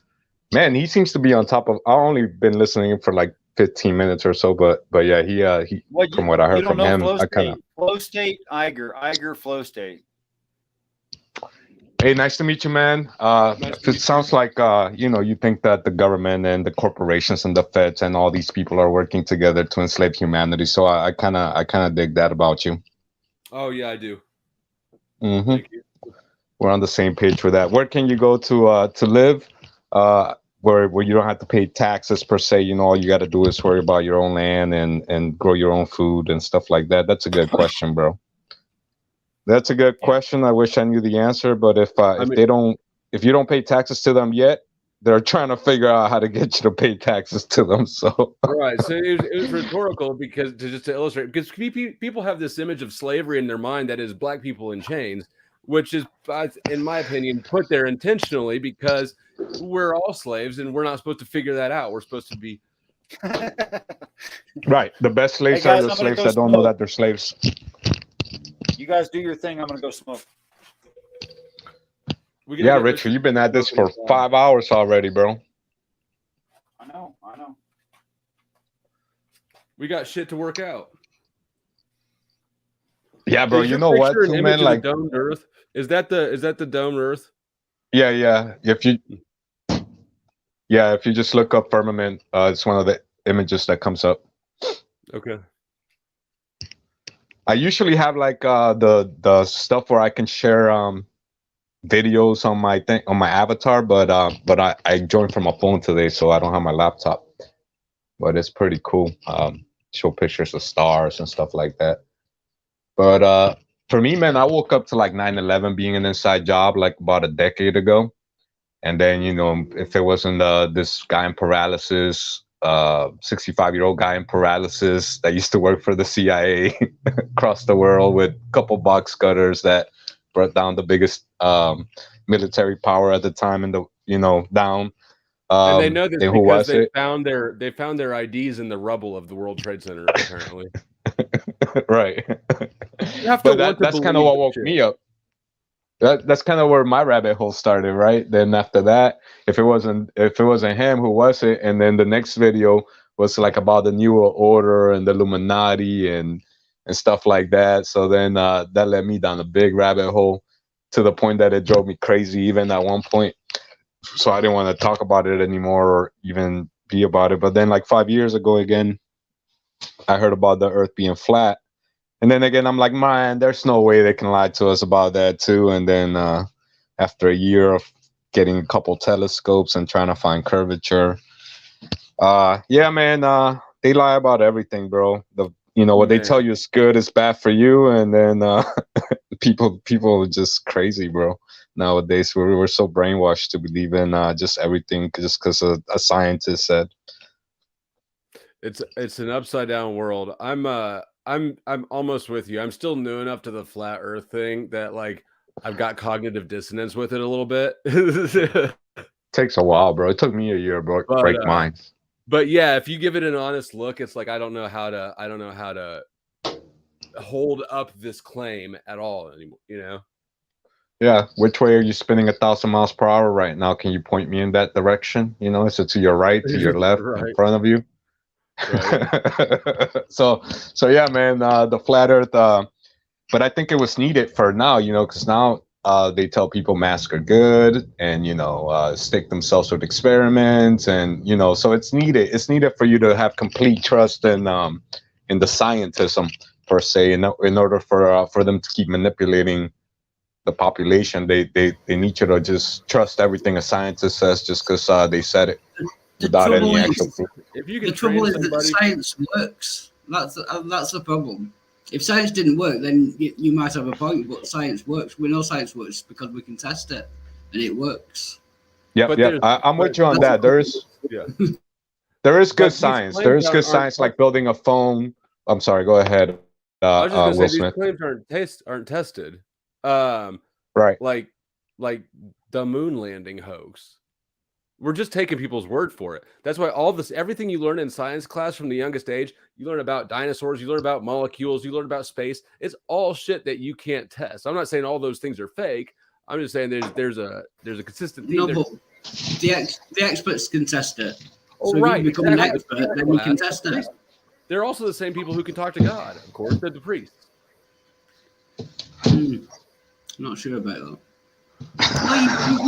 S: man, he seems to be on top of. I've only been listening for like 15 minutes or so, but yeah, he from what I heard from him, I kind of
A: flow state, Iger flow state.
S: Hey, nice to meet you, man. It sounds like you think that the government and the corporations and the feds and all these people are working together to enslave humanity. So I kind of dig that about you.
H: Oh yeah, I do.
S: Mm-hmm. Thank you. We're on the same page for that. Where can you go to live? Where you don't have to pay taxes per se. All you got to do is worry about your own land and grow your own food and stuff like that. That's a good question, bro. That's a good question. I wish I knew the answer, but if you don't pay taxes to them yet, they're trying to figure out how to get you to pay taxes to them. So
H: right. So it was rhetorical because to illustrate, because people have this image of slavery in their mind that is black people in chains, which is, in my opinion, put there intentionally because we're all slaves and we're not supposed to figure that out. We're supposed to be
S: right. The best slaves are the slaves that don't know that they're slaves.
A: You guys do your thing. I'm going to go smoke.
S: Yeah, Richard, you've been at this for 5 hours already, bro.
A: I know.
H: We got shit to work out.
S: Yeah, bro. You know what, too, man? Like
H: domed Earth. Is that the domed Earth?
S: Yeah. If you just look up firmament, it's one of the images that comes up.
H: Okay.
S: I usually have like the stuff where I can share videos on my avatar, but I joined from my phone today, so I don't have my laptop. But it's pretty cool. Show pictures of stars and stuff like that. But for me, man, I woke up to like 9/11 being an inside job like about a decade ago, and then if it wasn't this guy in paralysis. 65-year-old guy in paralysis that used to work for the CIA across the world with a couple box cutters that brought down the biggest military power at the time in the down.
H: And they know this because they found their IDs in the rubble of the World Trade Center apparently.
S: Right.
H: You have to
S: that's kind of what woke me up. That's kind of where my rabbit hole started, right? Then after that, if it wasn't him, who was it? And then the next video was like about the New World Order and the Illuminati and stuff like that. So then that led me down a big rabbit hole to the point that it drove me crazy even at one point. So I didn't want to talk about it anymore or even be about it. But then like 5 years ago again, I heard about the Earth being flat. And then again, I'm like, man, there's no way they can lie to us about that too. And then after a year of getting a couple telescopes and trying to find curvature, yeah, man, they lie about everything, bro. What they tell you is good is bad for you, and then people are just crazy, bro. Nowadays, we're so brainwashed to believe in just everything just because a scientist said.
H: It's an upside down world. I'm almost with you. I'm still new enough to the flat Earth thing that like I've got cognitive dissonance with it a little bit.
S: Takes a while, bro. It took me a year, bro. Break mine.
H: But yeah, if you give it an honest look, it's like I don't know how to hold up this claim at all anymore.
S: Yeah. Which way are you spinning 1,000 miles per hour right now? Can you point me in that direction? Is it to your right, to your left, right. In front of you? Right. so yeah, man, the flat Earth, but I think it was needed for now, because now they tell people masks are good and stick themselves with experiments and so it's needed for you to have complete trust in the scientism per se. In order for them to keep manipulating the population, they need you to just trust everything a scientist says just because they said it without any actual proof.
H: If you can
Q: The trouble is
H: somebody...
Q: that science works. That's the problem. If science didn't work, then you might have a point. But science works. We know science works because we can test it, and it works.
S: Yep. I'm with you on that. There is good science. There is good science, like building a phone. I'm sorry. Go ahead.
H: I was just going to say
S: Smith.
H: these claims aren't tested.
S: Right.
H: Like the moon landing hoax. We're just taking people's word for it. That's why everything you learn in science class from the youngest age, you learn about dinosaurs, you learn about molecules, you learn about space. It's all shit that you can't test. I'm not saying all those things are fake. I'm just saying there's a consistent theme.
Q: No, but the experts can test it.
H: Oh,
Q: so
H: right.
Q: if you become an expert, then you can test it.
H: They're also the same people who can talk to God, of course. They're the priests.
Q: Not sure about that.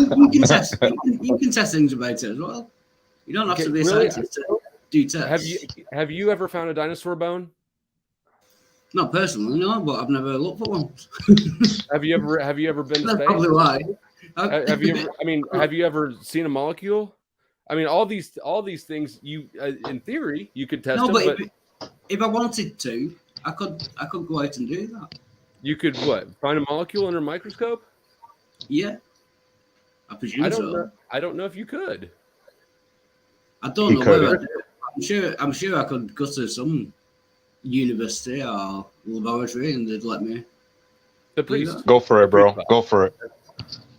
Q: No, you can test. You can test things about it as well. You don't have to be a scientist to do tests.
H: Have you ever found a dinosaur bone?
Q: Not personally, no, but I've never looked for one.
H: Have you ever been to
Q: That's
H: space?
Q: probably why.
H: Have you ever seen a molecule? I mean, all these things. You, in theory, you could test them.
Q: But if I wanted to, I could go out and do that.
H: You could find a molecule under a microscope?
Q: Yeah, I presume so.
H: I don't know if you could.
Q: I don't know whether. I'm sure I could go to some university or laboratory and they'd let me.
H: The priest.
S: Go for it, bro. Go for it.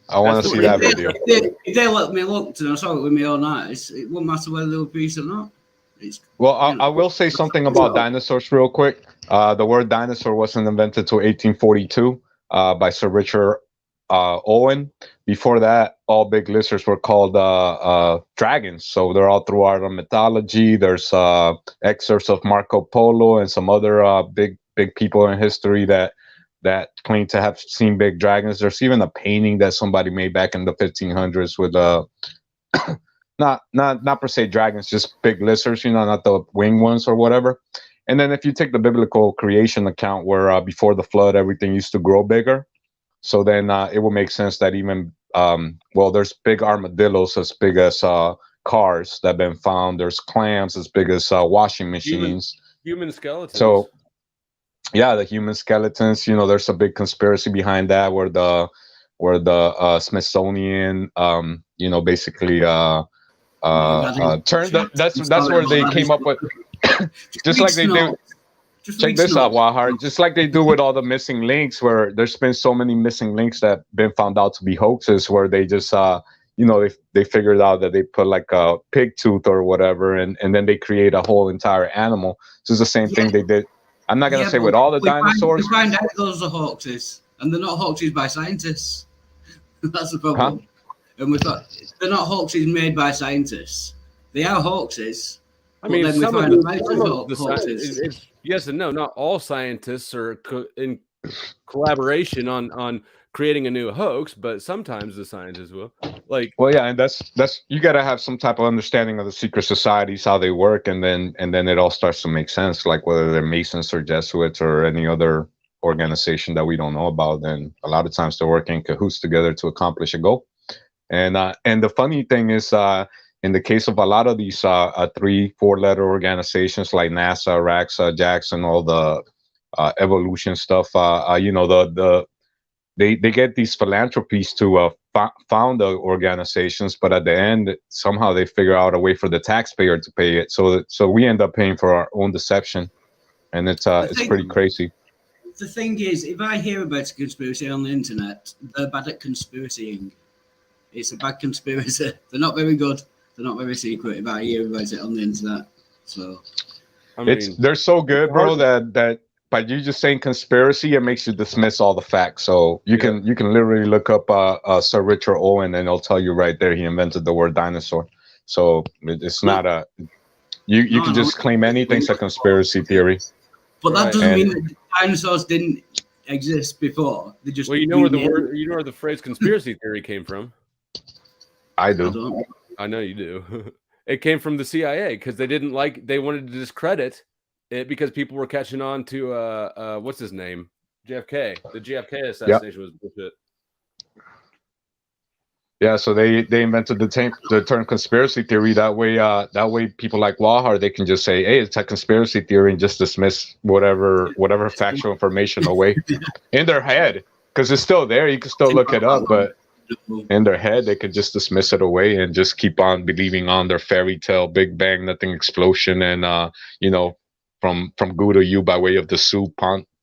S: I want to see that video.
Q: If they let me look and I saw it with my own eyes, it won't matter whether they were priests or not.
S: I will say something about dinosaurs real quick. The word dinosaur wasn't invented until 1842 by Sir Richard Owen. Before that, all big lizards were called dragons. So they're all throughout our mythology. There's excerpts of Marco Polo and some other big people in history that claim to have seen big dragons. There's even a painting that somebody made back in the 1500s with not per se dragons, just big lizards, not the winged ones or whatever. And then if you take the biblical creation account where before the flood, everything used to grow bigger. So then it will make sense that even, there's big armadillos as big as cars that have been found. There's clams as big as washing machines.
H: Human skeletons.
S: So, yeah, the human skeletons, there's a big conspiracy behind that where the Smithsonian, basically turned that's where they came up with, just like they do. Check this out, Wahar. Just like they do with all the missing links, where there's been so many missing links that have been found out to be hoaxes, where they just, they figured out that they put like a pig tooth or whatever, and then they create a whole entire animal. So it's the same thing they did. I'm not going to say with all the dinosaurs.
Q: We find out those are hoaxes, and they're not hoaxes by scientists. That's the problem. Huh? And we thought they're not hoaxes made by scientists. They are hoaxes.
H: I mean, yes and no. Not all scientists are in collaboration on creating a new hoax, but sometimes the scientists will.
S: And that's you got to have some type of understanding of the secret societies, how they work, and then it all starts to make sense. Like whether they're Masons or Jesuits or any other organization that we don't know about, then a lot of times they're working in cahoots together to accomplish a goal. And the funny thing is, in the case of a lot of these 3-4 letter organizations like NASA, RAXA, Jackson, all the evolution stuff, they get these philanthropies to found the organizations, but at the end somehow they figure out a way for the taxpayer to pay it. So we end up paying for our own deception, and it's pretty crazy.
Q: The thing is, if I hear about a conspiracy on the internet, they're bad at conspiracying. It's a bad conspiracy. They're not very good. They're not very secret if I hear about it on the internet. So
S: they're so good, bro, that by you just saying conspiracy, it makes you dismiss all the facts. So you can literally look up Sir Richard Owen, and it'll tell you right there he invented the word dinosaur. So it's not you can just claim anything's a conspiracy theory.
Q: But that doesn't mean that dinosaurs didn't exist before. They just
H: where the phrase conspiracy theory came from.
S: I do.
H: I know you do. It came from the CIA because they wanted to discredit because people were catching on to what's his name? JFK. The JFK assassination was bullshit.
S: Yeah, so they invented the term conspiracy theory. That way people like Wahar, they can just say, hey, it's a conspiracy theory, and just dismiss whatever factual information away in their head, because it's still there. You can still look it up, but in their head they could just dismiss it away and just keep on believing on their fairy tale Big Bang, nothing explosion, and from Gu to you by way of the Sue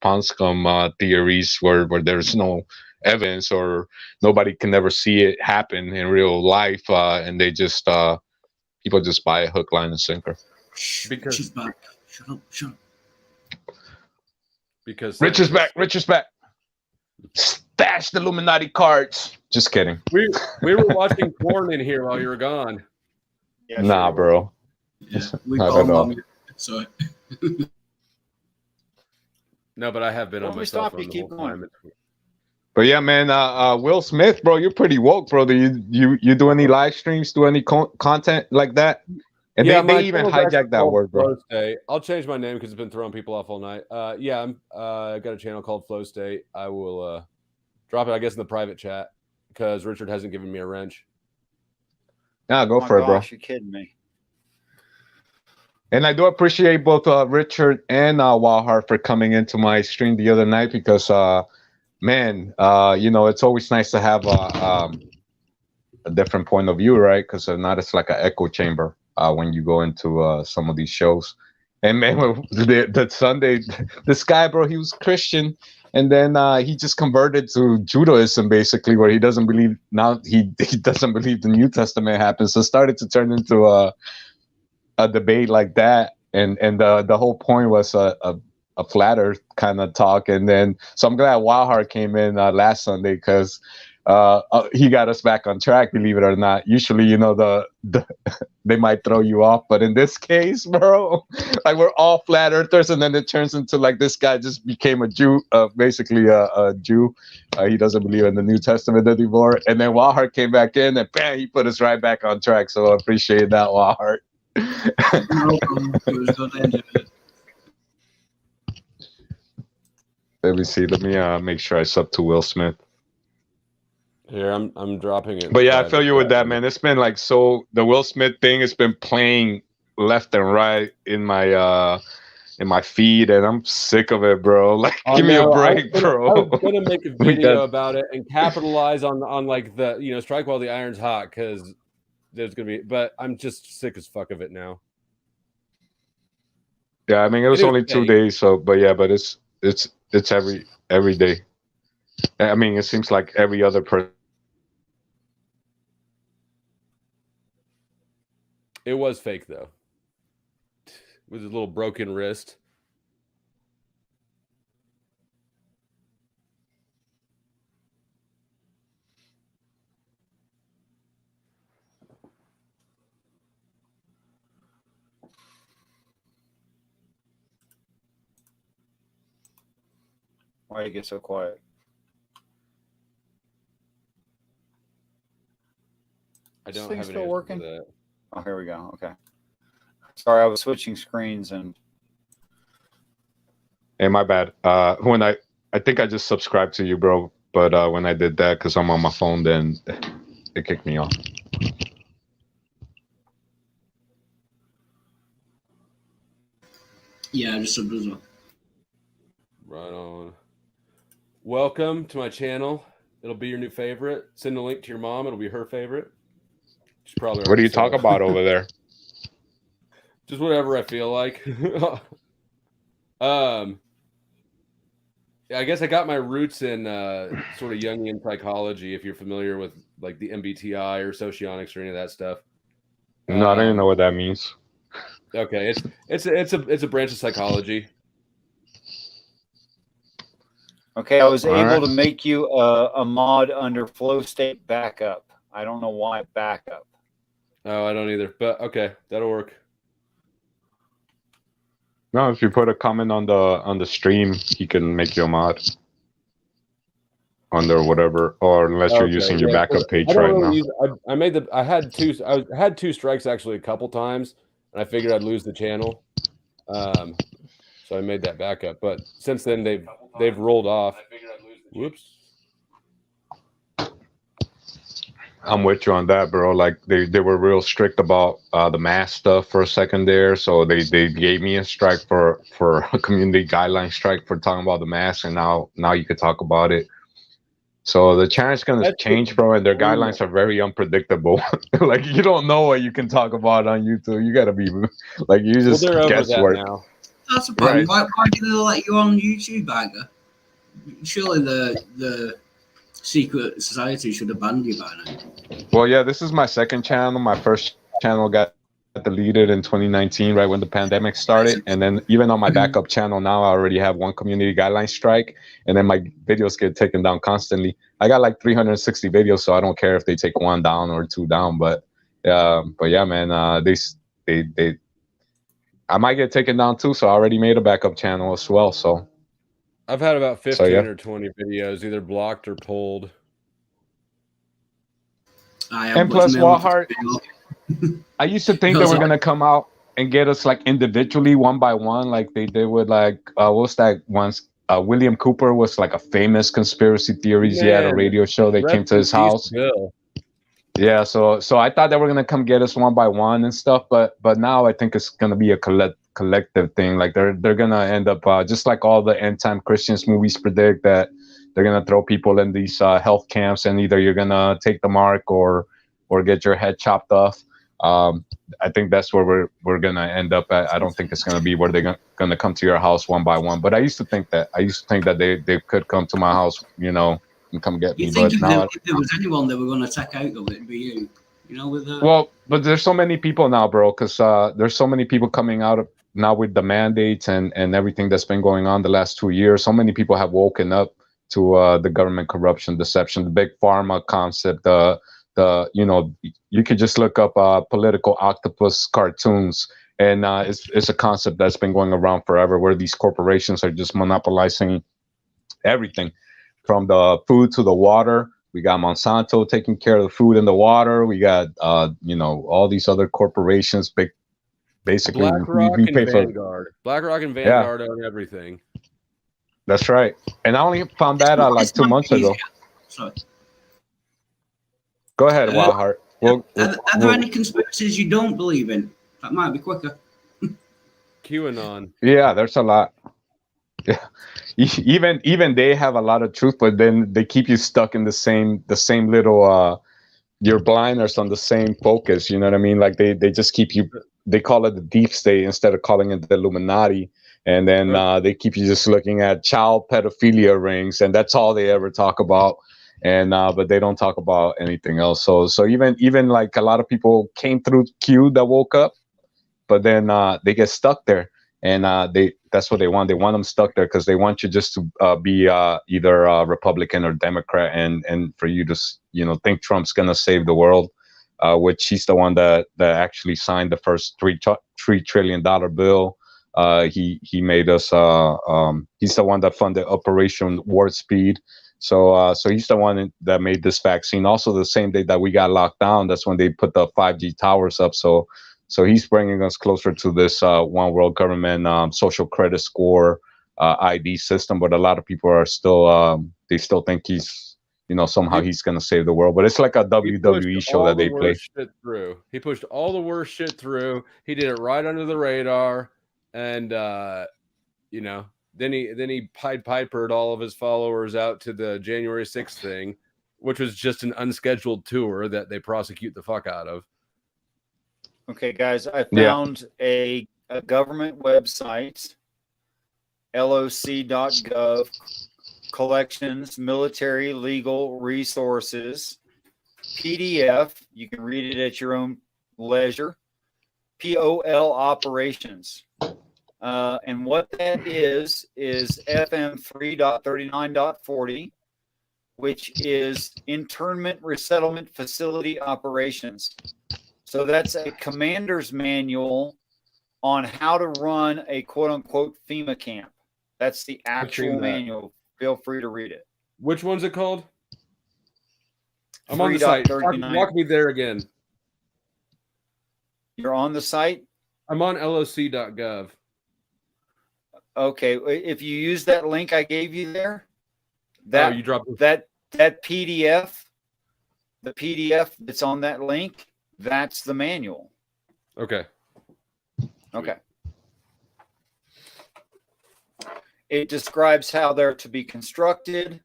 S: Ponscom theories where there's no evidence or nobody can ever see it happen in real life, and they just people just buy a hook, line, and sinker.
Q: Because she's back. Shut up.
H: Because
S: Rich is back. Stash the Illuminati cards. Just kidding.
H: We were watching porn in here while you were gone.
S: Yeah, nah, bro.
Q: Yeah, we
S: I
Q: got
S: don't know.
Q: along. So.
H: No, but I have been on myself for the whole time.
S: But yeah, man, Will Smith, bro, you're pretty woke, bro. Do you do any live streams, do any content like that? And
H: yeah,
S: they even hijacked that word, bro.
H: Flow State. I'll change my name because it's been throwing people off all night. Yeah, I got a channel called Flow State. I will drop it, I guess, in the private chat because Richard hasn't given me a wrench.
S: Nah, go for it, bro.
A: You're kidding me.
S: And I do appreciate both Richard and Wahar for coming into my stream the other night because, man, it's always nice to have a different point of view, right? Because not it's like an echo chamber when you go into some of these shows. And man, the Sunday, this guy, bro, he was Christian, and then he just converted to Judaism, basically, where he doesn't believe he doesn't believe the New Testament happened. So it started to turn into a debate like that, and the whole point was a flat earth kind of talk. And then so I'm glad Wahar came in last Sunday because he got us back on track, believe it or not. Usually, they might throw you off, but in this case, bro, like we're all flat earthers, and then it turns into like this guy just became a Jew, basically a Jew. He doesn't believe in the New Testament anymore. And then Wahar came back in, and bam, he put us right back on track. So I appreciate that, Wahar. Let me see. Let me make sure I sub to Will Smith.
H: Here, I'm dropping it.
S: But yeah, I feel you with that, man. It's been like the Will Smith thing has been playing left and right in my feed, and I'm sick of it, bro. Like, give me a break, bro.
H: I was gonna make a video about it and capitalize on like the strike while the iron's hot, because there's gonna be, but I'm just sick as fuck of it now.
S: Yeah, I mean it was only 2 days, but it's every day. I mean, it seems like every other person.
H: It was fake though, with his little broken wrist.
A: Why do you get so quiet?
H: I don't
A: This
H: have
A: thing's
H: an
A: still
H: answer
A: working.
H: for that.
A: Oh, here we go. Okay. Sorry, I was switching screens and.
S: Hey, my bad. When I think I just subscribed to you, bro. But when I did that, because I'm on my phone, then it kicked me off.
Q: Yeah, I just subbed as well.
H: Right on. Welcome to my channel. It'll be your new favorite. Send a link to your mom. It'll be her favorite. She's probably.
S: What do you talk about over there?
H: Just whatever I feel like. I guess I got my roots in sort of Jungian psychology. If you're familiar with like the MBTI or socionics or any of that stuff.
S: No, I don't even know what that means.
H: Okay, it's a branch of psychology.
A: Okay, I was able to make you a mod under Flow State Backup. I don't know why backup.
H: Oh, I don't either. But okay, that'll work.
S: No, if you put a comment on the stream, he can make you a mod under whatever, or unless you're using your backup page right now.
H: I had two strikes actually a couple times, and I figured I'd lose the channel. So I made that backup. But since then they've rolled off. Whoops.
S: I'm with you on that, bro. Like they were real strict about the mask stuff for a second there. So they gave me a strike for a community guideline strike for talking about the mask, and now you could talk about it. So the channel's gonna change, bro, and their guidelines are very unpredictable. Like you don't know what you can talk about on YouTube. You gotta be like you just guesswork
H: now.
Q: That's a problem. Why do they let you on YouTube, Bagger? Surely the secret society should have banned you by now.
S: Well, yeah, this is my second channel. My first channel got deleted in 2019, right when the pandemic started. And then even on my backup channel now, I already have one community guideline strike, and then my videos get taken down constantly. I got like 360 videos, so I don't care if they take one down or two down. But yeah, man, they I might get taken down too. So I already made a backup channel as well. So
H: I've had about 15 or 20 videos either blocked or pulled.
S: And plus, Walhart, I used to think they were gonna come out and get us like individually, one by one, like they did with like what's that once? William Cooper was like a famous conspiracy theorist. He had a radio show. They came to his house. Yeah, so I thought they were gonna come get us one by one and stuff, but now I think it's gonna be a collective thing. Like they're gonna end up just like all the end time Christians movies predict that they're gonna throw people in these health camps, and either you're gonna take the mark or get your head chopped off. I think that's where we're gonna end up at. I don't think it's gonna be where they're gonna come to your house one by one. But I used to think that they could come to my house, you know, and come get me.
Q: You think
S: But
Q: if there was anyone that were going to attack out, though, it'd be you. You know, with the
S: well, but there's so many people now, bro, because there's so many people coming out now with the mandates and everything that's been going on the last 2 years. So many people have woken up to the government corruption, deception, the big pharma concept. You know, you could just look up political octopus cartoons, and it's a concept that's been going around forever, where these corporations are just monopolizing everything, from the food to the water. We got Monsanto taking care of the food and the water. We got you know, all these other corporations, basically
H: BlackRock
S: we
H: and
S: pay for.
H: Vanguard. BlackRock and Vanguard own everything.
S: That's right. And I only found that out like 2 months ago.
Q: Sorry.
S: Go ahead, Wildheart.
Q: Are there any conspiracies you don't believe in? That might be quicker.
H: QAnon.
S: Yeah, there's a lot. Yeah, even they have a lot of truth, but then they keep you stuck in the same little your blinders on the same focus. You know what I mean? Like they just keep you. They call it the deep state instead of calling it the Illuminati, and then they keep you just looking at child pedophilia rings, and that's all they ever talk about. And but they don't talk about anything else. So even like a lot of people came through Q that woke up, but then they get stuck there, and that's what they want. They want them stuck there because they want you just to be either Republican or Democrat, and for you to think Trump's gonna save the world, which he's the one that actually signed the first $3 trillion bill. He made us. He's the one that funded Operation Warp Speed. So he's the one that made this vaccine. Also, the same day that we got locked down, that's when they put the 5G towers up. So he's bringing us closer to this one world government social credit score ID system. But a lot of people are still they still think he's somehow he's gonna save the world. But it's like a WWE show that they play.
H: He pushed all the worst shit through. He did it right under the radar, and Then he Pied Pipered all of his followers out to the January 6th thing, which was just an unscheduled tour that they prosecute the fuck out of.
A: Okay, guys, I found a government website, loc.gov, collections, military legal resources, PDF. You can read it at your own leisure. POL operations. And what that is FM 3.39.40, which is internment resettlement facility operations. So that's a commander's manual on how to run a quote unquote FEMA camp. That's the actual manual. Feel free to read it.
H: Which one's it called? I'm on the site. Walk me there again.
A: You're on the site?
H: I'm on loc.gov.
A: Okay, if you use that link I gave you there,
H: you dropped
A: that PDF, the PDF that's on that link, that's the manual.
H: Okay.
A: Okay. It describes how they're to be constructed.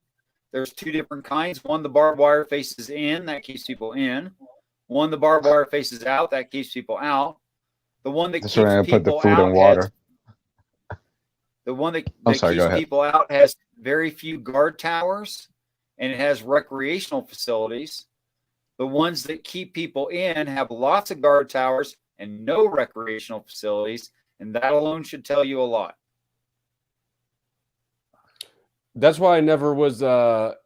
A: There's two different kinds. One, the barbed wire faces in, that keeps people in. One, the barbed wire faces out, that keeps people out. The one that
S: That's
A: keeps
S: where I
A: people
S: put the food
A: out
S: and water.
A: the one that
S: Sorry, go
A: keeps
S: ahead.
A: people out has very few guard towers, and it has recreational facilities. The ones that keep people in have lots of guard towers and no recreational facilities, and that alone should tell you a lot.
H: That's why I never was at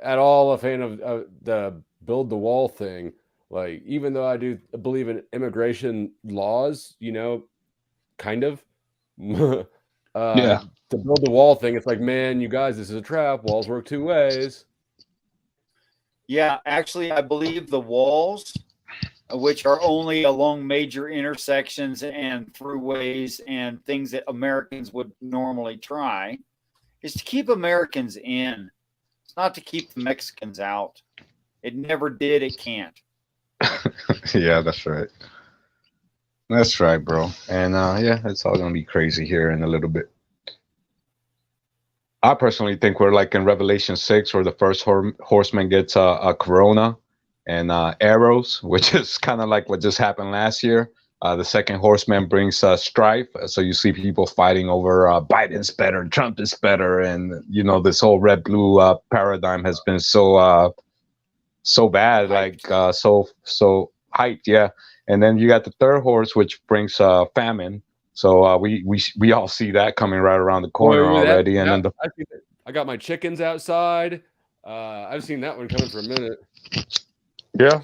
H: all a fan of the build the wall thing. Like, even though I do believe in immigration laws, you know, kind of.
S: Yeah.
H: To build the wall thing, it's like, man, you guys, this is a trap. Walls work two ways.
A: Yeah, actually, I believe the walls, which are only along major intersections and throughways and things that Americans would normally try, is to keep Americans in. It's not to keep the Mexicans out. It never did. It can't.
S: Yeah, that's right. That's right, bro. And yeah, it's all gonna be crazy here in a little bit. I personally think we're like in Revelation 6, where the first horseman gets a corona and arrows, which is kind of like what just happened last year. The second horseman brings strife. So you see people fighting over Biden's better, Trump is better. And, you know, this whole red-blue paradigm has been so bad, like so hyped. Yeah. And then you got the third horse, which brings famine. So we all see that coming right around the corner already. And then
H: I got my chickens outside. I've seen that one coming for a minute.
S: Yeah,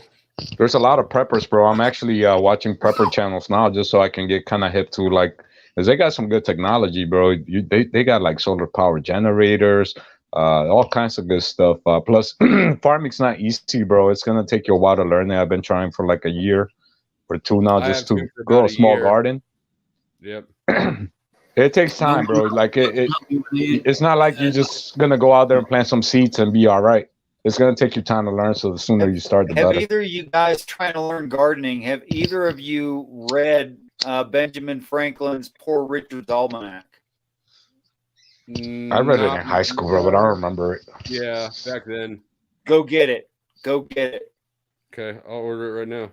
S: there's a lot of preppers, bro. I'm actually watching prepper channels now just so I can get kind of hip to, like, because they got some good technology, bro. They got like solar power generators, all kinds of good stuff. Plus, farming's not easy, bro. It's gonna take you a while to learn it. I've been trying for like a year or two now just to grow a small garden.
H: Yep.
S: It takes time, bro. Like it's not like you're just gonna go out there and plant some seeds and be all right. It's gonna take you time to learn. So the sooner you start, the
A: Have
S: better.
A: either of you guys trying to learn gardening, have either of you read Benjamin Franklin's Poor Richard's Almanac?
S: I read it in high school, bro, but I don't remember it.
H: Yeah, back then.
A: Go get it. Go get it.
H: Okay, I'll order it right now.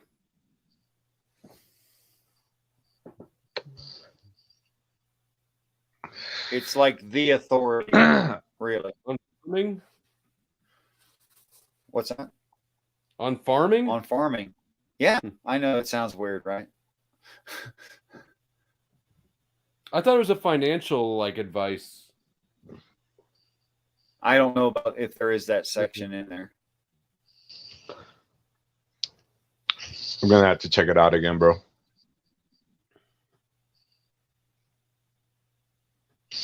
A: It's like the authority, really.
H: On farming?
A: What's that?
H: On farming?
A: On farming. Yeah, I know it sounds weird, right?
H: I thought it was a financial like advice.
A: I don't know about if there is that section in there.
S: I'm gonna have to check it out again, bro.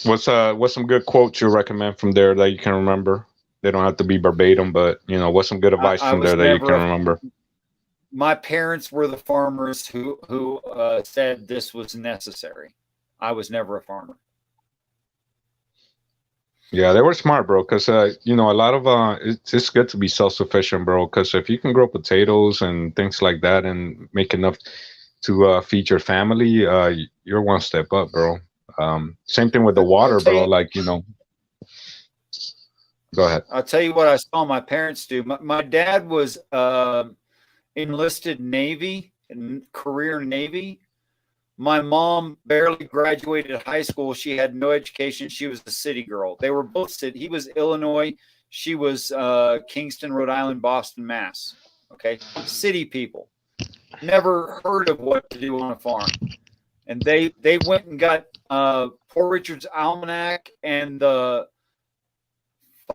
S: What's some good quotes you recommend from there that you can remember? They don't have to be verbatim, but you know, what's some good advice from there that you can remember?
A: My parents were the farmers who said this was necessary. I was never a farmer.
S: Yeah, they were smart, bro. Because you know, a lot of it's good to be self-sufficient, bro. Because if you can grow potatoes and things like that and make enough to feed your family, you're one step up, bro. Same thing with the water, bro. Like, you know, go ahead.
A: I'll tell you what I saw my parents do. My dad was enlisted Navy, career Navy. My mom barely graduated high school. She had no education. She was a city girl. They were both city. He was Illinois. She was Kingston, Rhode Island, Boston, Mass. Okay, city people. Never heard of what to do on a farm. And they went and got Poor Richard's Almanac and the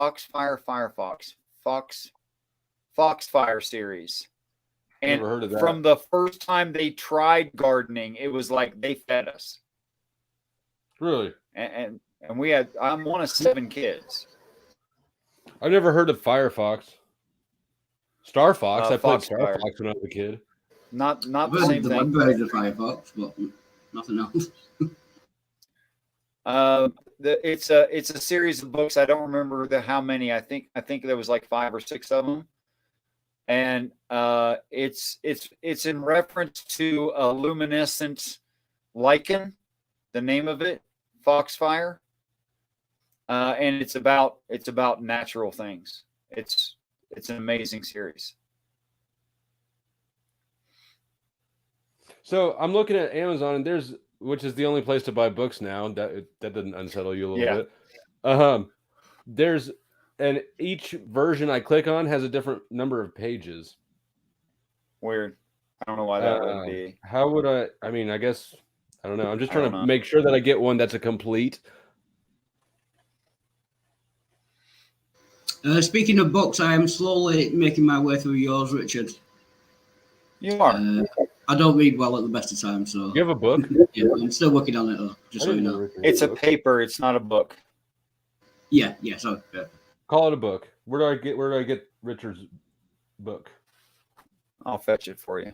A: Foxfire series. And
H: Never heard of that.
A: From the first time they tried gardening, it was like they fed us.
H: Really?
A: And we had, I'm one of 7 kids.
H: I've never heard of Firefox. Star Fox. I played Star
A: Foxfire.
H: Fox when I was a kid.
A: Not the same thing.
Q: Web version of Firefox, but nothing else.
A: It's a series of books. I don't remember how many. I think there was like 5 or 6 of them, and it's in reference to a luminescent lichen. The name of it, Foxfire, and it's about natural things. It's an amazing series.
H: So I'm looking at Amazon, and which is the only place to buy books now. That doesn't unsettle you a little bit. And each version I click on has a different number of pages.
A: Weird. I don't know why that would be.
H: How would I? I mean, I guess I don't know. I'm just trying to make sure that I get one that's a complete.
Q: Speaking of books, I am slowly making my way through yours, Richard.
A: You are.
Q: I don't read well at the best of times, so.
H: You have a book?
Q: Yeah, I'm still working on it, though. Just so you know.
A: It's a paper. It's not a book.
Q: Yeah. Sorry. Yeah.
H: Call it a book. Where do I get Richard's book?
A: I'll fetch it for you.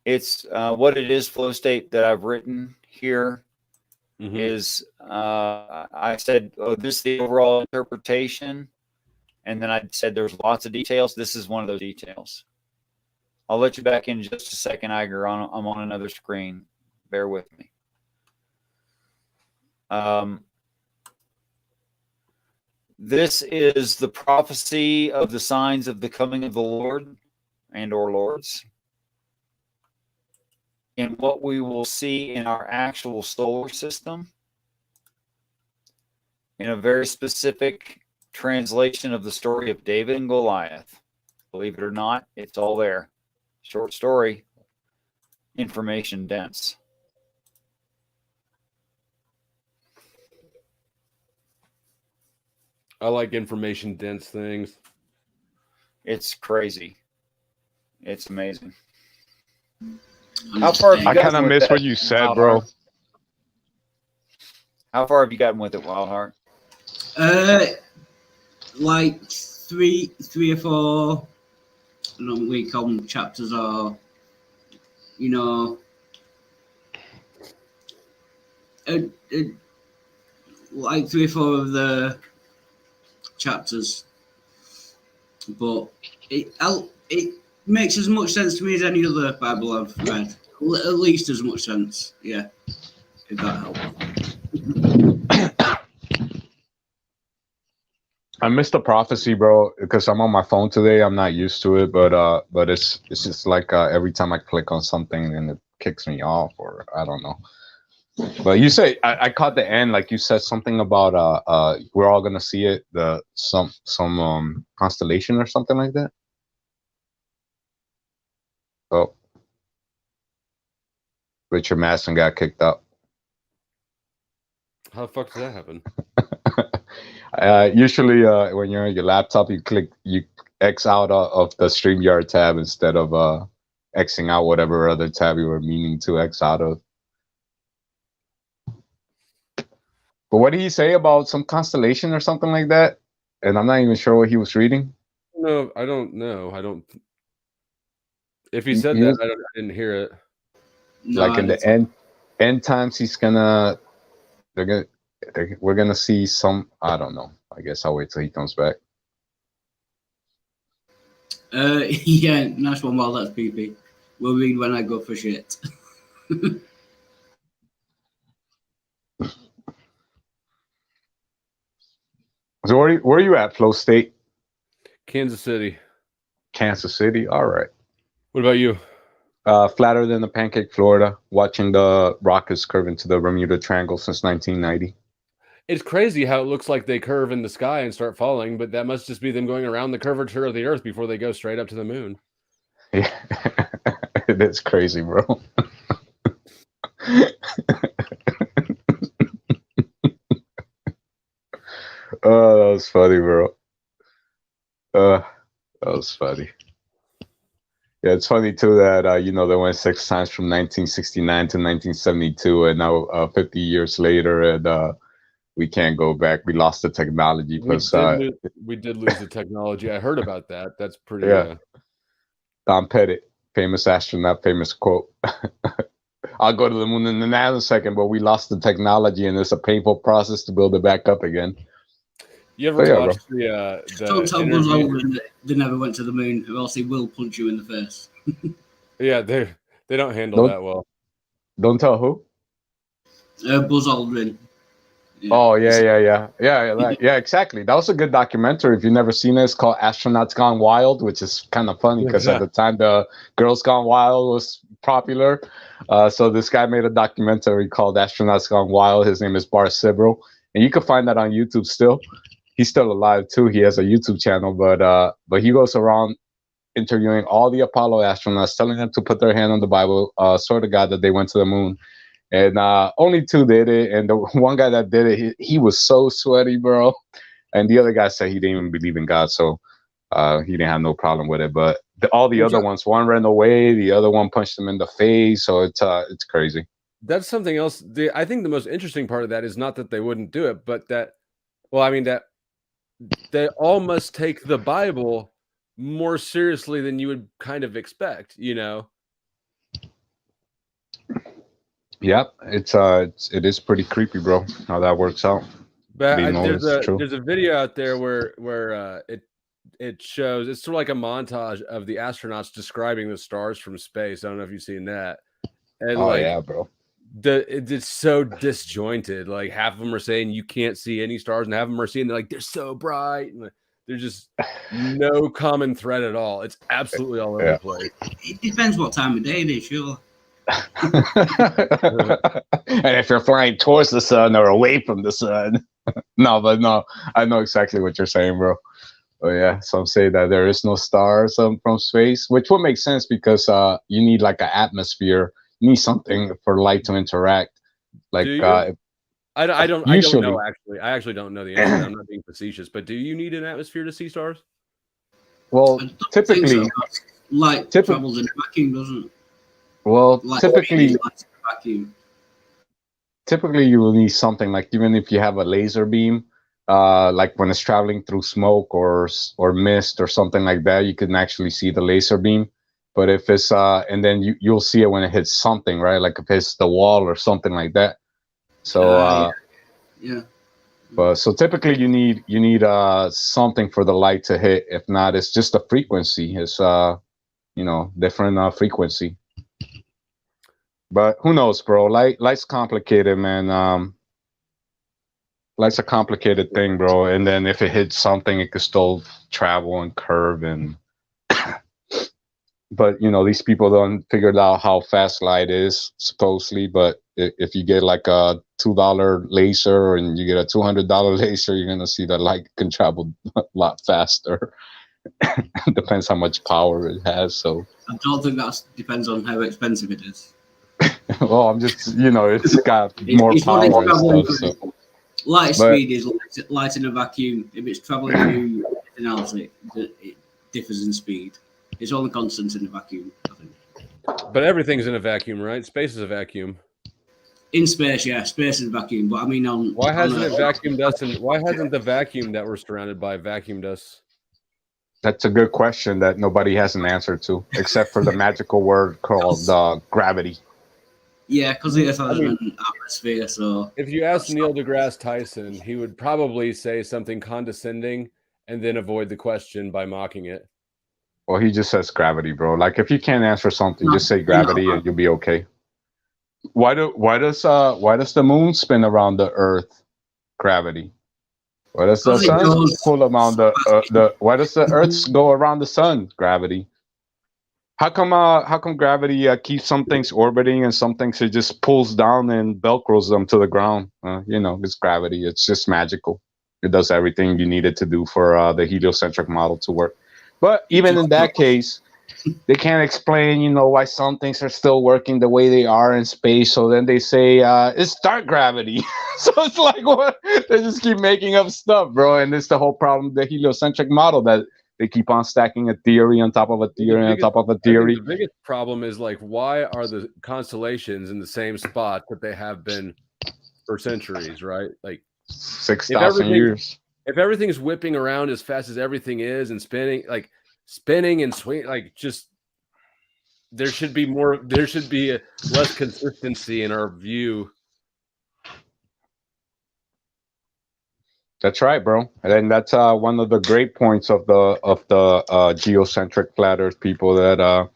A: It's what it is, flow state, that I've written here is I said, oh, this is the overall interpretation. And then I said there's lots of details. This is one of those details. I'll let you back in just a second, Iger. I'm on another screen. Bear with me. This is the prophecy of the signs of the coming of the Lord and or lords, and what we will see in our actual solar system, in a very specific translation of the story of David and Goliath. Believe it or not, it's all there. Short story, information dense.
H: I like information dense things.
A: It's crazy. It's amazing. How far have you
S: I kind of miss what you said, bro.
A: How far have you gotten with it, Wildheart?
Q: Like three or four. I don't know, we call them chapters, or like 3 or 4 of the chapters. But it makes as much sense to me as any other Bible I've read. At least as much sense, yeah. If that helps.
S: I missed the prophecy, bro, because I'm on my phone today. I'm not used to it, but it's just like every time I click on something and it kicks me off, or I don't know. But you say I caught the end, like you said something about we're all gonna see it, some constellation or something like that. Oh, Richard Madsen got kicked out.
H: How the fuck does that happen?
S: Usually, when you're on your laptop, you X out of the StreamYard tab instead of Xing out whatever other tab you were meaning to X out of. But what did he say about some constellation or something like that? And I'm not even sure what he was reading.
H: No, I don't know. I don't. If he said that, I didn't hear it.
S: No, like in the end times, we're gonna see some. I don't know. I guess I'll wait till he comes back.
Q: Yeah, nice one. Well, that's PP. We'll read when I go for shit.
S: So where are you at, Flow State?
H: Kansas City.
S: Kansas City. All right.
H: What about you?
S: Flatter than the pancake, Florida. Watching the rockets curve into the Bermuda Triangle since 1990.
H: It's crazy how it looks like they curve in the sky and start falling, but that must just be them going around the curvature of the Earth before they go straight up to the moon.
S: Yeah, it is crazy, bro. Oh, that was funny, bro. That was funny. Yeah, it's funny too that they went 6 times from 1969 to 1972, and now 50 years later, and we can't go back. We lost the technology.
H: We did lose the technology. I heard about that. That's pretty.
S: Yeah. Tom Pettit, famous astronaut, famous quote. I'll go to the moon in a nanosecond, but we lost the technology, and it's a painful process to build it back up again.
H: You ever watched the
Q: Don't tell Buzz Aldrin that they never went to the moon, or else he will punch you in the face.
H: Yeah, they don't handle that well.
S: Don't tell who?
Q: Buzz Aldrin.
S: Yeah. Oh yeah, exactly. That was a good documentary. If you've never seen it, it's called Astronauts Gone Wild, which is kind of funny because at the time the Girls Gone Wild was popular. So this guy made a documentary called Astronauts Gone Wild. His name is Bart Sibrel, and you can find that on YouTube still. He's still alive too. He has a YouTube channel, but he goes around interviewing all the Apollo astronauts, telling them to put their hand on the Bible, swear to God that they went to the moon. And only 2 did it. And the one guy that did it, he was so sweaty, bro. And the other guy said he didn't even believe in God. So he didn't have no problem with it. But all the other ones, one ran away, the other one punched him in the face. So it's crazy.
H: That's something else. I think the most interesting part of that is not that they wouldn't do it, but that they all must take the Bible more seriously than you would kind of expect, you know?
S: Yep, it is pretty creepy, bro, how that works out.
H: But there's a video out there where it shows, it's sort of like a montage of the astronauts describing the stars from space. I don't know if you've seen that. And
S: yeah, bro.
H: It's so disjointed. Like half of them are saying you can't see any stars, and half of them are saying they're so bright, and there's just no common thread at all. It's absolutely all over the place.
Q: It depends what time of day it is, sure.
S: And if you're flying towards the sun or away from the sun. No, I know exactly what you're saying, bro. Oh yeah, some say that there is no stars from space, which would make sense because you need like an atmosphere. You need something for light to interact. Like
H: I don't know actually. I actually don't know the answer. I'm not being facetious, but do you need an atmosphere to see stars?
S: Well, typically,
Q: light travels in a vacuum, doesn't it?
S: Well,
Q: typically
S: you will need something like, even if you have a laser beam, like when it's traveling through smoke or mist or something like that, you can actually see the laser beam. But if it's and then you'll see it when it hits something, right? Like if it's the wall or something like that. So
Q: yeah.
S: But so typically you need something for the light to hit. If not, it's just a frequency. It's different frequency. But who knows, bro? Light's complicated, man. Light's a complicated thing, bro. And then if it hits something, it could still travel and curve and. But these people don't figure out how fast light is supposedly. But if you get like a $2 laser and you get a $200 laser, you're gonna see that light can travel a lot faster. Depends how much power it has. So
Q: I don't think that depends on how expensive it is.
S: Well, I'm just it's got more power and stuff. So.
Q: Light speed is light in a vacuum. If it's traveling through anything else, it differs in speed. It's only constant in a vacuum, I think.
H: But everything's in a vacuum, right? Space is a vacuum.
Q: In space, yeah, space is a vacuum. But I mean,
H: why hasn't it vacuumed us? And why hasn't the vacuum that we're surrounded by vacuumed us?
S: That's a good question that nobody has an answer to, except for the magical word called gravity.
Q: Yeah, because it has an atmosphere. So
H: if you ask Neil deGrasse Tyson, he would probably say something condescending and then avoid the question by mocking it.
S: Well, he just says gravity, bro. Like if you can't answer something, just say gravity and you'll be okay. Why does the moon spin around the Earth? Gravity. Why does the sun pull around why does the Earth go around the sun? Gravity. How come gravity keeps some things orbiting and some things it just pulls down and velcros them to the ground? It's gravity. It's just magical. It does everything you need it to do for the heliocentric model to work. But even in that case, they can't explain, why some things are still working the way they are in space. So then they say it's dark gravity. So it's like, what? They just keep making up stuff, bro. And it's the whole problem, the heliocentric model, that they keep on stacking a theory on top of a theory on top of a theory.
H: The biggest problem is why are the constellations in the same spot that they have been for centuries, right?
S: 6,000 years.
H: If everything's whipping around as fast as everything is and spinning and swing, like just there should be less consistency in our view.
S: That's right, bro. And that's one of the great points of the geocentric flat Earth people that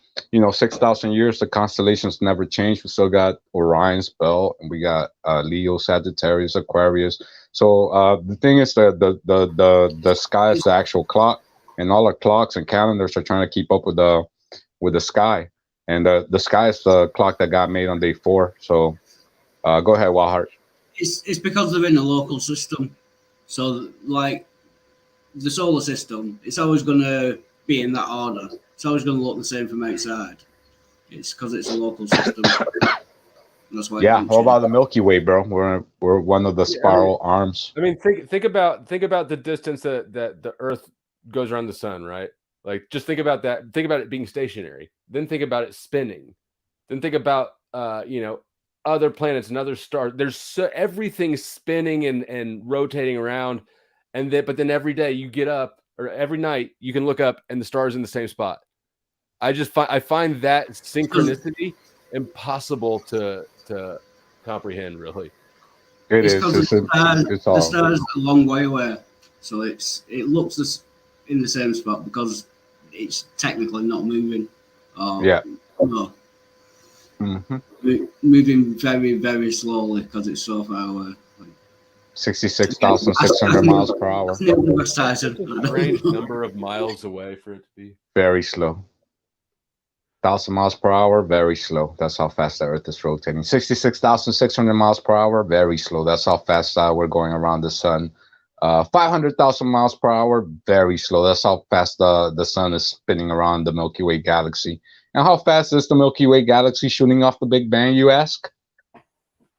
S: 6,000 years the constellations never changed. We still got Orion's belt, and we got Leo, Sagittarius, Aquarius. So the thing is that the sky is the actual clock, and all the clocks and calendars are trying to keep up with the sky, and the sky is the clock that got made on day 4. So go ahead, Wildheart.
Q: It's because they're in a local system. So, like, the solar system, it's always going to be in that order. It's always going to look the same from outside. It's because it's a local system. That's why.
S: Yeah. What about the Milky Way, bro? We're one of the spiral arms.
H: I mean, think about the distance that the Earth goes around the sun, right? Like, just think about that. Think about it being stationary. Then think about it spinning. Then think about other planets and other stars. There's everything spinning and rotating around, but then every day you get up, or every night you can look up and the stars in the same spot. I find that synchronicity impossible to comprehend, really.
Q: It's the stars are a long way away, so it looks in the same spot because it's technically not moving.
S: Yeah.
Q: No.
S: Mm-hmm.
Q: Moving very, very slowly because it's so far away.
S: 66,600 miles per hour.
H: That's a strange number of miles away for it to be.
S: Very slow. 1,000 miles per hour, very slow. That's how fast the Earth is rotating. 66,600 miles per hour, very slow. That's how fast we're going around the sun. 500,000 miles per hour, very slow. That's how fast the sun is spinning around the Milky Way galaxy. And how fast is the Milky Way galaxy shooting off the Big Bang, you ask?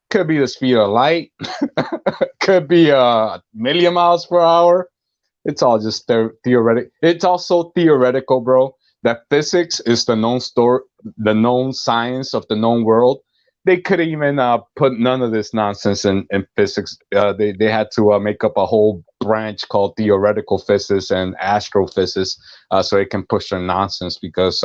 S: Could be the speed of light. Could be a million miles per hour. It's all just theoretical. It's also theoretical, bro. That physics is the known science of the known world. They couldn't even put none of this nonsense in physics. They had to make up a whole branch called theoretical physics and astrophysics so they can push their nonsense because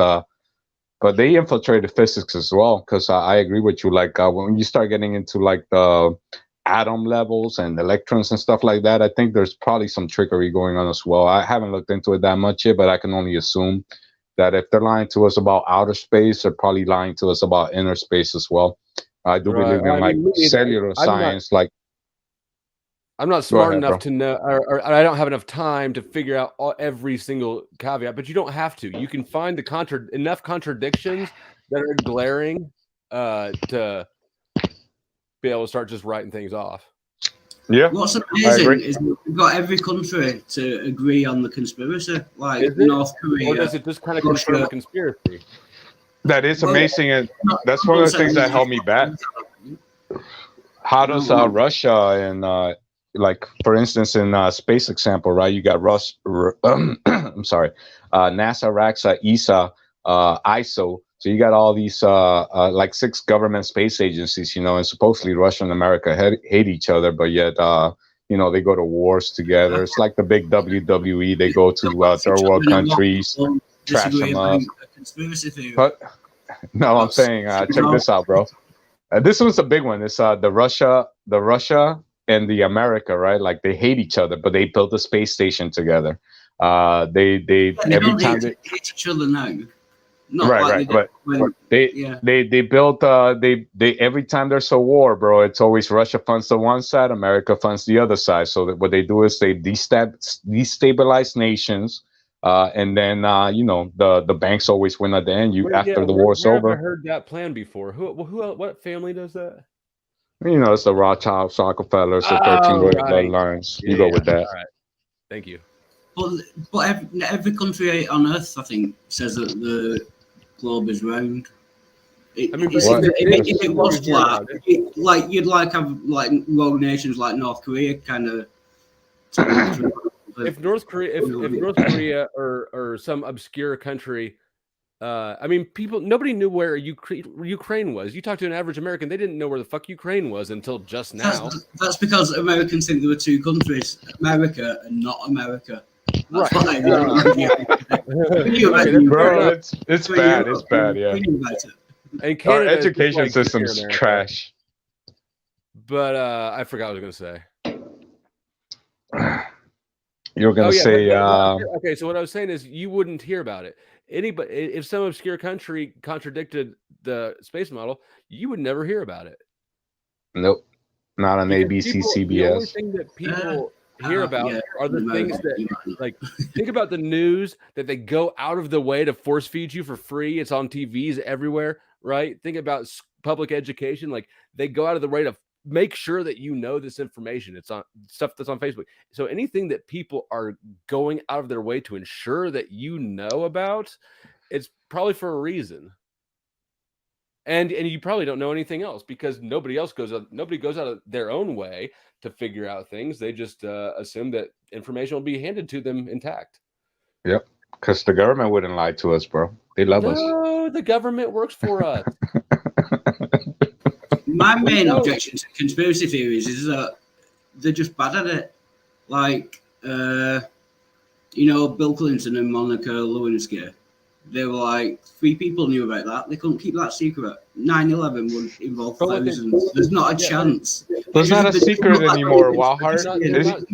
S: but they infiltrated physics as well, because I agree with you. Like when you start getting into like the atom levels and electrons and stuff like that, I think there's probably some trickery going on as well. I haven't looked into it that much yet, but I can only assume that if they're lying to us about outer space, they're probably lying to us about inner space as well. I do believe in cellular science.
H: I'm not smart enough to know, or I don't have enough time to figure out every single caveat, but you don't have to. You can find enough contradictions that are glaring to be able to start just writing things off.
S: Yeah.
Q: What's amazing is we've got every country to agree on the conspiracy, like North Korea.
H: Or does it just kind of confirm a conspiracy?
S: That is amazing, and that's one of the things that held me back. How does Russia and like, for instance, in space example, right? You got I'm sorry, NASA, RAXA, ESA, ISO. So you got all these like 6 government space agencies, and supposedly Russia and America hate each other, but yet they go to wars together. It's like the big WWE. They go to third world countries, trash them up. But no, I'm saying check this out, bro. This one's a big one. It's the Russia and the America, right? Like they hate each other, but they built a space station together. They every time they
Q: hate each other now.
S: Right. But they built they every time there's a war, bro, it's always Russia funds the one side, America funds the other side. So that what they do is they destabilize nations, and then the banks always win at the end. After the war's over.
H: I've heard that plan before. What family does that?
S: It's the Rothschilds, Rockefellers, the 13 bloodlines. You go with that.
H: All right. Thank you.
Q: But every country on Earth, I think, says that the globe is round. If it was flat, you'd have rogue nations like North Korea, kind of.
H: If North Korea or some obscure country I mean, nobody knew where Ukraine was. You talk to an average American, they didn't know where the fuck Ukraine was until just now.
Q: That's because Americans think there were two countries, America and not America. That's
H: right.
Q: What
S: Bro, it's bad. It's bad, yeah.
H: And Canada,
S: our education system's trash.
H: But I forgot what I was going
S: to say. You were going to say...
H: okay, so what I was saying is you wouldn't hear about it. Anybody, if some obscure country contradicted the space model, you would never hear about it.
S: Nope, not on ABC, CBS.
H: The only thing that people hear about are the things that, like, think about the news that they go out of the way to force feed you for free. It's on TVs everywhere, right? Think about public education. Like, they go out of the way to make sure that you know this information. It's on stuff that's on Facebook. So anything that people are going out of their way to ensure that you know about, it's probably for a reason. And you probably don't know anything else because nobody goes out of their own way to figure out things. They just assume that information will be handed to them intact.
S: Yep, because the government wouldn't lie to us, bro. They love us.
H: No, the government works for us.
Q: My main objection to conspiracy theories is that they're just bad at it. Like, Bill Clinton and Monica Lewinsky, they were like, 3 people knew about that. They couldn't keep that secret. 9/11 would involve thousands. There's not a chance.
S: There's not a secret anymore, Wildheart.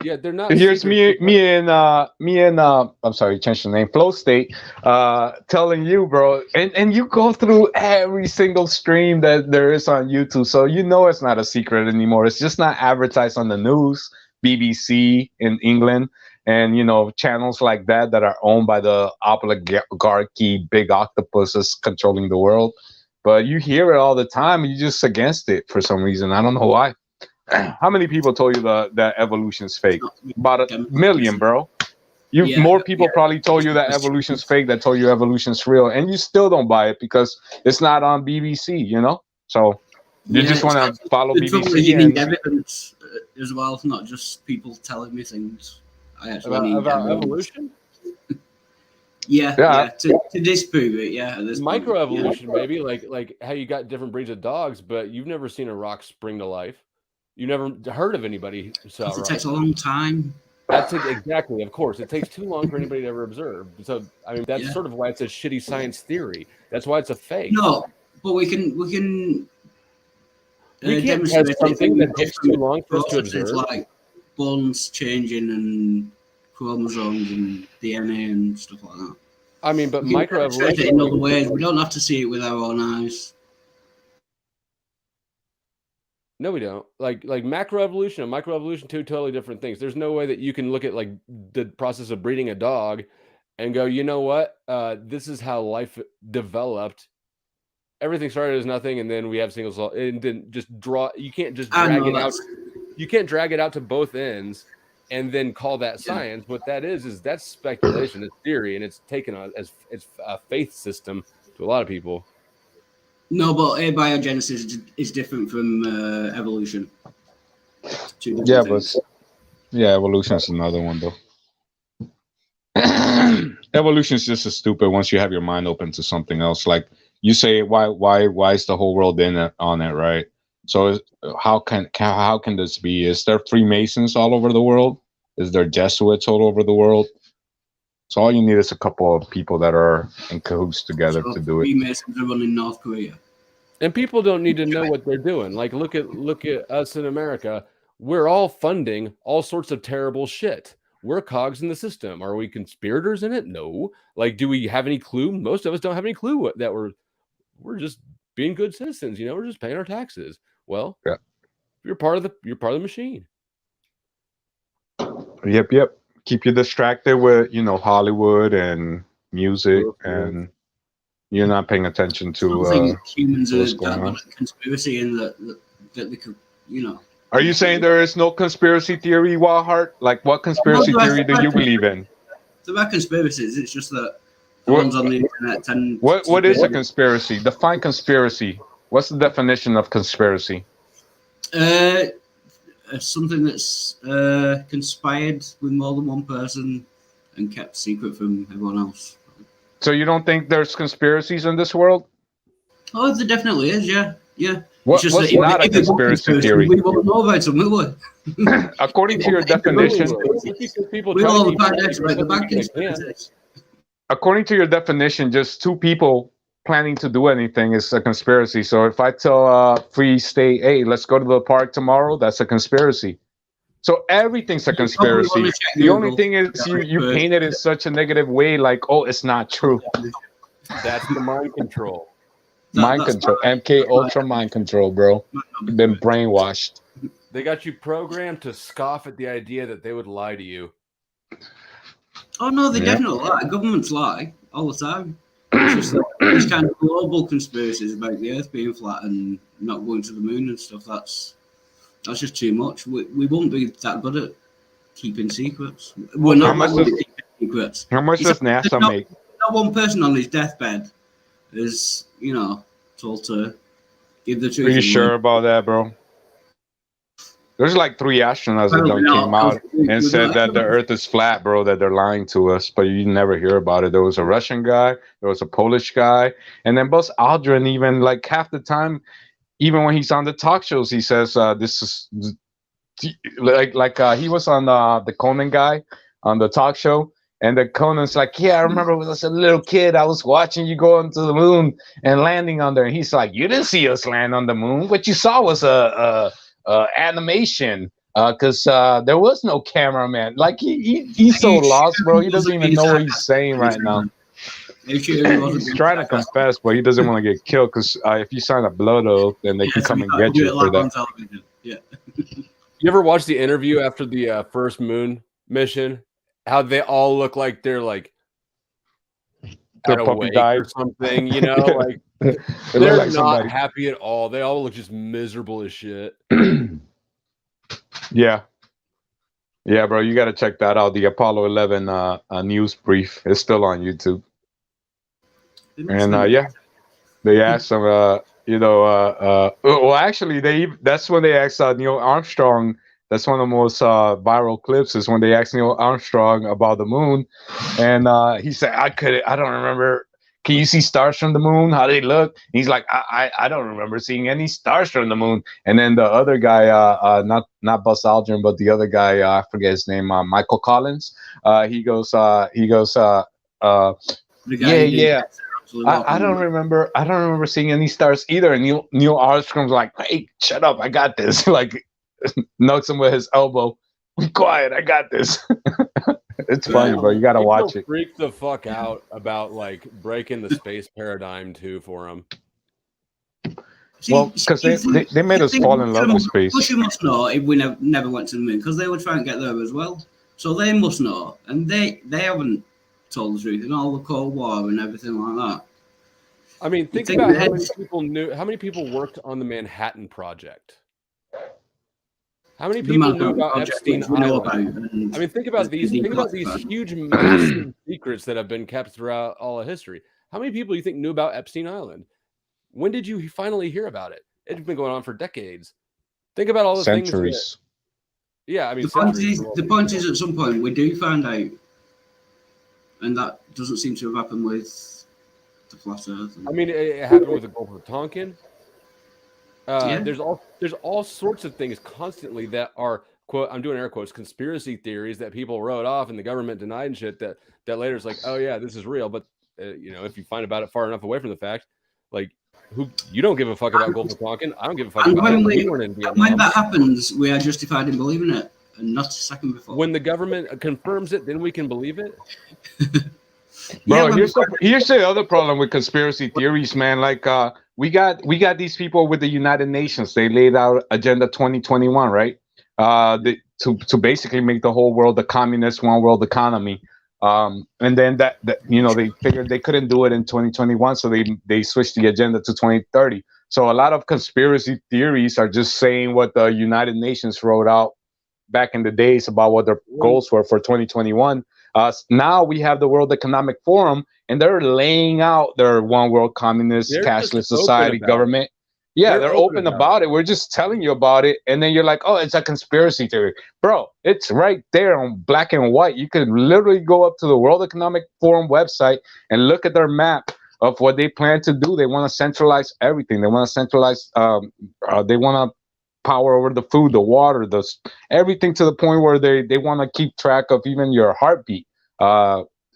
H: Yeah, they're not.
S: Here's me and I'm sorry, change the name, Flow State, telling you, bro, and you go through every single stream that there is on YouTube, so you know it's not a secret anymore. It's just not advertised on the news, BBC in England, and channels like that are owned by the oligarchy, big octopuses controlling the world. But you hear it all the time, and you're just against it for some reason. I don't know why. How many people told you that evolution's fake? About 1 million, bro. More people probably told you that evolution's fake than told you evolution's real, and you still don't buy it because it's not on BBC, So you just want to follow BBC.
Q: You need evidence as well, not just people telling me things. I actually need
H: about evolution.
Q: To disprove it. Yeah,
H: microevolution, maybe like how you got different breeds of dogs, but you've never seen a rock spring to life. You never heard of anybody who saw it.
Q: It takes a long time.
H: Exactly. Of course, it takes too long for anybody to ever observe. So, I mean, that's sort of why it's a shitty science theory. That's why it's a fake.
Q: No, but we can
H: demonstrate something that takes too long for us to observe,
Q: like bones changing and chromosomes and DNA and stuff like that.
H: I mean, but microevolution
Q: in other ways, we don't have to see it with our own eyes.
H: No, we don't. Like macroevolution and microevolution, 2 totally different things. There's no way that you can look at like the process of breeding a dog and go, you know what? This is how life developed. Everything started as nothing, and then we have single cell, and then just draw. You can't just drag it out. You can't drag it out to both ends and then call that science. What that is that's speculation, it's theory, and it's taken on as it's a faith system to a lot of people.
Q: No, but abiogenesis is different from evolution.
S: Evolution is another one though. Evolution is just as stupid once you have your mind open to something else. Like you say, why is the whole world on it, right? So how can this be? Is there Freemasons all over the world? Is there Jesuits all over the world? So all you need is a couple of people that are in cahoots together to do it.
Q: Freemasons are running North Korea.
H: And people don't need to know what they're doing. Like look at us in America. We're all funding all sorts of terrible shit. We're cogs in the system. Are we conspirators in it? No. Like, do we have any clue? Most of us don't have any clue that we're just being good citizens. We're just paying our taxes. Well, you're part of the machine.
S: Yep. Keep you distracted with Hollywood and music, and you're not paying attention to
Q: humans are a conspiracy in that they could,
S: Are you saying there is no conspiracy theory, Wildheart? Like, what conspiracy theory do you believe in?
Q: There are conspiracies. It's just that the ones on the internet tend.
S: What is a conspiracy? Define conspiracy. What's the definition of conspiracy?
Q: Something that's conspired with more than one person and kept secret from everyone else.
S: So you don't think there's conspiracies in this world?
Q: Oh, there definitely is. Yeah.
S: What's not a conspiracy theory?
Q: We won't know about them, will we?
S: According to your definition, according to your definition, just two people planning to do anything is a conspiracy. So if I tell Free State, hey, let's go to the park tomorrow, that's a conspiracy. So everything's a conspiracy. The only thing is you paint it in such a negative way, like, oh, it's not true.
H: That's the mind control.
S: Mind control. MK Ultra mind control, bro. You've been brainwashed.
H: They got you programmed to scoff at the idea that they would lie to you.
Q: Oh no, they definitely lie. Governments lie all the time. It's just like these kind of global conspiracies about the Earth being flat and not going to the moon and stuff. That's just too much. We won't be that good at keeping secrets. We're not good at keeping secrets.
S: How much does NASA make?
Q: Not one person on his deathbed is, told to give the truth.
S: Are you sure about that, bro? There's like 3 astronauts that came out and said that the Earth is flat, bro, that they're lying to us, but you never hear about it. There was a Russian guy, there was a Polish guy, and then Buzz Aldrin, even like half the time, even when he's on the talk shows, he says this is like he was on the Conan guy on the talk show, and the Conan's like, yeah, I remember when I was a little kid, I was watching you go into the moon and landing on there, and he's like, you didn't see us land on the moon. What you saw was a animation, because there was no cameraman. Like he's so lost, bro. He doesn't even know what he's saying right now. He's trying to confess, but he doesn't want to get killed, because if you sign a blood oath, then they can come and get you for that.
Q: Yeah.
H: You ever watch the interview after the first moon mission? How they all look like they're like
S: the puppy died
H: or something, like they're like not happy at all. They all look just miserable as shit.
S: Yeah, bro, you got to check that out. The Apollo 11 news brief is still on YouTube. And they asked him, well, actually, that's when they asked Neil Armstrong. That's one of the most viral clips, is when they asked Neil Armstrong about the moon, and he said, "I don't remember. Can you see stars from the moon? How they look?" And he's like, "I don't remember seeing any stars from the moon." And then the other guy, not Buzz Aldrin, but the other guy, I forget his name, Michael Collins. He goes, yeah. I don't remember seeing any stars either. And Neil Armstrong's like, "Hey, shut up! I got this." Like, knocks him with his elbow. Be quiet, I got this. It's funny, bro. You gotta watch it.
H: Freak the fuck out about like breaking the space paradigm too for him.
S: Well, because they made us fall in love with space.
Q: Russia must know if we never went to the moon, because they would try and get there as well. So they must know, and they haven't told the truth in all the Cold War and everything like that.
H: I mean, think about how many people worked on the Manhattan Project. How many people knew about Epstein Island? I mean, think about these huge, massive secrets that have been kept throughout all of history. How many people do you think knew about Epstein Island? When did you finally hear about it? It's been going on for decades. Think about all the
S: centuries.
H: Yeah, I mean,
Q: the point is, at some point we do find out, and that doesn't seem to have happened with the flat Earth.
H: I mean, it happened with the Gulf of Tonkin. There's all sorts of things constantly that are, quote, I'm doing air quotes, conspiracy theories that people wrote off and the government denied and shit that later is like, oh yeah, this is real. But if you find about it far enough away from the fact, like, you don't give a fuck about Gulf of Tonkin. I don't give a fuck about it.
Q: When that happens, we are justified in believing it, and not a second before.
H: When the government confirms it, then we can believe it.
S: Bro, here's the other problem with conspiracy theories, man. Like, we got these people with the United Nations. They laid out Agenda 2021, right? To basically make the whole world a communist one world economy. And then that they figured they couldn't do it in 2021, so they switched the agenda to 2030. So a lot of conspiracy theories are just saying what the United Nations wrote out back in the days about what their goals were for 2021. Now we have the World Economic Forum, and they're laying out their one world communist cashless society government. Yeah, they're open about it. We're just telling you about it, and then you're like, "Oh, it's a conspiracy theory, bro." It's right there on black and white. You could literally go up to the World Economic Forum website and look at their map of what they plan to do. They want to centralize everything. They want to centralize. They want to power over the food, the water, everything, to the point where they want to keep track of even your heartbeat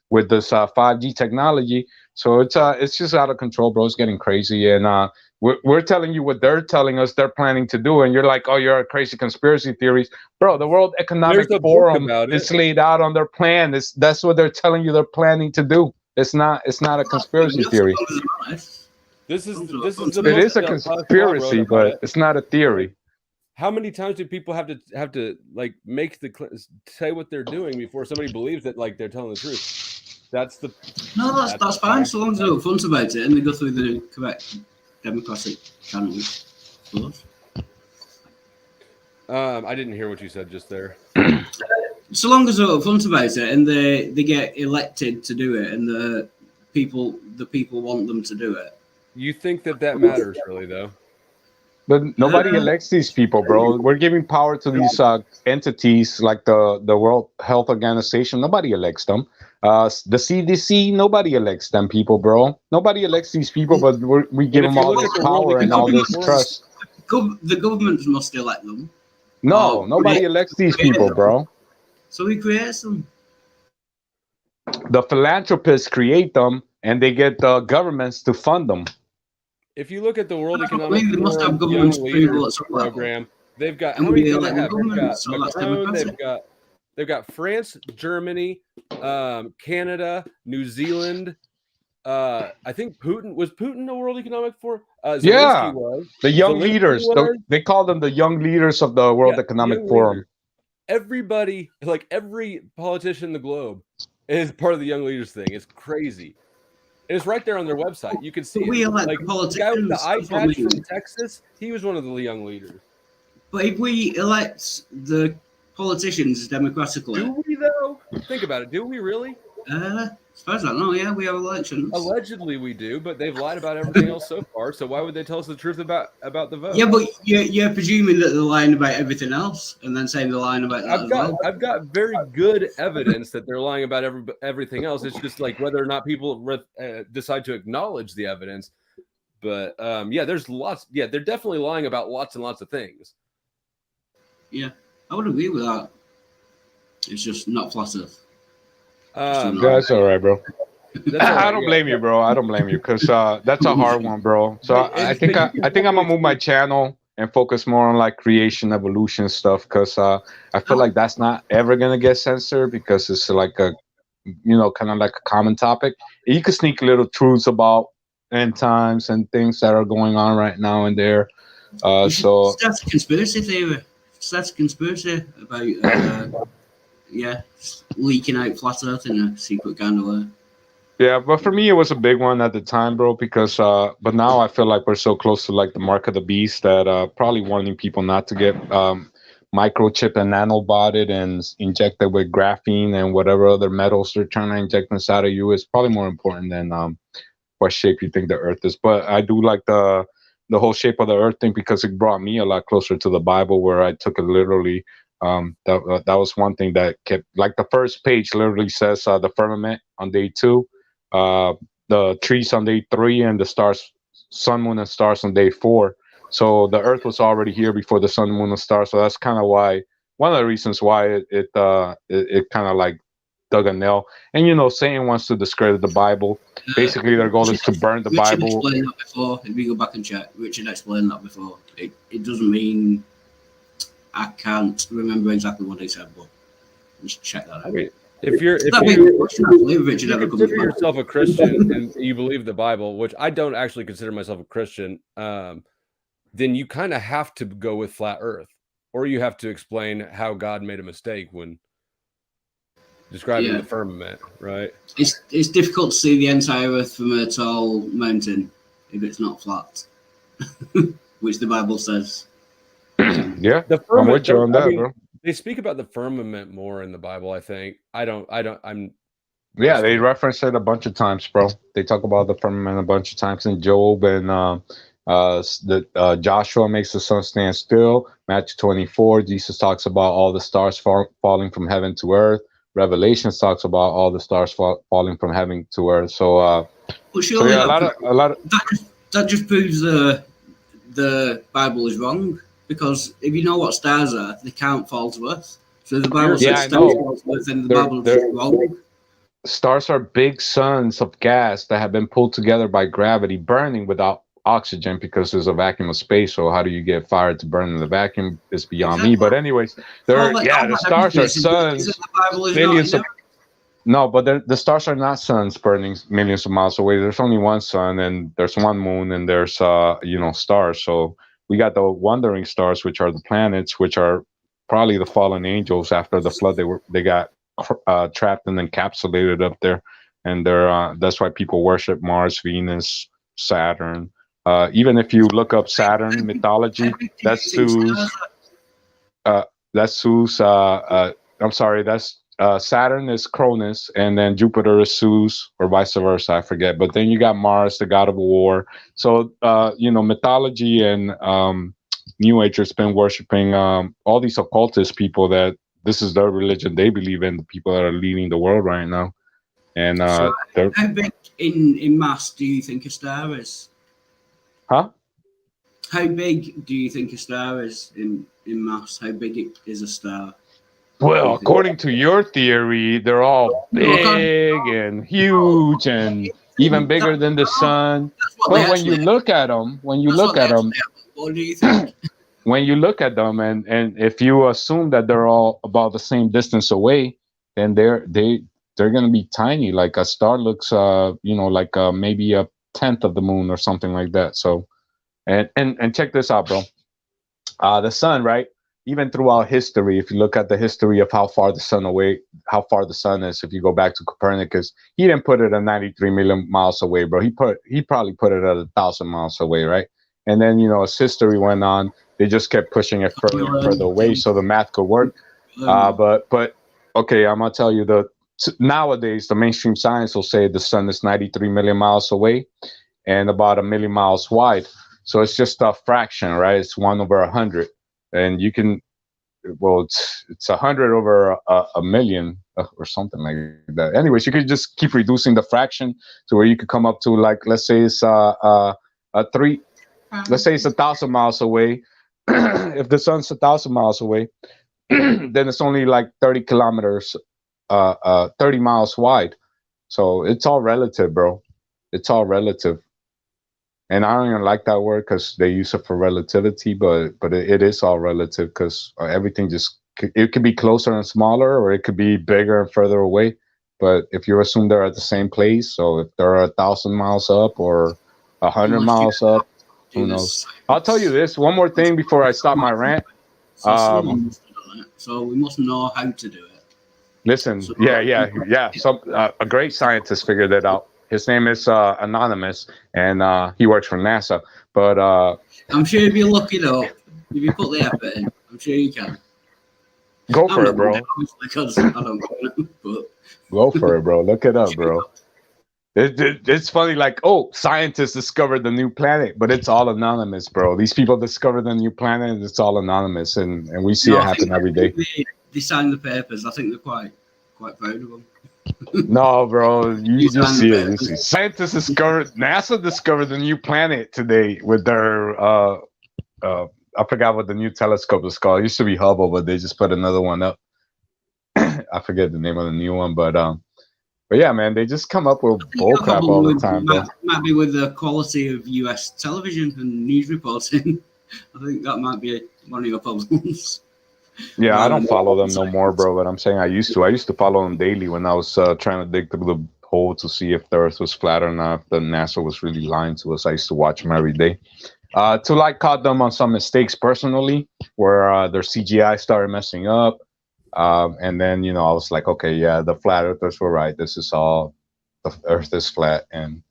S: with this 5G technology. So it's just out of control, bro. It's getting crazy, and we're telling you what they're telling us they're planning to do, and you're like, "Oh, you're a crazy conspiracy theories, bro." The World Economic Forum is laid out on their plan. That's what they're telling you they're planning to do. It's not a conspiracy theory.
H: This is
S: It is a conspiracy, but it's not a theory.
H: How many times do people have to like say what they're doing before somebody believes that like they're telling the truth? That's
Q: fine, so long as they're upfront about it and they go through the correct democratic channels.
H: I didn't hear what you said just there.
Q: So long as they're upfront about it and they get elected to do it, and the people want them to do it.
H: You think that matters, really, though?
S: But nobody elects these people, bro. We're giving power to these entities like the World Health Organization. Nobody elects them. The CDC, nobody elects them people, bro. Nobody elects these people, but we give them all this power and all this trust.
Q: The government must elect them.
S: No, nobody elects these people, bro.
Q: So we create them.
S: The philanthropists create them, and they get the governments to fund them.
H: If you look at the World Economic Forum Young Leaders program, they've got how many do they have? They've got Macron, they've got France, Germany, Canada, New Zealand. I think Putin a World Economic Forum?
S: Yeah, the young
H: Zelensky
S: leaders. They call them the young leaders of the World Economic Forum.
H: Everybody, like every politician in the globe, is part of the young leaders thing. It's crazy. It's right there on their website. You can see it. Like the guy with the eye patch from Texas, he was one of the young leaders.
Q: But if we elect the politicians democratically,
H: do we though? Think about it. Do we really?
Q: As far as I know, yeah, we have elections.
H: Allegedly, we do, but they've lied about everything else so far. So why would they tell us the truth about the vote?
Q: Yeah, but you're presuming that they're lying about everything else, and then saying they're lying about that
H: I've got very good evidence that they're lying about everything else. It's just like whether or not people decide to acknowledge the evidence. But yeah, there's lots. Yeah, they're definitely lying about lots and lots of things.
Q: Yeah, I would agree with that. It's just not flat Earth.
S: That's all right, bro. I don't blame you, bro. I don't blame you because that's a hard one, bro. So I think I'm gonna move my channel and focus more on like creation, evolution stuff because I feel like that's not ever gonna get censored because it's like a, kind of like a common topic. You could sneak little truths about end times and things that are going on right now and there. So
Q: that's a conspiracy theory. That's a conspiracy about. Yeah, leaking out flat Earth in a secret kind of way.
S: Yeah, but for me, it was a big one at the time, bro, because, but now I feel like we're so close to like the mark of the beast that probably warning people not to get microchip and nanobotted and injected with graphene and whatever other metals they're trying to inject inside of you is probably more important than what shape you think the Earth is. But I do like the whole shape of the Earth thing because it brought me a lot closer to the Bible where I took it literally. That was one thing that kept, like the first page literally says the firmament on day 2, the trees on day 3, and the stars, sun, moon, and stars on day 4. So the Earth was already here before the sun, moon, and stars. So that's kind of why, one of the reasons why it kind of like dug a nail. And Satan wants to discredit the Bible. Basically, their goal is to burn the Bible.
Q: Richard explained that before. If you go back and check, Richard explained that before. It doesn't mean. I can't remember exactly what he said, but just check that out.
H: I mean, if you consider yourself a Christian and you believe the Bible, which I don't actually consider myself a Christian, then you kind of have to go with flat Earth, or you have to explain how God made a mistake when describing the firmament, right?
Q: It's difficult to see the entire Earth from a tall mountain if it's not flat, which the Bible says.
S: Yeah, I'm with you on that, bro.
H: They speak about the firmament more in the Bible, I think.
S: Yeah, they reference it a bunch of times, bro. They talk about the firmament a bunch of times in Job and Joshua makes the sun stand still. Matthew 24, Jesus talks about all the stars falling from heaven to earth. Revelation talks about all the stars falling from heaven to earth. So,
Q: but surely
S: a lot of
Q: that just proves the Bible is wrong, because if you know what stars are, they can't fall to earth. So if the Bible says stars fall to earth, then the Bible is wrong.
S: Stars are big suns of gas that have been pulled together by gravity, burning without oxygen because there's a vacuum of space. So how do you get fire to burn in the vacuum? Is beyond me. But anyways, the stars are suns. No, but the stars are not suns burning millions of miles away. There's only one sun, and there's one moon, and there's stars. So we got the wandering stars, which are the planets, which are probably the fallen angels. After the flood, they got trapped and encapsulated up there, and that's why people worship Mars, Venus, Saturn. Even if you look up Saturn mythology, that's Zeus. That's Zeus. I'm sorry, that's Saturn is Cronus, and then Jupiter is Zeus, or vice versa. I forget. But then you got Mars, the god of war. So mythology and New Age has been worshiping all these occultist people that this is their religion they believe in. The people that are leading the world right now. And
Q: so how big in mass do you think a star is?
S: Huh?
Q: How big do you think a star is in mass? How big is a star?
S: Well, according to your theory, they're all big and huge and even bigger than the sun. But when you look at them, what
Q: do you think?
S: When you look at them, and if you assume that they're all about the same distance away, then they're going to be tiny. Like a star looks, like maybe a tenth of the moon or something like that. So, and check this out, bro. The sun, right? Even throughout history, if you look at the history of how far the sun is, if you go back to Copernicus, he didn't put it at 93 million miles away, bro. He probably put it at 1,000 miles away, right? And then, as history went on, they just kept pushing it further and further away so the math could work. But okay, I'm gonna tell you nowadays the mainstream science will say the sun is 93 million miles away and about 1 million miles wide. So it's just a fraction, right? It's 1 over 100. And you can, it's 100 over a million or something like that. Anyways, you could just keep reducing the fraction to where you could come up to, like, let's say it's let's say it's 1,000 miles away. If the sun's 1,000 miles away, then it's only like 30 kilometers, 30 miles wide. So it's all relative, bro. It's all relative. And I don't even like that word because they use it for relativity, but it is all relative because everything it could be closer and smaller, or it could be bigger and further away. But if you assume they're at the same place, so if they're 1,000 miles up or 100 miles up, who knows? I'll tell you this one more thing before I stop my rant.
Q: So we must know how to do it.
S: Listen, yeah. So a great scientist figured that out. His name is Anonymous, and he works for NASA. But
Q: I'm sure if you look it up, if you put the effort in, I'm sure you can.
S: Go for it, bro.
Q: Because I don't know, but
S: go for it, bro. Look it up, bro. It's funny, like, scientists discovered the new planet, but it's all anonymous, bro. These people discovered the new planet, and it's all anonymous, and we see it happen every day.
Q: They sign the papers. I think they're quite proud of them.
S: No, bro, you just see it. NASA discovered the new planet today with their I forgot what the new telescope is called. It used to be Hubble, but they just put another one up. I forget the name of the new one, but yeah, man, they just come up with bullcrap all the time, bro.
Q: Might be with the quality of US television and news reporting. I think that might be one of your problems.
S: Yeah, I don't follow them no more, bro. But I'm saying I used to follow them daily when I was trying to dig through the hole to see if the Earth was flat or not. If the NASA was really lying to us. I used to watch them every day. Caught them on some mistakes personally, where their CGI started messing up. And then, I was like, okay, yeah, the flat earthers were right. This is all, the Earth is flat. And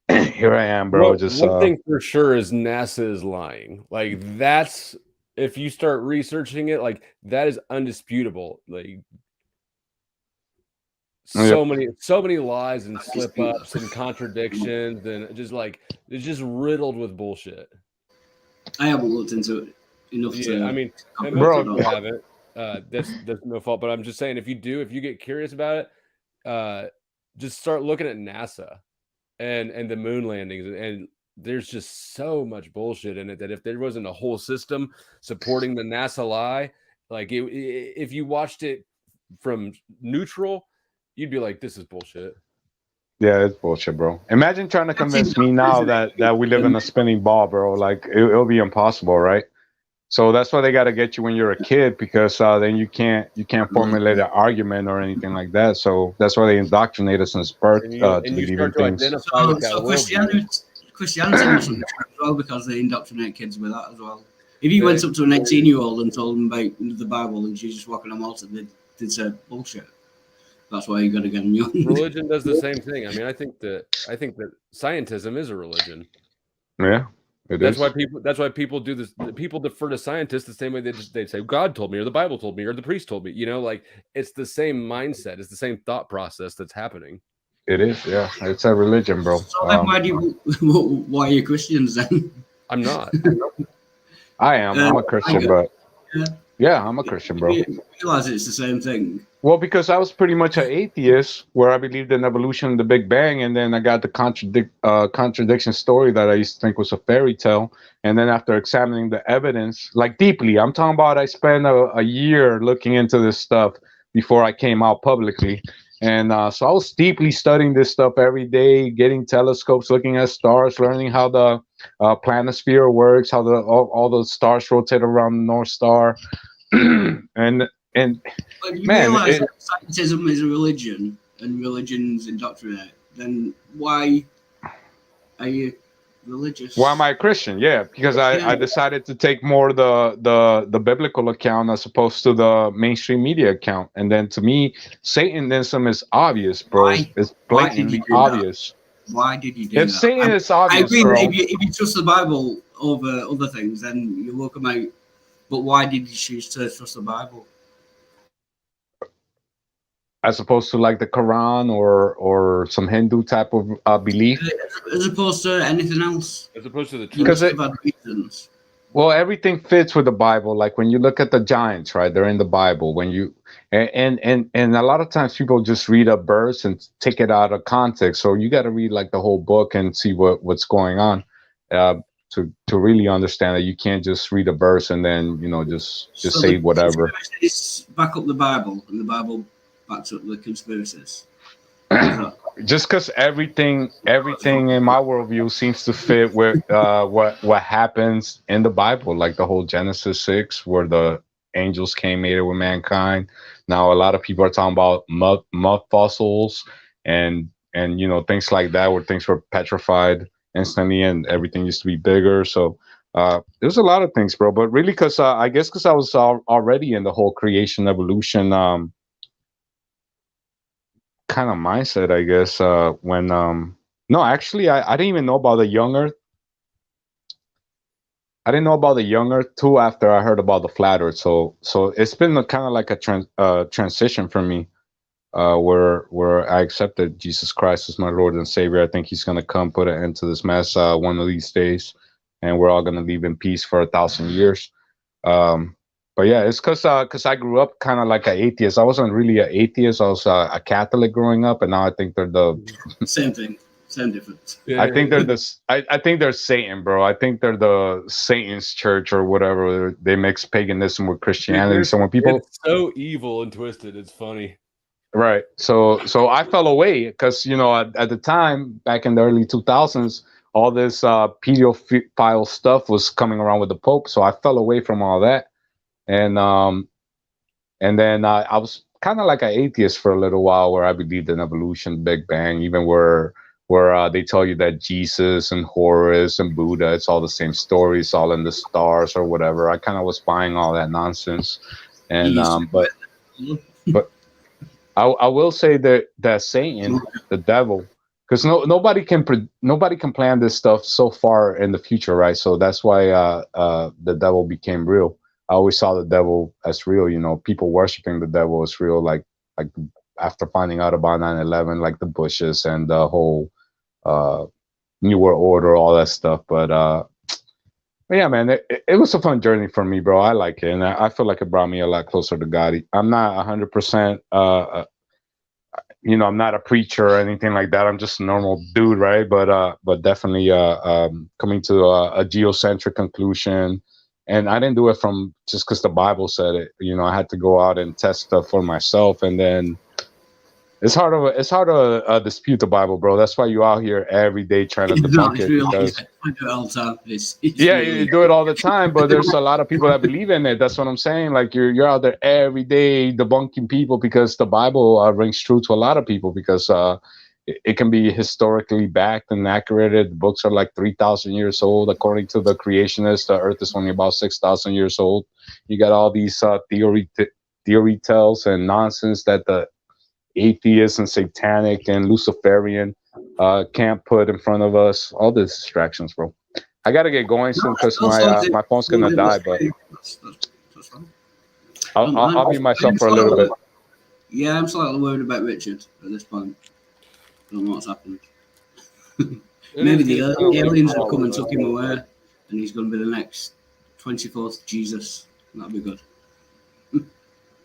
S: here I am, bro.
H: One thing for sure is NASA is lying. Like, that's, if you start researching it, like, that is undisputable. Like, so many lies and slip ups and contradictions, and just like it's just riddled with bullshit.
Q: I haven't looked into it enough to.
H: I mean, and most people haven't. That's no fault, but I'm just saying if you get curious about it, just start looking at NASA and the moon landings, and there's just so much bullshit in it that if there wasn't a whole system supporting the NASA lie, like if you watched it from neutral, you'd be like, this is bullshit.
S: Yeah, it's bullshit, bro. Imagine trying to convince me now that we live in a spinning ball, bro. Like it'll be impossible, right? So that's why they got to get you when you're a kid, because then you can't formulate an argument or anything like that. So that's why they indoctrinate us since birth to believe in things.
Q: So Christianity must be as well, because they indoctrinate kids with that as well. If you went up to an 18-year-old and told them about the Bible and Jesus walking on water, they'd say bullshit. That's why you got to get them young.
H: Religion does the same thing. I mean, I think that scientism is a religion.
S: Yeah.
H: That's why people do this. People defer to scientists the same way they say God told me, or the Bible told me, or the priest told me. You know, like it's the same mindset, it's the same thought process that's happening.
S: It is, yeah. It's a religion, bro.
Q: So then why are you Christians then?
H: I'm not.
S: I am. I'm a Christian, but yeah, I'm a Christian, bro.
Q: You realize it's the same thing.
S: Well, because I was pretty much an atheist, where I believed in evolution, the Big Bang, and then I got the contradiction story that I used to think was a fairy tale. And then after examining the evidence, like deeply, I'm talking about I spent a year looking into this stuff before I came out publicly. And so I was deeply studying this stuff every day, getting telescopes, looking at stars, learning how the planisphere works, how all the stars rotate around the North Star, and
Q: but you realize that scientism is a religion and religion's indoctrinate, then why are you religious?
S: Why am I a Christian? Yeah, because I decided to take more the biblical account as opposed to the mainstream media account. And then to me, Satanism is obvious, bro. It's blatantly obvious.
Q: Why did you do that?
S: If Satan is obvious,
Q: I agree,
S: bro.
Q: If you trust the Bible over other things, then you will come out. But why did you choose to trust the Bible?
S: As opposed to like the Quran or some Hindu type of belief,
Q: as opposed to anything else,
H: as opposed to the
S: truth. Well, everything fits with the Bible. Like when you look at the giants, right? They're in the Bible. When you and a lot of times people just read a verse and take it out of context. So you got to read like the whole book and see what's going on to really understand that you can't just read a verse and then just say whatever.
Q: Back up the Bible, and the Bible backs up the conspiracies.
S: Just because everything in my worldview seems to fit with what happens in the Bible, like the whole Genesis 6, where the angels came mated with mankind. Now a lot of people are talking about mud fossils and things like that, where things were petrified instantly and everything used to be bigger. So there's a lot of things, bro. But really, because I was already in the whole creation evolution kind of mindset, I guess, when no, actually I didn't even know about the young earth. I didn't know about the young earth too after I heard about the flat earth. So it's been kind of like a transition for me, where I accepted Jesus Christ as my Lord and Savior. I think he's gonna come put an end to this mess one of these days, and we're all gonna live in peace for 1,000 years. But yeah, it's because I grew up kind of like an atheist. I wasn't really an atheist. I was a Catholic growing up, and now I think they're the
Q: same thing, same difference.
S: I think they're I think they're Satan, bro. I think they're the Satan's church or whatever. They mix paganism with Christianity. So when people,
H: it's so evil and twisted, it's funny.
S: Right. So I fell away because at the time back in the early 2000s, all this pedophile stuff was coming around with the Pope. So I fell away from all that. And then I was kind of like an atheist for a little while, where I believed in evolution, Big Bang, even where they tell you that Jesus and Horus and Buddha, it's all the same story, it's all in the stars or whatever. I kind of was buying all that nonsense, and but I will say that Satan, the devil, because nobody can plan this stuff so far in the future, right? So that's why the devil became real. I always saw the devil as real, people worshiping the devil as real, like after finding out about 9/11, like the Bushes and the whole New World Order, all that stuff. But yeah, man, it was a fun journey for me, bro. I like it, and I feel like it brought me a lot closer to God. I'm not 100%, I'm not a preacher or anything like that. I'm just a normal dude, right? But definitely coming to a geocentric conclusion. And I didn't do it from just because the Bible said it. I had to go out and test stuff for myself, and then it's hard to dispute the Bible, bro. That's why you out here every day trying to debunk it. Because
Q: I do it all the time. It's
S: you do it all the time, but there's a lot of people that believe in it. That's what I'm saying. Like you're out there every day debunking people because the Bible rings true to a lot of people because it can be historically backed and accurate. The books are like 3,000 years old. According to the creationists, the earth is only about 6,000 years old. You got all these theory tells and nonsense that the atheist and satanic and Luciferian can't put in front of us. All the distractions, bro. I gotta get going soon because my phone's gonna die. But I'll mute myself for a little bit.
Q: Yeah, I'm slightly worried about Richard at this point. I don't know what's happened. Maybe the aliens have come and took him away, and he's going to be the next 24th Jesus. That'd be good.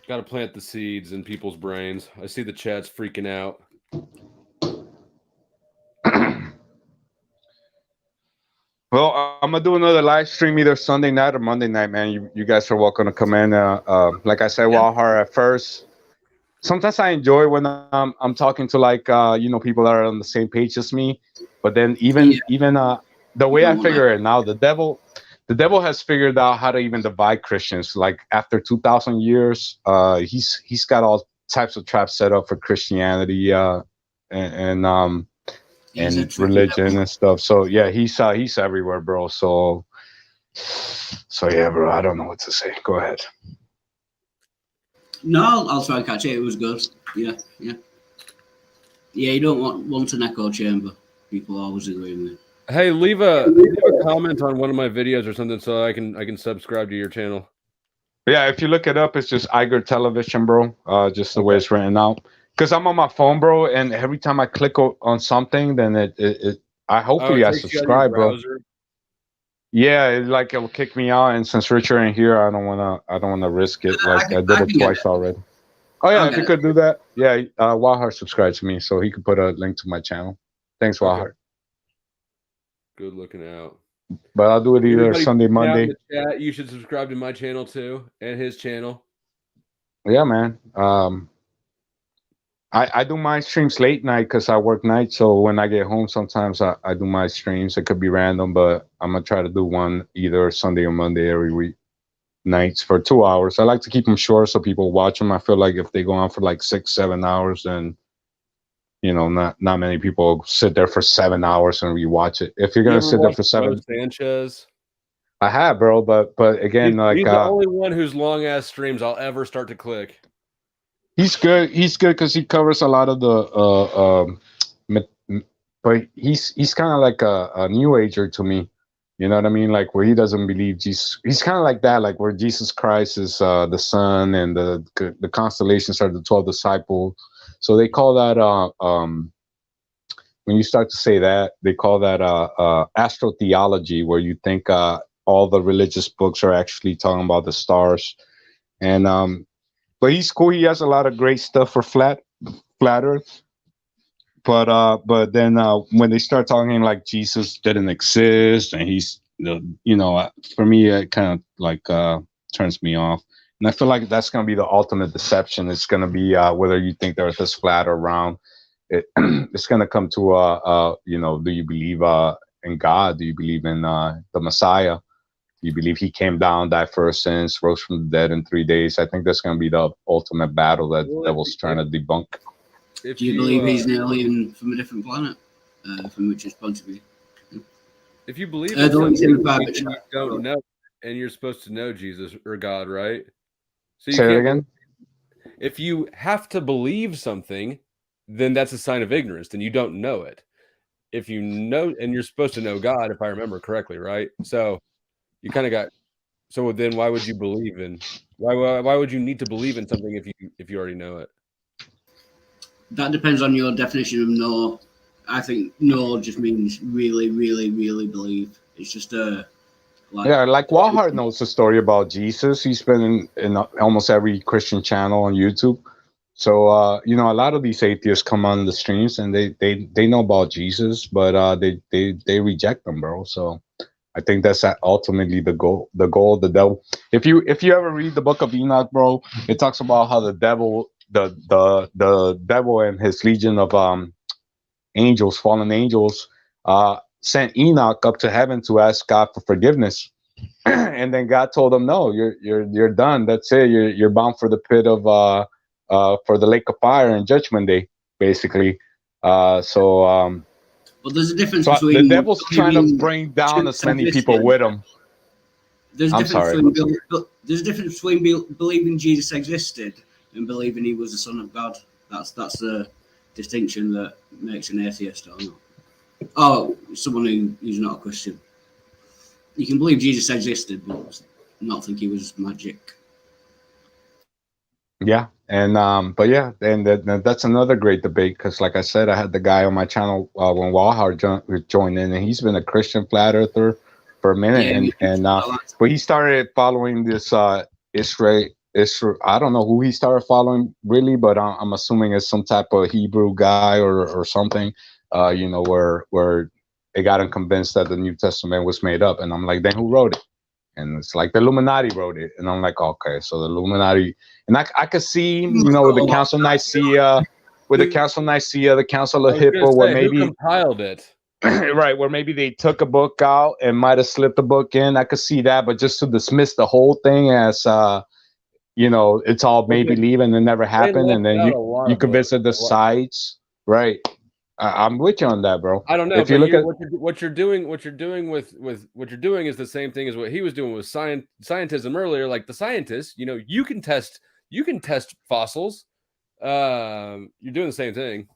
H: Got to plant the seeds in people's brains. I see the chat's freaking out.
S: Well, I'm gonna do another live stream either Sunday night or Monday night, man. You guys are welcome to come in. Like I said, Walhart at first. Sometimes I enjoy when I'm talking to people that are on the same page as me. But then even the way I figure it now, the devil has figured out how to even divide Christians. Like after 2,000 years, he's got all types of traps set up for Christianity and religion and stuff. So yeah, he's everywhere, bro. So yeah, bro. I don't know what to say. Go ahead.
Q: No, I'll try and catch it. It was good. Yeah. You don't want an echo chamber. People always agree with me.
H: Hey, leave a comment on one of my videos or something so I can subscribe to your channel.
S: Yeah, if you look it up, it's just Iger Television, bro. Just the way it's written out. Because I'm on my phone, bro, and every time I click on something, then I subscribe, bro. Yeah, it'll kick me out, and since Richard ain't here, I don't wanna risk it. Like I did it twice already. Oh yeah, if you could do that, yeah. Walhart subscribed to me, so he could put a link to my channel. Thanks, Walhart.
H: Good looking out.
S: But I'll do it either Sunday, Monday.
H: In the chat, you should subscribe to my channel too, and his channel.
S: Yeah, man. I do my streams late night because I work nights. So when I get home, sometimes I do my streams. It could be random, but I'm gonna try to do one either Sunday or Monday every week nights for 2 hours. I like to keep them short so people watch them. I feel like if they go on for like 6-7 hours, then not many people sit there for 7 hours and rewatch it. If you're gonna sit there for 7,
H: Sanchez.
S: I have, bro, but again,
H: he's the only one whose long ass streams I'll ever start to click.
S: He's good because he covers a lot of the but he's kind of like a new ager to me. You know what I mean? Like where he doesn't believe Jesus. He's kind of like that, like where Jesus Christ is the sun and the constellations are the 12 disciples. So they call that when you start to say that, they call that astrotheology, where you think all the religious books are actually talking about the stars. And but he's cool. He has a lot of great stuff for flat Earth. But then when they start talking like Jesus didn't exist and he's for me it kind of like turns me off. And I feel like that's gonna be the ultimate deception. It's gonna be whether you think the Earth is flat or round. It's gonna come to do you believe in God? Do you believe in the Messiah? You believe he came down, died for our sins, rose from the dead in 3 days? I think that's going to be the ultimate battle that devil's trying to debunk.
Q: Do you believe he's an alien from a different planet, from which his point of view?
H: If you believe in something you don't know, and you're supposed to know Jesus or God, right? So you
S: Say it again?
H: If you have to believe something, then that's a sign of ignorance. Then you don't know it. If you know, and you're supposed to know God, if I remember correctly, right? So you kind of got. So then, why would you believe in? Why would you need to believe in something if you already know it?
Q: That depends on your definition of no. I think no just means really, really, really believe. It's just a
S: like Walhart knows the story about Jesus. He's been in almost every Christian channel on YouTube. So a lot of these atheists come on the streams and they know about Jesus, but they reject them, bro. So I think that's ultimately the goal. The devil. If you ever read the book of Enoch, bro, it talks about how the devil and his legion of angels, fallen angels, sent Enoch up to heaven to ask God for forgiveness, and then God told him, "No, you're done. That's it. You're bound for the pit of for the lake of fire and Judgment Day, basically."
Q: Well, there's a difference
S: So
Q: between
S: the devil's trying to bring down as many people with him.
Q: There's a difference between believing Jesus existed and believing he was the Son of God. That's the distinction that makes an atheist or not. Oh, someone who's not a Christian. You can believe Jesus existed, but not think he was magic.
S: Yeah, and that's another great debate because, like I said, I had the guy on my channel when Walhart joined in, and he's been a Christian flat earther for a minute, but he started following this Israel. I don't know who he started following really, but I'm assuming it's some type of Hebrew guy or something. Where they got him convinced that the New Testament was made up, and I'm like, then who wrote it? And it's like the Illuminati wrote it, and I'm like, okay, so the Illuminati, and I could see, with the Council of Nicaea, the Council of Hippo, where maybe
H: who compiled it,
S: right, where maybe they took a book out and might have slipped a book in. I could see that, but just to dismiss the whole thing as it's all maybe leave and it never happened, and then you can visit the sites, right? I'm with you on that, bro.
H: I don't know,
S: if you look at
H: what you're doing is the same thing as what he was doing with scientism earlier. Like the scientists, you can test fossils. You're doing the same thing.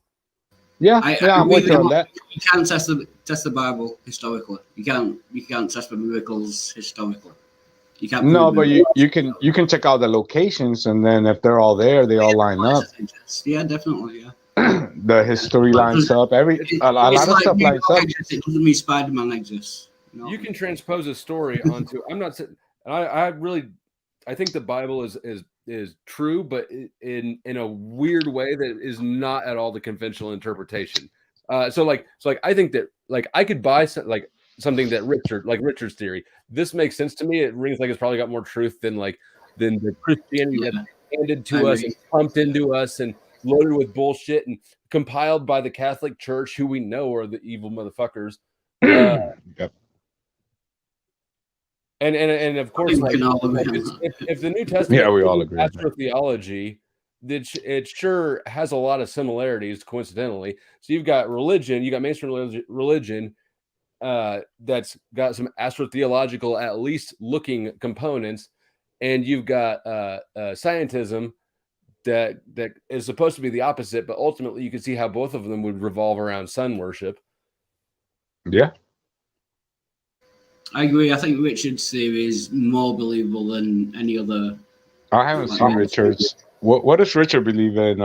S: I'm with you on that.
Q: You can't test the Bible historically. You can't test the miracles historically. You can't.
S: No, but you can check out the locations, and then if they're all there, they all line up.
Q: Yeah, definitely. Yeah.
S: The history lines up. A lot of stuff lines up.
Q: It doesn't mean Spider-Man exists.
H: You can transpose a story onto. I'm not. I think the Bible is true, but in a weird way that is not at all the conventional interpretation. So I think that I could buy something that Richard's theory. This makes sense to me. It rings like it's probably got more truth than the Christianity that's handed to us and pumped into us and loaded with bullshit and compiled by the Catholic Church, who we know are the evil motherfuckers.
S: Yep.
H: And of course, if the New Testament,
S: we all agree.
H: Astrotheology, it sure has a lot of similarities, coincidentally. So you've got religion, you got mainstream religion, that's got some astrotheological, at least looking components, and you've got scientism that is supposed to be the opposite, but ultimately you can see how both of them would revolve around sun worship.
S: Yeah,
Q: I agree. I think Richard's theory is more believable than any other.
S: I haven't seen Richard's. What does Richard believe in?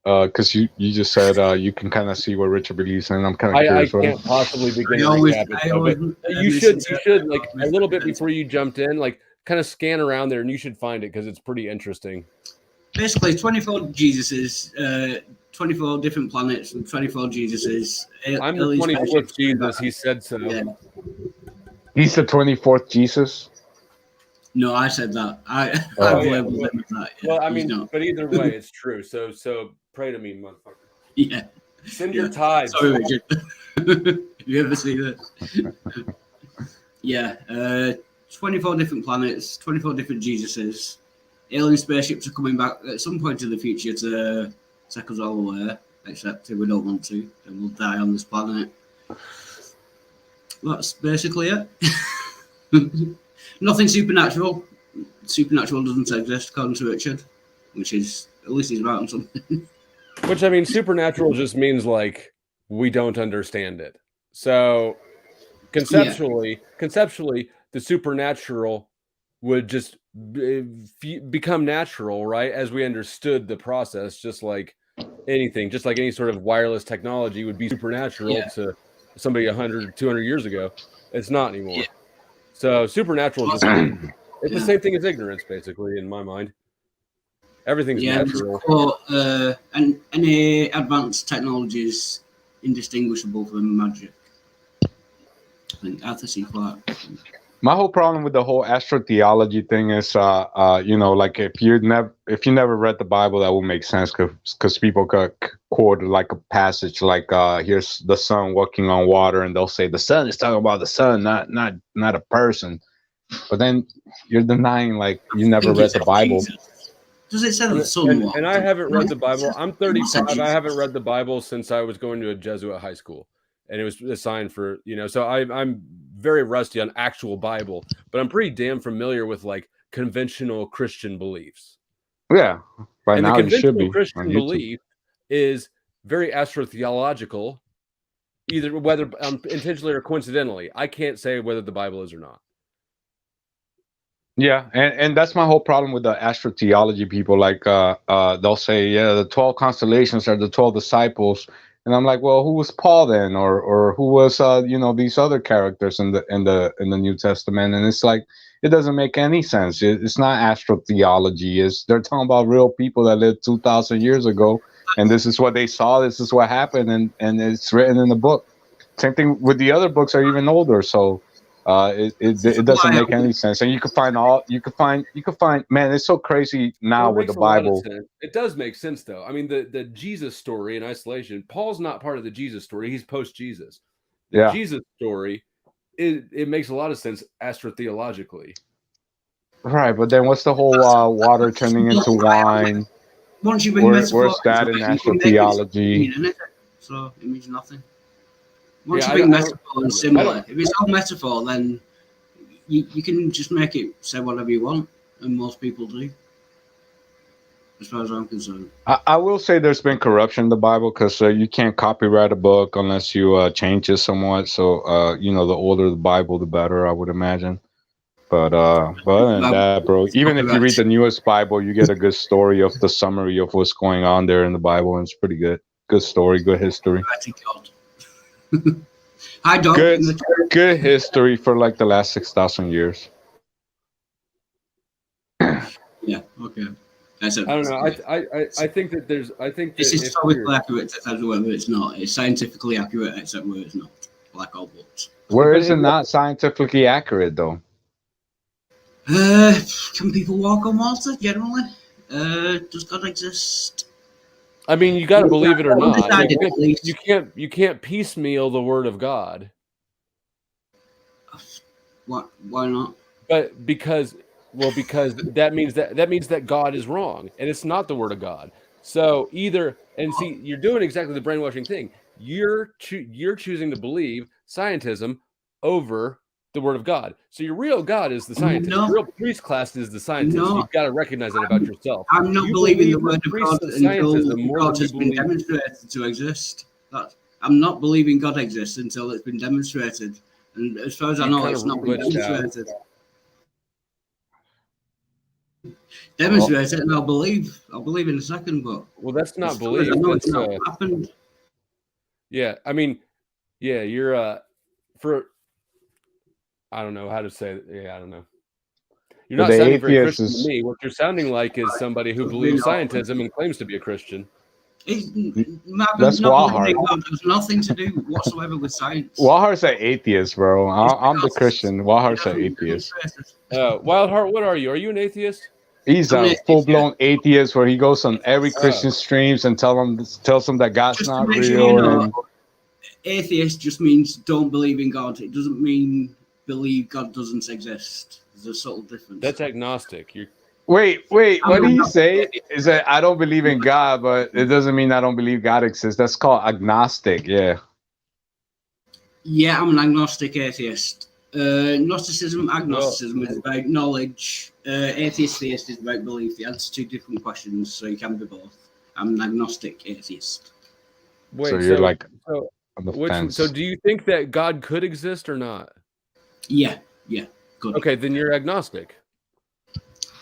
S: Because you just said you can kind of see what Richard believes in. I'm kind of curious.
H: I can't possibly begin to recap it, but you should a little bit before you jumped in, kind of scan around there, and you should find it because it's pretty interesting.
Q: Basically, 24 Jesuses, 24 different planets, and 24 Jesuses.
H: I'm the 24th Jesus. He said so. Yeah.
S: He's the 24th Jesus.
Q: No, I said that. I labeled him as that. Yeah.
H: Well, I mean, but either way, it's true. So pray to me, motherfucker.
Q: Yeah.
H: Send your tithes.
Q: Sorry, Richard. You ever see that? Yeah. 24 different planets, 24 different Jesuses. Alien spaceships are coming back at some point in the future to take us all away, except if we don't want to, then we'll die on this planet. That's basically it. Nothing supernatural. Supernatural doesn't exist, according to Richard, which is, at least he's right on something.
H: Which, I mean, supernatural just means we don't understand it. So conceptually, the supernatural would just become natural, right? As we understood the process, just like anything, just like any sort of wireless technology would be supernatural to somebody 100 or 200 years ago. It's not anymore.
Q: Yeah.
H: So supernatural is just it's the same thing as ignorance, basically, in my mind. Everything's natural.
Q: And any advanced technology is indistinguishable from magic. I think Arthur C. Clarke.
S: My whole problem with the whole astrotheology thing is, you know, like if you never read the Bible, that would make sense because people could quote like a passage like, here's the sun walking on water, and they'll say the sun is talking about the sun, not a person. But then you're denying like you never read the Bible.
Q: Does it say the sun?
H: And I haven't read the Bible. I'm 35. I haven't read the Bible since I was going to a Jesuit high school, and it was assigned for, you know. So I'm very rusty on actual Bible, but I'm pretty damn familiar with like conventional Christian beliefs.
S: Yeah, by
H: and
S: now
H: the
S: you should be
H: conventional Christian
S: on YouTube.
H: belief is very astrotheological, either whether intentionally or coincidentally. I can't say whether the Bible is or not.
S: Yeah, and that's my whole problem with the astrotheology people. Like, they'll say, yeah, the 12 constellations are the 12 disciples, and I'm like, well, who was Paul then, or who was, you know, these other characters in the New Testament? And it's like, it doesn't make any sense. It's not astrotheology. They're talking about real people that lived 2,000 years ago, and this is what they saw. This is what happened, and it's written in the book. Same thing with the other books are even older, so. It doesn't make any sense, and you can find man, it's so crazy now with the Bible.
H: It does make sense though. I mean, the Jesus story in isolation, Paul's not part of the Jesus story. He's post Jesus. The Jesus story, it makes a lot of sense astrotheologically.
S: Right, but then what's the whole water turning into wine?
Q: Once you bring
S: where's that in astrotheology?
Q: So it means nothing. Once you bring metaphor and similar, if it's all metaphor, then you can just make it say whatever you want, and most people do, as far as I'm concerned.
S: I will say there's been corruption in the Bible because you can't copyright a book unless you change it somewhat. So, you know, the older the Bible, the better, I would imagine. But other than that, bro, even if you read the newest Bible, you get a good story of the summary of what's going on there in the Bible, and it's pretty good. Good story, good history.
Q: I don't.
S: Good history for like the last 6,000 years.
Q: Yeah. Okay.
H: I don't know. I think that there's. I think
Q: it's historically accurate except whether it's not. It's scientifically accurate except where it's not. Like all books.
S: Where is it not scientifically accurate though?
Q: Can people walk on water generally? Does God exist?
H: I mean, you got to believe it or not. You can't piecemeal the word of God.
Q: Why not?
H: But because that means that God is wrong, and it's not the word of God. So either, and see, you're doing exactly the brainwashing thing. You're choosing to believe scientism over the word of God. So your real God is the scientist.
Q: No.
H: Your real priest class is the scientist.
Q: No.
H: You've got to recognize that about yourself.
Q: I'm not believing the word of God until
H: more
Q: God has been demonstrated to exist. I'm not believing God exists until it's been demonstrated. And as far as I know, it's not been demonstrated. Demonstrate it, and I'll believe. I'll believe in a second, but
H: that's not belief.
Q: That's not happened.
H: Yeah, I mean, yeah, you're for. I don't know how to say it. Yeah, I don't know. You're not sounding very Christian to me. What you're sounding like is somebody who believes scientism and claims to be a Christian.
S: That's Wahar.
Q: There's nothing to do whatsoever with science.
S: Wahar's an atheist, bro. I'm the Christian. Wahar's an atheist.
H: Wildheart, what are you? Are you an atheist?
S: He's a full-blown atheist where he goes on every Christian streams and tells them that God's not real.
Q: Atheist just means don't believe in God. It doesn't mean believe God doesn't exist. There's a subtle difference.
H: That's agnostic.
S: Wait. What do you say? Is that I don't believe in God, but it doesn't mean I don't believe God exists. That's called agnostic. Yeah.
Q: Yeah, I'm an agnostic atheist. Agnosticism is about knowledge. Atheist theist is about belief. The answer to different questions, so you can be both. I'm an agnostic atheist.
H: Wait,
S: so you're like on the fence.
H: So do you think that God could exist or not?
Q: Yeah, good.
H: Okay, then you're agnostic.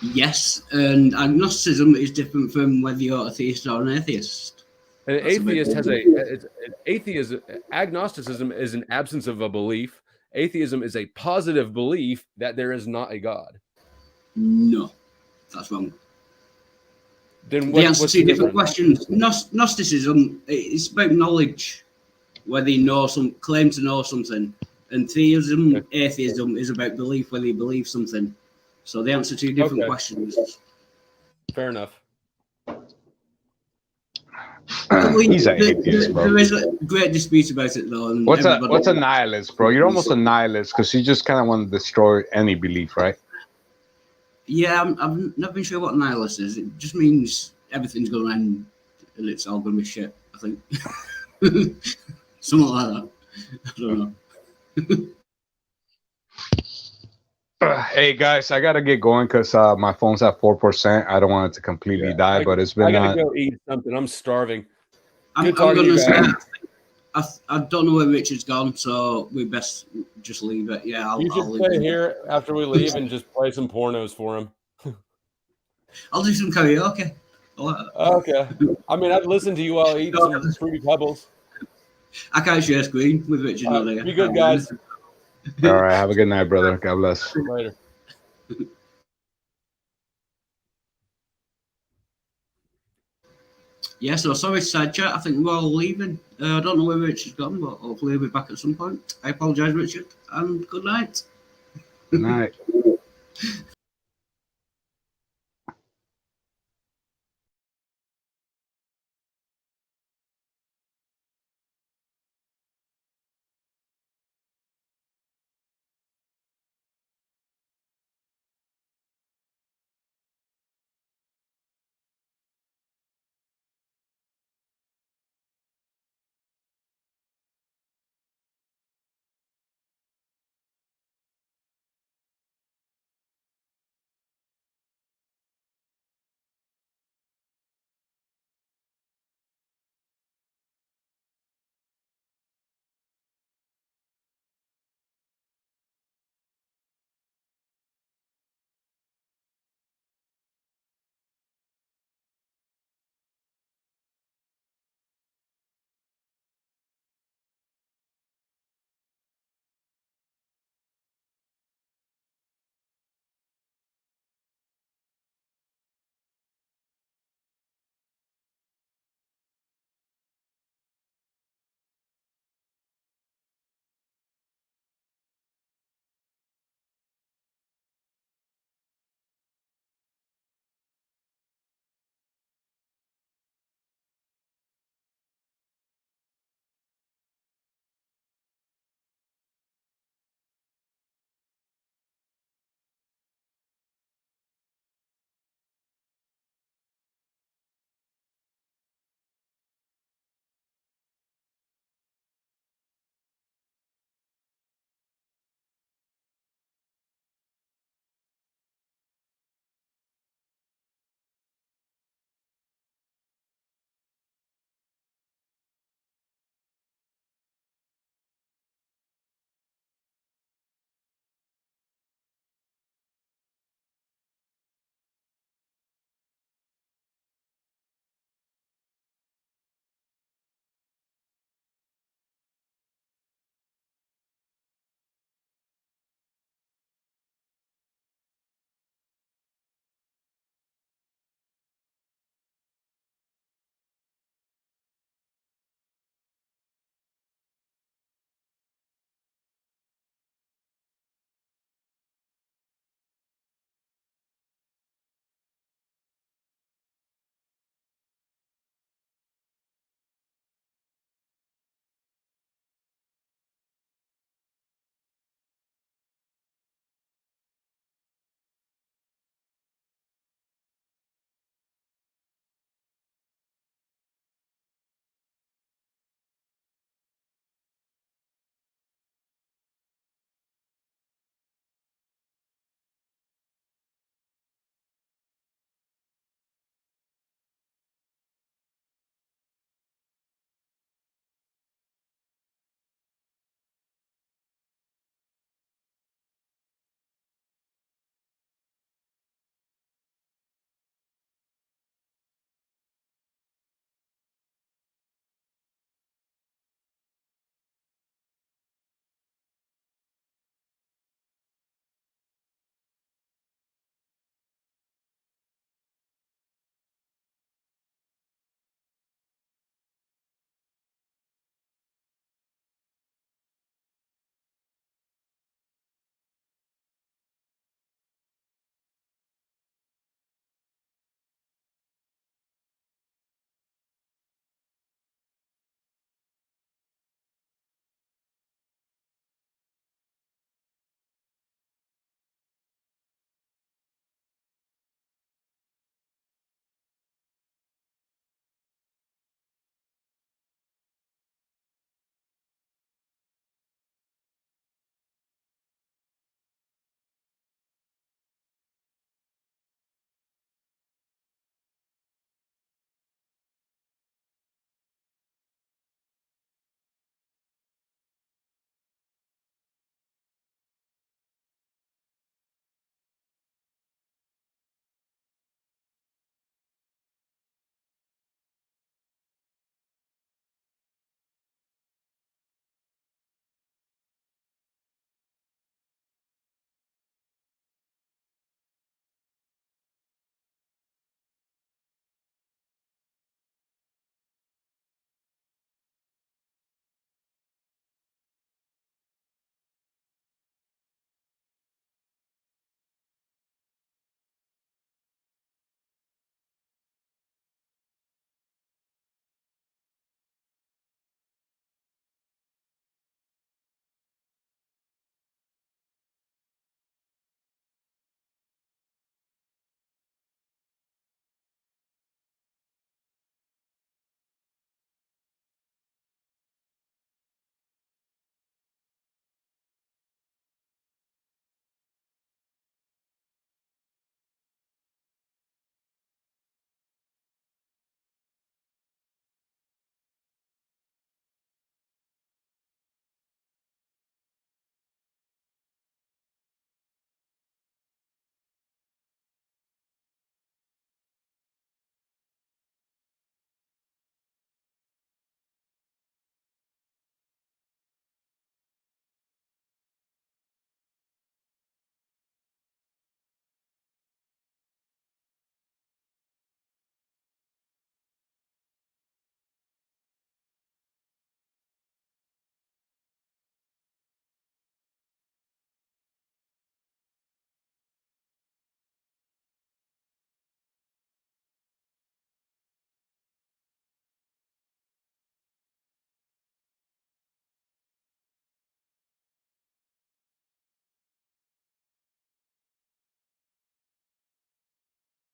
Q: Yes, and agnosticism is different from whether you're a theist or an atheist.
H: An atheist has agnosticism is an absence of a belief. Atheism is a positive belief that there is not a God.
Q: No, that's wrong.
H: Then
Q: the answer to different questions. Gnosticism, it's about knowledge, whether you know claim to know something, and theism, atheism is about belief, whether you believe something. So the answer to different questions.
H: Fair enough.
S: He's an atheist, bro.
Q: There is a great dispute about it, though. And
S: what's a nihilist, bro? You're almost a nihilist because you just kind of want to destroy any belief, right?
Q: Yeah, I've never been sure what nihilist is. It just means everything's going to end and it's all going to be shit, I think. Something like that. I don't know.
S: Hey guys, I gotta get going because my phone's at 4%. I don't want it to completely die, but it's been.
H: I gotta go eat something. I'm starving.
Q: I'm gonna say, I don't know where Richard's gone, so we best just leave it. Yeah, I'll
H: leave stay here after we leave and just play some pornos for him.
Q: I'll do some karaoke.
H: Okay. I mean, I'd listen to you all eat some Fruity Pebbles.
Q: I can't share screen with Richard.
H: Be good, guys.
S: All right. Have a good night, brother. God bless.
H: Later.
Q: Yeah, so sorry, side chat. I think we're all leaving. I don't know where Richard's gone, but hopefully he'll be back at some point. I apologize, Richard, and good night.
S: Good night.